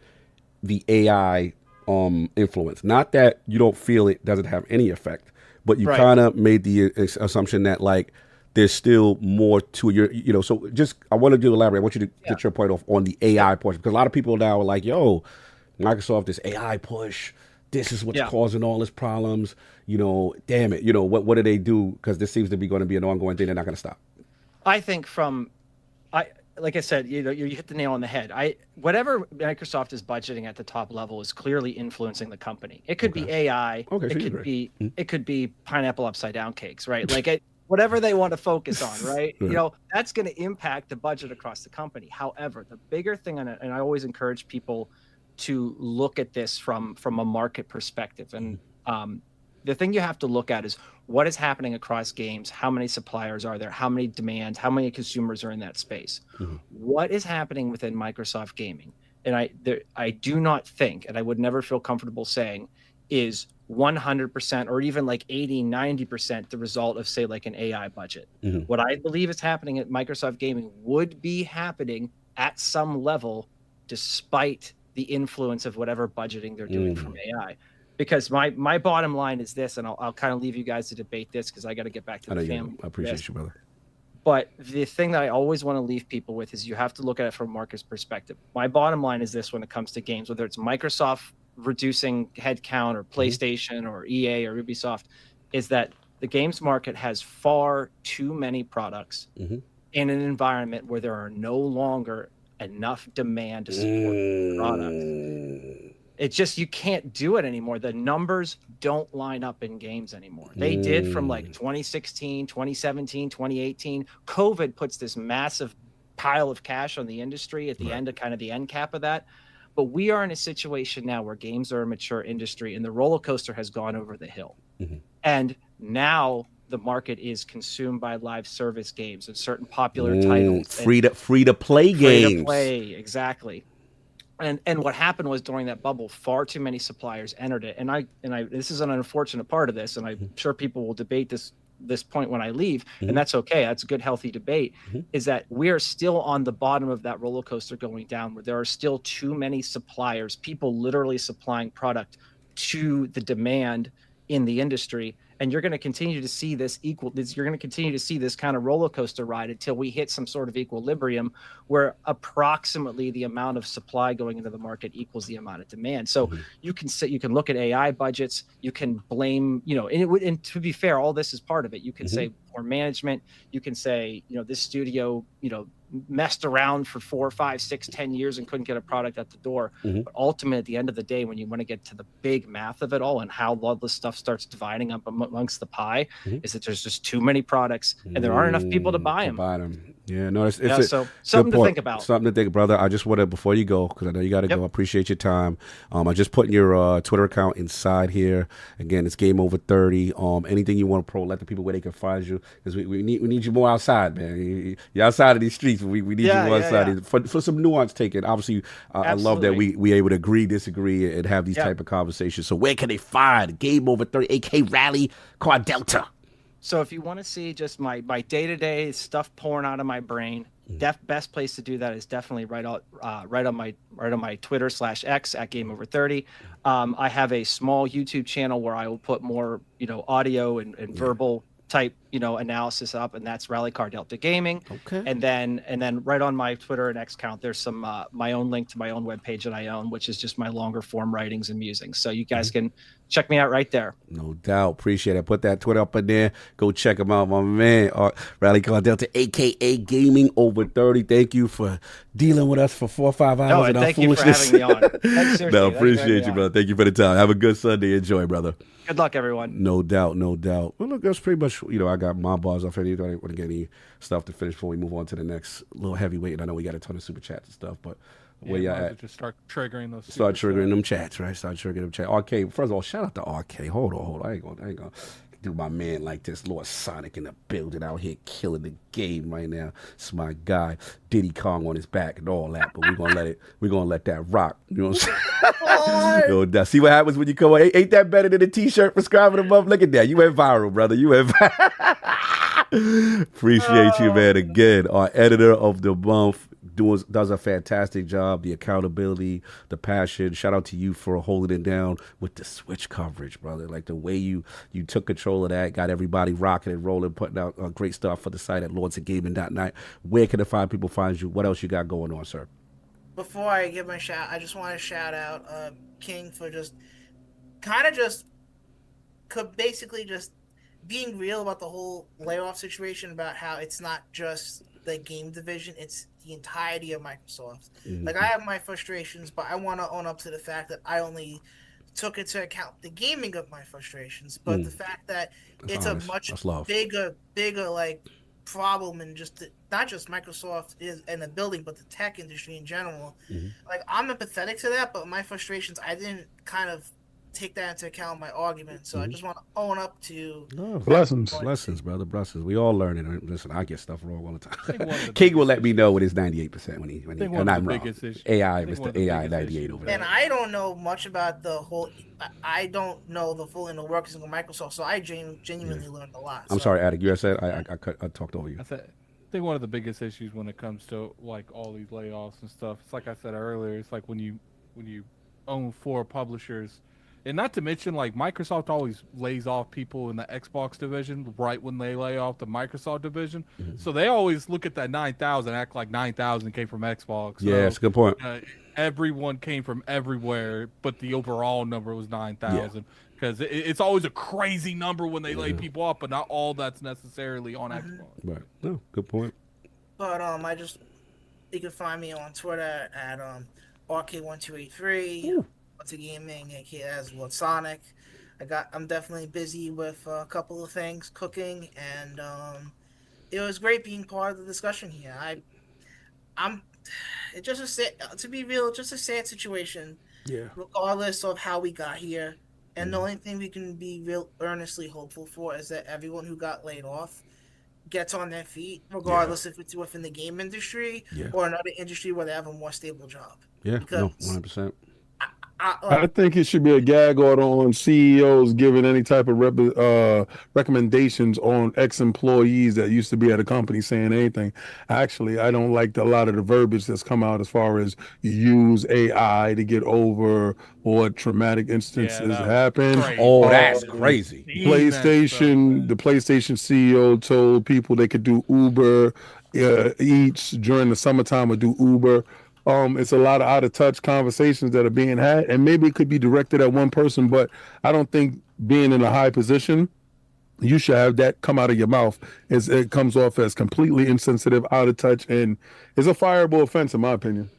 A: the AI influence. Not that you don't feel it doesn't have any effect, but you kind of made the assumption that, like, there's still more to your, so just, I wanted you to elaborate. I want you to get your point off on the AI portion, because a lot of people now are like, yo, Microsoft, this AI push, this is what's causing all these problems, damn it, what do they do? Because this seems to be going to be an ongoing thing. They're not going to stop.
H: I think like I said, you hit the nail on the head. Whatever Microsoft is budgeting at the top level is clearly influencing the company. It could be AI. It could be pineapple upside down cakes, right? Like whatever they want to focus on, right? That's going to impact the budget across the company. However, the bigger thing, and I always encourage people to look at this from a market perspective, and the thing you have to look at is what is happening across games. How many suppliers are there? How many demands? How many consumers are in that space? What is happening within Microsoft Gaming? And I do not think, and I would never feel comfortable saying, is 100% or even like 80, 90% the result of, say, like an AI budget. What I believe is happening at Microsoft Gaming would be happening at some level despite the influence of whatever budgeting they're doing from AI. Because my bottom line is this, and I'll kind of leave you guys to debate this because I got to get back to the family.
A: I appreciate you, brother.
H: But the thing that I always want to leave people with is you have to look at it from a market's perspective. My bottom line is this when it comes to games, whether it's Microsoft reducing headcount or PlayStation or EA or Ubisoft, is that the games market has far too many products in an environment where there are no longer enough demand to support the product. It's just, you can't do it anymore. The numbers don't line up in games anymore. They did from like 2016, 2017, 2018. COVID puts this massive pile of cash on the industry at the end of kind of the end cap of that. But we are in a situation now where games are a mature industry and the roller coaster has gone over the hill. And now the market is consumed by live service games and certain popular titles.
A: Free to play games.
H: Free to play, exactly. And what happened was, during that bubble, far too many suppliers entered it. And I this is an unfortunate part of this, and I'm sure people will debate this point when I leave, and that's okay. That's a good, healthy debate. Is that we are still on the bottom of that roller coaster going down, where there are still too many suppliers, people literally supplying product to the demand in the industry. And you're going to continue to see you're going to continue to see this kind of roller coaster ride until we hit some sort of equilibrium where approximately the amount of supply going into the market equals the amount of demand. So you can look at AI budgets, you can blame, and to be fair, all this is part of it. You can say poor management, you can say, this studio, messed around for 4, 5, 6, 10 years and couldn't get a product at the door. But ultimately, at the end of the day, when you want to get to the big math of it all and how all this stuff starts dividing up amongst the pie, is that there's just too many products and there aren't enough people to buy them.
A: Yeah, no, it's
H: so something to think about.
A: Something to think, brother. I just want to, before you go, because I know you got to go. I appreciate your time. I just put your Twitter account inside here. Again, it's Game Over 30. Anything you want to let the people where they can find you, because we need you more outside, man. You're outside of these streets. We need you more outside for some nuance taken. Obviously, I love that we able to agree, disagree, and have these type of conversations. So where can they find Game Over 30, aka Rally Car Delta?
H: So if you want to see just my day-to-day stuff pouring out of my brain, best place to do that is definitely right on my Twitter/X at Game Over 30. I have a small YouTube channel where I will put more audio and verbal type analysis up, and that's Rally Car Delta Gaming.
A: Okay.
H: And then right on my Twitter and X account, there's some my own link to my own webpage that I own, which is just my longer form writings and musings. So you guys can check me out right there.
A: No doubt. Appreciate it. Put that Twitter up in there. Go check him out, my man. Rally Car Delta, aka Gaming Over 30. Thank you for dealing with us for 4 or 5 hours and our foolishness.
H: Thank you for having me on.
A: No, appreciate you, brother. Thank you for the time. Have a good Sunday. Enjoy, brother.
H: Good luck, everyone.
A: No doubt, no doubt. Well, look, that's pretty much, I got my bars off. I didn't want to get any stuff to finish before we move on to the next little heavyweight. And I know we got a ton of super chats and stuff, but where y'all at?
E: Just start triggering those.
A: Start triggering them chats, right? Start triggering them chats. RK, first of all, shout out to RK. Hold on. I ain't gonna do my man like this. Lord Sonic in the building out here killing the game right now. It's my guy, Diddy Kong on his back and all that, but we're gonna let that rock. You know what I'm saying? See what happens when you come on. Ain't that better than a t-shirt for scribing them up? Look at that. You went viral, brother. You went viral. Appreciate you, man. Again, our editor of the month does a fantastic job. The accountability, the passion. Shout out to you for holding it down with the Switch coverage, brother. Like the way you took control of that, got everybody rocking and rolling, putting out great stuff for the site at lordsofgaming.net. Where can the people find you? What else you got going on, sir?
I: Before I give my shout, I just want to shout out King for basically just being real about the whole layoff situation, about how it's not just the game division, it's the entirety of Microsoft. Like, I have my frustrations, but I want to own up to the fact that I only took into account the gaming of my frustrations, but the fact that it's honest. A much bigger like problem, and not just Microsoft is in the building, but the tech industry in general. Like, I'm empathetic to that, but my frustrations, I didn't kind of take that into account in my argument. So I just want to own up to
D: blessings,
A: brother, blessings. We all learn it. Listen, I get stuff wrong all the time. King will let me know when it's 98% when he and I'm wrong. AI, Mr. AI 98 over there.
I: And I don't know much about the whole. I don't know the full inner workings of Microsoft, so I genuinely learned a lot.
A: I'm sorry, Attic. You said I talked over you.
E: I think one of the biggest issues when it comes to like all these layoffs and stuff, it's like I said earlier, it's like when you own 4 publishers. And not to mention, like, Microsoft always lays off people in the Xbox division right when they lay off the Microsoft division. So they always look at that 9,000, act like 9,000 came from Xbox.
A: Yeah, that's a good point.
E: Everyone came from everywhere, but the overall number was 9,000. Because it's always a crazy number when they lay people off, but not all that's necessarily on Xbox.
A: Right. No, good point.
I: But You can find me on Twitter at RK1283. What's a gaming, aka as Lord Sonic. I'm definitely busy with a couple of things, cooking, and it was great being part of the discussion here. I'm it's just to be real, just a sad situation.
A: Yeah.
I: Regardless of how we got here, and the only thing we can be real earnestly hopeful for is that everyone who got laid off gets on their feet, regardless if it's within the game industry or another industry where they have a more stable job.
A: Yeah,
I: because
A: 100%.
D: I think it should be a gag order on CEOs giving any type of recommendations on ex-employees that used to be at a company saying anything. Actually, I don't like a lot of the verbiage that's come out as far as use AI to get over what traumatic instances happen.
A: Oh, that's crazy.
D: The PlayStation CEO told people they could do Uber Eats during the summertime or do Uber. It's a lot of out of touch conversations that are being had, and maybe it could be directed at one person, but I don't think being in a high position, you should have that come out of your mouth. It comes off as completely insensitive, out of touch, and it's a fireable offense in my opinion.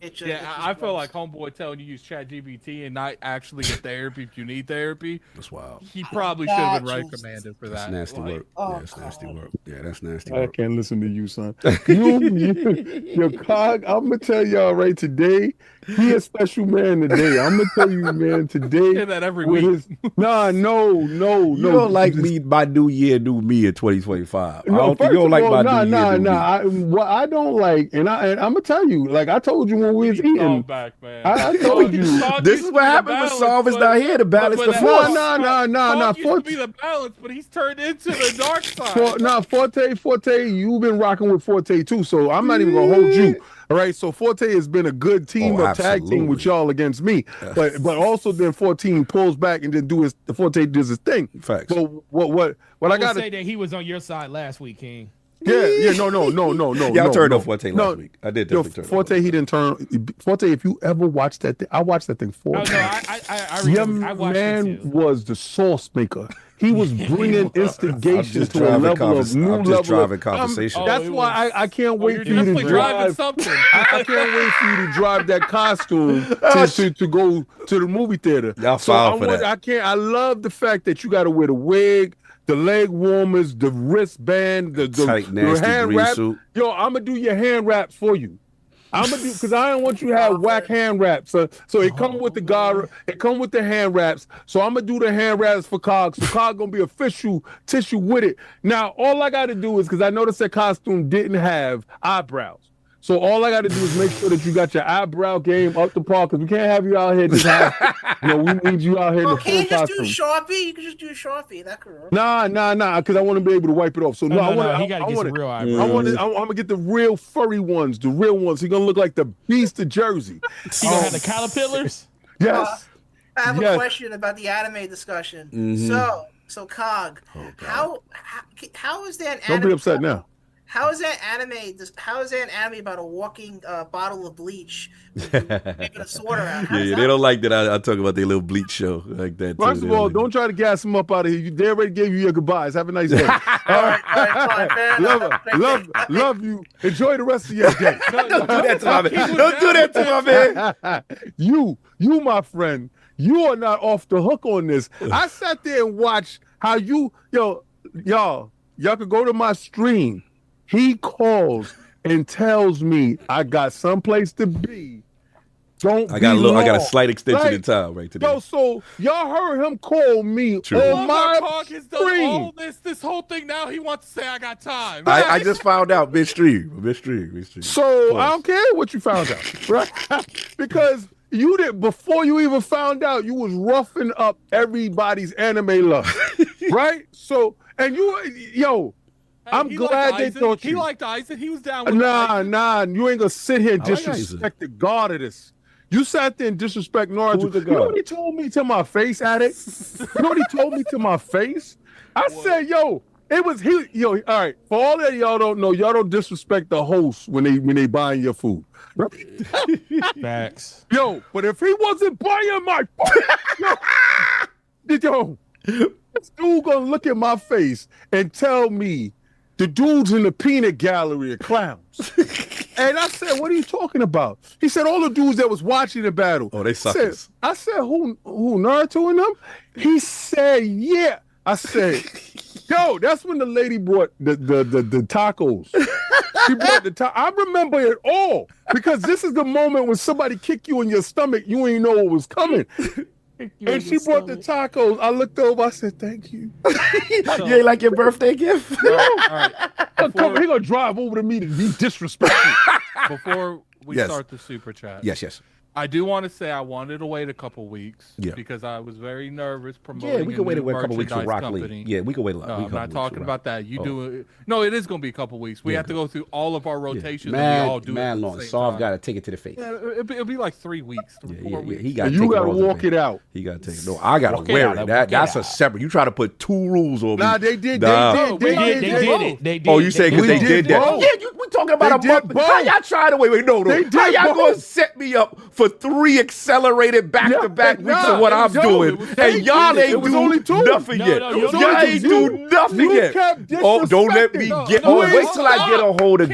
E: I feel like homeboy telling you use ChatGPT and not actually get therapy if you need therapy.
A: That's wild.
E: He probably should have been reprimanded for that.
A: That's nasty work. That's nasty work. Yeah, that's nasty
D: I
A: work.
D: can't listen to you, son. Your Cog, I'm gonna tell y'all right today, he a special man today. I'm gonna tell you, man, today.
E: Say that every week.
D: No.
A: You don't like me, my new year, new me in 2025. I don't think you don't like my new year, new me.
D: What I don't like, and I'm gonna tell you, like I told you when we was eating.
E: Back, man.
D: I told you.
A: This is what happens when Solve is not here to balance the force.
D: No.
E: Used to be the balance, but he's turned into the dark side.
D: Forte, you've been rocking with Forte too, so I'm not even gonna hold you. All right, so Forte has been a good team of tag team with y'all against me, but also then 14 pulls back and then Forte does his thing.
A: Facts.
D: But what I gotta
G: say that he was on your side last week, King.
D: Yeah, no.
A: Yeah, I turned off Forte last week. I did definitely turn
D: Forte, he didn't turn. Forte, if you ever watched that thing, I watched that thing for
G: you. I remember. I watched it too.
D: Was the sauce maker. He was bringing instigation to a level of new level.
A: I'm just driving conversation.
D: That's why I can't wait for you to drive something. I can't wait for you to drive that costume to go to the movie theater.
A: Y'all foul for that.
D: I love the fact that you got to wear the wig, the leg warmers, the wristband, the
A: tight, nasty
D: hand
A: green
D: wrap.
A: suit.
D: Yo, I'm gonna do your hand wraps for you. I'm gonna do because I don't want you to have whack hand wraps. So it come with it come with the hand wraps. So I'm gonna do the hand wraps for Cog. So Cog gonna be official tissue with it. Now all I gotta do is because I noticed that costume didn't have eyebrows. So all I got to do is make sure that you got your eyebrow game up to par, because we can't have you out here just we need you out here in the full costume.
I: Can't you just do Sharpie? You can just do Sharpie. That could work.
D: Nah, because I want to be able to wipe it off. So
G: he got to get some real eyebrows.
D: I'm going to get the real furry ones, the real ones. He's going to look like the Beast of Jersey.
G: He going to have the caterpillars?
D: Yes.
I: I have a question about the anime discussion.
A: Mm-hmm.
I: So Cog, how is that an
D: anime? Don't be upset now.
I: How is that anime? How is that an anime about a walking bottle of bleach making a sword around?
A: Yeah, they don't like that. I talk about their little bleach show like that.
D: First of all, don't try to gas them up out of here. They already gave you your goodbyes. Have a nice day. All right, love you. Enjoy the rest of your day.
A: Don't do that to my man. Don't do that to my man.
D: You, my friend, you are not off the hook on this. I sat there and watched how y'all could go to my stream. He calls and tells me I got someplace to be. I got
A: a slight extension in time right today.
D: Yo, so y'all heard him call me on my stream.
E: This whole thing now he wants to say I got time.
A: I just found out midstream.
D: So I don't care what you found out, right? Because you did before you even found out. You was roughing up everybody's anime love, right? So and I'm glad they thought you.
E: He liked Isaac. He was down with
D: Nah. You ain't gonna sit here and disrespect the god of this. You sat there and disrespect Naruto. You know what he told me to my face, Addict? You know what he told me to my face? I said, it was he. All right. For all that y'all don't know, y'all don't disrespect the host when they buying your food.
G: Facts.
D: But if he wasn't buying my food, this dude gonna look at my face and tell me the dudes in the peanut gallery are clowns. And I said, what are you talking about? He said, all the dudes that was watching the battle.
A: Oh, they suckers.
D: I said, who Naruto and them? He said, yeah. I said, yo, that's when the lady brought the tacos. She brought the tacos. I remember it all because this is the moment when somebody kicked you in your stomach. You ain't know what was coming. And she brought the tacos. I looked over. I said, thank you.
A: You ain't like your birthday gift?
E: All right.
D: He gonna drive over to me to be disrespectful.
E: Before we start the super chat.
A: Yes.
E: I do want to say I wanted to wait a couple weeks
A: Yeah.
E: because I was very nervous promoting.
A: Yeah, we can wait a couple weeks for Rock
E: company.
A: Lee. Yeah, we can wait a lot.
E: I'm not talking about that. You do it. No, it is going to be a couple weeks. We have to go through all of our rotations. And we all do it
A: long. So I've got to take it to the face.
E: Yeah, it'll be like 3 weeks, 4 weeks.
A: He got.
D: You gotta walk it out.
A: He got to take it. No, I gotta wear it. That's a separate. You try to put 2 rules on me.
D: Nah, they did.
A: Nah.
D: They did.
A: Oh, you say because they did that? Yeah, we talking about a month. How y'all trying to wait? No. How y'all gonna set me up for 3 accelerated back-to-back weeks of what I'm doing, and y'all ain't do nothing yet. Y'all ain't do nothing yet. Oh, don't let me get. Oh, wait till I get a hold of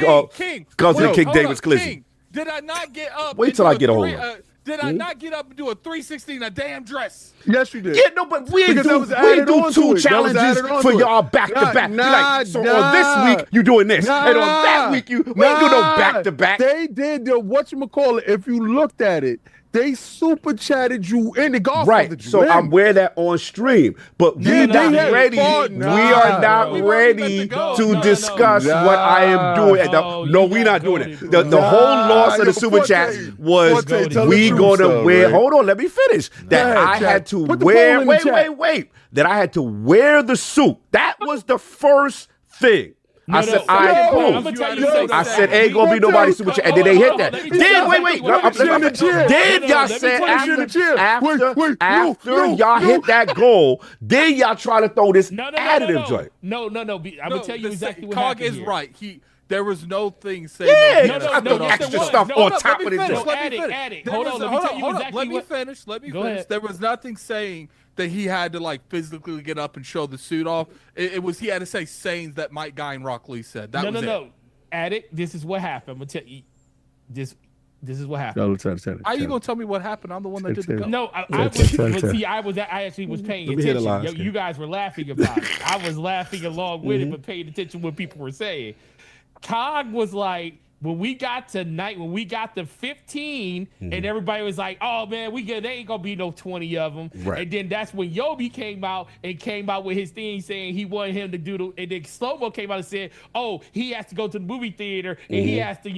A: Cousin King David's Glizzy.
E: Did I not get up?
A: Wait till I get a hold of.
E: Did I not get up and do a 360 in a damn dress?
D: Yes, you did.
A: Yeah, no, but we do 2 challenges for y'all back-to-back. So on this week, you doing this. And on that week, we ain't do no back-to-back.
D: They did the whatchamacallit. If you looked at it, they super chatted you in the golf.
A: Right. So I'm wear that on stream. But we're not ready. We are not ready to discuss what I am doing. No, we're not doing it. The whole loss of the super chat was we gonna wear. Hold on, let me finish. That I had to wear. Wait. That I had to wear the suit. That was the first thing. I said, I said, ain't gonna be nobody super chat, and then they hit that. Then wait. Then y'all said after y'all hit that goal, then y'all try to throw this additive joint.
G: No. I'm gonna tell you exactly what
E: Cog
G: happened
E: is
G: here.
E: right. There was no thing saying.
A: No, extra stuff on top of the joint.
G: Addict. Hold on. Let me tell you exactly.
E: Let me finish. There was nothing saying that he had to like physically get up and show the suit off. It was he had to say sayings that Mike Guy and Rock Lee said. No.
G: Addict, this is what happened. I'm gonna tell you. This is what happened.
D: How
E: are you gonna tell me what happened? I'm the one that did the go.
G: No, I actually was paying attention. You guys were laughing about it. I was laughing along with it, but paying attention to what people were saying. Cog was like, when we got to 15, and everybody was like, "Oh man, there ain't gonna be no 20 of them."
A: Right.
G: And then that's when Yobi came out with his thing saying he wanted him to do and then Slow-Mo came out and said, "Oh, he has to go to the movie theater and he has to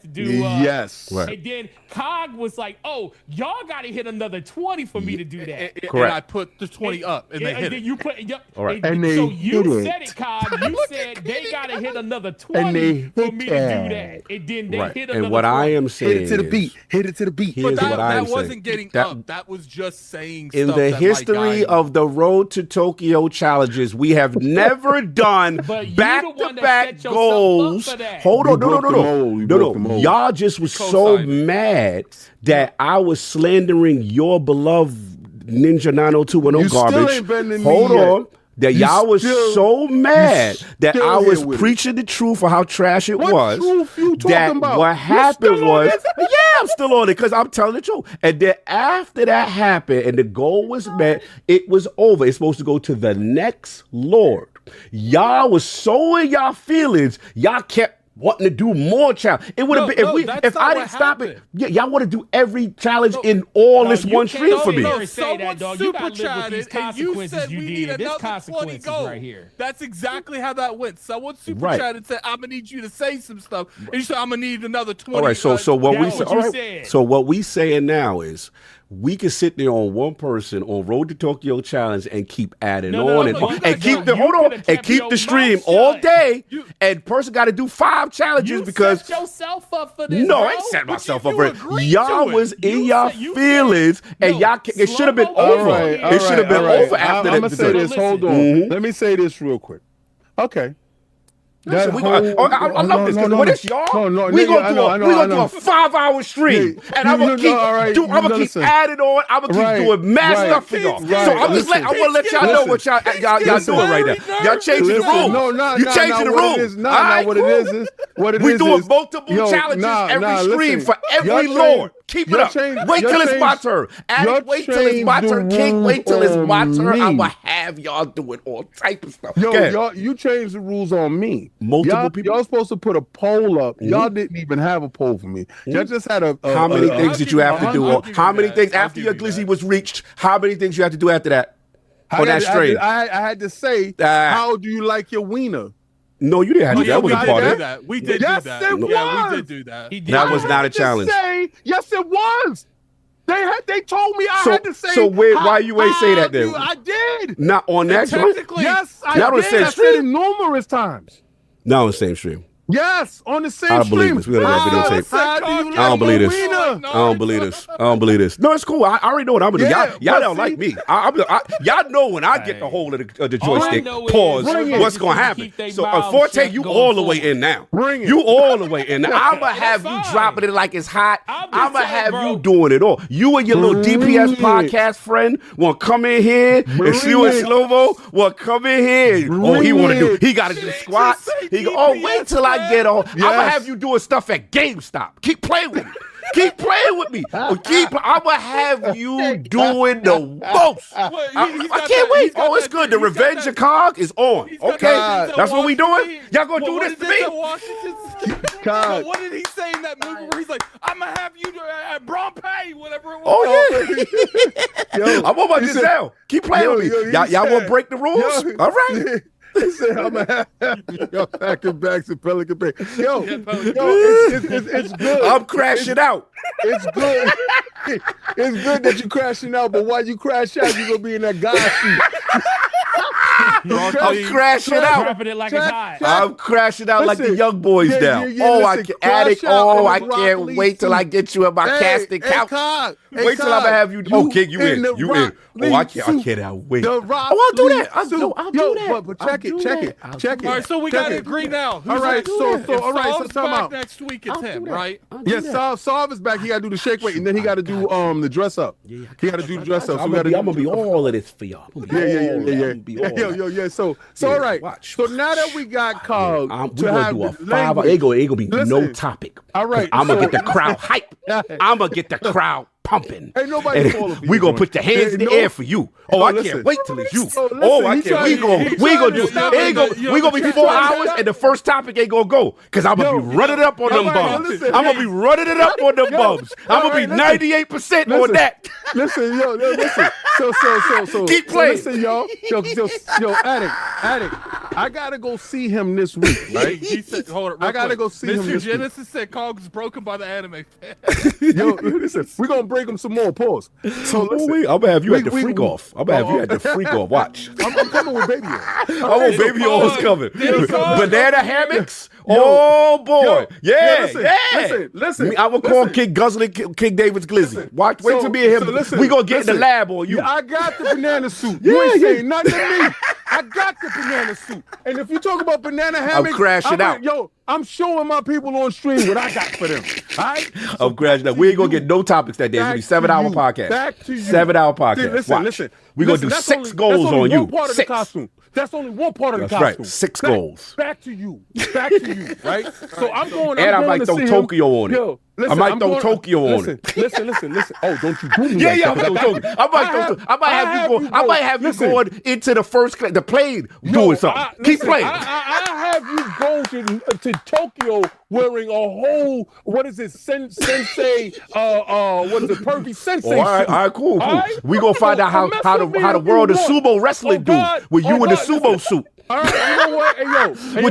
G: do."
D: Yes.
A: Right.
G: And then Cog was like, "Oh, y'all got to hit another 20 for me to do that."
E: Correct. And I put the 20 up, and they hit it.
G: You put
A: all right.
D: And
G: so
D: they
G: you
D: hit
G: said it, Cog. You said they got to hit another 20 for me to do that. And then they hit another.
A: And what I am saying,
D: hit it to the beat. Hit it to the beat.
A: Here's
E: But
A: what I am
E: that wasn't
A: saying.
E: getting up. That was just saying
A: In
E: stuff
A: the
E: that
A: history of the Road to Tokyo challenges, we have never done back-to-back goals. Hold on, no. Y'all just was so mad that I was slandering your beloved Ninja 90210 garbage. Hold on. That y'all was so mad that I was preaching the truth for how trash it was.
D: What truth you talking about?
A: What happened was, I'm still on it because I'm telling the truth. And then after that happened and the goal was met, it was over. It's supposed to go to the next Lord. Y'all was so in y'all feelings, y'all kept wanting to do more challenge. It would have been if I didn't stop it. Yeah, y'all want to do every challenge in all this one stream for me.
G: Someone super chatted and you said we need another 20 goals. Right here.
E: That's exactly how that went. Someone super chatted and said, "I'm gonna need you to say some stuff," and you said, "I'm gonna need another 20."
A: All right, so what we say? All right, so what we saying now is, we can sit there on one person on Road to Tokyo Challenge and keep adding and keep the stream all day. And person got to do 5 challenges because
G: set yourself up for this.
A: No, I ain't set myself up for it. Y'all was in y'all feelings, and y'all. It should have been over. It should have been over after that.
D: I'm gonna say this. Hold on. Let me say this real quick. Okay. That
A: We
D: whole-
A: I love this because
D: no,
A: what
D: no.
A: is y'all?
D: No,
A: we
D: nigga,
A: gonna do a 5-hour stream,
D: Yeah,
A: and I'm gonna keep I'm gonna keep
D: listen.
A: adding on. I'm gonna keep
D: Right,
A: doing mad
D: right,
A: stuff for y'all.
D: right.
A: So I'm just
D: Listen.
A: I want to let y'all know what y'all doing right now. Y'all changing the
D: Listen,
A: rules.
D: no,
A: You changing the rules.
D: What it is what it
A: we
D: is
A: doing
D: is-
A: multiple
D: yo,
A: challenges every stream
D: listen.
A: for every
D: Y'all
A: lord.
D: change-
A: Keep it
D: y'all
A: up.
D: change-
A: Wait
D: y'all
A: till it's my
D: change-
A: turn.
D: y'all
A: Wait till it's my
D: change
A: turn.
D: the
A: King, wait till it's my
D: rules
A: turn.
D: on
A: I'ma
D: me.
A: have y'all doing all type of stuff.
D: Yo,
A: Go ahead.
D: y'all, you changed the rules on me.
A: Multiple people?
D: Y'all supposed to put a poll up. Y'all didn't even have a poll for me. Y'all just had a
A: How many
D: a-
A: things did you have to do?
E: I'll give you
A: How many
E: that.
A: things
E: I'll
A: after
E: give
A: your
E: you
A: glizzy
E: that.
A: was reached? How many things you had to do after that?
D: I
A: For
D: had
A: that
D: to-
A: stream?
D: I had to say,
A: Ah.
D: how do you like your wiener?
A: No, you didn't have to do that. That wasn't part of it.
E: We did
D: Yes,
E: do that.
D: it
E: Yeah,
D: was.
E: we did do that.
A: That was
D: I
A: not a
D: had to
A: challenge.
D: say, yes, it was. They told me I
A: So-
D: had to say.
A: so why you ain't say that then?
D: I did.
A: Not on that joint?
E: Technically,
D: Yes, I
A: Not on the
D: did.
A: same
D: I said
A: stream?
D: it numerous times.
A: Not on the same stream.
D: Yes, on the same
A: I don't believe
D: stream.
A: this. We gotta get videotape.
D: How do you like
A: I don't believe
D: your
A: this.
D: wiener?
A: I don't believe this. I don't believe this. No, it's cool. I already know what I'm gonna do.
D: Yeah,
A: Y'all
D: but
A: don't
D: see-
A: like me. Y'all know when I get the hold of the
G: All I
A: joystick.
G: know is
A: Pause.
D: Bring it.
A: What's gonna
G: Keep
A: happen?
G: they
A: So,
G: mouths
A: Forte,
G: shut
A: you
G: going
A: all the way
G: forward.
A: in now.
D: Bring it.
A: You all the way in now. I'ma
G: That's
A: have you
G: fine.
A: dropping it like it's hot.
G: I'm just
A: I'ma
G: saying,
A: have
G: bro.
A: you doing it all. You and your little
D: Bring
A: DPS
D: it.
A: podcast friend will come in here and
D: Bring
A: see you in
D: it.
A: slow-mo. Will come in here. Oh, he
D: Bring
A: wanna do.
D: it.
A: He gotta do squats. He go. Oh, wait till I get on. I'ma
D: Yes.
A: have you doing stuff at GameStop. Keep playing with me. Keep playing with me. I'ma have you doing the most. I can't wait. Oh, it's good. The Revenge of Cog is on. Okay, that's what we doing. Y'all gonna do this to me?
D: God.
E: What did he say in that movie where he's like, I'm gonna have you at Bronpay, whatever it was?
A: Oh yeah.
D: Yo,
A: I'm on my
D: he said-
A: Giselle. Keep playing
D: Yo,
A: with
D: yo,
A: me.
D: he
A: Y'all
D: said-
A: won't break the rules.
D: Yo,
A: All right.
D: He said, I'm gonna have you back and backs and Pelican Bay. Yo,
E: Pelican
D: it's good.
A: I'm crashing out.
D: It's good. It's good that you crashing out, but while you crash out, you gonna be in that God seat.
A: I'm crashing out.
G: Dropping it like it's hot.
A: I'm crashing out like the
D: Listen,
A: young boys
D: yeah,
A: now.
D: yeah, yeah,
A: Oh, I
D: listen,
A: can
D: crash
A: addict.
D: out
A: Oh,
D: in
A: I
D: the
A: can't
D: Rock
A: wait till I
D: suit.
A: get you in my casting couch.
D: Cog,
A: Wait till I'm gonna have you. Oh, King, you in?
D: the
A: You in?
D: Rock
A: Oh, I
D: Lee
A: can't. I
D: suit.
A: can't wait.
D: The Rock
A: Oh, I'll do
D: Lee
A: that. I'll
D: suit.
A: do that.
D: But check it. Check it.
E: All right, so we
D: Check
E: gotta
D: it.
E: agree now. Who's
D: All right,
E: next?
D: so
E: If
D: all right, so
E: Saul's
D: time
E: back
D: out.
E: next week, it's him, right?
D: Yeah, Solve is back. He got to do the shake weight, and then he got to do the dress up. He got to do the dress up. So
A: I'm
D: we got to.
A: gonna be all of this for y'all.
D: Yeah. So all right.
A: Watch.
D: So now that we got Cog
A: We're
D: to
A: gonna
D: have
A: do a
D: the
A: 5 hour.
D: language-
A: It gonna be no
D: Listen.
A: topic.
D: All right,
A: I'm gonna
D: so-
A: get the crowd hype. I'm gonna get the crowd pumping.
D: Ain't nobody
A: And
D: falling for
A: we
D: you,
A: gonna
D: Joy.
A: put the hands in the
D: No-
A: air for you. Oh,
D: No,
A: I
D: listen.
A: can't wait till it's you.
D: So listen,
A: Oh, I
D: he
A: can't.
D: trying-
A: We
D: he
A: gonna
D: trying
A: do.
D: to-
A: It ain't gonna be 4 hours, and the first topic ain't gonna go because I'm gonna be running it up on them
D: Yo,
A: bums.
D: listen.
A: I'm gonna be running it up on them bums. I'm gonna be
D: listen.
A: 98% on
D: Listen.
A: that.
D: Listen, listen. So
A: Keep playing.
D: Listen, yo, addict. I gotta go see him this week, right?
E: He said, hold it. real
D: I gotta
E: quick.
D: go see him
E: Mr.
D: this week.
E: Genesis said Cog's broken by the anime fan.
D: Yo, listen, we're gonna break him some more. Pause. So listen,
A: I'm gonna have you at the
D: we-
A: freak off. I'm gonna have you at the freak off. Watch.
D: I'm coming with baby.
A: I want baby oils coming.
E: Did he call?
A: Banana hammocks. Oh boy. Yeah.
D: Listen.
A: I will call King Guzzling King David's Glizzy. Watch. Wait till me and him. We gonna get in the lab on you.
D: Yeah, I got the banana suit. You ain't saying nothing to me. I got the banana suit. And if you talk about banana hammocks,
A: crashing out.
D: Yo, I'm showing my people on stream what I got for them. All right?
A: I'm crashing out. We ain't gonna get no topics that day. It's gonna be 7-hour podcast.
D: Back to you.
A: 7-hour podcast. Watch.
D: Listen.
A: We gonna do
D: that's
A: 6
D: only-
A: goals
D: that's only
A: on you.
D: One part of
A: 6.
D: the costume. That's only one part of the
A: That's right.
D: costume.
A: 6 goals.
D: Back to you, right? So I'm going.
A: And I
D: I'm
A: might
D: going
A: throw
D: to see
A: Tokyo
D: him.
A: on it.
D: Yo, listen,
A: I might
D: I'm
A: throw
D: going-
A: Tokyo on it.
D: Listen. Oh, don't you do me?
A: Yeah,
D: like
A: I'm
D: that.
A: gonna talk. I might have you going into the first class, the plane doing something. Keep playing.
D: I have you go to Tokyo wearing a whole sensei what is it, pervy sensei?
A: All right, cool.
D: All right?
A: We gonna find out how the world of sumo wrestling do with you in the sumo suit.
D: All right, you know what? Hey, yo,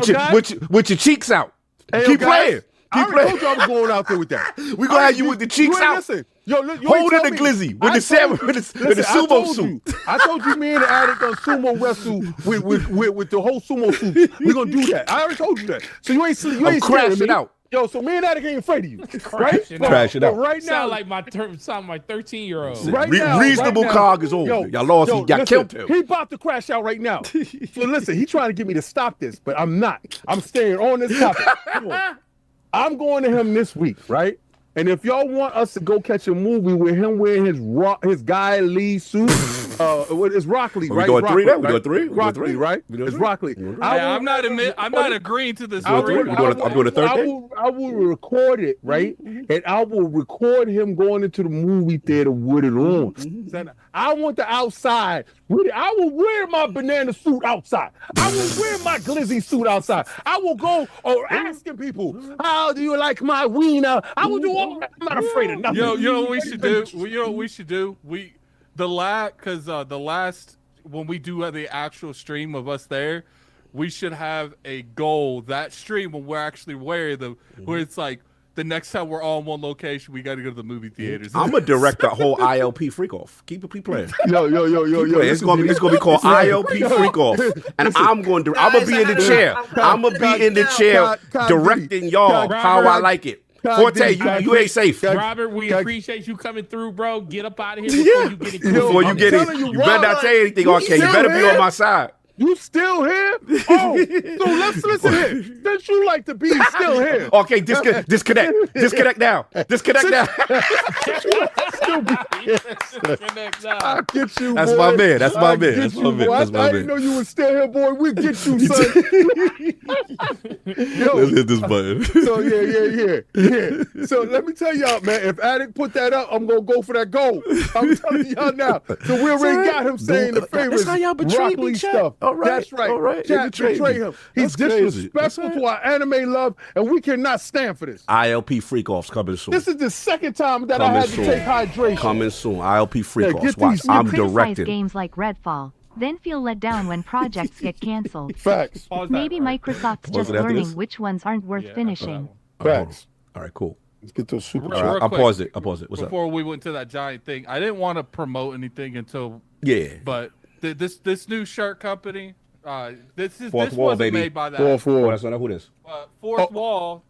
A: with your cheeks out.
D: Hey, yo,
A: Keep
D: guys,
A: playing.
D: I
A: Keep
D: already
A: playing.
D: told you I was going out there with that.
A: We gonna have you with the cheeks
D: you ain't
A: out.
D: Listen. Yo, you ain't
A: Holding
D: told
A: the
D: me.
A: glizzy with
D: I
A: the
D: told
A: with
D: you.
A: the sumo suit.
D: I told you me and the addict on sumo wrestle with the whole sumo suit. We're gonna do that. I already told you that. So you ain't
A: I'm
D: scaring me.
A: crashing out.
D: Yo, so me and Attic ain't afraid of you, right?
A: Trash it out.
D: Right now,
G: Sound like my 13-year-old.
D: Right now,
A: reasonable
D: right now,
A: cog is over.
D: yo,
A: Y'all lost.
D: yo,
A: Y'all
D: listen,
A: killed him.
D: He about to crash out right now. So listen, he trying to get me to stop this, but I'm not. I'm staying on this topic. Come on. I'm going to him this week, right? And if y'all want us to go catch a movie with him wearing his Guy Lee suit, it's Rock Lee, right?
A: We doing three now? We
D: Right?
A: doing three?
D: Rock Lee, right? It's Rock Lee.
E: I'm not agreeing to this.
A: I'm doing a third thing.
D: I will record it, right? And I will record him going into the movie theater with it on. I want the outside. I will wear my banana suit outside. I will wear my glizzy suit outside. I will go asking people, how do you like my wiener? I will do all that. I'm not afraid of nothing.
E: You know what we should do? You know what we should do? The last when we do the actual stream of us there, we should have a goal that stream when we're actually wearing them, where it's like the next time we're all in one location, we got to go to the movie theaters.
A: I'm gonna direct the whole ILP freak off. Keep playing.
D: Yo.
A: It's gonna be called ILP freak off, and I'm gonna be in the chair. I'm gonna be in the chair directing y'all how I like it. Forte, you ain't safe.
G: Robert, we appreciate you coming through, bro. Get up out of here before you get it.
A: You better not say anything, okay? You better be on my side.
D: You still here? Oh, so let's listen here. Since you like to be still here.
A: Okay, disconnect now. Disconnect now.
D: I'll get you,
A: That's
D: boy.
A: my man. That's my man.
D: That's my man. I didn't know you were still here, boy. We'll get you, son. Yo,
A: let's hit this button.
D: So yeah. So let me tell y'all, man, if Attic put that up, I'm gonna go for that goal. I'm telling y'all now. So we already got him saying the favorites.
A: That's how y'all betray me,
D: stuff.
A: All right.
D: That's right.
A: All right.
D: Chat, betray him. He's disrespectful to our anime love, and we cannot stand for this.
A: ILP freak offs coming soon.
D: This is the second time that I had to take hydration.
A: Coming soon. ILP freak offs.
D: Get
A: Watch.
D: these-
A: I'm
F: Criticize
A: directing.
F: games like Redfall, then feel let down when projects get canceled.
D: Facts.
F: Maybe Microsoft's
A: Pause
F: just
A: it after
F: learning
A: this?
F: which ones aren't worth finishing.
D: Facts.
A: All right, cool.
D: Let's get those super
E: Real
A: All right,
E: quick,
A: I'll pause it. What's up?
E: Before we went to that giant thing, I didn't want to promote anything until but this new shirt company. This
A: Fourth Wall,
E: wasn't
A: baby.
E: made by that.
A: That's not who this.
E: Fourth Wall.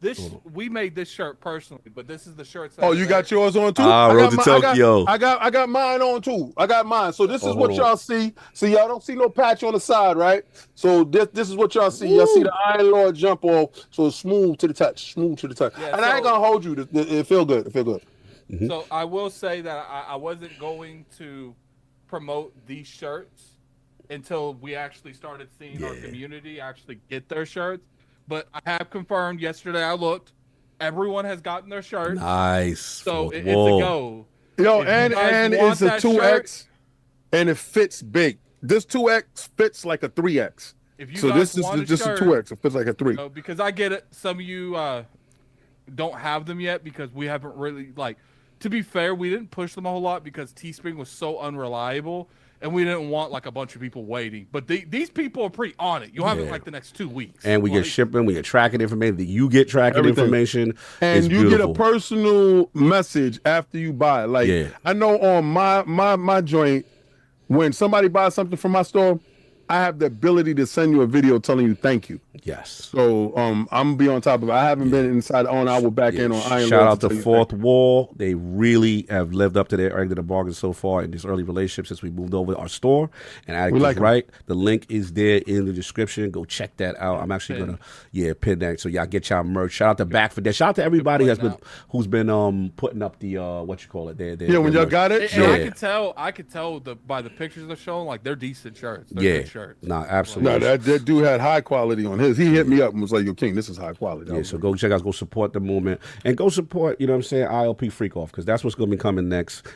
E: We made this shirt personally, but this is the shirt.
D: Oh, you got yours on too?
A: RoadToTokyo.
D: I got mine on too. I got mine. So this is what
A: hold
D: y'all see. So y'all don't see no patch on the side, right? So this is what y'all see. Y'all see the Iron Lord jump off. So it's smooth to the touch.
E: Yeah,
D: and I ain't gonna hold you. It feel good.
A: Mm-hmm.
E: So I will say that I wasn't going to promote these shirts until we actually started seeing our community actually get their shirts. But I have confirmed yesterday. I looked. Everyone has gotten their shirts.
A: Nice.
E: So it's a go.
D: Yo,
E: If
D: and
E: you guys want
D: it's a
E: that
D: 2X, and it fits big. This 2X fits like a 3X.
E: If you
D: So
E: guys
D: this is
E: want
D: just a
E: shirt,
D: 2X. It fits like a 3.
E: because I get it. Some of you don't have them yet because we haven't really to be fair, we didn't push them a whole lot because Teespring was so unreliable. And we didn't want a bunch of people waiting. But these people are pretty on it. You'll have it the next 2 weeks.
A: And we get shipping, we get tracking information. You get tracking information.
D: And
A: it's
D: you
A: beautiful.
D: get a personal message after you buy it. I know on my joint, when somebody buys something from my store, I have the ability to send you a video telling you thank you.
A: Yes.
D: So I'm gonna be on top of it. I haven't been inside on. I will back in on Iron
A: Shout
D: Lord
A: out to
D: tell you
A: Fourth Wall. They really have lived up to their end of the bargain so far in this early relationship since we moved over our store. And Attic is right. The link is there in the description. Go check that out. I'm actually gonna pin that so y'all get y'all merch. Shout out to Back for that. Shout out to everybody who's been putting up the what you call it.
D: When y'all got it.
E: And I could tell by the pictures they're showing they're decent shirts. They're good shirts.
A: Nah, absolutely.
D: No, that dude had high quality on his. He hit me up and was like, "Yo, King, this is high quality."
A: Yeah, so go check out, go support the movement, and go support, you know what I'm saying, ILP Freak Off, because that's what's going to be coming next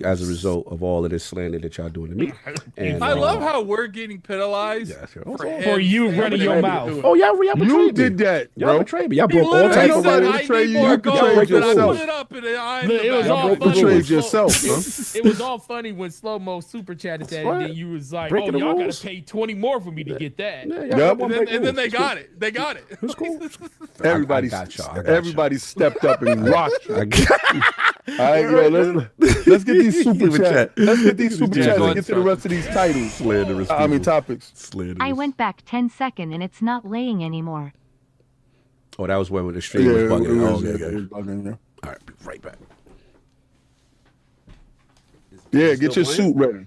A: as a result of all of this slander that y'all doing to me. And
E: I love how we're getting penalized
G: for you running your mouth.
A: Oh, y'all betrayed me.
D: You did that, bro.
A: Y'all betrayed me. Y'all broke all types of
E: said,
A: rules.
E: I need more gold, but I put it up and
G: it was all funny.
D: Betrayed yourself, bro.
G: It was all funny when Slow Mo super chatted that, and then you was like,
A: Breaking the
G: y'all got
A: rules.
G: to pay 20 more for me to get that.
E: And then they got it. They got it.
A: It's cool.
D: Everybody stepped up and rocked you.
A: I
D: All right, yo, let's get these super chats. Let's get these super chats and get to the rest of these titles. Topics.
F: I went back 10 seconds and it's not laying anymore.
A: Oh, that was when the stream was bugging.
D: It was bugging, yeah.
A: All right, be right back.
D: Yeah, get your suit ready.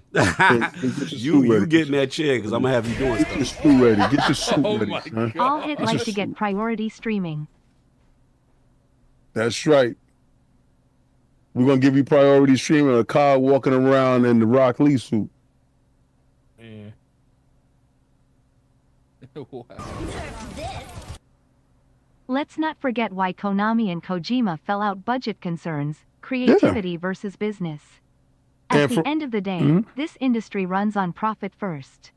A: You get in that chair because I'm gonna have you doing stuff.
D: Get your suit ready. Get your suit
G: Oh
D: ready.
G: my
D: Son.
G: God.
F: All hit like to get priority streaming.
D: That's right. We're gonna give you priority streaming. A car walking around in the Rock Lee suit.
G: Yeah. Wow.
F: Let's not forget why Konami and Kojima fell out: budget concerns, creativity versus business. At
D: And
F: the end of the day, this industry runs on profit first.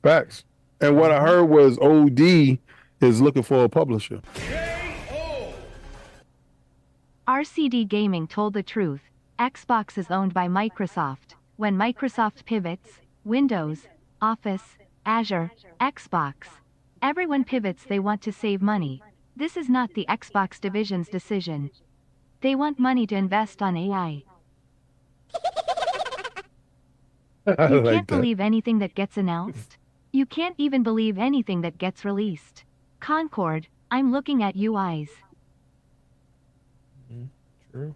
D: Facts. And what I heard was OD is looking for a publisher.
F: RCD Gaming told the truth. Xbox is owned by Microsoft. When Microsoft pivots, Windows, Office, Azure, Xbox, everyone pivots. They want to save money. This is not the Xbox division's decision. They want money to invest on AI. You can't believe anything that gets announced. You can't even believe anything that gets released. Concord, I'm looking at you eyes.
G: True.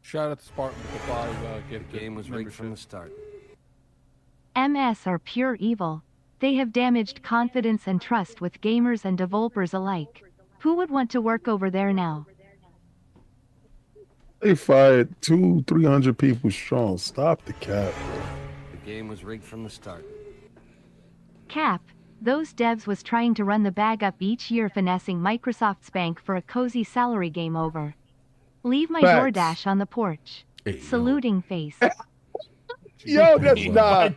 E: Shout out to Spartan for the 5 gift.
J: The game was rigged from the start.
F: MS are pure evil. They have damaged confidence and trust with gamers and developers alike. Who would want to work over there now?
D: They fired 200-300 people strong. Stop the cap, bro.
J: The game was rigged from the start.
F: Cap, those devs was trying to run the bag up each year, finessing Microsoft's bank for a cozy salary. Game over. Leave my
D: Facts.
F: DoorDash on the porch. Saluting face.
D: Yo, that's not.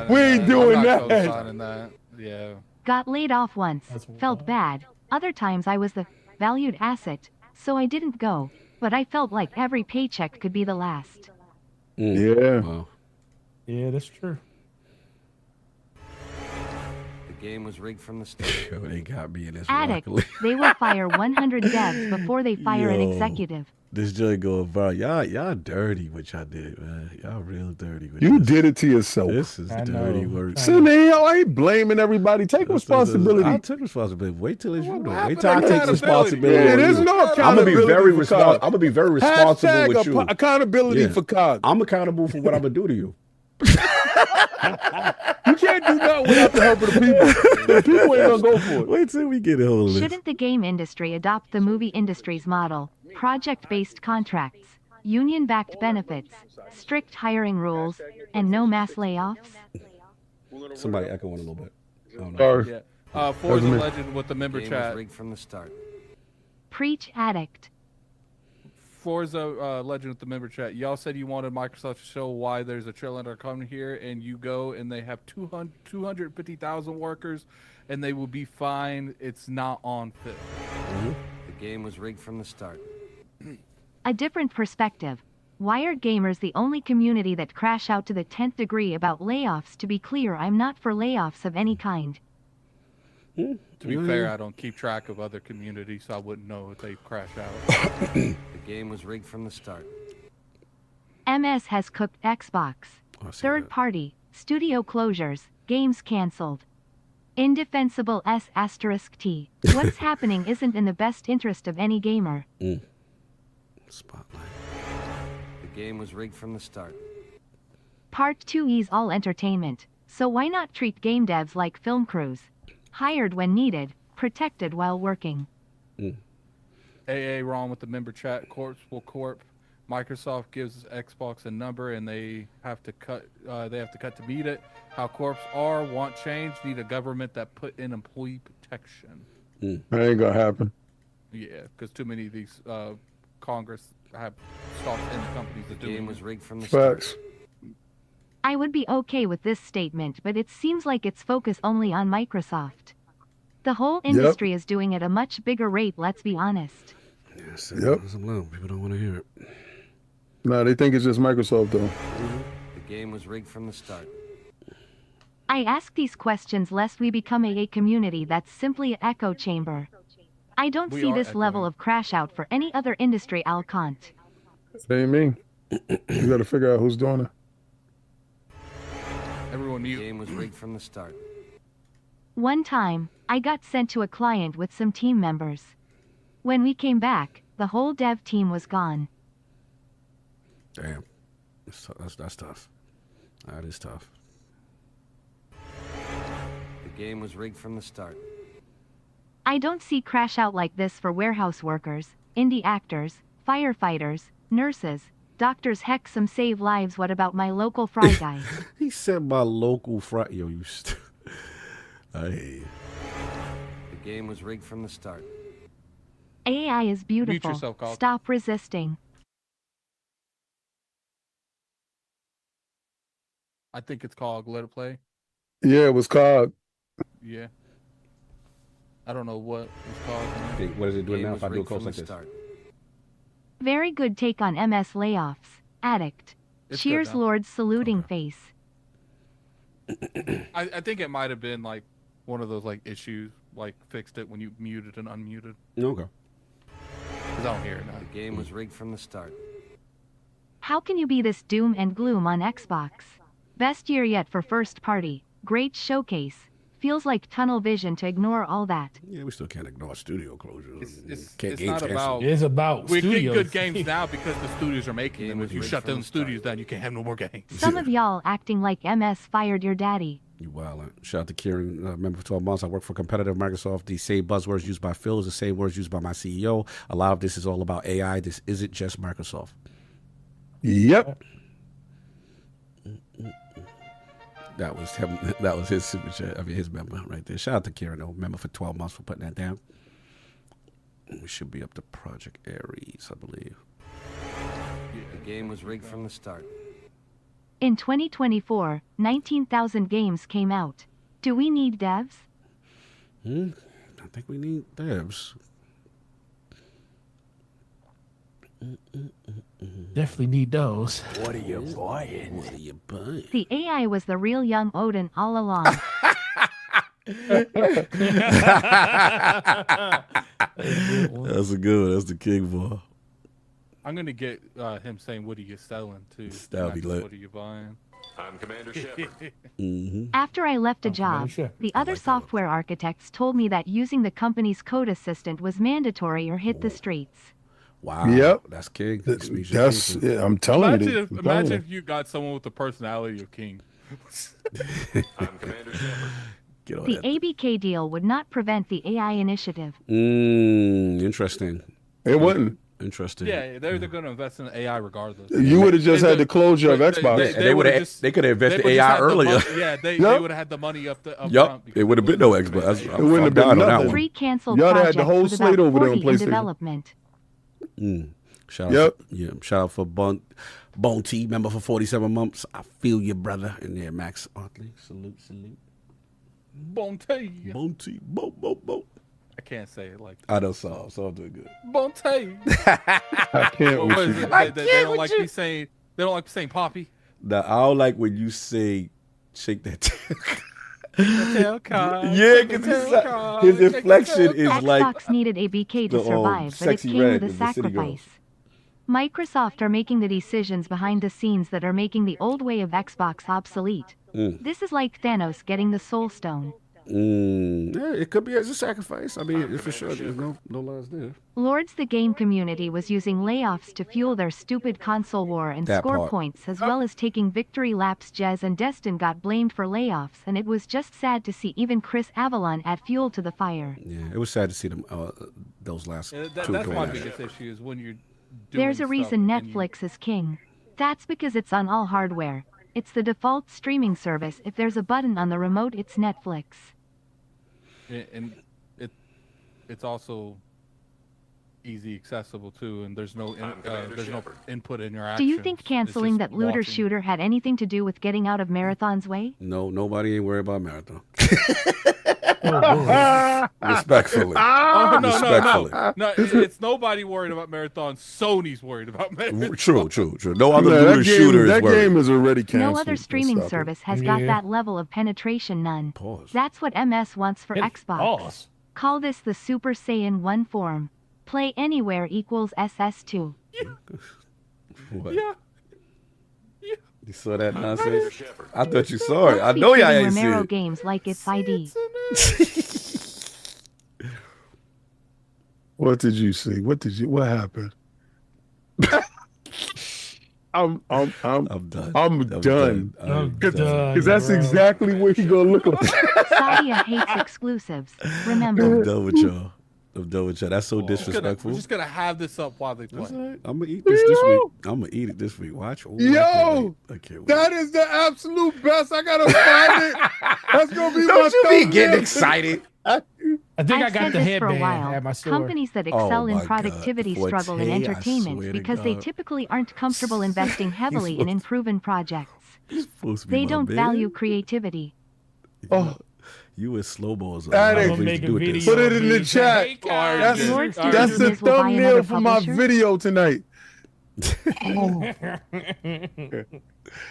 D: We ain't doing that.
E: That. Yeah.
F: Got laid off once. Felt bad. Other times I was the valued asset, so I didn't go. But I felt like every paycheck could be the last.
D: Yeah.
A: Wow.
G: Yeah, that's true.
J: The game was rigged from the start.
A: Yo, they got me in this.
F: Addict,
A: Rock Lee.
F: they will fire 100 devs before they fire an
A: Yo.
F: executive.
A: This joint going viral. Y'all dirty what y'all did, man. Y'all real dirty with
D: You
A: this.
D: did it to yourself.
A: This is
G: I
A: dirty
G: know.
A: work.
D: Sit there, I ain't blaming everybody. Take responsibility.
A: I took responsibility. Wait till it's you. Wait
E: happened
A: till I
E: to
A: take
E: accountability?
A: responsibility.
D: Yeah,
A: on
D: there's
A: you.
D: no
A: I'm gonna be
D: accountability
A: very
D: for
A: responsible.
D: COG.
A: I'm gonna be very responsible
D: Hashtag
A: with you.
D: accountability
A: Yeah.
D: for COG.
A: I'm accountable for what I'm gonna do to you.
D: You can't do nothing without the help of the people. The people ain't gonna go for it.
A: Wait till we get a hold of this.
F: Shouldn't the game industry adopt the movie industry's model? Project-based contracts, union-backed benefits, strict hiring rules, and no mass layoffs?
A: Somebody echo one a little bit. I don't know.
D: Sorry.
E: Yeah. Forza Legend with the member
J: The game
E: chat.
J: was rigged from the start.
F: Preach, addict.
E: Forza Legend with the member chat. Y'all said you wanted Microsoft to show why there's a trailer coming here, and you go and they have 250,000 workers, and they will be fine. It's not on film.
J: The game was rigged from the start.
F: A different perspective. Why are gamers the only community that crash out to the 10th degree about layoffs? To be clear, I'm not for layoffs of any kind.
E: To be fair, I don't keep track of other communities, so I wouldn't know if they crash out.
J: The game was rigged from the start.
F: MS has cooked Xbox.
A: I see
F: Third
A: that.
F: party, studio closures, games cancelled. Indefensible S*T. What's happening isn't in the best interest of any gamer.
A: Spotlight.
J: The game was rigged from the start.
F: Part 2 is all entertainment, so why not treat game devs like film crews? Hired when needed, protected while working.
E: AA Ron with the member chat. Corp will corp. Microsoft gives Xbox a number, and they have to cut. They have to cut to meet it. How corps are, want change, need a government that put in employee protection.
D: That ain't gonna happen.
E: Yeah, because too many of these Congress have stocks in the companies that
J: The
E: do
J: game
E: it.
J: was rigged from the start.
D: Facts.
F: I would be okay with this statement, but it seems like it's focused only on Microsoft. The whole industry is doing at a much bigger rate, let's be honest.
A: Yes,
D: Yep.
A: People don't want to hear it.
D: No, they think it's just Microsoft though.
J: The game was rigged from the start.
F: I ask these questions lest we become a community that's simply an echo chamber. I don't
E: We
F: see
E: are
F: this
E: echoing.
F: level of crash out for any other industry. I'll can't.
D: That ain't me. You gotta figure out who's doing it.
E: Everyone
J: The
E: mute.
J: game was rigged from the start.
F: One time, I got sent to a client with some team members. When we came back, the whole dev team was gone.
A: Damn. That's tough. That is tough.
J: The game was rigged from the start.
F: I don't see crash out like this for warehouse workers, indie actors, firefighters, nurses, doctors, heck, some save lives. What about my local fry guy?
A: He said my local fry. Yo, you. I hate you.
J: The game was rigged from the start.
F: AI is beautiful.
E: yourself, Cog.
F: Stop resisting.
E: I think it's called Let It Play.
D: Yeah, it was called.
E: Yeah. I don't know what it's called.
A: Okay, what is it
J: The
A: doing
J: game
A: now
J: was
A: if I do a
J: rigged
A: coast
J: from
A: like
J: the
A: this?
J: start.
F: Very good take on MS layoffs. Addict.
E: It's
F: Cheers,
E: good now.
F: Lord's saluting face.
E: I think it might have been like one of those like issues, like fixed it when you muted and unmuted.
A: Okay.
E: Because I don't hear it now.
J: The game was rigged from the start.
F: How can you be this doom and gloom on Xbox? Best year yet for first party. Great showcase. Feels like tunnel vision to ignore all that.
A: Yeah, we still can't ignore studio closures.
E: It's not about.
G: It's about
E: We get
G: studios.
E: good games now because the studios are making
J: Game
E: them.
J: was
E: If you
J: rigged
E: shut
J: from
E: down
J: the
E: the studios,
J: start.
E: then you can't have no more games.
F: Some of y'all acting like MS fired your daddy.
A: You wild. Shout out to Kieran. Member for 12 months. I work for competitive Microsoft. The same buzzwords used by Phil is the same words used by my CEO. A lot of this is all about AI. This isn't just Microsoft.
D: Yep.
A: That was him. That was his super chat. I mean, his member right there. Shout out to Kieran, though. Member for 12 months for putting that down. We should be up to Project Ares, I believe.
J: The game was rigged from the start.
F: In 2024, 19,000 games came out. Do we need devs?
A: I think we need devs.
G: Definitely need those.
C: What are you buying?
A: What are you buying?
F: The AI was the real young Odin all along.
A: That's a good one. That's the king boy.
E: I'm gonna get him saying, "What are you selling?" too.
A: That'll
E: not
A: be
E: just,
A: lit.
E: What are you buying?
C: I'm Commander Shepard.
F: After I left a
G: Oh,
F: job,
G: sure.
F: the other software architects told me that using the company's code assistant was mandatory or hit the streets.
A: Wow.
D: Yep.
A: That's king.
D: That's. Yeah, I'm telling you. I'm telling
E: Imagine
D: you.
E: if you got someone with the personality of King.
C: I'm Commander Shepard.
A: Get on
F: The
A: that.
F: ABK deal would not prevent the AI initiative.
A: Interesting.
D: It wouldn't.
A: Interesting.
E: Yeah, they're going to invest in AI regardless.
D: You would have just had the closure of
E: They-
D: Xbox.
A: And they would have.
E: just-
A: They could have
E: They
A: invested
E: would've just
A: AI
E: had the
A: earlier.
E: money- yeah, they
D: Yep.
E: would have had the money up front.
A: Yup.
E: because
A: It would have been no Xbox.
D: It wouldn't have been
A: down on that
D: nothing.
A: one.
F: Three canceled
D: Y'all had
F: projects
D: the whole
F: with
D: slate
F: about
D: over there on
F: 40 in
D: PlayStation.
F: development.
A: Shout
D: Yep.
A: out, yeah. Shout out for Bone T, member for 47 months. I feel you, brother. And there, Max Otley. Salute.
E: Bonte.
A: Bone T. Bo.
E: I can't say it like
A: I know Saul. Saul doing good.
E: Bonte.
D: I can't
E: What
D: with
E: is
D: you.
E: it? They don't like me saying. They don't like me saying Poppy.
A: Now, I don't like when you say shake that tail.
E: Tail card.
A: Yeah, because his inflection is
F: Xbox
A: like
F: needed ABK to
A: the,
F: survive, but it
A: Sexy
F: came
A: Red
F: with a
A: in the City Girls.
F: sacrifice. Microsoft are making the decisions behind the scenes that are making the old way of Xbox obsolete. This is like Thanos getting the Soul Stone.
A: Yeah, it could be as a sacrifice. I mean, for sure, there's no lies there.
F: Lords, the game community was using layoffs to fuel their stupid console war and
A: That
F: score
A: part.
F: points, as well as taking victory laps. Jez and Destin got blamed for layoffs, and it was just sad to see even Chris Avalon add fuel to the fire.
A: Yeah, it was sad to see them those last two
E: That's
A: doing
E: my
A: that.
E: biggest issue is when you're doing
F: There's a
E: stuff
F: reason
E: and you-
F: Netflix is king. That's because it's on all hardware. It's the default streaming service. If there's a button on the remote, it's Netflix.
E: and it's also easy accessible too, and there's no input in your
F: Do
E: actions.
F: you think
E: It's
F: canceling
E: just
F: that looter
E: watching.
F: shooter had anything to do with getting out of Marathon's way?
A: No, nobody ain't worried about Marathon.
G: Oh,
A: Respectfully.
E: Oh,
A: Respectfully.
E: no, it's nobody worried about Marathon. Sony's worried about Marathon.
A: True. No other
D: Yeah,
A: looter
D: that
A: shooter is
D: that
A: worried.
D: game is already canceled.
F: No other streaming service has got that level of penetration, none.
A: Pause.
F: That's what MS wants for Xbox.
G: Pause.
F: Call this the Super Saiyan 1 form. Play anywhere equals SS2.
A: What?
E: Yeah.
A: You saw that nonsense? I thought you saw it. I know
F: Don't be
A: y'all
F: treating
A: ain't seen
F: Romero
A: it.
F: games like it's ID.
E: It's an
D: What did you see? What happened? I'm done.
G: I'm done.
D: Because that's exactly what he gonna look like.
F: Sadia hates exclusives. Remember.
A: I'm done with y'all. That's so disrespectful.
E: We're just gonna have this up while they play.
A: That's all right. I'm gonna eat this week. I'm gonna eat it this week. Watch. Ooh,
D: Yo,
A: I can't wait.
D: that is the absolute best. I gotta find it. That's gonna be
A: Don't you be
D: thumbnail.
A: getting excited.
G: I think
F: I've
G: I got
F: said
G: the
F: this for a
G: headband
F: while.
G: at my store.
F: Companies that excel in
A: my God.
F: productivity struggle in
A: Forte, I
F: entertainment
A: swear to
F: because they
A: God.
F: typically aren't comfortable investing heavily in unproven projects.
A: Supposed to be
F: They
A: my
F: don't
A: man.
F: value creativity.
D: Oh,
A: You and slow-mos.
D: That
A: are
D: ain't-
A: not
G: make a
A: do
G: video.
A: this.
D: put it in the chat.
G: Hey,
D: That's,
G: guys.
F: Lord King
D: that's the
F: Business will buy
D: thumbnail
F: another
D: for my
F: publisher?
D: video tonight.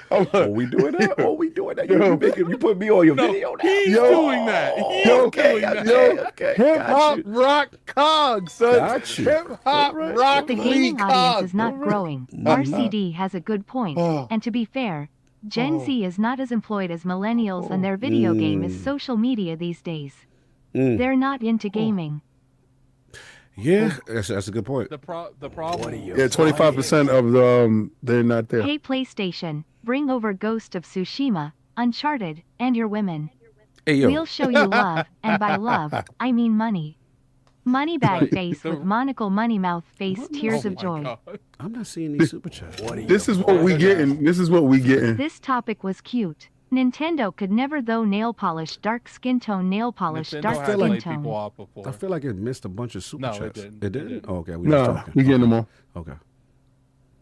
A: Oh, we doing that? You put me on your video now.
E: He's
D: Yo.
E: doing that. He's doing that.
A: Okay.
D: Hip
A: Got
D: hop
A: you.
D: rock cog, son.
A: Got you.
D: Hip hop
A: All right.
D: rock
F: The
D: Lee
F: gaming audience
D: cog.
F: is not growing. RCD has a good point.
D: Oh.
F: And to be fair, Gen Z is not as employed as millennials and their video game is social media these days. They're not into gaming.
A: Yeah, that's a good point.
E: The problem.
D: Yeah, 25% of them, they're not there.
F: Hey PlayStation, bring over Ghost of Tsushima, Uncharted, and your women.
A: Hey, yo.
F: We'll show you love, and by love, I mean money. Money bag
E: Right.
F: face with monocle money mouth face tears
E: Oh
F: of
E: my
F: joy.
E: God.
A: I'm not seeing these super chats.
D: This is what we getting. This is what we getting.
F: This topic was cute. Nintendo could never though nail polish dark skin tone nail polish
E: Nintendo
F: dark
E: has
F: skin
E: laid people
F: tone.
E: off before.
A: I feel like it missed a bunch of super
E: No, it
A: chats.
E: didn't.
A: It
E: It
A: didn't?
E: didn't.
A: Oh, okay, we just
D: No,
A: talking.
D: we getting them all.
A: Okay.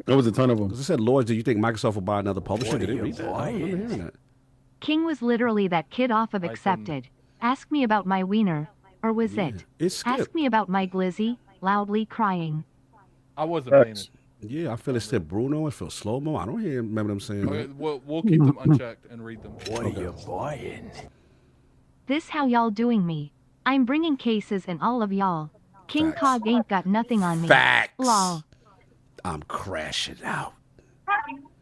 D: There was a ton of them.
A: Because I said, Lord, do you think Microsoft will buy another publisher? Did it read that? I don't remember hearing that.
F: King was literally that kid off of
E: can-
F: Accepted. Ask me about my wiener. Or was it?
A: It's
F: Ask
A: skipped.
F: me about my glizzy, loudly crying.
E: I wasn't paying it.
A: Yeah, I feel it said Bruno. It feels slow-mo. I don't remember them saying
E: Okay,
A: that.
E: we'll keep them unchecked and read them.
F: This how y'all doing me. I'm bringing cases and all of y'all. King
A: Facts.
F: Cog ain't got nothing on me.
A: Facts.
F: Lol.
A: I'm crashing out.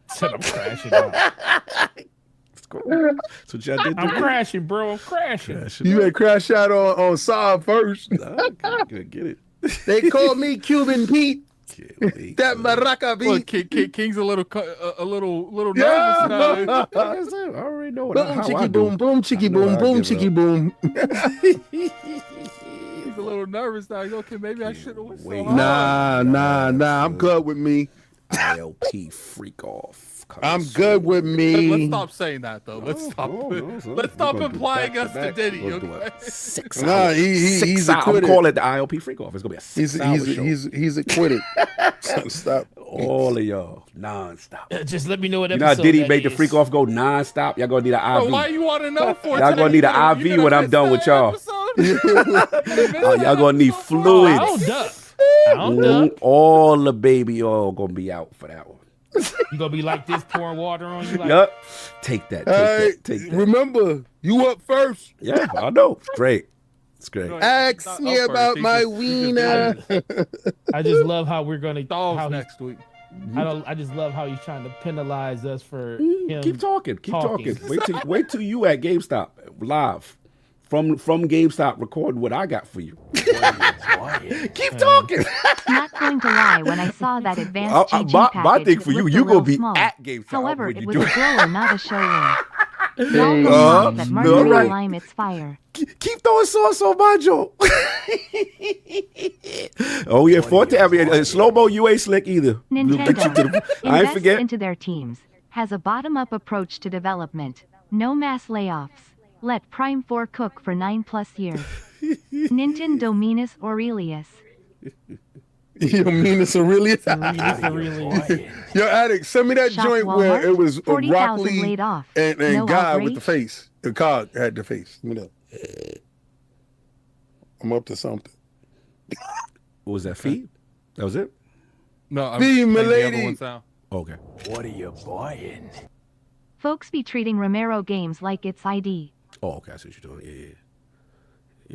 G: Said I'm crashing out.
A: Let's go. That's what y'all did
G: I'm
A: to me.
G: crashing, bro. I'm crashing.
A: Crashing
D: You
A: out.
D: had crash out on Saab first.
A: Nah, good, get it.
D: They call me Cuban Pete.
A: Can't wait.
D: That maraca
E: Look,
D: beat.
E: King's a little nervous
D: Yeah.
E: now.
A: Like I said, I already know
D: Boom,
A: how I
D: chicky
A: do.
D: boom, boom, chicky
A: I know
D: boom,
A: how I
D: boom,
A: give
D: chicky
A: up.
D: boom.
E: He's a little nervous now. He's okay, maybe I shouldn't have went so
A: Wait.
E: hard.
D: Nah. I'm good with me.
A: ILP freak off. coming
D: I'm
A: soon.
D: good with me.
E: Let's stop saying that though. Let's stop.
A: son.
E: Let's stop
A: We're gonna do
E: implying
A: back
E: us
A: to
E: to
A: back.
E: Diddy.
A: We're gonna do
E: Okay?
A: a 6
D: Nah,
A: hour.
D: he's
A: I'm
D: acquitted.
A: calling it the ILP freak off. It's gonna be a 6 hour show.
D: He's acquitted. Stop.
A: All of y'all non-stop.
G: Just let me know what
A: You know
G: episode
A: how Diddy
G: that
A: made the
G: is.
A: freak off go non-stop? Y'all gonna need an
E: Bro,
A: IV.
E: why you want to know for?
A: Y'all gonna need an IV when I'm done with y'all. Oh, y'all gonna need
G: I
A: fluids.
G: don't duck. I don't duck.
A: All the baby oil gonna be out for that one.
G: You gonna be like this, pouring water on you? Like,
A: Yup. Take that.
D: Hey,
A: Take that.
D: remember, you up first.
A: Yeah, I know. It's great. It's great.
D: Ask me about my wiener.
G: I just love how we're gonna.
E: Dogs
G: How
E: next week.
G: I just love how he's trying to penalize us for him.
A: Keep talking. Keep
G: talking.
A: talking. Wait till you at GameStop live from GameStop recording what I got for you. Keep talking.
F: Not going to lie, when I saw that advanced GG
A: my
F: package,
A: thing for
F: it
A: you,
F: looked
A: you
F: a
A: gonna
F: little
A: be
F: small.
A: at GameStop
F: However,
A: when
F: it
A: you
F: was
A: do
F: a
A: it.
F: grower, not a showroom. Y'all know
A: Uh,
F: that
A: no,
F: margarita
A: right.
F: lime, it's fire.
A: Keep throwing sauce on my joke. Oh yeah, Forte. I mean, slow-mo, you ain't slick either. We'll get you to
F: Nintendo
A: the- I ain't
F: invests
A: forget.
F: into their teams, has a bottom-up approach to development, no mass layoffs, let Prime 4 cook for 9+ years. Ninten Dominus Aurelius.
D: You mean it's Aurelius?
G: Really?
D: Yo, Addict, send me that
F: Shop
D: joint where
F: Walmart,
D: it was
F: 40,000
D: broccoli
F: laid off.
D: and
F: No
D: guy
F: outrage?
D: with the face. The cog had the face. Let me know. I'm up to something.
A: What was that? Feed? That was it?
E: No, I'm
D: Be my
E: taking the other
D: lady.
E: ones down.
A: Okay.
F: Folks be treating Romero games like it's ID.
A: Oh, okay. I see what you're doing. Yeah.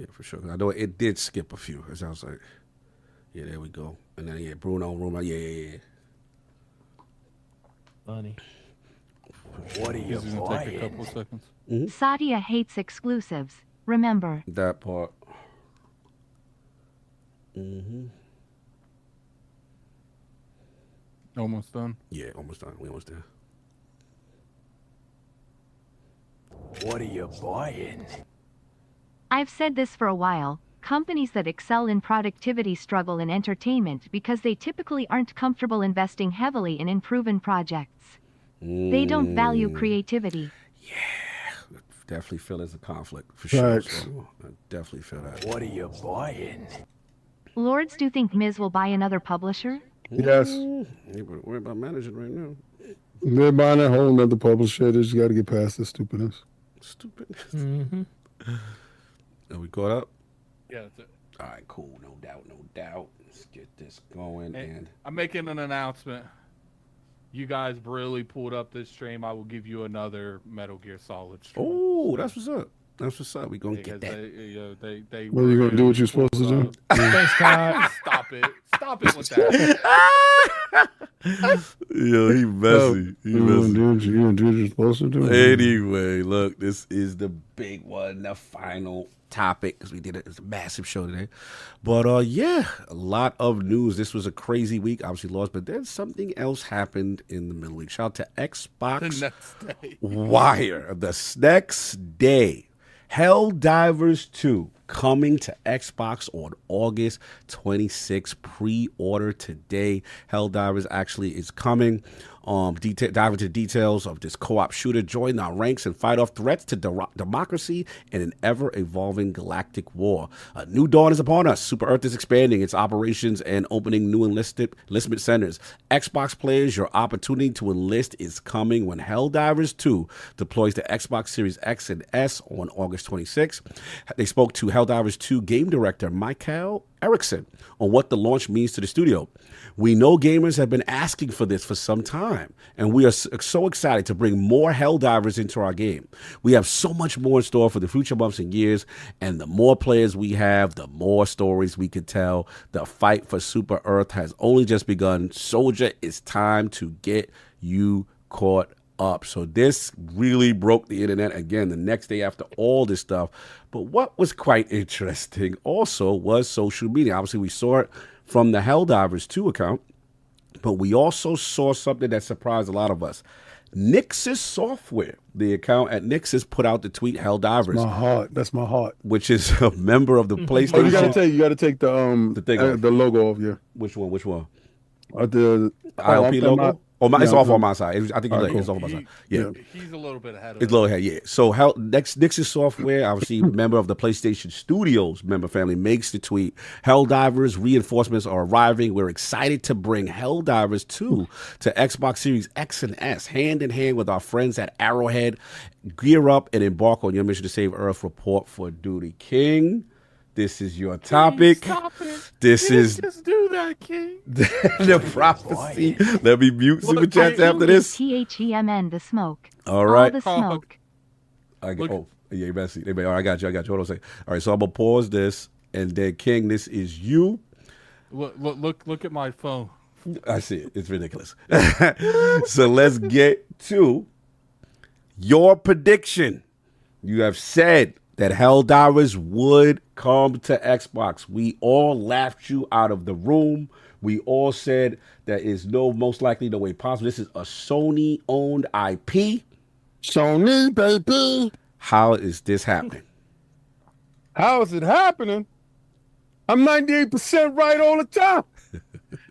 A: Yeah, for sure. I know it did skip a few. It sounds like. Yeah, there we go. And then, yeah, Bruno, Roma. Yeah.
G: Funny.
E: This is gonna take a couple of seconds.
F: Sadia hates exclusives. Remember.
A: That part.
E: Almost done.
A: Yeah, almost done. We almost there.
C: What are you buying?
F: I've said this for a while. Companies that excel in productivity struggle in entertainment because they typically aren't comfortable investing heavily in unproven projects. They don't value creativity.
A: Definitely feel there's a conflict for sure.
D: Right.
A: So I definitely feel that.
C: What are you buying?
F: Lords, do you think Miz will buy another publisher?
D: Yes.
A: Yeah, but worry about managing right now.
D: They're buying a whole nother publisher. They just got to get past this stupidness.
A: Stupid. Are we caught up?
E: Yeah, that's it.
A: All right, cool. No doubt, no doubt. Let's get this going. And
E: I'm making an announcement. You guys really pulled up this stream. I will give you another Metal Gear Solid stream.
A: oh, that's what's up. That's what's up. We gonna get
E: Because
A: that.
E: they
D: Well, you going to do what you're supposed to do?
G: Thanks, Todd.
E: Stop it. Stop it with that.
A: Yo, he messy. He
D: You going
A: messy.
D: to do what you're supposed to do?
A: Anyway, look, this is the big one, the final topic, because we did it's a massive show today. But yeah, a lot of news. This was a crazy week, obviously lost, but then something else happened in the middle week. Shout out to Xbox
E: The next day.
A: Wire. The next day, Helldivers 2 coming to Xbox on August 26th. Pre-order today. Helldivers actually is coming. Dive into the details of this co-op shooter. Join our ranks and fight off threats to democracy in an ever-evolving galactic war. A new dawn is upon us. Super Earth is expanding its operations and opening new enlistment centers. Xbox players, your opportunity to enlist is coming when Helldivers 2 deploys to Xbox Series X and S on August 26th. They spoke to Helldivers 2 game director Michael Erickson on what the launch means to the studio. We know gamers have been asking for this for some time, and we are so excited to bring more Helldivers into our game. We have so much more in store for the future months and years, and the more players we have, the more stories we could tell. The fight for Super Earth has only just begun. Soldier, it's time to get you caught up. So this really broke the internet again the next day after all this stuff. But what was quite interesting also was social media. Obviously, we saw it from the Helldivers 2 account, but we also saw something that surprised a lot of us. Nixus Software, the account at Nixus, put out the tweet Helldivers.
D: My heart. That's my heart.
A: Which is a member of the PlayStation.
D: Oh, you gotta take the logo off. Yeah.
A: Which one?
D: The
A: ILP logo? It's off on my side. I think it's off on my side. Yeah.
E: He's a little bit ahead of
A: It's a little ahead, yeah. So Nixus Software, obviously member of the PlayStation Studios member family, makes the tweet. Helldivers reinforcements are arriving. We're excited to bring Helldivers 2 to Xbox Series X and S, hand in hand with our friends at Arrowhead. Gear up and embark on your mission to save Earth. Report for duty. King, this is your topic.
E: Stop it.
A: This is
E: Just do that, King.
A: the prophecy. Let me mute super chats after this.
F: THEMN, the smoke.
A: All right.
F: All the smoke.
A: Yeah, messy. All right, I got you. Hold on a second. All right, so I'm gonna pause this, and then King, this is you.
E: Look at my phone.
A: I see it. It's ridiculous. So let's get to your prediction. You have said that Helldivers would come to Xbox. We all laughed you out of the room. We all said that is most likely no way possible. This is a Sony-owned IP.
D: Sony, baby.
A: How is this happening?
D: How is it happening? I'm 98% right all the time.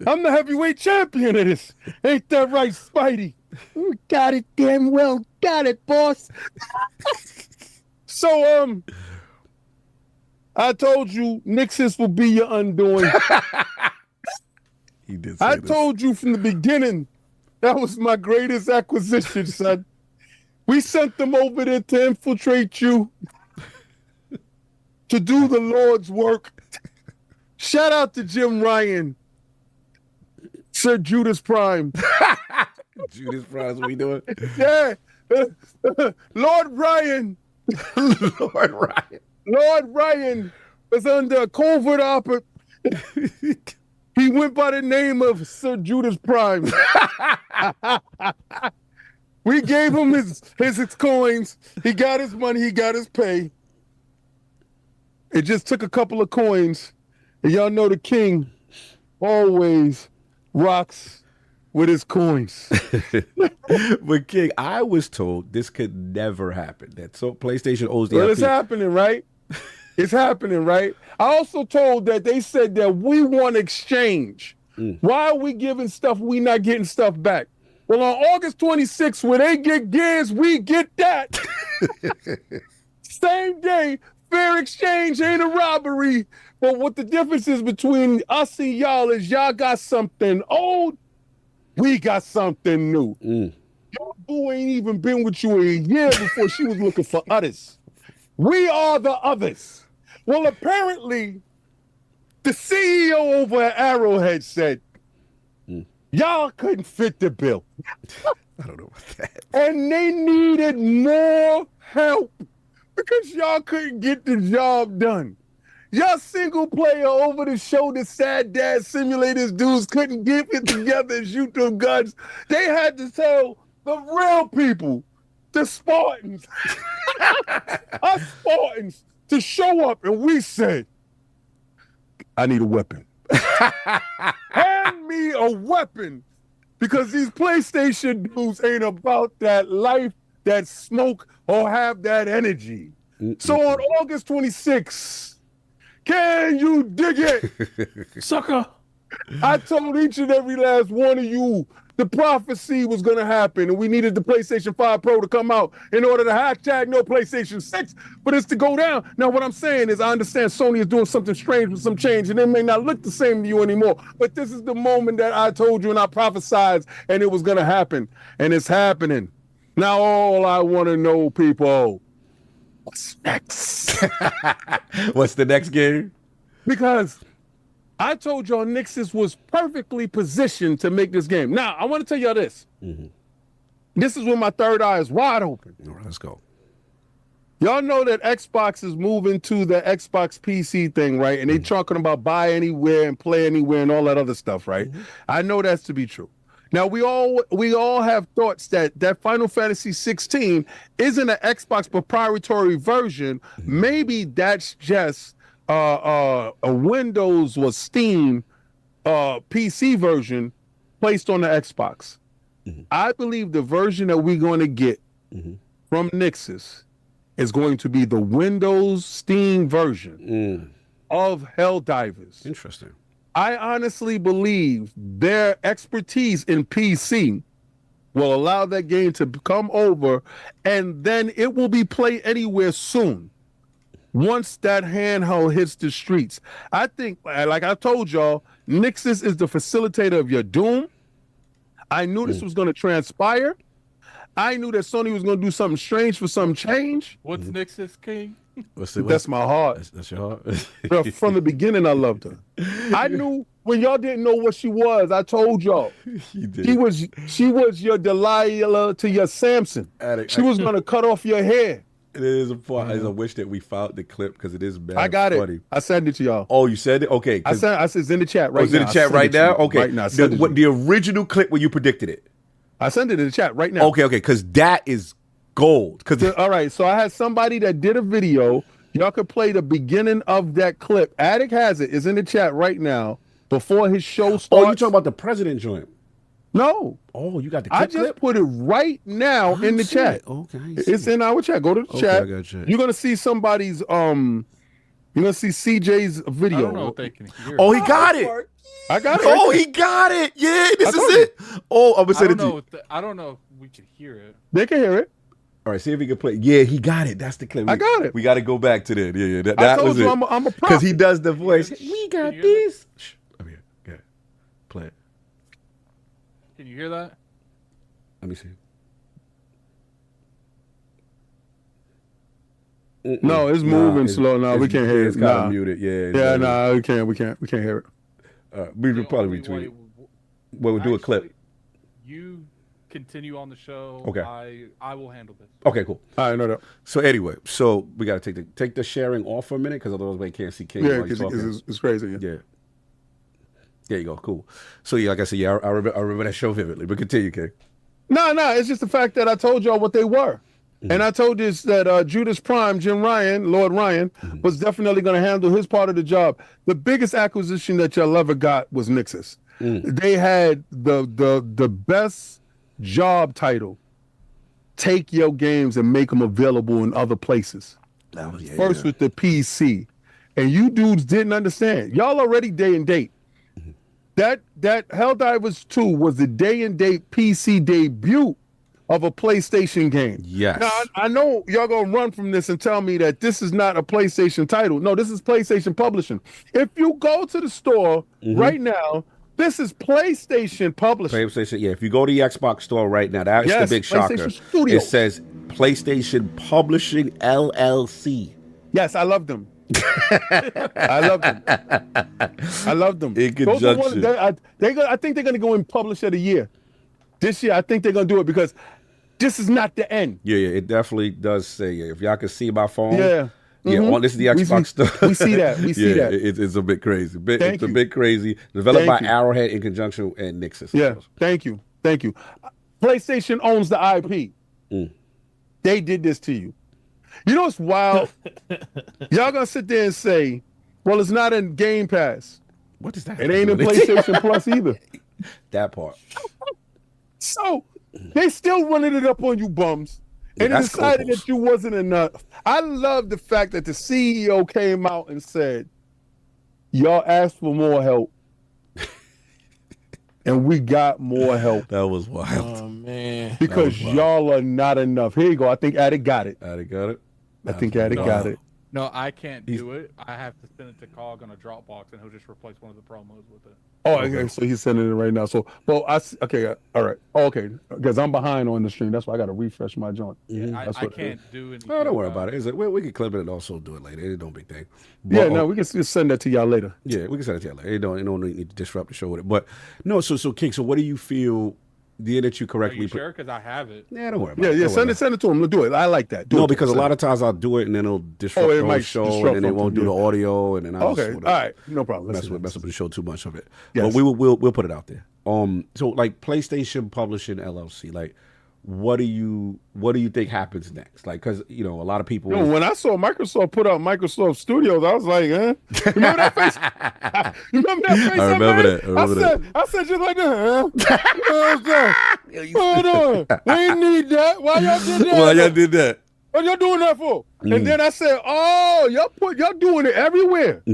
D: I'm the heavyweight champion of this. Ain't that right, Spidey? Got it, damn well. Got it, boss. So, I told you Nixus will be your undoing.
A: He did say
D: I
A: this.
D: told you from the beginning that was my greatest acquisition, son. We sent them over there to infiltrate you, to do the Lord's work. Shout out to Jim Ryan, Sir Judas Prime.
A: Judas Prime, what we doing?
D: Yeah, Lord Ryan. Lord Ryan was under a covert He went by the name of Sir Judas Prime. We gave him his coins. He got his money. He got his pay. It just took a couple of coins, and y'all know the king always rocks with his coins.
A: But King, I was told this could never happen. That so PlayStation owes the
D: Well,
A: IP.
D: it's happening, right? It's happening, right? I also told that they said that we want exchange. Why are we giving stuff, we not getting stuff back? Well, on August 26th, when they get gears, we get that. Same day, fair exchange ain't a robbery. But what the difference is between us and y'all is y'all got something old, we got something new. Your boo ain't even been with you a year before she was looking for others. We are the others. Well, apparently, the CEO over at Arrowhead said, y'all couldn't fit the bill.
A: I don't know about that.
D: And they needed more help because y'all couldn't get the job done. Y'all single player over the shoulder sad dad simulators dudes couldn't get it together and shoot them guns. They had to tell the real people, the Spartans, us Spartans, to show up, and we said, I need a weapon. Hand me a weapon, because these PlayStation dudes ain't about that life, that smoke, or have that energy. So on August 26th, can you dig it?
G: Sucker.
D: I told each and every last one of you the prophecy was going to happen, and we needed the PlayStation 5 Pro to come out in order to hashtag no PlayStation 6 for this to go down. Now, what I'm saying is I understand Sony is doing something strange with some change, and it may not look the same to you anymore, but this is the moment that I told you and I prophesied, and it was going to happen, and it's happening. Now, all I want to know, people, what's next?
A: What's the next game?
D: Because I told y'all Nixus was perfectly positioned to make this game. Now, I want to tell y'all this. This is when my third eye is wide open.
A: All right, let's go.
D: Y'all know that Xbox is moving to the Xbox PC thing, right? And they talking about buy anywhere and play anywhere and all that other stuff, right? I know that's to be true. Now, we all have thoughts that Final Fantasy 16 isn't an Xbox proprietary version. Maybe that's just a Windows or Steam PC version placed on the Xbox. I believe the version that we're going to get from Nixus is going to be the Windows Steam version of Helldivers.
A: Interesting.
D: I honestly believe their expertise in PC will allow that game to come over, and then it will be played anywhere soon. Once that handheld hits the streets, I think, like I told y'all, Nixus is the facilitator of your doom. I knew this was going to transpire. I knew that Sony was going to do something strange for some change.
E: What's Nixus, King?
D: That's my heart.
A: That's your heart.
D: Bro, from the beginning, I loved her. I knew when y'all didn't know what she was. I told y'all she was your Delilah to your Samson. She was going to cut off your hair.
A: It is a part. I wish that we found the clip because it is bad.
D: I got
A: funny.
D: it. I sent it to y'all.
A: Oh, you said it? Okay.
D: I said it's in the chat right now.
A: It's in the chat right now? Okay.
D: Right now.
A: The original clip where you predicted it.
D: I sent it in the chat right now.
A: Okay, because that is gold.
D: All right, so I had somebody that did a video. Y'all could play the beginning of that clip. Attic has it. It's in the chat right now before his show starts.
A: Oh, you talking about the president joint?
D: No.
A: Oh, you got the clip?
D: I just put it right now in the chat.
A: Okay.
D: It's in our chat. Go to the chat.
A: I got you.
D: You're gonna see somebody's you're gonna see CJ's video.
E: I don't know if they can hear.
A: Oh, he got it.
D: I got it.
A: Oh, he got it. Yeah, this is it. Oh, I'm gonna send it to you.
E: I don't know if we can hear it.
D: They can hear it.
A: All right, see if he can play. Yeah, he got it. That's the clip.
D: I got it.
A: We got to go back to that. Yeah, that
D: I told
A: was
D: you
A: it.
D: I'm a prop.
A: Because he does the voice. We got this. Shh. I'm here. Go ahead. Play it.
E: Can you hear that?
A: Let me see.
D: No, it's moving slow now. We can't hear it.
A: It's got to mute it. Yeah.
D: Yeah, no, we can't. We can't hear it.
A: We would probably retweet it. We'll do a clip.
E: You continue on the show.
A: Okay.
E: I will handle this.
A: Okay, cool.
D: I know that.
A: So anyway, we got to take the sharing off for a minute because otherwise we can't see King.
D: Yeah, because it's crazy.
A: Yeah. There you go. Cool. So yeah, like I said, I remember that show vividly. But continue, King.
D: No, it's just the fact that I told y'all what they were. And I told you that Judas Prime, Jim Ryan, Lord Ryan, was definitely going to handle his part of the job. The biggest acquisition that y'all ever got was Nixus. They had the best job title. Take your games and make them available in other places. First with the PC. And you dudes didn't understand. Y'all already day and date. That Helldivers 2 was the day and date PC debut of a PlayStation game.
A: Yes.
D: Now, I know y'all gonna run from this and tell me that this is not a PlayStation title. No, this is PlayStation Publishing. If you go to the store right now, this is PlayStation Publishing.
A: PlayStation, yeah. If you go to the Xbox store right now, that's the big shocker. It says PlayStation Publishing LLC.
D: Yes, I love them. I love them. I love them.
A: In conjunction.
D: I think they're gonna go and publish of the year. This year, I think they're gonna do it because this is not the end.
A: Yeah, it definitely does say. If y'all can see my phone,
D: yeah.
A: This is the Xbox store.
D: We see that. We see that.
A: It's a bit crazy. It's a bit crazy. Developed by Arrowhead in conjunction and Nixus.
D: Yeah. Thank you. PlayStation owns the IP. They did this to you. You know what's wild? Y'all gonna sit there and say, "Well, it's not in Game Pass."
A: What is that?
D: It ain't in PlayStation Plus either.
A: That part.
D: So they still running it up on you bums. And they decided that you wasn't enough. I love the fact that the CEO came out and said, y'all asked for more help. And we got more help.
A: That was wild.
G: Oh, man.
D: Because y'all are not enough. Here you go. I think Addict got it.
A: Addict got it?
D: I think Addict got it.
E: No, I can't do it. I have to send it to Cog on a Dropbox, and he'll just replace one of the promos with it.
D: Oh, okay. So he's sending it right now. So, well, okay, all right. Oh, okay, because I'm behind on the stream. That's why I got to refresh my joint.
E: Yeah, I can't do anything.
A: No, don't worry about it. It's like, we can clip it and also do it later. It's no big thing.
D: But, yeah, no, we can just send that to y'all later.
A: Yeah, we can send it to y'all later. It don't need to disrupt the show with it. But no, so King, so what do you feel? The year that you correctly.
E: Are you sure? Because I have it.
A: Yeah, don't worry about it.
D: Yeah, send it to him. Do it. I like that.
A: Because a lot of times I'll do it and then it'll disrupt the whole show, and then they won't do the audio, and then I'll
D: all right, no problem.
A: Mess up the show too much of it.
D: Yes.
A: But we'll put it out there. So like PlayStation Publishing LLC, like what do you think happens next? Like, because a lot of people.
D: When I saw Microsoft put out Microsoft Studios, I was like, huh? Remember that face? You remember that face?
A: I remember that.
D: I said just like that, huh? Hold on. We ain't need that. Why y'all did that?
A: Why y'all did that?
D: What y'all doing that for? And then I said, oh, y'all doing it everywhere.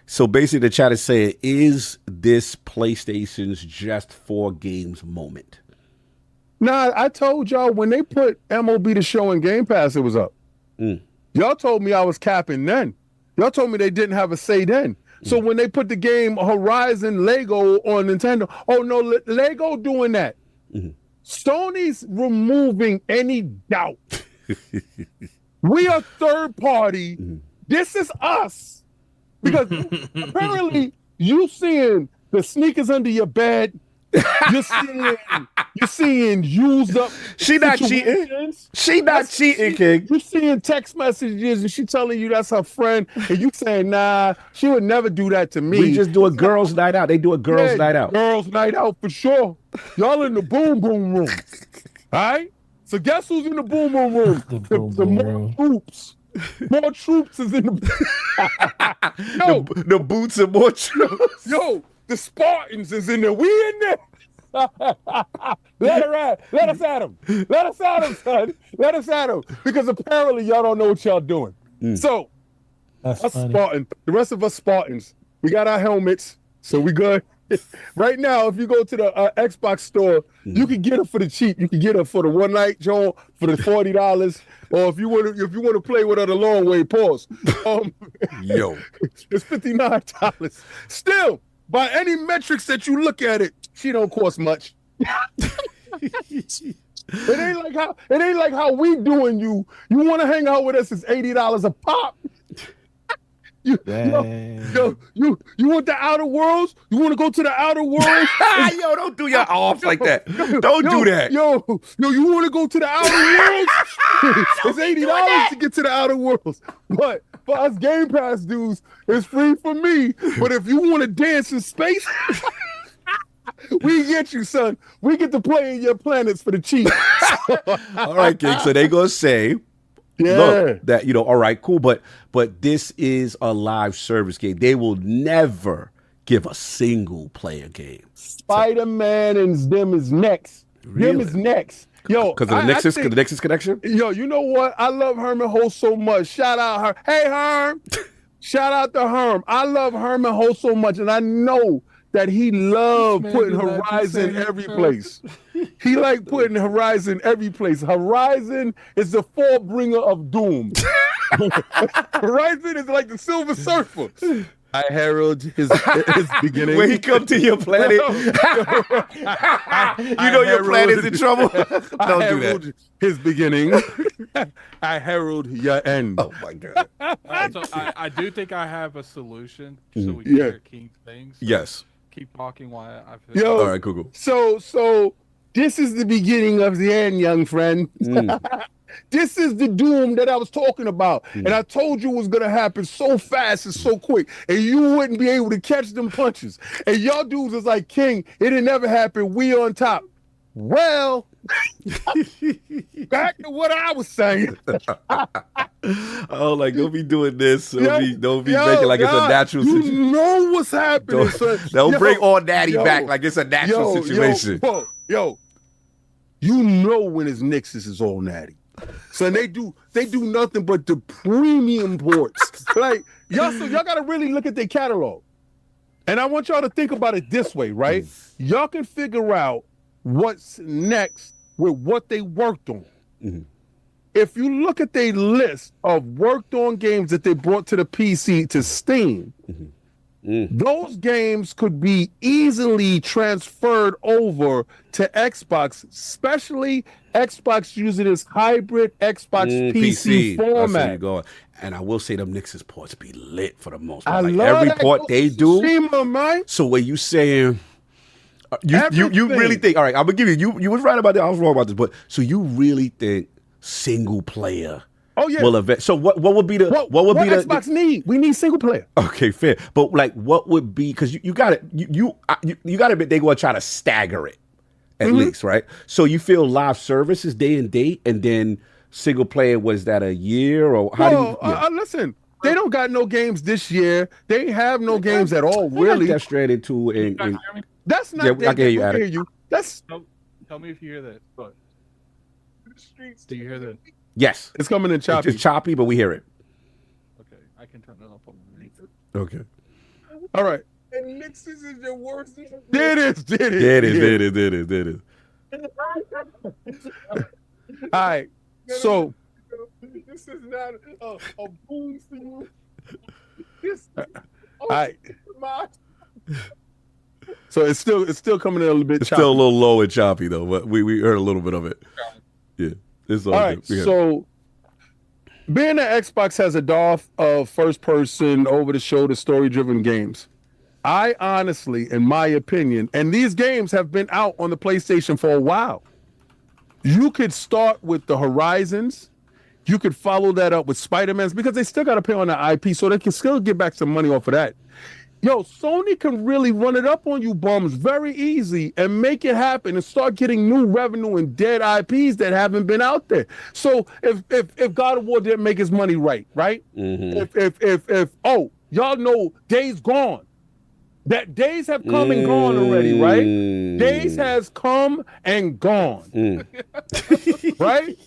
A: So basically, the chat is saying, is this PlayStation's just for games moment?
D: Nah, I told y'all when they put MLB The Show in Game Pass, it was up. Y'all told me I was capping then. Y'all told me they didn't have a say then. So when they put the game Horizon Lego on Nintendo, oh no, Lego doing that. Sony's removing any doubt. We are third party. This is us. Because apparently you seeing the sneakers under your bed. You're seeing used up.
A: She not cheating. She not cheating, King.
D: You're seeing text messages and she telling you that's her friend, and you saying, nah, she would never do that to me.
A: We just do a girls' night out. They do a girls' night out.
D: Girls' night out for sure. Y'all in the boom boom room. All right? So guess who's in the boom boom room? The more troops. More troops is in the
A: the boots and more troops.
D: Yo, the Spartans is in there. We in there. Let us at him. Let us at him, son. Let us at him. Because apparently y'all don't know what y'all doing. So, us Spartans, the rest of us Spartans, we got our helmets, so we good. Right now, if you go to the Xbox store, you can get it for the cheap. You can get it for the one night joint for the $40, or if you want to play with her the long way, pause.
A: Yo,
D: it's $59. Still, by any metrics that you look at it, she don't cost much. It ain't like how we doing you. You want to hang out with us? It's $80 a pop. You want the outer worlds? You want to go to the outer worlds?
A: Yo, don't do your off like that. Don't do that.
D: Yo, you want to go to the outer worlds? It's $80 to get to the outer worlds. But for us Game Pass dudes, it's free for me. But if you want to dance in space, We get you, son. We get to play in your planets for the cheap.
A: All right, King. So they gonna say, look, that all right, cool, but this is a live service game. They will never give a single player game.
D: Spider-Man and them is next.
A: Really?
D: Them is next. Yo,
A: because of the Nexus connection.
D: Yo, you know what? I love Herman Holt so much. Shout out Herm. Hey, Herm. Shout out to Herm. I love Herman Holt so much, and I know that he loved putting Horizon every place. He like putting Horizon every place. Horizon is the forebringer of doom. Horizon is like the Silver Surfer. I herald his beginning.
A: When he come to your planet, your planet's in trouble. Don't do that.
D: His beginning. I herald your end.
A: Oh my God.
E: So I do think I have a solution so we can hear King's things. So
A: yes.
E: Keep talking while I feel.
D: Yo,
A: all right, Google.
D: So this is the beginning of the end, young friend. This is the doom that I was talking about. And I told you it was going to happen so fast and so quick. And you wouldn't be able to catch them punches. And y'all dudes is like, King, it didn't never happen. We on top. Well, back to what I was saying.
A: Oh, like, don't be doing this. Don't be making like it's a natural situation.
D: You know what's happening, son.
A: Don't bring all daddy back like it's a natural situation.
D: Yo, you know when it's Nixus is all natty. So they do nothing but the premium ports. Like y'all gotta really look at their catalog. And I want y'all to think about it this way, right? Y'all can figure out what's next with what they worked on. If you look at their list of worked on games that they brought to the PC to Steam, those games could be easily transferred over to Xbox, especially Xbox using this hybrid Xbox PC format.
A: That's where you're going. And I will say them Nix's ports be lit for the most part. Like every port they do. So when you saying you really think, all right, I'm gonna give you was right about that. I was wrong about this, but so you really think single player will event. So what would be the
D: Xbox need? We need single player.
A: Okay, fair. But like what would be, because you got it, you got to admit they're gonna try to stagger it at least, right? So you feel live service is day and date, and then single player, was that a year or how do you
D: listen, they don't got no games this year. They have no games at all, really.
A: That's straight into
D: that's not
A: I can hear you, Adam.
D: That's
E: tell me if you hear that. But do you hear that?
A: Yes.
D: It's coming in choppy.
A: It's choppy, but we hear it.
E: Okay, I can turn it up on the monitor.
A: Okay.
D: All right.
K: And Nix's is your worst.
D: There it is. All right. So
K: this is not a boon for you.
D: All right. So it's still coming in a little bit.
A: It's
D: choppy.
A: still a little low and choppy though, but we heard a little bit of it. Yeah. It's all
D: right.
A: Good.
D: So being that Xbox has a DOF of first person over the shoulder story driven games, I honestly, in my opinion, and these games have been out on the PlayStation for a while. You could start with the Horizons. You could follow that up with Spider-Man's, because they still got to pay on the IP, so they can still get back some money off of that. Yo, Sony can really run it up on you bums very easy and make it happen and start getting new revenue and dead IPs that haven't been out there. So if God of War didn't make his money right? If y'all know Days Gone. That Days have come and gone already, right? Days has come and gone, right?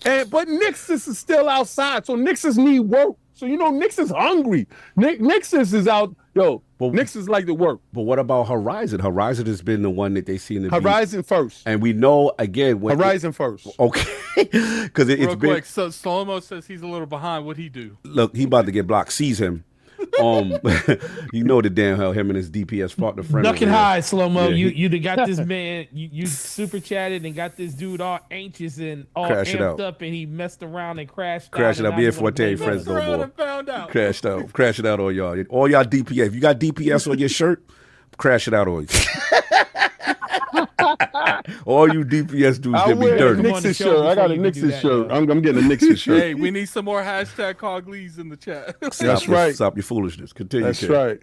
D: But Nixus is still outside, so Nixus need work. So Nixus hungry. Nixus is out. Nixus like to work.
A: But what about Horizon? Horizon has been the one that they seen.
D: Horizon first,
A: and we know again
D: Horizon first.
A: Okay, because it's
E: real
A: been
E: quick. So Slomo says he's a little behind. What'd he do?
A: Look, he about to get blocked. Seize him. You know the damn hell him and his DPS partner friend.
G: Duck and hide, Slow-mo.
A: Yeah,
G: you got this man, you super chatted and got this dude all anxious and all amped up, and he messed around and crashed out.
A: Me and Forte ain't friends no more.
E: Found out.
A: Crashed out on y'all. All y'all DPS. If you got DPS on your shirt, crash it out on you. All you DPS dudes
D: I
A: can be
D: wear a
A: dirty.
D: Nixon shirt. I got a Nixon shirt. I'm getting a Nixon shirt.
E: Hey, we need some more hashtag CogLees in the chat.
D: That's right.
A: Stop your foolishness. Continue.
D: That's right.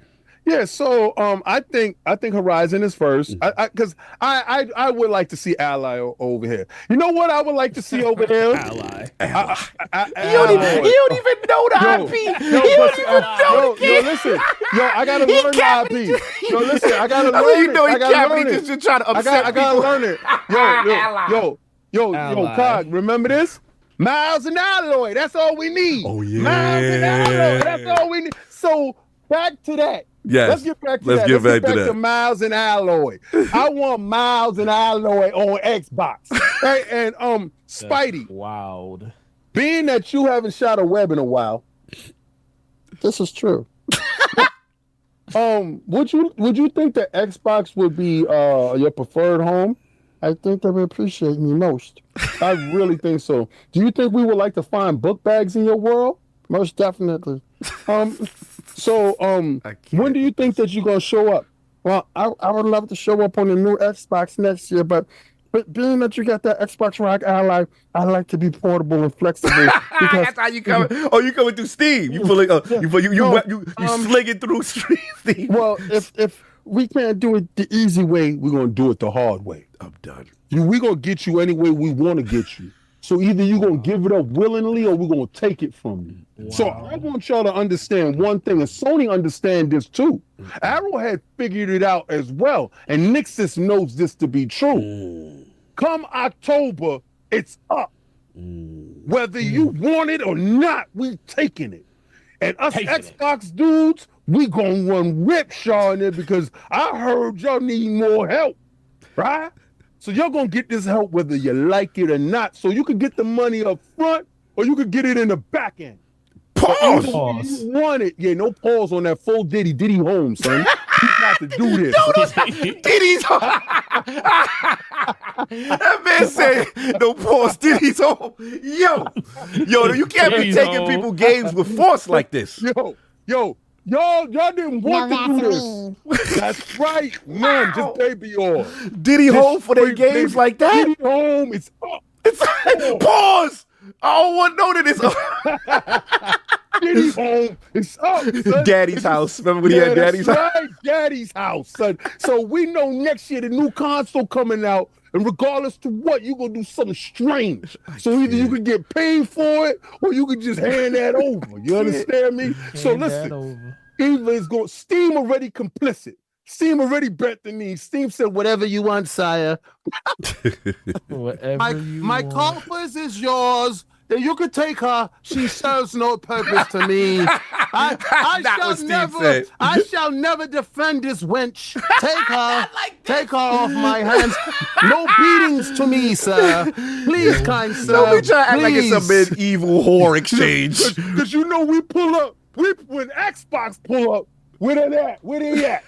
D: Yeah, so I think Horizon is first. Because I would like to see Ally over here. You know what I would like to see over here?
G: Ally.
A: He don't even know the IP. He don't even know the game.
D: Listen. I gotta learn the IP. Listen, I gotta learn it.
A: You know he
D: I gotta learn
A: capping.
D: it.
A: He just trying to upset
D: I gotta learn it. Yo,
G: Ally.
D: Cog, remember this? Miles and Alloy. That's all we need.
A: Oh, yeah.
D: Miles and Alloy. That's all we need. So back to that.
A: Yes.
D: Let's get back to
A: Let's
D: that.
A: get
D: Let's
A: back to that.
D: Miles and Alloy. I want Miles and Alloy on Xbox. Hey, and Spidey.
G: Wild.
D: Being that you haven't shot a web in a while, this is true. Would you think that Xbox would be your preferred home? I think they would appreciate me most. I really think so. Do you think we would like to find book bags in your world? Most definitely. So when do you think that you're gonna show up? Well, I would love to show up on the new Xbox next year, but being that you got that Xbox Rock Ally, I like to be portable and flexible. Because
A: that's how you coming. Oh, you coming through Steam? You pulling? You slinging through Steam?
D: Well, if we can't do it the easy way, we're gonna do it the hard way.
A: I'm done.
D: We're gonna get you any way we want to get you. So either you're gonna give it up willingly or we're gonna take it from you. Wow. So I want y'all to understand one thing, and Sony understand this too. Arrowhead figured it out as well, and Nixus knows this to be true. Come October, it's up. Whether you want it or not, we taking it. And us Xbox dudes, we gonna run ripsaw in it because I heard y'all need more help, right? So you're gonna get this help whether you like it or not. So you can get the money up front or you could get it in the back end.
A: Pause.
D: You want it. Yeah, no pause on that full Diddy. Diddy home, son. You got to do this.
A: Diddy's home. That man said no pause. Diddy's home. Yo, you can't be taking people games with force like this.
D: Y'all didn't want to do this. That's right, man. Just baby oil.
A: Diddy home for their games like that?
D: Diddy home. It's up.
A: Pause. I don't want to know that it's up.
D: Diddy home. It's up, son.
A: Daddy's house. Remember when he had Daddy's house?
D: Right, Daddy's house, son. So we know next year the new console coming out, and regardless to what, you're going to do something strange. So either you can get paid for it, or you can just hand that over. You understand me? So listen, Inve is going, Steam already complicit. Steam already bent the knee. Steam said, whatever you want, sire. My compass is yours. Then you can take her. She serves no purpose to me. I shall never defend this wench. Take her. Take her off my hands. No beatings to me, sir. Please, kind sir.
A: Don't be trying to act like it's a medieval whore exchange.
D: Because you know we pull up. When Xbox pull up, where they at? Where they at?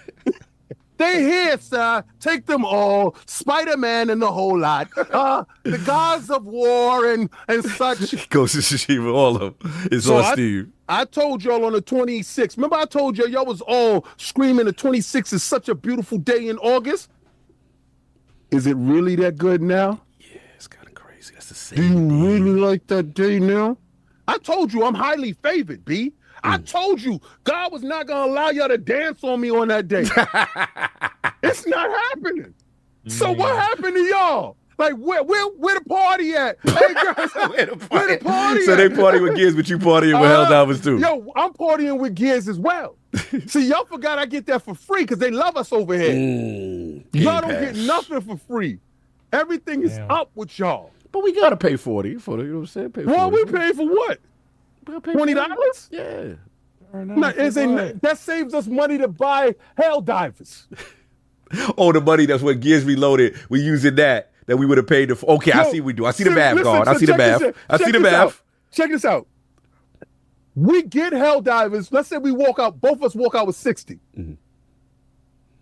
D: They here, sir. Take them all. Spider-Man and the whole lot. The gods of war and such.
A: Ghost of Tsushima, all of them. It's on Steam.
D: I told y'all on the 26th. Remember I told y'all was all screaming the 26th is such a beautiful day in August? Is it really that good now?
A: Yeah, it's kind of crazy. That's the same
D: Do you really like that day now? I told you I'm highly favored, B. I told you God was not gonna allow y'all to dance on me on that day. It's not happening. So what happened to y'all? Like where the party at? Hey guys, where the party
A: so
D: at?
A: They party with Gears, but you partying with Helldivers too.
D: Yo, I'm partying with Gears as well. See, y'all forgot I get that for free because they love us over here. Y'all don't get nothing for free. Everything is up with y'all.
A: But we gotta pay 40 for the, you know what I'm saying? Pay 40.
D: Well, we pay for what? $20?
A: Yeah.
D: That saves us money to buy Helldivers.
A: Oh, the money that's what Gears Reloaded. We using that we would have paid the. Okay, I see what we do. I see the math, God. I see the math. I see the math.
D: Check this out. We get Helldivers. Let's say we walk out. Both of us walk out with 60.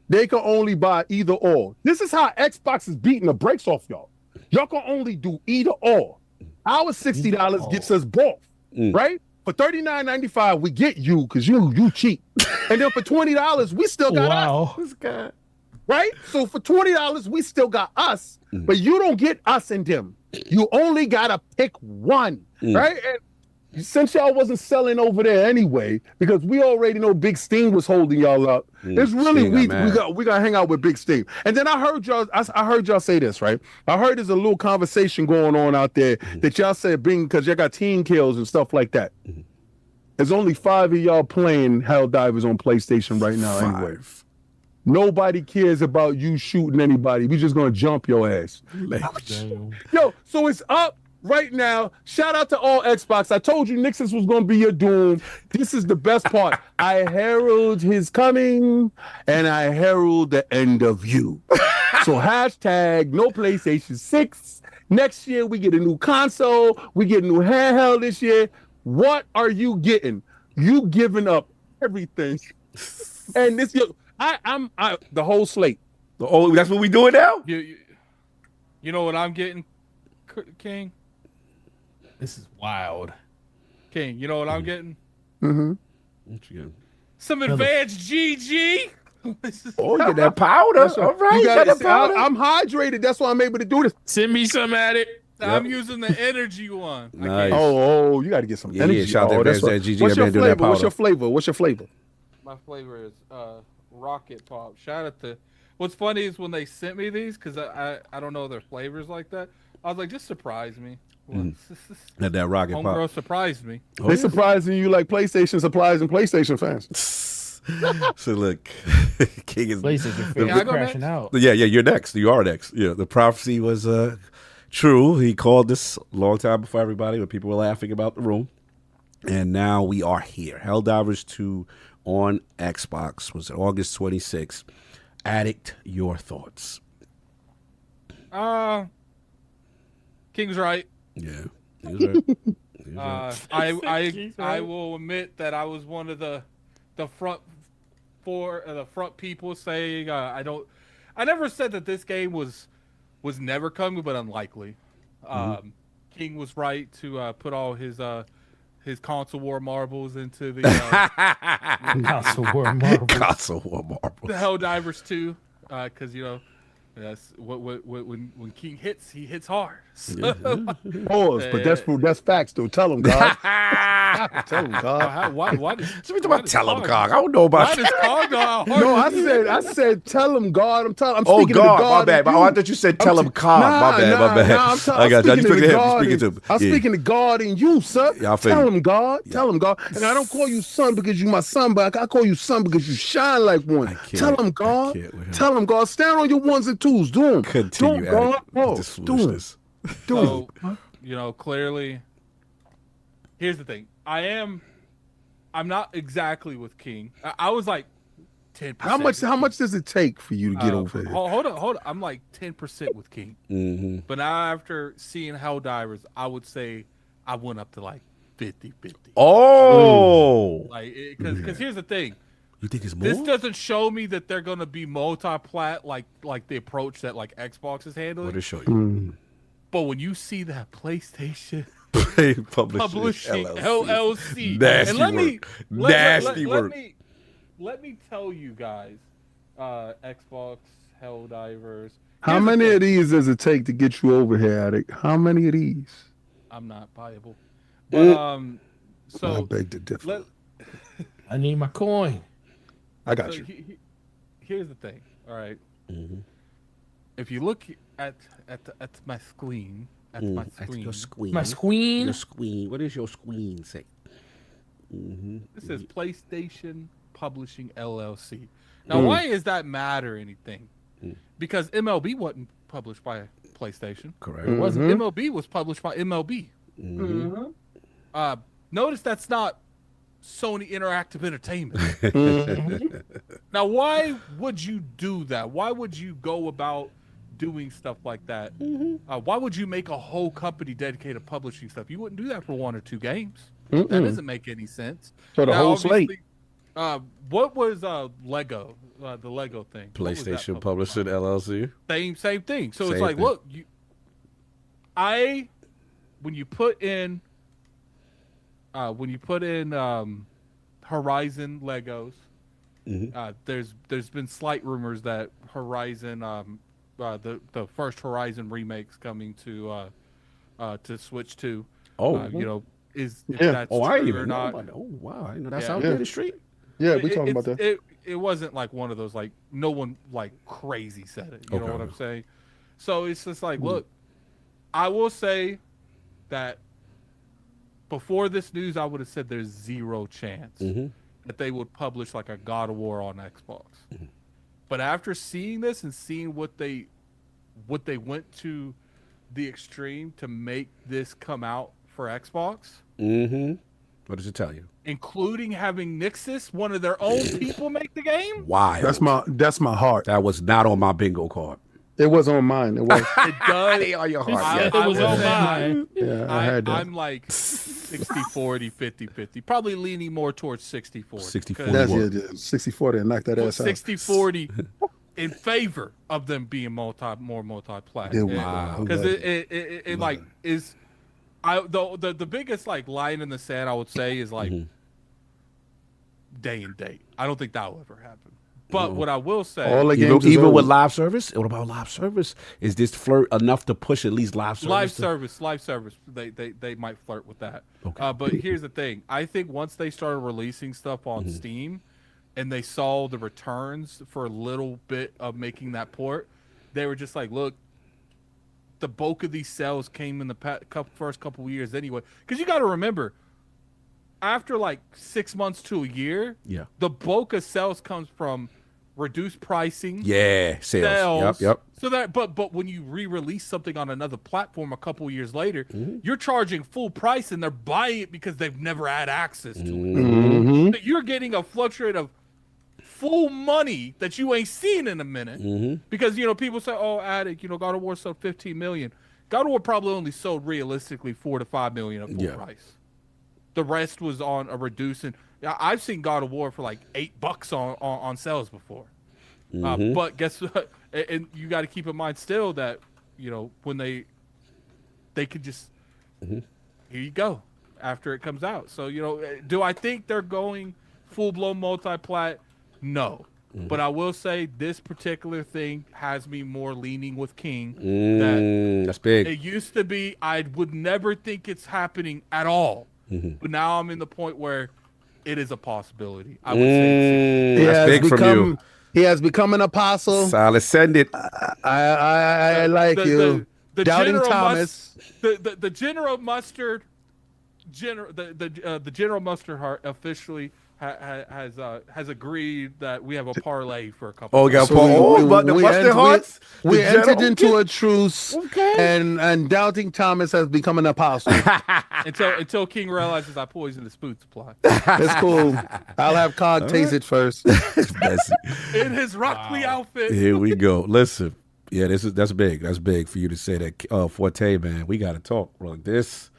D: They can only buy either or. This is how Xbox is beating the brakes off y'all. Y'all can only do either or. Our $60 gets us both. Right? For $39.95, we get you because you cheap. And then for $20, we still got us. Right? So for $20, we still got us, but you don't get us and them. You only gotta pick one. Right? And since y'all wasn't selling over there anyway, because we already know Big Steam was holding y'all up. It's really we gotta hang out with Big Steam. And then I heard y'all say this, right? I heard there's a little conversation going on out there that y'all said because y'all got team kills and stuff like that. There's only 5 of y'all playing Helldivers on PlayStation right now anyway. Nobody cares about you shooting anybody. We just gonna jump your ass. Yo, so it's up right now. Shout out to all Xbox. I told you Nixon was going to be your doom. This is the best part. I herald his coming, and I herald the end of you. So hashtag no PlayStation 6. Next year, we get a new console. We get a new handheld this year. What are you getting? You giving up everything. And this, I'm the whole slate.
A: That's what we doing now?
E: You know what I'm getting, King?
G: This is wild.
E: King, you know what I'm getting?
D: Mm-hmm.
A: What you getting?
E: Some advanced GG.
A: Oh, you get that powder. All right, you got that powder.
D: I'm hydrated. That's why I'm able to do this.
G: Send me some at it.
E: I'm using the energy one.
A: Nice.
D: Oh, you got to get some energy.
A: Yeah, shout out to GG.
D: What's your flavor? What's your flavor?
E: My flavor is Rocket Pop. Shout out to. What's funny is when they sent me these, because I don't know their flavors like that. I was like, just surprise me.
A: That Rocket Pop.
E: Homegirl surprised me.
D: They surprising you like PlayStation supplies and PlayStation fans.
A: So look, King is
G: PlayStation fans crashing out.
A: Yeah, you're next. You are next. Yeah, the prophecy was true. He called this a long time before everybody, when people were laughing about the room. And now we are here. Helldivers 2 on Xbox was August 26th. Addict, your thoughts.
E: King's right.
A: Yeah, he was right.
E: I will admit that I was one of the front people saying I never said that this game was never coming, but unlikely. King was right to put all his console war marbles into the
G: console war marbles.
A: Console war marbles.
E: The Helldivers 2, because that's when King hits, he hits hard. So,
D: Pause, but that's facts though. Tell him, God. Tell him, God.
E: Why
A: tell him, God. I don't know about
E: that.
D: No, I said tell him, God. I'm speaking
A: God,
D: to God.
A: My bad. I thought you said tell him, God. My bad. I got you. I'm speaking to him. Speaking to him.
D: I'm speaking to God and you, sir. Tell him, God. Tell him, God. And I don't call you son because you my son, but I call you son because you shine like one. Tell him, God. Tell him, God. Stand on your ones and twos. Do them.
A: Continue,
D: God.
A: Do them.
E: So, clearly, here's the thing. I'm not exactly with King. I was like 10%.
D: How much does it take for you to get over here?
E: Hold on. I'm like 10% with King.
A: Mm-hmm.
E: But now after seeing Helldivers, I would say I went up to like 50-50.
A: Oh,
E: because here's the thing.
A: You think it's more?
E: This doesn't show me that they're gonna be multi-plat like the approach that like Xbox is handling.
A: What does it show you?
E: But when you see that PlayStation
A: publishing
E: LLC,
A: nasty
E: and
A: word.
E: Let me tell you guys, Xbox, Helldivers.
D: How many of these does it take to get you over here, Addict? How many of these?
E: I'm not viable. But, so
D: I beg to differ.
G: I need my coin.
D: I got you.
E: Here's the thing. All right.
A: Mm-hmm.
E: If you look at my screen,
A: your screen.
G: My screen.
A: Your screen. What does your screen say? Mm-hmm.
E: This says PlayStation Publishing LLC. Now, why does that matter anything? Because MLB wasn't published by PlayStation.
A: Correct.
E: It wasn't. MLB was published by MLB.
A: Mm-hmm.
E: Notice that's not Sony Interactive Entertainment. Now, why would you do that? Why would you go about doing stuff like that? Why would you make a whole company dedicated to publishing stuff? You wouldn't do that for 1 or 2 games. That doesn't make any sense.
D: So the whole slate.
E: What was Lego? The Lego thing.
A: PlayStation Publishing LLC.
E: Same thing. So
A: Same
E: it's like,
A: thing.
E: look, when you put in Horizon Legos, there's been slight rumors that Horizon, the first Horizon remake's coming to Switch 2. is if
D: Yeah.
E: that's
A: Oh, I didn't
E: true or
A: even know
E: not.
A: about that. Oh, wow. I didn't know that's
E: Yeah.
A: out there in the street.
D: Yeah, we talking about that.
E: It wasn't like one of those like no one like crazy said it. You know what I'm saying? So it's just like, look, I will say that before this news, I would have said there's zero chance that they would publish like a God of War on Xbox. But after seeing this and seeing what they went to the extreme to make this come out for Xbox.
A: What does it tell you?
E: Including having Nixus, one of their own people, make the game.
A: Why?
D: That's my heart.
A: That was not on my bingo card.
D: It was on mine. It was.
E: It does.
A: On your heart.
G: It was on mine.
D: Yeah, I had that.
E: I'm like 60-40, 50-50. Probably leaning more towards 60-40.
A: 60-40.
D: That's it. 60-40 and knock that ass out.
E: 60-40 in favor of them being more multi-plat.
D: Wow.
E: Because it like is the biggest like line in the sand I would say is like day and date. I don't think that will ever happen. But what I will say,
A: even with live service, what about live service? Is this flirt enough to push at least live service?
E: Live service. They might flirt with that. Okay. But here's the thing: I think once they started releasing stuff on Steam, and they saw the returns for a little bit of making that port, they were just like, look. The bulk of these sales came in the first couple of years anyway. Because you got to remember, after like 6 months to a year, the bulk of sales comes from reduced pricing.
A: Yeah, sales. Yep.
E: So that, but when you re-release something on another platform a couple of years later, you're charging full price, and they're buying it because they've never had access to it. So you're getting a fluctuate of full money that you ain't seen in a minute. Because, people say, oh, Addict, God of War sold 15 million. God of War probably only sold realistically 4 to 5 million at full price. The rest was on a reducing. I've seen God of War for like $8 on sales before. But guess what? And you got to keep in mind still that, when they could just, here you go, after it comes out. So, do I think they're going full-blown multi-plat? No. But I will say this particular thing has me more leaning with King.
A: That's big.
E: It used to be I would never think it's happening at all. But now I'm in the point where it is a possibility. I would say
A: that's big from you.
D: He has become an apostle.
A: Solid, send it.
D: I like you.
E: The
D: Doubting Thomas.
E: The General Mustard. The General Mustard Heart officially has agreed that we have a parlay for a couple.
A: We got but the Mustard Hearts.
D: We entered into a truce, and Doubting Thomas has become an apostle.
E: until King realizes I poisoned his food supply.
D: That's cool. I'll have Cog taste it first.
E: In his Rockley outfit.
A: Here we go. Listen, that's big. That's big for you to say that. Forte, man, we got to talk like this.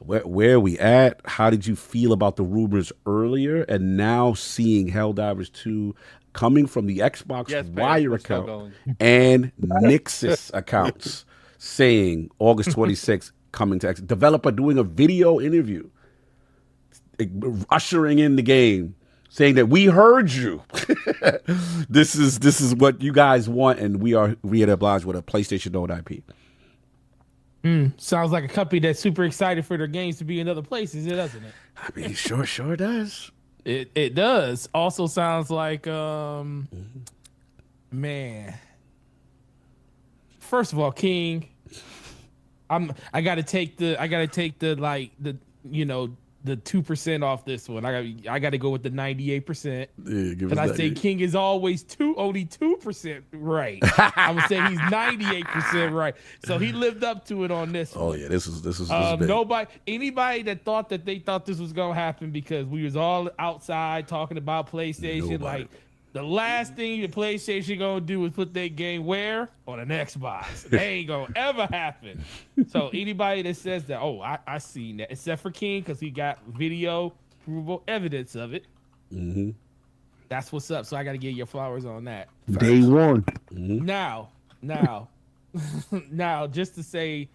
A: Where are we at? How did you feel about the rumors earlier, and now seeing Helldivers 2 coming from the Xbox Wire account and Nixus accounts saying August 26th coming to Xbox? Developer doing a video interview, ushering in the game, saying that we heard you. This is what you guys want, and we are obliged with a PlayStation-owned IP.
G: Sounds like a company that's super excited for their games to be in other places, doesn't it?
A: I mean, sure does.
G: It does. Also sounds like man. First of all, King, I gotta take the 2% off this one. I got to go with the 98%. Because I say King is always only 2% right. I'm gonna say he's 98% right. So he lived up to it on this one.
A: Oh yeah, this is big.
G: Anybody that thought that they thought this was gonna happen because we was all outside talking about PlayStation, like the last thing the PlayStation gonna do is put their game where? On an Xbox. They ain't gonna ever happen. So anybody that says that, I seen that, except for King, because he got video provable evidence of it. That's what's up. So I got to give your flowers on that.
D: Day one.
G: Now, just to say,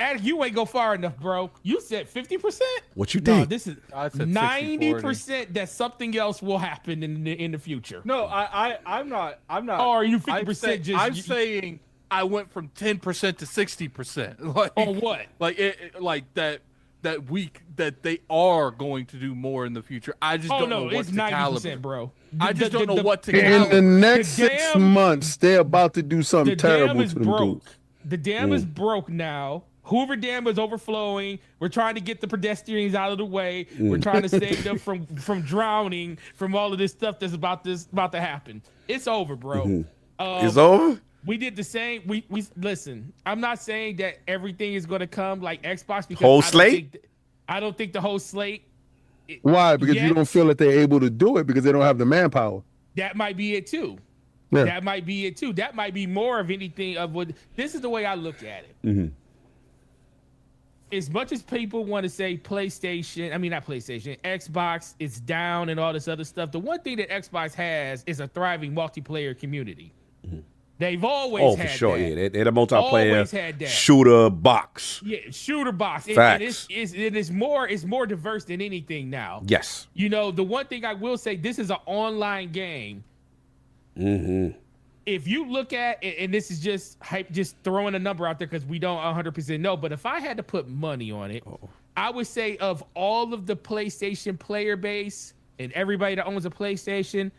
G: Addict, you ain't go far enough, bro. You said 50%.
A: What you think?
G: No, this is 90% that something else will happen in the future.
E: No, I'm not.
G: Or are you 50%?
E: I'm saying I went from 10% to 60%. Like,
G: on what?
E: Like like that. that they are going to do more in the future. I just don't know what
G: it's
E: to
G: 90%,
E: caliber.
G: bro.
E: I just don't know what to
D: In
E: caliber.
D: the next 6 months, they're about to do something terrible to them
G: broke.
D: dudes.
G: The dam is broke now. Hoover Dam is overflowing. We're trying to get the pedestrians out of the way. We're trying to save them from drowning, from all of this stuff that's about to happen. It's over, bro.
A: It's over?
G: We did the same. We listen. I'm not saying that everything is going to come like Xbox because
A: Whole slate?
G: I don't think the whole slate.
D: Why? Because you don't feel that they're able to do it because they don't have the manpower.
G: That might be it too.
D: Yeah.
G: That might be it too. That might be more of anything of what. This is the way I look at it.
A: Mm-hmm.
G: As much as people want to say PlayStation, I mean not PlayStation, Xbox is down and all this other stuff. The one thing that Xbox has is a thriving multiplayer community. Mm-hmm. They've always had
A: for sure.
G: that.
A: Yeah, they're a multiplayer
G: Always had that.
A: shooter box.
G: Yeah, shooter box.
A: Facts.
G: It's more diverse than anything now.
A: Yes.
G: You know, the one thing I will say, this is an online game.
A: Mm-hmm.
G: If you look at, and this is just hype, just throwing a number out there because we don't 100% know, but if I had to put money on it, I would say of all of the PlayStation player base and everybody that owns a PlayStation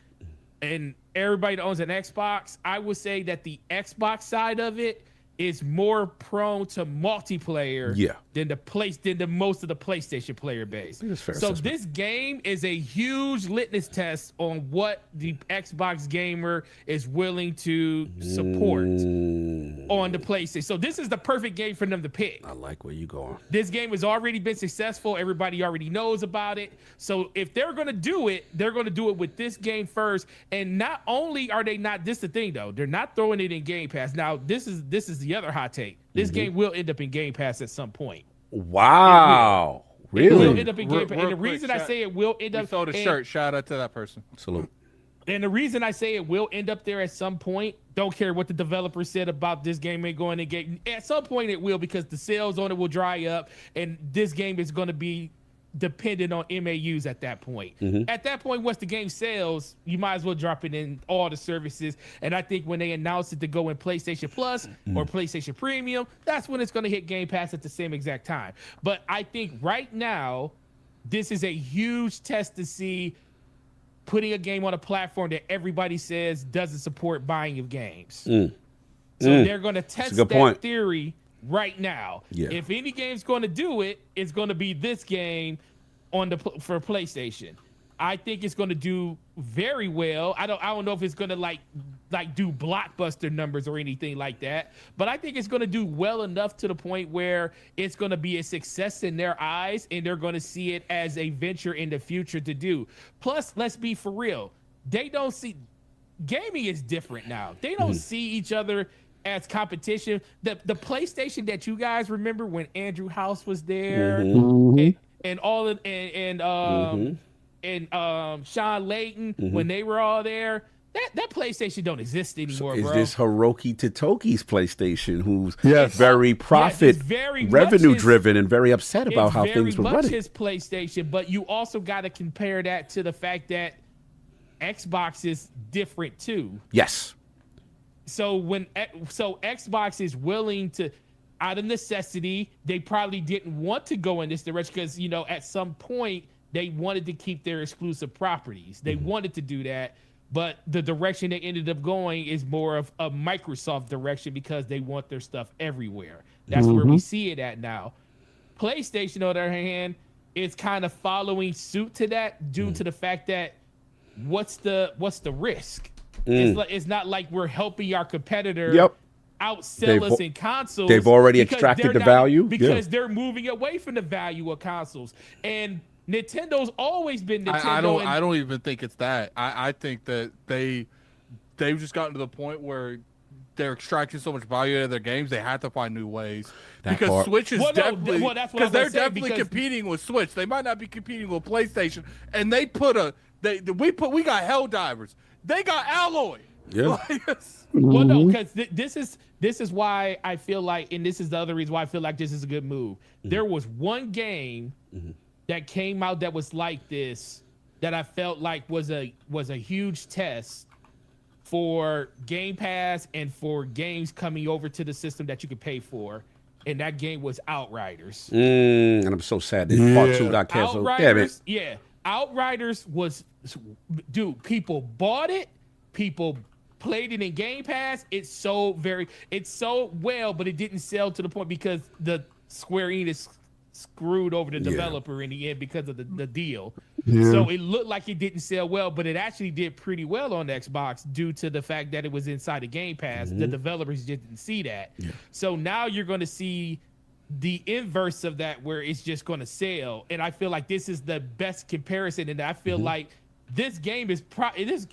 G: and everybody that owns an Xbox, I would say that the Xbox side of it is more prone to multiplayer than the most of the PlayStation player base. So this game is a huge litmus test on what the Xbox gamer is willing to support on the PlayStation. So this is the perfect game for them to pick.
A: I like where you going.
G: This game has already been successful. Everybody already knows about it. So if they're going to do it, they're going to do it with this game first. And not only are they not, this is the thing though, they're not throwing it in Game Pass. Now this is the other hot take. This game will end up in Game Pass at some point.
A: Wow. Really?
G: It will end up in Game Pass. And the reason I say it will end up...
E: We sold a shirt. Shout out to that person.
A: Salute.
G: And the reason I say it will end up there at some point, don't care what the developer said about this game ain't going to get... At some point it will, because the sales on it will dry up, and this game is going to be dependent on MAUs at that point. At that point, once the game sells, you might as well drop it in all the services. And I think when they announce it to go in PlayStation Plus or PlayStation Premium, that's when it's going to hit Game Pass at the same exact time. But I think right now, this is a huge test to see putting a game on a platform that everybody says doesn't support buying of games. So they're going to test that theory right now. If any game's going to do it, it's going to be this game for PlayStation. I think it's going to do very well. I don't know if it's going to like do blockbuster numbers or anything like that, but I think it's going to do well enough to the point where it's going to be a success in their eyes, and they're going to see it as a venture in the future to do. Plus, let's be for real. They don't see gaming is different now. They don't see each other as competition. The PlayStation that you guys remember when Andrew House was there and all of and Sean Layton when they were all there, that PlayStation don't exist anymore,
A: so
G: bro.
A: Is this Hiroki Totoki's PlayStation, who's very
G: very
A: revenue driven and very upset about how things were running?
G: It's very much his PlayStation, but you also got to compare that to the fact that Xbox is different too.
A: Yes.
G: So Xbox is willing to, out of necessity, they probably didn't want to go in this direction because, you know, at some point they wanted to keep their exclusive properties. They wanted to do that, but the direction they ended up going is more of a Microsoft direction because they want their stuff everywhere. That's where we see it at now. PlayStation, on the other hand, is kind of following suit to that due to the fact that what's the risk? It's not like we're helping our competitor outsell us in consoles.
A: They've already extracted the value.
G: Because they're moving away from the value of consoles. And Nintendo's always been Nintendo.
E: I don't even think it's that. I think that they've just gotten to the point where they're extracting so much value out of their games, they have to find new ways. Because Switch is definitely because they're definitely competing with Switch. They might not be competing with PlayStation, and we got Helldivers. They got Alloy.
A: Yeah.
G: Well, no, because this is why I feel like, and this is the other reason why I feel like this is a good move. There was one game that came out that was like this that I felt like was a huge test for Game Pass and for games coming over to the system that you could pay for. and that game was Outriders.
A: And I'm so sad that part 2 got canceled.
G: Outriders, yeah. Outriders was, dude, people bought it. People played it in Game Pass. It sold well, but it didn't sell to the point because the Square Enix screwed over the developer in the end because of the deal. So it looked like it didn't sell well, but it actually did pretty well on Xbox due to the fact that it was inside the Game Pass. The developers didn't see that. So now you're going to see the inverse of that, where it's just going to sell. And I feel like this is the best comparison. And I feel like this game is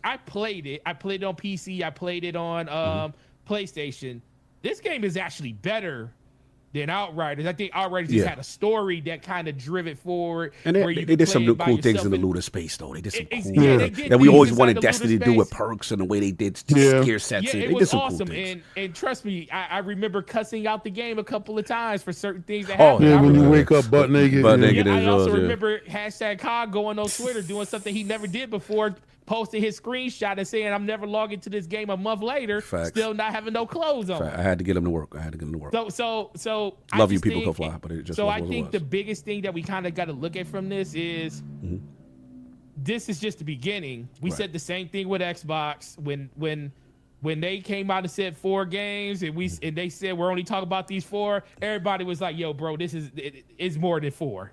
G: I played it on PC. I played it on PlayStation. This game is actually better than Outriders. I think Outriders just had a story that kind of drive it forward.
A: And they did some cool things in the looter space, though. They did some cool things that we always wanted Destiny to do with perks and the way they did scare sets.
G: Yeah,
A: they
G: it
A: did
G: was
A: some
G: awesome.
A: Cool things.
G: And trust me, I remember cussing out the game a couple of times for certain things that happened.
D: Yeah, when you wake up butt naked.
G: I also remember #Cog going on Twitter doing something he never did before, posting his screenshot and saying, "I'm never logging to this game." A month later, still not having no clothes on.
A: I had to get him to work.
G: So
A: love you, people go fly, but it just
G: so I think the biggest thing that we kind of got to look at from this is this is just the beginning. We said the same thing with Xbox when they came out and said 4 games and they said we're only talking about these 4. Everybody was like, "Yo, bro, it's more than 4."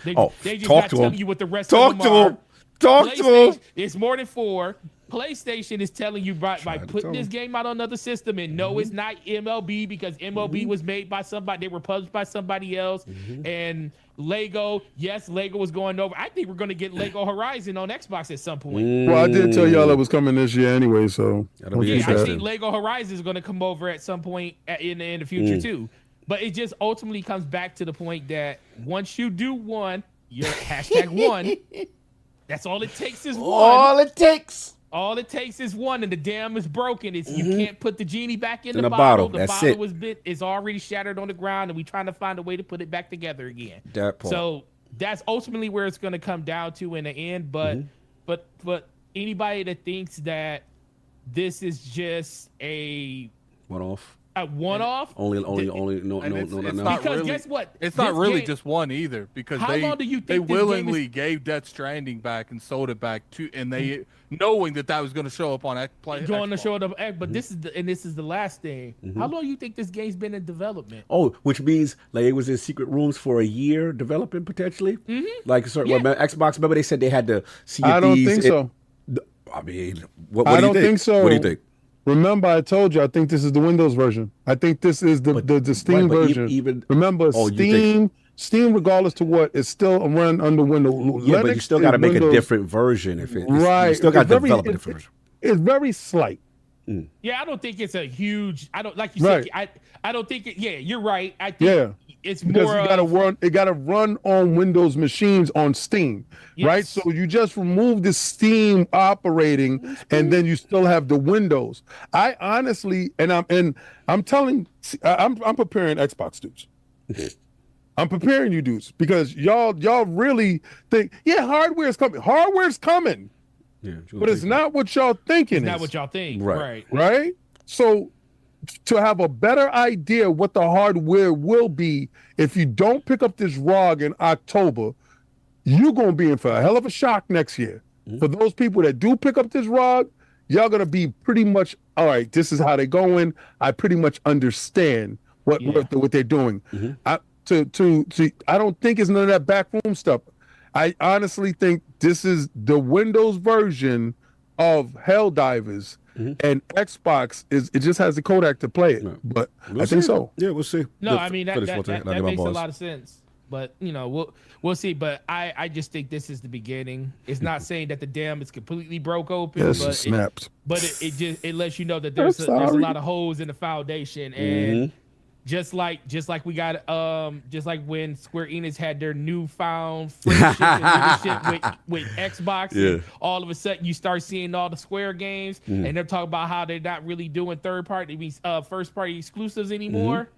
G: They just not telling you what the rest of them are.
A: Talk to him.
G: It's more than 4. PlayStation is telling you by putting this game out on another system, and no, it's not MLB because MLB was made by somebody. They were published by somebody else. And Lego, Lego was going over. I think we're going to get Lego Horizon on Xbox at some point.
D: Well, I did tell y'all it was coming this year anyway, so
G: I think Lego Horizon is going to come over at some point in the future too. But it just ultimately comes back to the point that once you do one, your #1. That's all it takes is one. All it takes is one, and the dam is broken. You can't put the genie back in the bottle. The bottle is already shattered on the ground, and we're trying to find a way to put it back together again. So that's ultimately where it's going to come down to in the end. But anybody that thinks that this is just a
A: one-off.
E: Only
A: no.
G: Because
E: really,
G: guess what?
E: It's not really just one either, because
G: long do you think
E: they
G: this
E: willingly gave Death Stranding back and sold it back to, and they knowing that was going to show up on Xbox.
G: Going to show up, but this is the last thing. How long do you think this game's been in development?
A: Oh, which means like it was in secret rooms for a year developing potentially. Like Xbox. Remember they said they had to see.
D: I don't think so.
A: I mean, what do you think?
D: I don't think so.
A: What do you think?
D: Remember, I told you, I think this is the Windows version. I think this is the Steam version. Remember, Steam, regardless to what, is still a run under Windows.
A: Yeah, but you still got to make a different version. You still got to develop a different version.
D: It's very slight.
G: Yeah, I don't think it's a huge. I don't like you said. I don't think it. Yeah, you're right. I think it's
D: because
G: more.
D: It got to run on Windows machines on Steam, right? So you just remove the Steam operating, and then you still have the Windows. I honestly, I'm preparing Xbox dudes. I'm preparing you dudes because y'all really think hardware's coming. Hardware's coming. Yeah, but it's not what y'all thinking.
G: It's not what y'all think. Right.
D: So to have a better idea what the hardware will be, if you don't pick up this ROG in October, you're going to be in for a hell of a shock next year. For those people that do pick up this ROG, y'all going to be pretty much, all right, this is how they're going. I pretty much understand what they're doing. I don't think it's none of that backroom stuff. I honestly think this is the Windows version of Helldivers, and Xbox it just has the codec to play it. But I think so.
A: Yeah, we'll see.
G: No, I mean that makes a lot of sense. But we'll see. But I just think this is the beginning. It's not saying that the dam is completely broke open.
D: Yes, but it snapped.
G: It lets you know that there's a lot of holes in the foundation, and just like we got just like when Square Enix had their newfound friendship and leadership with Xbox, and all of a sudden you start seeing all the Square games, and they're talking about how they're not really doing first party exclusives anymore.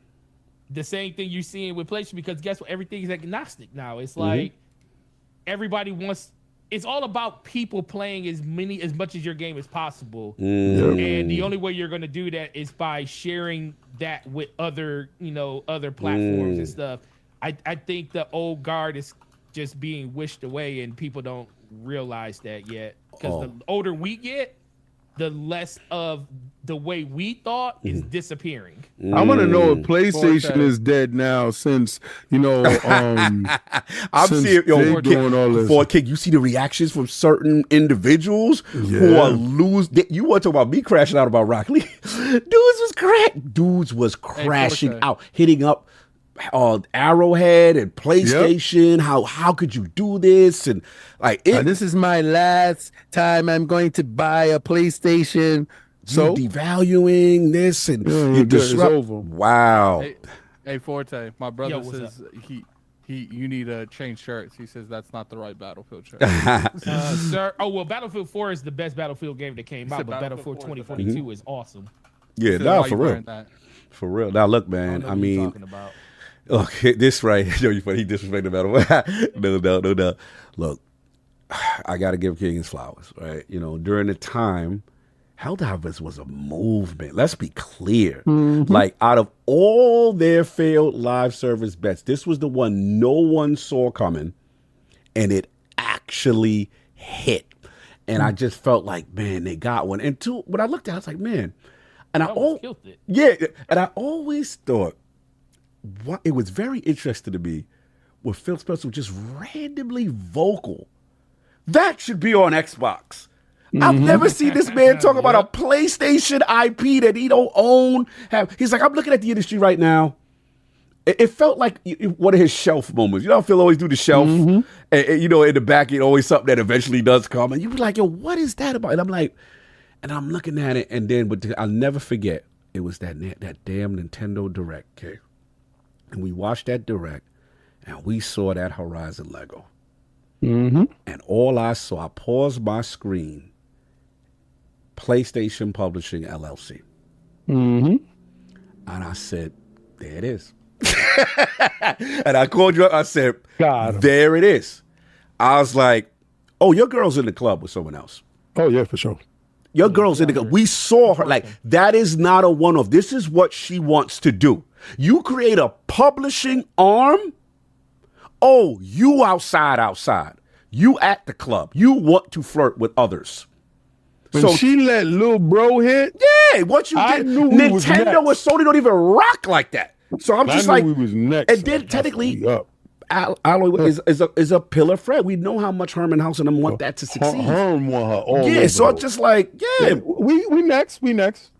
G: The same thing you're seeing with PlayStation, because guess what? Everything is agnostic now. It's like everybody wants it's all about people playing as much as your game as possible.
D: Mm.
G: And the only way you're going to do that is by sharing that with other platforms and stuff. I think the old guard is just being wished away, and people don't realize that yet. Because the older we get, the less of the way we thought is disappearing.
D: I want to know if PlayStation is dead now, since I'm
A: seeing doing all this. For King, you see the reactions from certain individuals who are You want to talk about me crashing out about Rock Lee? Dudes was crashing out, hitting up Arrowhead and PlayStation. How could you do this? And this is my last time I'm going to buy a PlayStation. So devaluing this and it's over. Wow.
E: Hey Forte, my brother says you need to change shirts. He says that's not the right Battlefield shirt.
G: Sir, Battlefield 4 is the best Battlefield game that came out, but Battlefield 2042 is awesome.
A: Yeah, no, for real. For real. Now look, man. I mean, look, this right. You funny. He disrespected Battle. No. Look, I got to give King his flowers, right? During the time, Helldivers was a movement. Let's be clear. Mm-hmm. Like, out of all their failed live service bets, this was the one no one saw coming, and it actually hit. And I just felt like, man, they got one. And two, when I looked at it, I was like, man. And and I always thought, it was very interesting to me when Phil Spencer was just randomly vocal. That should be on Xbox. Mm-hmm. I've never seen this man talk about a PlayStation IP that he don't own. He's like, I'm looking at the industry right now. It felt like one of his shelf moments. You know how Phil always do the shelf? Mm-hmm. And in the back, it's always something that eventually does come. And you be like, yo, what is that about? And I'm like, and I'm looking at it, and then I'll never forget, it was that damn Nintendo Direct, okay? And we watched that Direct, and we saw that Horizon Lego. Mm-hmm. And all I saw, I paused my screen, PlayStation Publishing LLC. Mm-hmm. And I said, there it is. And I called you up, I said, there it is. I was like, oh, your girl's in the club with someone else.
D: Oh, yeah, for sure.
A: Your girl's in the club. We saw her. Like, that is not a one-off. This is what she wants to do. You create a publishing arm. Oh, you outside. You at the club. You want to flirt with others.
D: When she let Lil Bro hit.
A: Yeah, what you did. Nintendo and Sony don't even rock like that. So I'm just like, we was next. And then technically, Alloy is a pillar friend. We know how much Herman House and them want that to succeed.
D: Herman want her all over.
A: So I'm just like,
D: we next.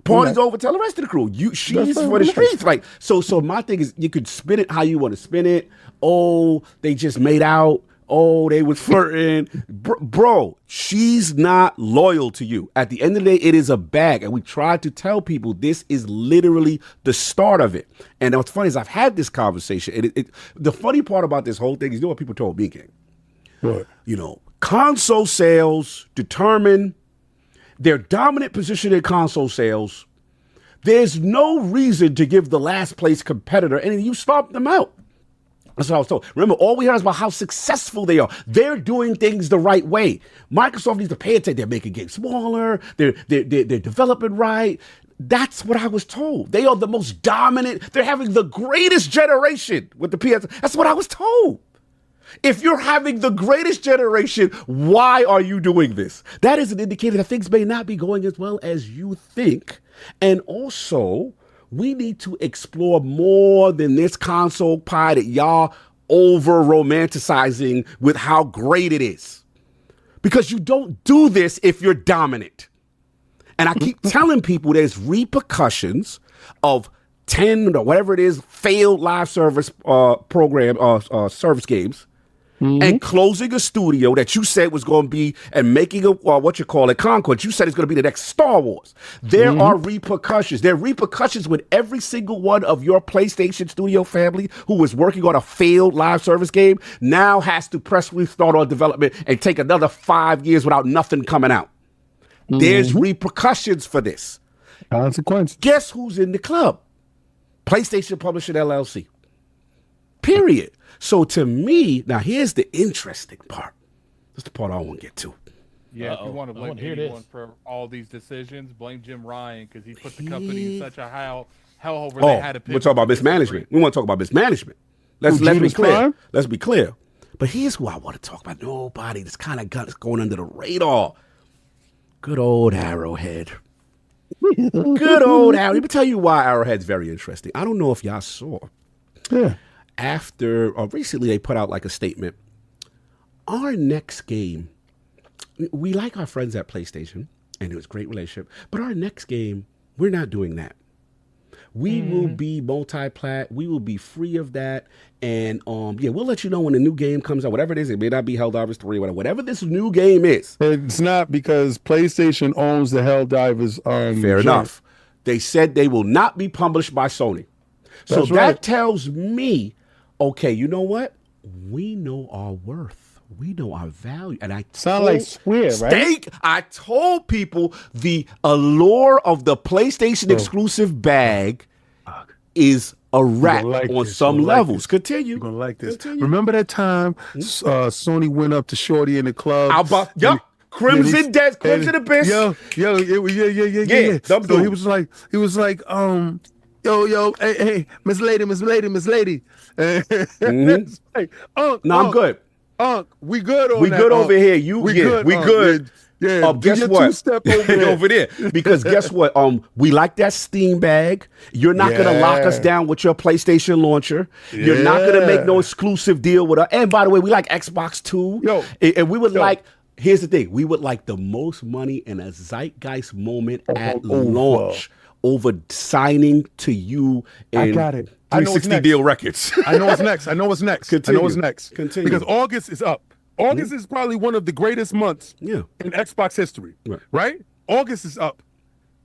A: Party's over. Tell the rest of the crew. She's for the streets. Like, so my thing is, you could spin it how you want to spin it. Oh, they just made out. Oh, they was flirting. Bro, she's not loyal to you. At the end of the day, it is a bag. And we tried to tell people this is literally the start of it. And what's funny is I've had this conversation. The funny part about this whole thing is, you know what people told me, King?
D: What?
A: Console sales determine their dominant position in console sales. There's no reason to give the last place competitor, and you stomp them out. That's what I was told. Remember, all we heard is about how successful they are. They're doing things the right way. Microsoft needs to pay attention. They're making games smaller. They're developing right. That's what I was told. They are the most dominant. They're having the greatest generation with the PS. That's what I was told. If you're having the greatest generation, why are you doing this? That is an indicator that things may not be going as well as you think. And also, we need to explore more than this console pie that y'all over romanticizing with how great it is. Because you don't do this if you're dominant. And I keep telling people there's repercussions of 10 or whatever it is, failed live service service games. Mm-hmm. And closing a studio that you said was going to be, and making a Concord. You said it's going to be the next Star Wars. There are repercussions. There are repercussions with every single one of your PlayStation studio family who was working on a failed live service game now has to press restart on development and take another 5 years without nothing coming out. Mm-hmm. There's repercussions for this.
D: Consequences.
A: Guess who's in the club? PlayStation Publishing LLC. Period. So to me, now here's the interesting part. That's the part I want to get to.
E: Yeah, if you want to blame anyone for all these decisions, blame Jim Ryan because he put the company in such a hellhole where they had to pick.
A: We're talking about mismanagement. We want to talk about mismanagement. Let's be clear. Let's be clear. But here's who I want to talk about. Nobody. This kind of gun is going under the radar. Good old Arrowhead. Good old Arrowhead. Let me tell you why Arrowhead's very interesting. I don't know if y'all saw.
D: Yeah.
A: After or recently, they put out like a statement. Our next game. We like our friends at PlayStation, and it was a great relationship. But our next game, we're not doing that. We will be multi-plat. We will be free of that. And we'll let you know when a new game comes out, whatever it is. It may not be Helldivers 3, whatever this new game is.
D: It's not because PlayStation owns the Helldivers.
A: Fair enough. They said they will not be published by Sony. So that tells me, okay, you know what? We know our worth. We know our value. And I
D: sound like swear, right?
A: I told people the allure of the PlayStation exclusive bag is a wrap on some levels. Continue.
D: You're gonna like this. Remember that time Sony went up to Shorty in the club?
A: Crimson Abyss.
D: Yeah. So he was like, yo, hey, Miss Lady. It's like,
A: I'm good.
D: We good on
A: we
D: that.
A: Good over here. We good.
D: Yeah.
A: Guess what?
D: Two-step over
A: there. Because guess what? We like that Steam bag. You're not gonna lock us down with your PlayStation launcher. You're not gonna make no exclusive deal with us. And by the way, we like Xbox too. And we would like. Here's the thing: we would like the most money in a zeitgeist moment at launch over signing to you. I
D: got it.
A: 360 deal records.
D: I know what's next.
A: Continue.
D: Continue. Because August is up. August is probably one of the greatest months in Xbox history. Right? August is up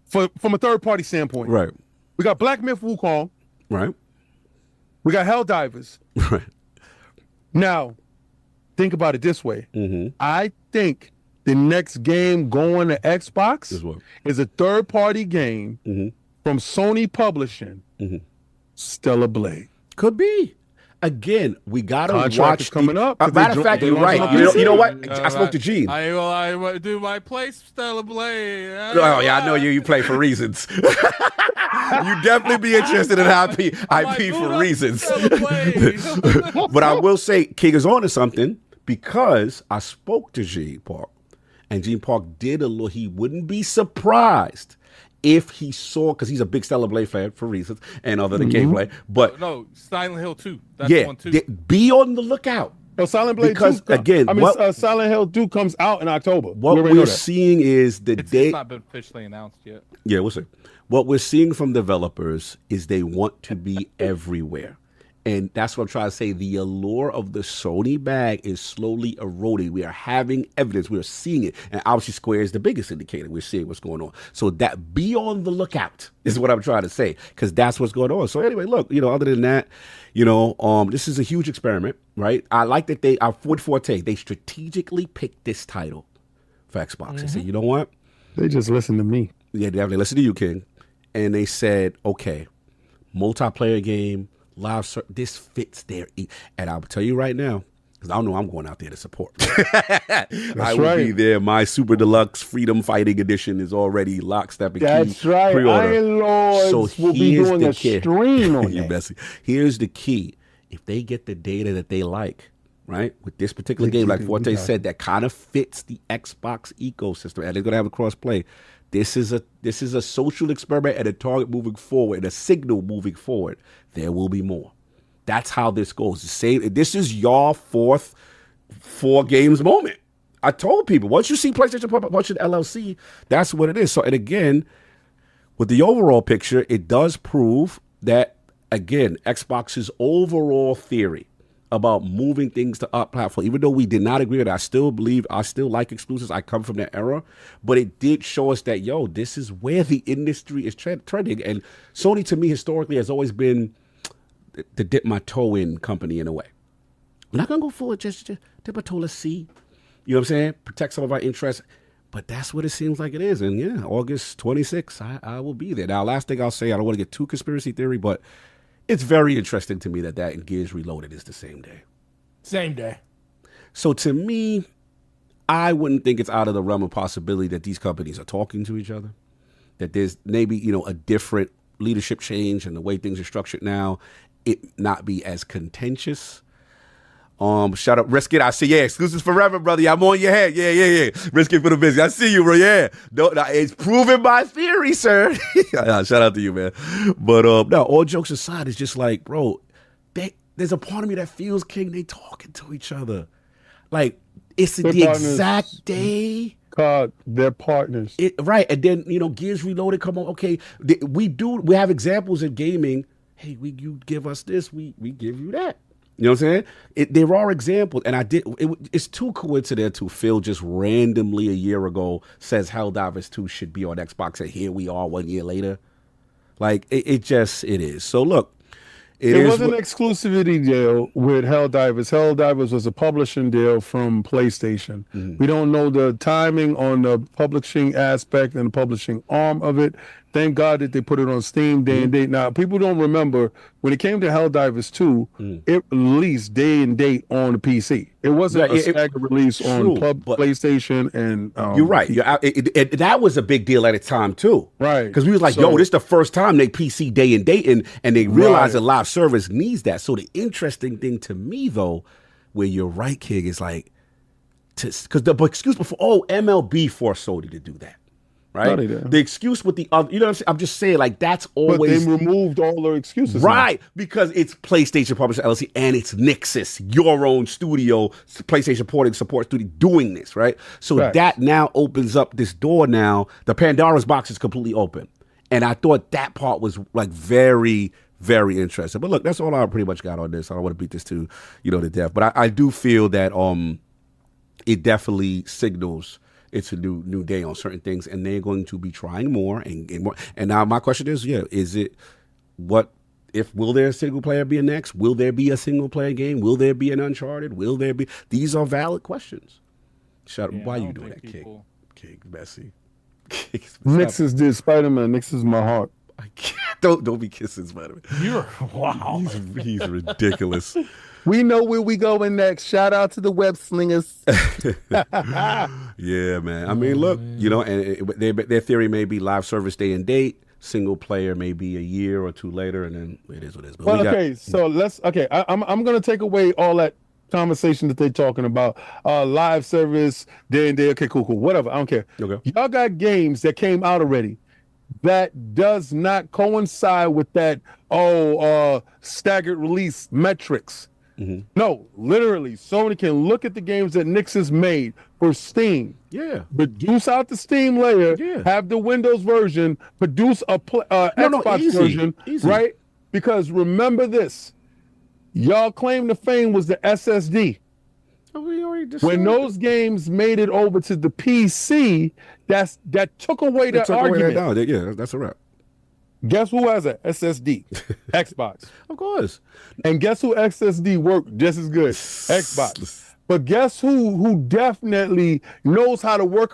D: from a third-party standpoint.
A: Right.
D: We got Black Myth Wukong.
A: Right.
D: We got Helldivers.
A: Right.
D: Now, think about it this way. I think the next game going to Xbox is a third-party game from Sony Publishing. Stellar Blade.
A: Could be. Again, we gotta watch.
D: Coming up.
A: Matter of fact, you're right. You know what? I spoke to Gene.
E: I do my place, Stellar Blade.
A: I know you play for reasons. You definitely be interested in IP for reasons. But I will say, King is on to something because I spoke to Gene Park, and Gene Park did he wouldn't be surprised if he saw, because he's a big Stellar Blade fan for reasons and other than gameplay. But
E: no, Silent Hill 2. That's one too.
A: Be on the lookout.
D: Silent Blade
A: because
D: 2,
A: again,
D: Silent Hill 2 comes out in October.
A: What we're seeing is
E: it's not been officially announced yet.
A: Yeah, we'll see. What we're seeing from developers is they want to be everywhere. And that's what I'm trying to say. The allure of the Sony bag is slowly eroding. We are having evidence. We are seeing it. And obviously Square is the biggest indicator. We're seeing what's going on. So that be on the lookout is what I'm trying to say, because that's what's going on. So anyway, look, other than that, this is a huge experiment, right? I like that they, our forte, they strategically picked this title for Xbox. They said, you know what?
D: They just listen to me.
A: Yeah, they listen to you, King. And they said, okay, multiplayer game, this fits there. And I'll tell you right now, because I know I'm going out there to support. I will be there. My Super Deluxe Freedom Fighting Edition is already lockstep and
D: That's right.
A: pre-order.
D: Iron Lords will be doing a stream on that.
A: Here's the key. If they get the data that they like, right, with this particular game, like Forte said, that kind of fits the Xbox ecosystem, and they're going to have a cross-play. This is a social experiment and a target moving forward, and a signal moving forward. There will be more. That's how this goes. This is your fourth 4 games moment. I told people, once you see PlayStation Publishing LLC, that's what it is. So, and again, with the overall picture, it does prove that, again, Xbox's overall theory about moving things to up platform, even though we did not agree with it, I still like exclusives. I come from that era, but it did show us that, this is where the industry is trending. And Sony, to me, historically, has always been the dip my toe in company in a way. I'm not going to go full, just dip my toe, let's see. You know what I'm saying? Protect some of our interests. But that's what it seems like it is. And yeah, August 26th, I will be there. Now, last thing I'll say, I don't want to get too conspiracy theory, but it's very interesting to me that and Gears Reloaded is the same day.
G: Same day.
A: So to me, I wouldn't think it's out of the realm of possibility that these companies are talking to each other, that there's maybe, a different leadership change and the way things are structured now, it not be as contentious. Shout out, Risk It. I see, exclusives forever, brother. I'm on your head. Yeah. Risk It for the business. I see you, bro. Yeah. No, it's proven by theory, sir. Shout out to you, man. But no, all jokes aside, it's just like, bro, there's a part of me that feels, King, they talking to each other. Like, it's the exact day.
D: God, they're partners.
A: Right. And then, Gears Reloaded, come on. Okay. We have examples in gaming. Hey, you give us this, we give you that. You know what I'm saying? There are examples, and it's too coincidental. Phil just randomly a year ago says Helldivers 2 should be on Xbox, and here we are 1 year later. Like, it is. So look,
D: it was an exclusivity deal with Helldivers. Helldivers was a publishing deal from PlayStation. Mm-hmm. We don't know the timing on the publishing aspect and the publishing arm of it. Thank God that they put it on Steam day and date. Now, people don't remember, when it came to Helldivers 2, it released day and date on the PC. It wasn't a staggered release on PlayStation. And
A: you're right. That was a big deal at the time, too.
D: Right.
A: Because we was like, this is the first time they PC day and date, and they realized a live service needs that. So the interesting thing to me, though, where you're right, King, is like, because the excuse before, MLB forced Sony to do that. Right? No, the excuse with the other, what I'm saying? I'm just saying, like, that's always.
D: But they removed all their excuses.
A: Right. Now. Because it's PlayStation Publisher LLC and it's Nixxes, your own studio, PlayStation supporting support studio doing this, right? So that now opens up this door now. The Pandora's box is completely open. And I thought that part was, like, very, very interesting. But look, that's all I pretty much got on this. I don't want to beat this to, to death. But I do feel that it definitely signals it's a new day on certain things, and they're going to be trying more and more. And now my question is, will there a single player be next? Will there be a single player game? Will there be an Uncharted? Will there be? These are valid questions. Why are you doing that, King? Messy.
D: Nixxes did Spider-Man. Nixxes my heart.
A: I can't. Don't be kissing Spider-Man.
G: Wow.
A: He's ridiculous.
D: We know where we going next. Shout out to the web slingers.
A: Yeah, man. I mean, look, and their theory may be live service day and date, single player maybe a year or two later, and then it is what it is. But
D: I'm going to take away all that conversation that they're talking about. Live service, day and day. Okay, cool. Whatever. I don't care.
A: Okay.
D: Y'all got games that came out already that does not coincide with that, staggered release metrics.
A: Mm-hmm.
D: No, literally, Sony can look at the games that Nixxes made for Steam.
A: Yeah.
D: Produce out the Steam layer, have the Windows version, produce a Xbox version, right? Because remember this, y'all claim the fame was the SSD. When those games made it over to the PC, that took away that argument.
A: That's a wrap.
D: Guess who has a SSD? Xbox.
A: Of course.
D: And guess who SSD worked just as good? Xbox. But guess who definitely knows how to work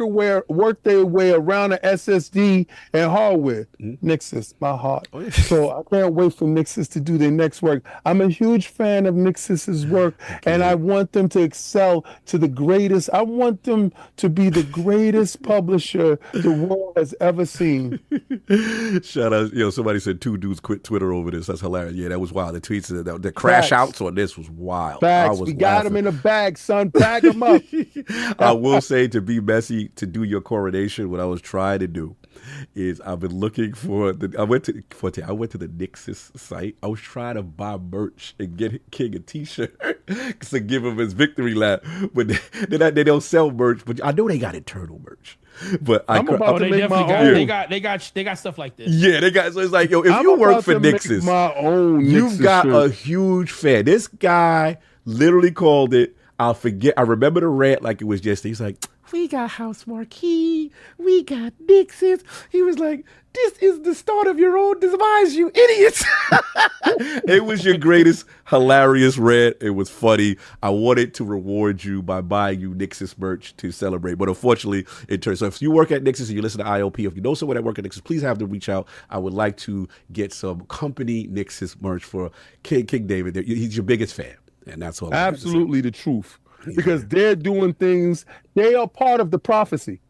D: their way around the SSD and hardware? Nixxes, my heart.
A: Oh, yeah.
D: So I can't wait for Nixxes to do their next work. I'm a huge fan of Nixxes' work, and I want them to excel to the greatest. I want them to be the greatest publisher the world has ever seen.
A: Shout out, somebody said 2 dudes quit Twitter over this. That's hilarious. Yeah, that was wild. The tweets, the crash outs on this was wild.
D: Facts. We got them in the bag, son. Bag them up.
A: I will say, to be messy, to do your coronation, what I was trying to do is I've been looking for I went to the Nixxes site. I was trying to buy merch and get King a t-shirt to give him his victory lap. But they don't sell merch, but I know they got internal merch. But
G: they definitely got they got stuff like this.
A: Yeah, they got. So it's like, if you work for Nixxes, you've got a huge fan. This guy literally called it. I remember the rant like it was just, he's like, we got House Marquee, we got Nixxes. He was like, this is the start of your own demise, you idiots. It was your greatest, hilarious rant. It was funny. I wanted to reward you by buying you Nixxes merch to celebrate. But unfortunately, it turned. So if you work at Nixxes and you listen to ILP, if you know someone that works at Nixxes, please have them reach out. I would like to get some company Nixxes merch for King David. He's your biggest fan. And that's all.
D: Absolutely the truth. because they're doing things. They are part of the prophecy.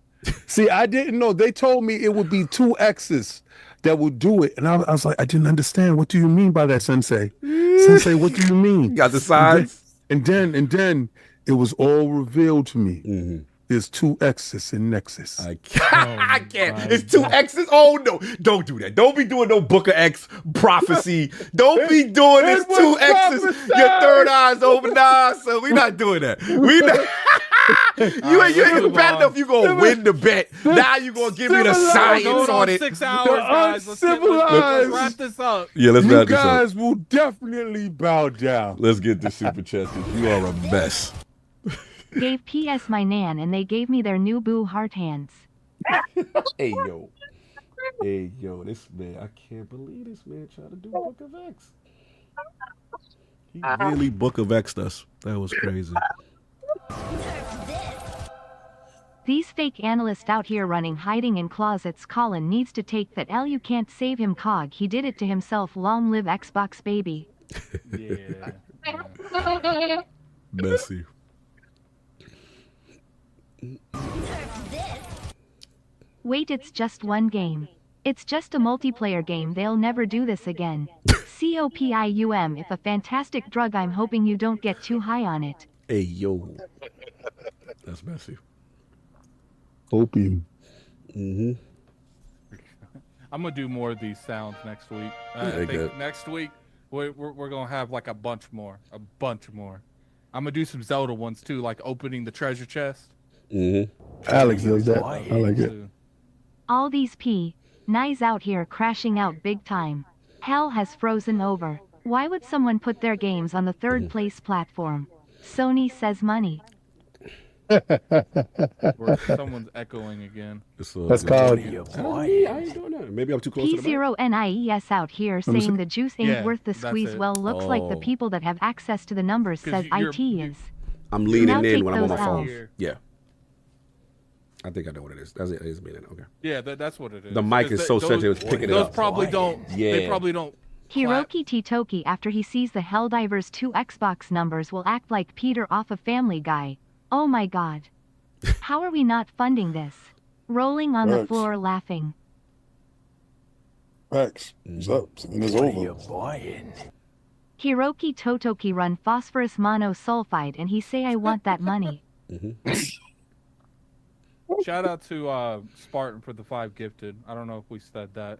D: See, I didn't know. They told me it would be 2 X's that would do it, and I was like, I didn't understand. What do you mean by that, Sensei? Sensei, what do you mean?
A: Got the signs.
D: And then it was all revealed to me. There's 2 X's in Nexus.
A: I can't. It's 2 X's. Oh no! Don't do that. Don't be doing no Book of X prophecy. Don't be doing this 2 X's. Your third eye's open. Nah, so we not doing that. We not. You ain't bad enough. You gonna win the bet. Now you gonna give me the science on it.
E: 6 hours, guys. Let's wrap this up.
A: Yeah, let's wrap this up.
D: You guys will definitely bow down.
A: Let's get the super chats. You are a mess.
F: Gave PS my nan and they gave me their new boo heart hands.
A: Hey yo, this man, I can't believe this man tried to do Book of X. He really Book of X'd us. That was crazy.
F: These fake analysts out here running hiding in closets. Colin needs to take that L. You can't save him, Cog. He did it to himself. Long live Xbox, baby.
E: Yeah.
A: Messy.
F: Wait, it's just one game. It's just a multiplayer game. They'll never do this again. COPIUM, if a fantastic drug. I'm hoping you don't get too high on it.
A: Hey yo, that's messy.
D: Opium.
E: I'm gonna do more of these sounds next week. I think next week we're gonna have like a bunch more. I'm gonna do some Zelda ones too, like opening the treasure chest.
D: Alex does that. I like it.
F: All these Nice out here crashing out big time. Hell has frozen over. Why would someone put their games on the 3rd place platform? Sony says money.
E: Someone's echoing again.
D: That's called.
A: I ain't doing that. Maybe I'm too close to the mic.
F: P0NIES out here saying the juice ain't worth the squeeze.
E: it.
F: Well, looks like the people that have access to the numbers says IT is.
A: I'm leaning
F: Now
A: in
F: take
A: when I'm on my
F: those
A: phone.
F: L's.
A: Yeah. I think I know what it is. That's it. It's meaning. Okay.
E: Yeah, that's what it is.
A: The mic is so sensitive, it's picking it
E: those
A: up.
E: probably don't.
A: Yeah.
E: They probably don't.
F: Hiroki Titoki, after he sees the Helldivers 2 Xbox numbers, will act like Peter off of Family Guy. Oh my god. How are we not funding this? Rolling on the floor laughing.
D: Rex, what's up? And it's over.
F: Hiroki Totoki run phosphorus monosulfide and he say I want that money.
E: Shout out to Spartan for the 5 gifted. I don't know if we said that.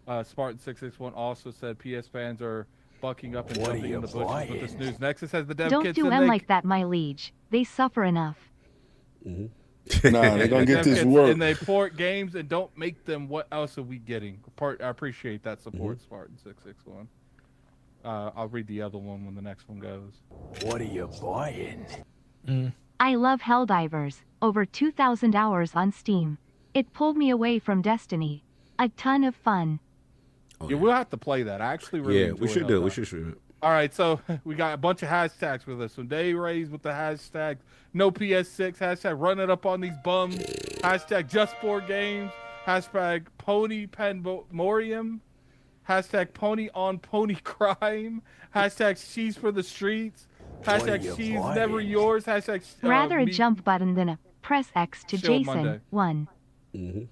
E: Spartan661 also said PS fans are bucking up and jumping in the bushes with this news. Nexus has the dev
F: Don't
E: kits
F: do them like that, my liege. They suffer enough.
D: Nah, they're gonna get this
E: kits,
D: work.
E: and they port games and don't make them. What else are we getting? I appreciate that support, Spartan661. I'll read the other one when the next one goes.
C: What are you buying?
F: I love Helldivers. Over 2,000 hours on Steam. It pulled me away from Destiny. A ton of fun.
E: Yeah, we'll have to play that. I actually really enjoy
A: we should do it. We
E: Helldivers.
A: should.
E: All right, so we got a bunch of hashtags for this. So Day Rays with the hashtag no PS6, hashtag run it up on these bums, hashtag just 4 games, hashtag pony pandemorium, hashtag pony on pony crime, hashtag she's for the streets, hashtag she's never yours, hashtag
F: Rather a jump button than a press X to
E: Shield
F: Jason.
E: Monday.
F: 1.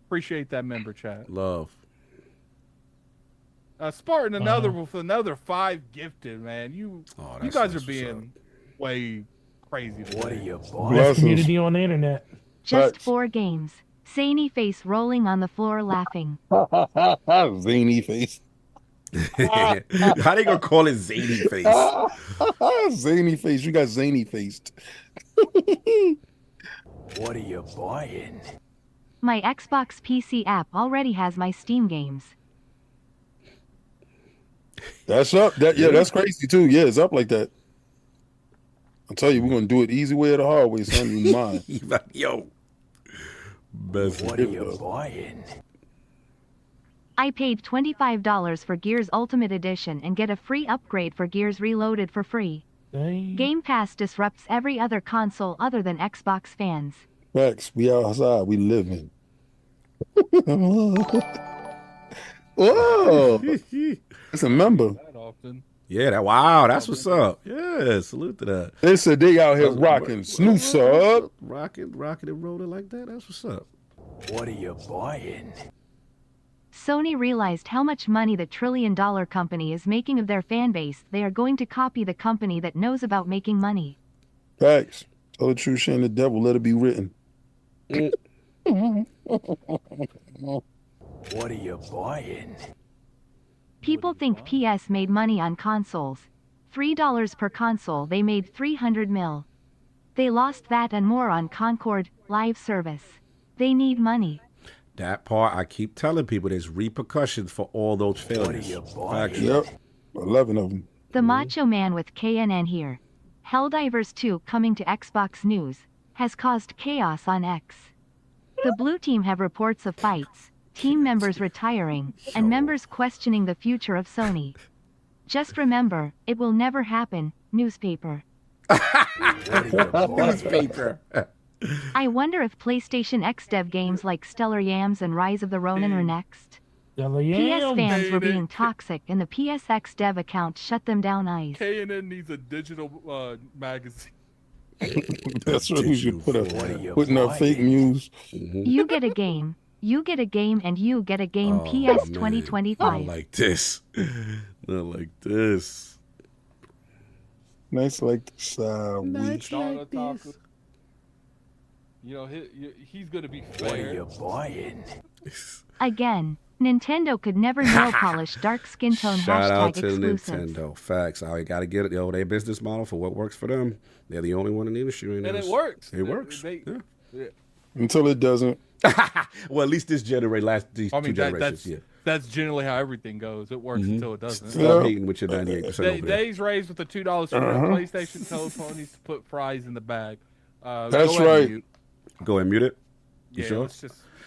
E: Appreciate that member chat.
A: Love.
E: Spartan another with another 5 gifted, man. You guys are being way crazy today.
C: What are you
G: Best community on the internet.
F: Just 4 games. Zany face rolling on the floor laughing.
D: Zany face.
A: How they gonna call it zany face?
D: Zany face. You got zany faced.
C: What are you buying?
F: My Xbox PC app already has my Steam games.
D: That's up. That's crazy too. Yeah, it's up like that. I'll tell you, we're gonna do it easy way or the hard way, son. You mind?
A: Yo. Best.
C: What are you buying?
F: I paid $25 for Gears Ultimate Edition and get a free upgrade for Gears Reloaded for free.
G: Dang.
F: Game Pass disrupts every other console other than Xbox fans.
D: Rex, we outside. We living. Whoa. It's a member.
E: That often.
A: Yeah, that's what's up. Yeah, salute to that.
D: They said they out here rocking Snooze up.
A: Rocking and rolling like that. That's what's up.
C: What are you buying?
F: Sony realized how much money the trillion-dollar company is making of their fan base. They are going to copy the company that knows about making money.
D: Facts. Tell the truth, shame the devil, let it be written.
C: What are you buying?
F: People think PS made money on consoles. $3 per console, they made 300 mil. They lost that and more on Concord live service. They need money.
A: That part, I keep telling people, there's repercussions for all those failures.
D: Yep, 11 of them.
F: The Macho Man with KNN here. Helldivers 2 coming to Xbox News has caused chaos on X. The blue team have reports of fights, team members retiring, and members questioning the future of Sony. Just remember, it will never happen, newspaper.
A: Newspaper.
F: I wonder if PlayStation X dev games like Stellar Yams and Rise of the Ronin are next. PS fans were being toxic and the PSX dev account shut them down ice.
E: K&N needs a digital magazine.
D: That's what we should put up. Putting up fake news.
F: You get a game. You get a game and you get a game PS 2025.
A: Not like this. Not like this.
D: Nice like this.
A: Nice
E: like this. You know, he's going to be fair.
C: What are you buying?
F: Again, Nintendo could never nail polish dark skin tone
A: Shout out to
F: exclusives.
A: Nintendo. Facts. I got to get it. Their business model for what works for them. They're the only one in the industry right now.
E: And it works.
A: It works.
E: Yeah.
D: Until it doesn't.
A: Well, at least this generation, these two generations.
E: That's generally how everything goes. It works until it doesn't.
A: Stop hating with your 98%.
E: Days raised with the $2 for PlayStation telephones to put fries in the bag.
D: That's right.
A: Go and mute it. You
E: Yeah,
A: sure?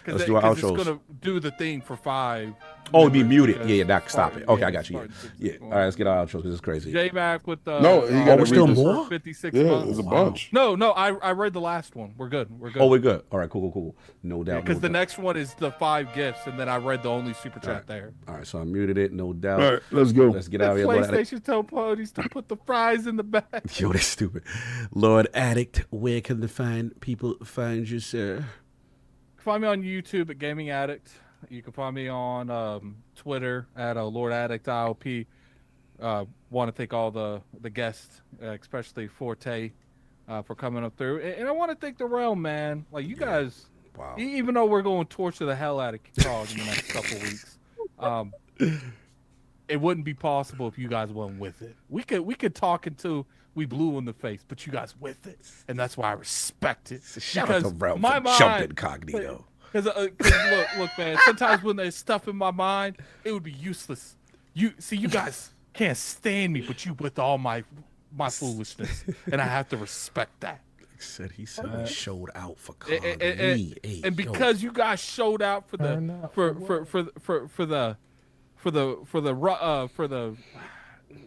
E: let's
A: do our outros.
E: It's going to do the thing for 5.
A: Oh, be muted. Yeah, stop it. Okay, I got you. Yeah. All right, let's get our outros because it's crazy.
E: J-Mac with the...
D: No, you got to
A: still more?
E: 56
D: yeah,
E: months.
D: there's a bunch.
E: No, I read the last one. We're good.
A: Oh, we're good. All right, cool. No doubt.
E: Because the next one is the 5 gifts, and then I read the only super chat there.
A: All right, so I muted it, no doubt.
D: All right, let's go.
A: Let's get out of here.
E: PlayStation told ponies to put the fries in the bag.
A: Yo, that's stupid. Lord Addict, where can the people find you, sir?
E: Find me on YouTube at Gaming Addict. You can find me on Twitter at Lord Addict ILP. Want to thank all the guests, especially Forte, for coming up through. And I want to thank the Realm, man. Like, you guys,
A: wow.
E: Even though we're going torture the hell out of Cog in the next couple weeks, it wouldn't be possible if you guys weren't with it. We could talk until we blew in the face, but you guys with it, and that's why I respect it.
A: Shout out to Realm
E: my
A: for jumping Cognito.
E: Because look, man. Sometimes when there's stuff in my mind, it would be useless. You guys can't stand me, but you with all my foolishness, and I have to respect that.
A: He said he showed out for CogLee.
E: And because you guys showed out for the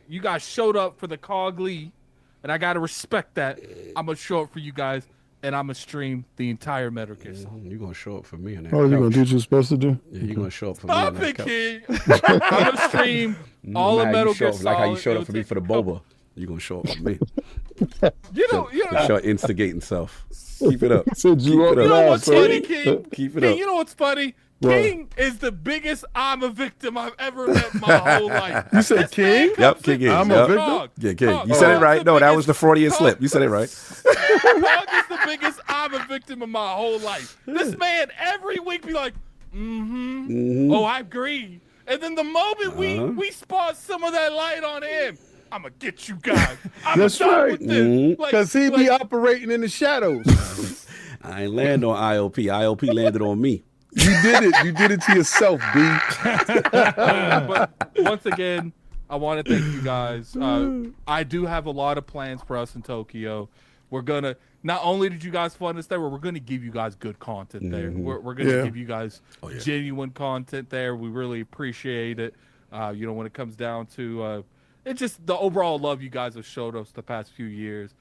E: you guys showed up for the CogLee, and I gotta respect that. I'm gonna show up for you guys. And I'm going to stream the entire Metal Gear Solid.
A: You're going to show up for me on that
D: Oh, you're going to do what you're supposed to do?
A: Yeah, you're going to show up for
E: me
A: on that
E: couch. King. I'm going to stream all of Metal Gear Solid.
A: Like how you showed up for me for the boba. You're going to show up for me.
E: You know.
A: Instigating self. Keep it up.
E: You know what's funny, King?
A: Keep it
E: King,
A: up.
E: you know what's funny? King is the biggest I'm a victim I've ever met in my whole life.
D: You said King?
A: Yep, King is.
D: I'm a victim?
A: Yeah, King. You said it right. No, that was the Freudian slip. You said it right.
E: Cog is the biggest I'm a victim of my whole life. This man every week be like, oh, I agree. And then the moment we spot some of that light on him, I'm going to get you guys.
D: That's right. Because he be operating in the shadows.
A: I ain't land on ILP. ILP landed on me.
D: You did it. You did it to yourself, B.
E: But once again, I want to thank you guys. I do have a lot of plans for us in Tokyo. We're going to, not only did you guys fund us there, we're going to give you guys good content there. We're going to give you guys genuine content there. We really appreciate it. When it comes down to it's just the overall love you guys have showed us the past few years.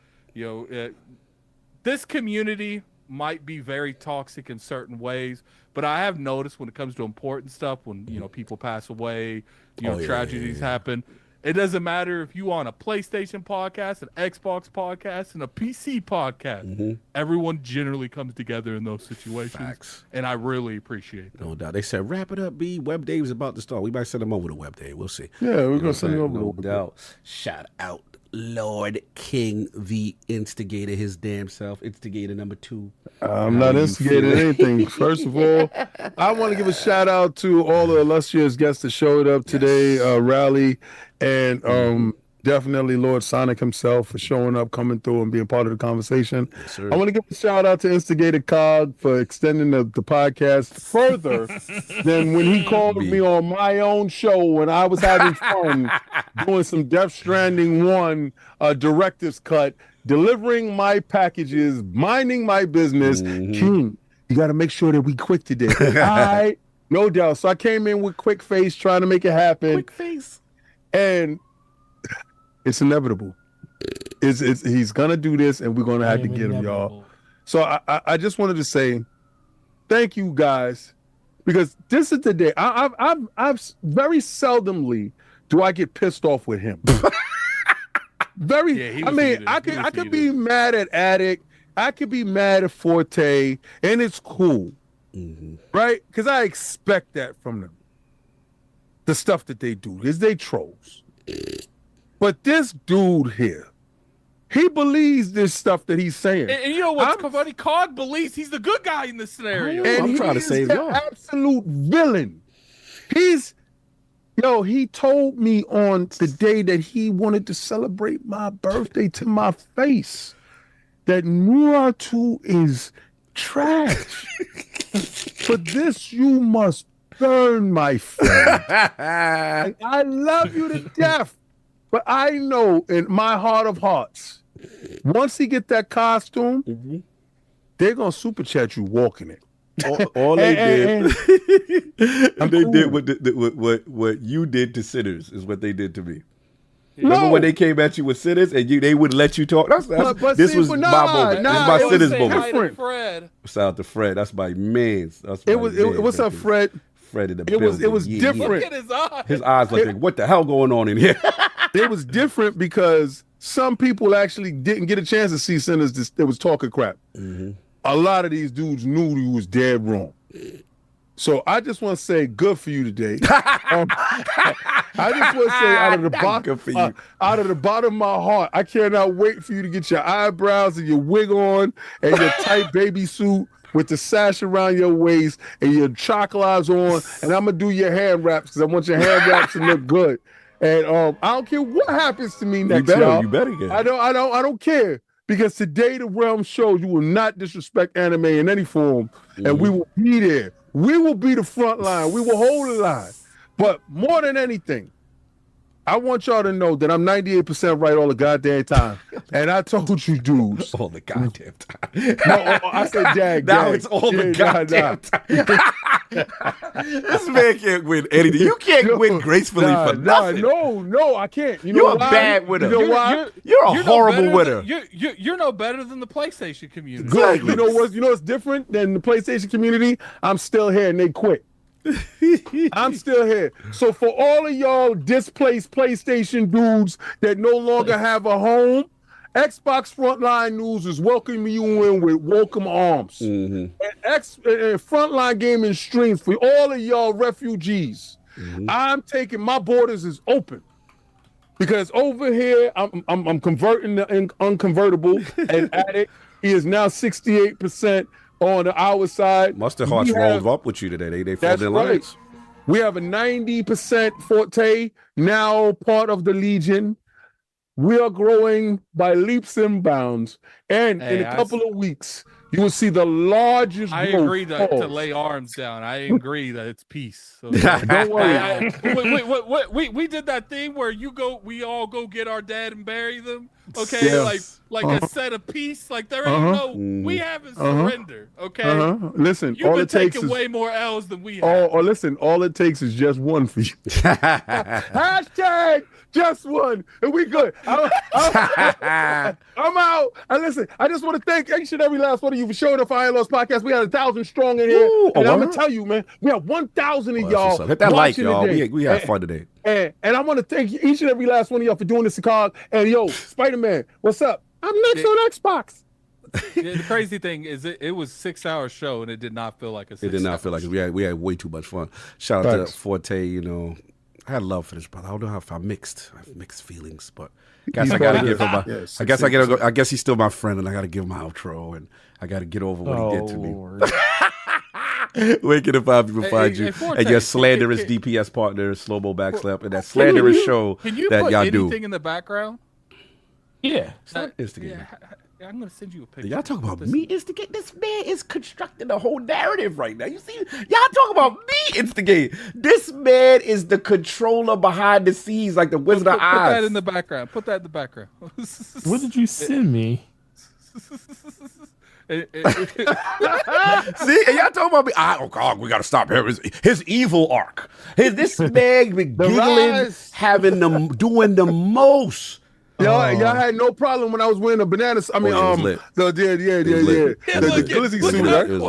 E: This community might be very toxic in certain ways, but I have noticed when it comes to important stuff, when people pass away, tragedies happen, It doesn't matter if you on a PlayStation podcast, an Xbox podcast, and a PC podcast. Everyone generally comes together in those situations.
A: Facts.
E: And I really appreciate that.
A: No doubt. They said, wrap it up, B. Web Dave's about to start. We might send him over to Web Dave. We'll see.
D: Yeah, we're going to send him over to
A: No
D: Web Dave.
A: doubt. Shout out Lord King, the instigator, his damn self. Instigator number 2.
D: I'm not instigating anything. First of all, I want to give a shout out to all the illustrious guests that showed up today, Rally, and definitely Lord Sonic himself for showing up, coming through, and being part of the conversation.
A: Yes,
D: I want to give a shout out to Instigator Cog for extending the podcast further than when he called me on my own show when I was having fun doing some Death Stranding 1 director's cut, delivering my packages, minding my business. King, you got to make sure that we quick today. All right, no doubt. So I came in with quick face, trying to make it happen.
A: Quick face.
D: And it's inevitable. He's gonna do this, and we're gonna have to get him, y'all. So I just wanted to say thank you guys, because this is the day. I've very seldomly do I get pissed off with him. I mean, I could be mad at Addict, I could be mad at Forte, and it's cool, right? Because I expect that from them. The stuff that they do is they trolls. But this dude here, he believes this stuff that he's saying.
E: And you know what's funny? Cog believes he's the good guy in this scenario.
D: And
A: I'm trying to save y'all.
D: Absolute villain. He told me on the day that he wanted to celebrate my birthday to my face that Naruto is trash. For this, you must burn, my friend. I love you to death. But I know in my heart of hearts, once he get that costume, they're going to super chat you walking it.
A: All they did, they did what you did to sinners is what they did to me. Remember when they came at you with sinners and they wouldn't let you talk? This was my moment. This is my sinners moment. Shout out to Fred. That's my man.
D: What's up, Fred?
A: Fred in the building.
D: It was different.
E: Look at his eyes.
A: His eyes like, what the hell going on in here?
D: It was different because some people actually didn't get a chance to see sinners that was talking crap. A lot of these dudes knew you was dead wrong. So I just want to say good for you today. I just want to say out of the bottom of my heart, I cannot wait for you to get your eyebrows and your wig on and your tight baby suit with the sash around your waist and your chocolates on, and I'm gonna do your hand wraps because I want your hand wraps to look good. And I don't care what happens to me next, y'all.
A: You better get.
D: I don't care, because today the Realm shows you will not disrespect anime in any form, and we will be there. We will be the front line. We will hold the line. But more than anything, I want y'all to know that I'm 98% right all the goddamn time. And I told you dudes.
A: All the goddamn time.
D: No, I said dag.
A: Now it's all the goddamn time. This man can't win anything. You can't win gracefully for nothing.
D: No, I can't.
A: You're a bad winner.
D: You know why?
A: You're a horrible winner.
E: You're no better than the PlayStation community.
D: Good. You know what's different than the PlayStation community? I'm still here and they quit. I'm still here. So for all of y'all displaced PlayStation dudes that no longer have a home, Xbox Frontline News is welcoming you in with welcome arms. And Frontline Gaming Streams for all of y'all refugees. I'm taking, my borders is open. Because over here, I'm converting the unconvertible and Addict. He is now 68% on our side.
A: Mustard Hearts rolled up with you today. They folded their lines.
D: We have a 90% Forte, now part of the Legion. We are growing by leaps and bounds. And in a couple of weeks, you will see the largest
E: I agree to lay arms down. I agree that it's peace. So,
D: don't worry.
E: We did that thing where we all go get our dead and bury them. Okay,
D: yes.
E: like a set of peace. Like there ain't we haven't surrendered. Okay,
D: listen,
E: you've
D: all
E: been
D: it takes
E: taking
D: is
E: way more L's than we have.
D: Or listen, all it takes is just one for you. Hashtag just one, and we good. I'm out. And listen, I just want to thank each and every last one of you for showing up for ILP Podcast. We had 1,000 strong in here, and I'm gonna tell you, man, we have 1,000 of y'all.
A: Hit that like, y'all. We had fun today.
D: And I want to thank each and every last one of y'all for doing this, Cog. And yo, Spider-Man, what's up? I'm next on Xbox.
E: Yeah, the crazy thing is it was 6 hour show and it did not feel like a 6
A: It did not feel like it. We had way too much fun. Shout out to Forte, you know. I had love for this brother. I don't know if I have mixed feelings, but I guess I gotta give him my. I guess I gotta go. I guess he's still my friend, and I gotta give him my outro, and I gotta get over what he did to me. Where can the five people find you? And your slanderous DPS partner, slow mo backslap, and that slanderous show
E: can you
A: that
E: put
A: y'all do.
E: anything in the background?
G: Yeah,
A: instigating.
E: Yeah, I'm gonna send you a picture.
A: Y'all talk about me instigate. This man is constructing the whole narrative right now. You see, y'all talk about me instigate. This man is the controller behind the scenes, like the Wizard of Oz.
E: Put that in the background. Put that in the background.
G: What did you send me?
A: See, and y'all talking about me. Oh God, we gotta stop him. His evil arc. This man been giggling, doing the most.
D: Y'all had no problem when I was wearing a banana. I mean, the glizzy suit, right?
A: It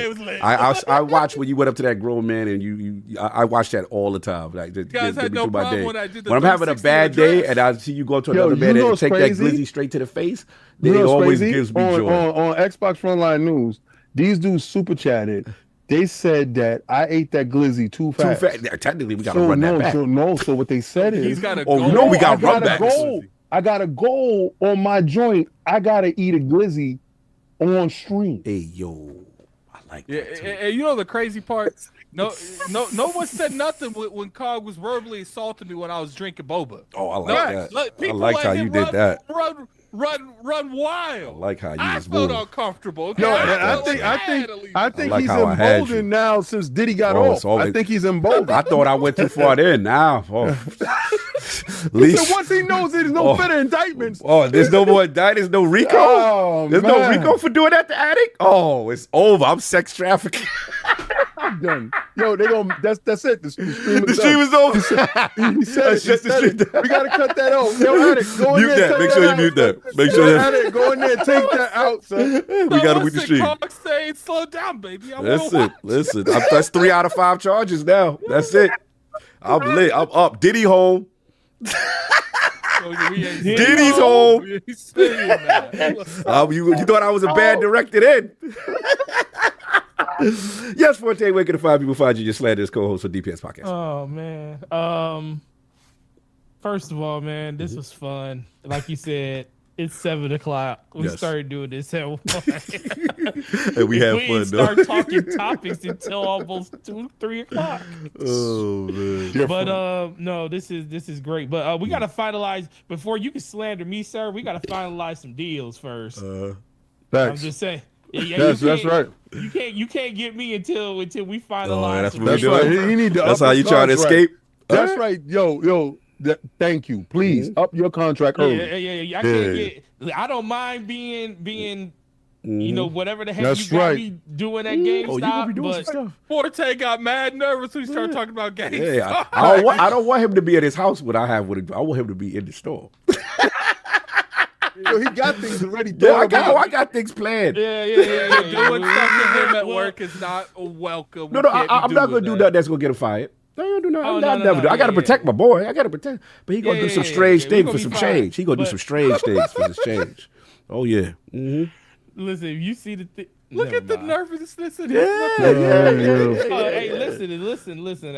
A: was lit. I watched when you went up to that grown man, and I watch that all the time. Like,
E: you guys had no problem when I did the
A: when I'm having a bad day, and I see you go to another man and take that glizzy straight to the face. Then it always gives me joy.
D: On Xbox Frontline News, these dudes super chatted. They said that I ate that glizzy too fast.
A: Technically, we got to run that back.
D: So what they said is,
E: he's got a goal.
A: We got to run back.
D: I got a goal on my joint. I got to eat a glizzy on stream.
A: Hey, yo. I like that too.
E: And you know the crazy part? No one said nothing when Cog was verbally assaulting me when I was drinking boba.
A: Oh, I like that. I like how you did that.
E: Run wild.
A: I like how you
E: I
A: was
E: felt
A: moving.
E: uncomfortable. Okay?
D: No, I think he's emboldened now since Diddy got off. I think he's emboldened.
A: I thought I went too far in. Now,
D: once he knows there's no better indictments.
A: Oh, there's no more indictments, no RICO.
D: Oh,
A: there's no RICO for doing that to Attic. Oh, it's over. I'm sex trafficking.
D: I'm done. Yo, they gonna. That's it. The stream
A: is over.
D: He said it. We gotta cut that off. Yo, Attic, go in
A: mute
D: there.
A: That. Make sure you mute that. Make sure
D: Attic, go in there and take that out, son.
A: We gotta mute the stream.
E: Cog saying, slow down, baby.
A: That's it. Listen, that's 3 out of 5 charges now. That's it. I'm lit. I'm up. Diddy home. Diddy's home. You thought I was a bad directed in. Yes, Forte, where can the 5 people find you? Your Slander's co-host for DPS Podcast.
G: Oh man. First of all, man, this was fun. Like you said, it's 7 o'clock. We started doing this at 1.
A: And we had fun, though.
G: We start talking topics until almost 2-3 o'clock.
A: Oh man.
G: But no, this is great. But we gotta finalize before you can slander me, sir. We gotta finalize some deals first. I'm just saying.
D: That's right.
G: You can't get me until we finalize.
A: That's what we're doing.
D: You need to
A: that's how you try to escape.
D: That's right. Yo. Thank you. Please up your contract early.
G: Yeah. I can't get. I don't mind being. You know, whatever the heck you got me doing at GameStop. But
E: Forte got mad nervous when he started talking about GameStop.
A: Yeah, I don't want him to be at his house when I have what I want him to be in the store.
D: Yo, he got things already.
A: I got things planned.
E: Yeah. Doing stuff to him at work is not a welcome.
A: No, I'm not gonna do nothing that's gonna get him fired. I ain't gonna do nothing. Never do. I gotta protect my boy. I gotta protect. But he gonna do some strange things for some change. He gonna do some strange things for some change. Oh yeah. Mm-hmm.
G: Listen, if you see the thing.
E: Look at the nervousness in
G: Hey, listen.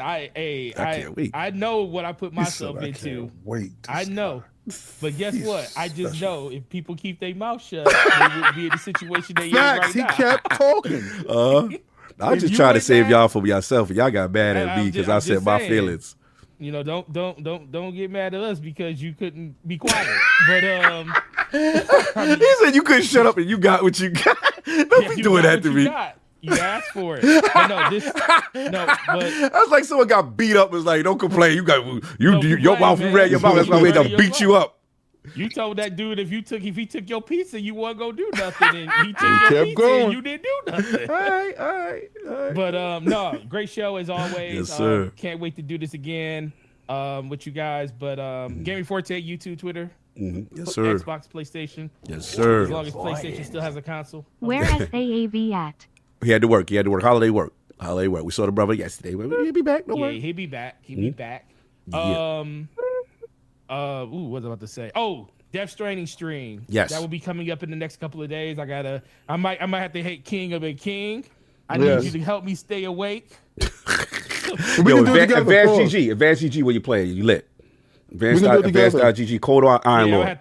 G: I know what I put myself into. I know. But guess what? I just know if people keep their mouth shut, they would be in the situation they in right now.
D: He kept talking.
A: I just try to save y'all from yourself. Y'all got mad at me because I said my feelings.
G: You know, don't get mad at us because you couldn't be quiet. But
A: he said you couldn't shut up and you got what you got. Don't be doing that to me.
G: You asked for it. But
A: that's like someone got beat up. It's like, don't complain. You your mouth. You ran your mouth. That's why we had to beat you up.
G: You told that dude if he took your pizza, you wasn't gonna do nothing, and he took your pizza and you didn't do nothing.
A: All right.
G: But no, great show as always.
A: Yes, sir.
G: Can't wait to do this again with you guys. But Gaming Forte, YouTube, Twitter.
A: Mm-hmm. Yes, sir.
G: Xbox, PlayStation.
A: Yes, sir.
G: As long as PlayStation still has a console.
F: Where is AAV at?
A: He had to work. Holiday work. Holiday work. We saw the brother yesterday. He'll be back. Don't worry.
G: He'll be back. He'll be back.
A: Yeah.
G: What was I about to say? Oh, Death Stranding stream.
A: Yes.
G: That will be coming up in the next couple of days. I might have to hate King of a King. I
D: Yes.
G: need you to help me stay awake.
A: Yo, Advanced GG when you play, you lit. Advanced.gg, code on Iron Lord.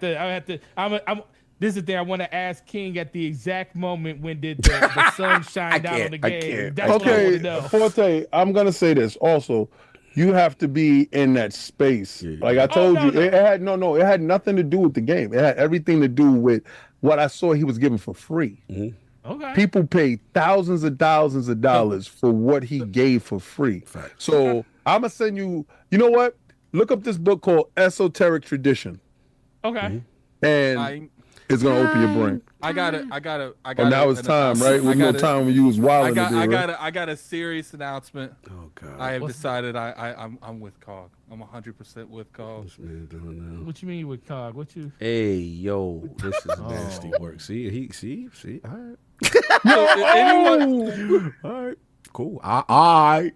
G: This is the thing I want to ask King at the exact moment when did the sun shine down on the game. That's what I want to know.
D: Forte, I'm gonna say this also. You have to be in that space. Yeah. Like I told you, it had it had nothing to do with the game. It had everything to do with what I saw he was giving for free.
A: Mm-hmm.
G: Okay.
D: People paid thousands of dollars for what he gave for free. So I'm gonna send you. You know what? Look up this book called Esoteric Tradition.
G: Okay.
D: And it's gonna open your brain.
E: I got it.
D: And now it's time, right? With no time when you was wilding.
E: I got a serious announcement.
A: Oh God!
E: I have decided I'm with Cog. I'm 100% with Cog.
A: What's man doing now?
G: What you mean with Cog? What you?
A: Hey yo, this is nasty work. See. All right.
E: Anyone?
A: All right. Cool. All right.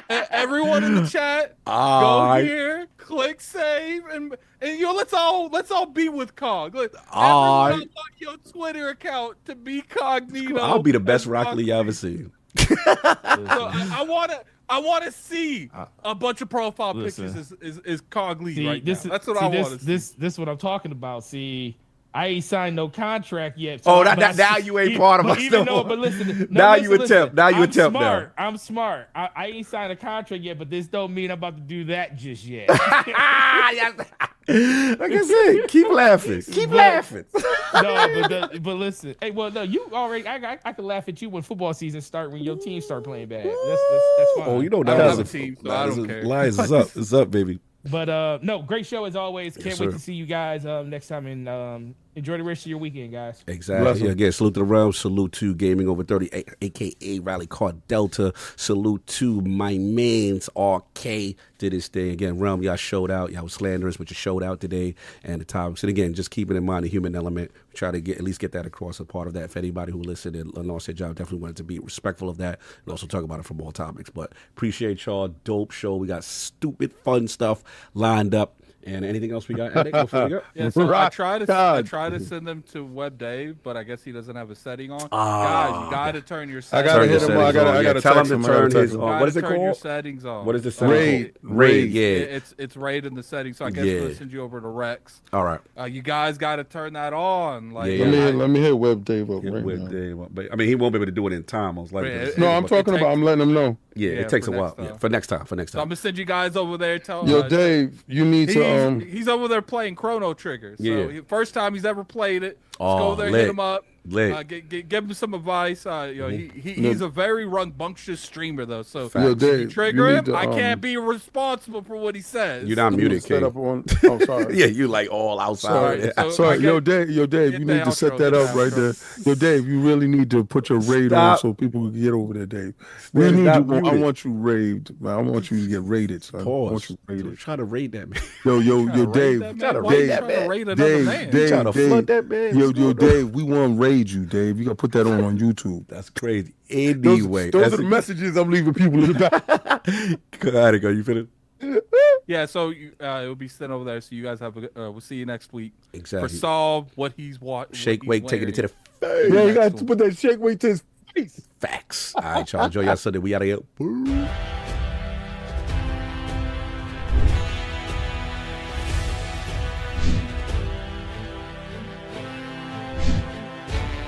E: Everyone in the chat, go here, click save, and let's all be with Cog. Look, everyone on your Twitter account to be Cognito.
A: I'll be the best Rock Lee you ever seen.
E: So I want to see a bunch of profile pictures is CogLee right now. That's what I want to see.
G: This is what I'm talking about. See, I ain't signed no contract yet.
A: So now you ain't part of us.
G: But listen,
A: now you attempt now.
G: I'm smart. I ain't signed a contract yet, but this don't mean I'm about to do that just yet.
A: Like I said, keep laughing. Keep laughing.
G: But listen. Hey, well, no, you already. I can laugh at you when football season start when your team start playing bad. That's fine.
A: Oh, you know
E: I don't have a team, so I don't care.
A: Lions is up. It's up, baby.
G: But no, great show as always. Can't wait
A: sir.
G: to see you guys next time, and enjoy the rest of your weekend, guys.
A: Exactly. Yeah, again, salute to the realm. Salute to Gaming Over 30, aka Rally Card Delta. Salute to my mains, RK. Did his thing. Again, Realm, y'all showed out. Y'all was slanderous, but you showed out today. And the topics. And again, just keeping in mind the human element. We try to at least get that across as part of that. For anybody who listened and lost their job, definitely wanted to be respectful of that and also talk about it from all topics. But appreciate y'all. Dope show. We got stupid fun stuff lined up. And anything else we got?
E: Yeah, so I try to send them to Web Dave, but I guess he doesn't have a setting on. Guys, you got to turn your settings on.
D: I gotta hit him. I gotta
A: tell him
D: text
A: to turn his on. What is it
E: turn
A: called?
E: Your settings on.
A: What is the setting? Raid. Yeah.
E: It's raid in the settings. So I guess we'll send you over to Rex.
A: All right.
E: You guys got to turn that on. Like,
D: let me hit Web Dave up right
A: Web
D: now.
A: Dave up. But I mean, he won't be able to do it in time. I was like,
D: no, I'm talking about. I'm letting him know.
A: Yeah, it takes a while. Yeah, for next time.
E: So I'm gonna send you guys over there.
D: Yo, Dave, you need to.
E: He's over there playing Chrono Trigger. So first time he's ever played it. Just go over there,
A: lit.
E: hit him up. Give him some advice. He's a very rambunctious streamer though. So
D: Dave,
E: if you trigger him, I can't be responsible for what he says.
A: You're not muted, King.
D: Oh, sorry.
A: Yeah, you like all outside.
D: Sorry. Yo, Dave, you need to set that up right there. Yo, Dave, you really need to put your raid on so people can get over there, Dave. We need you. I want you raided, man. I want you to get raided, son.
A: Pause.
D: I want you raided.
A: Try to raid that man.
D: Yo, Dave.
A: Trying to flood that man.
D: Yo, Dave, we want to raid you, Dave. You got to put that on YouTube.
A: That's crazy. Anyway.
D: Those are the messages I'm leaving people in the back.
A: Go. You finished?
E: Yeah, so it'll be sent over there. So you guys have we'll see you next week.
A: Exactly.
E: For Solve what he's watching.
A: Shake weight, taking it to the face.
D: Yeah, you got to put that shake weight to his face.
A: Facts. All right, y'all. Enjoy y'all Sunday. We out of here.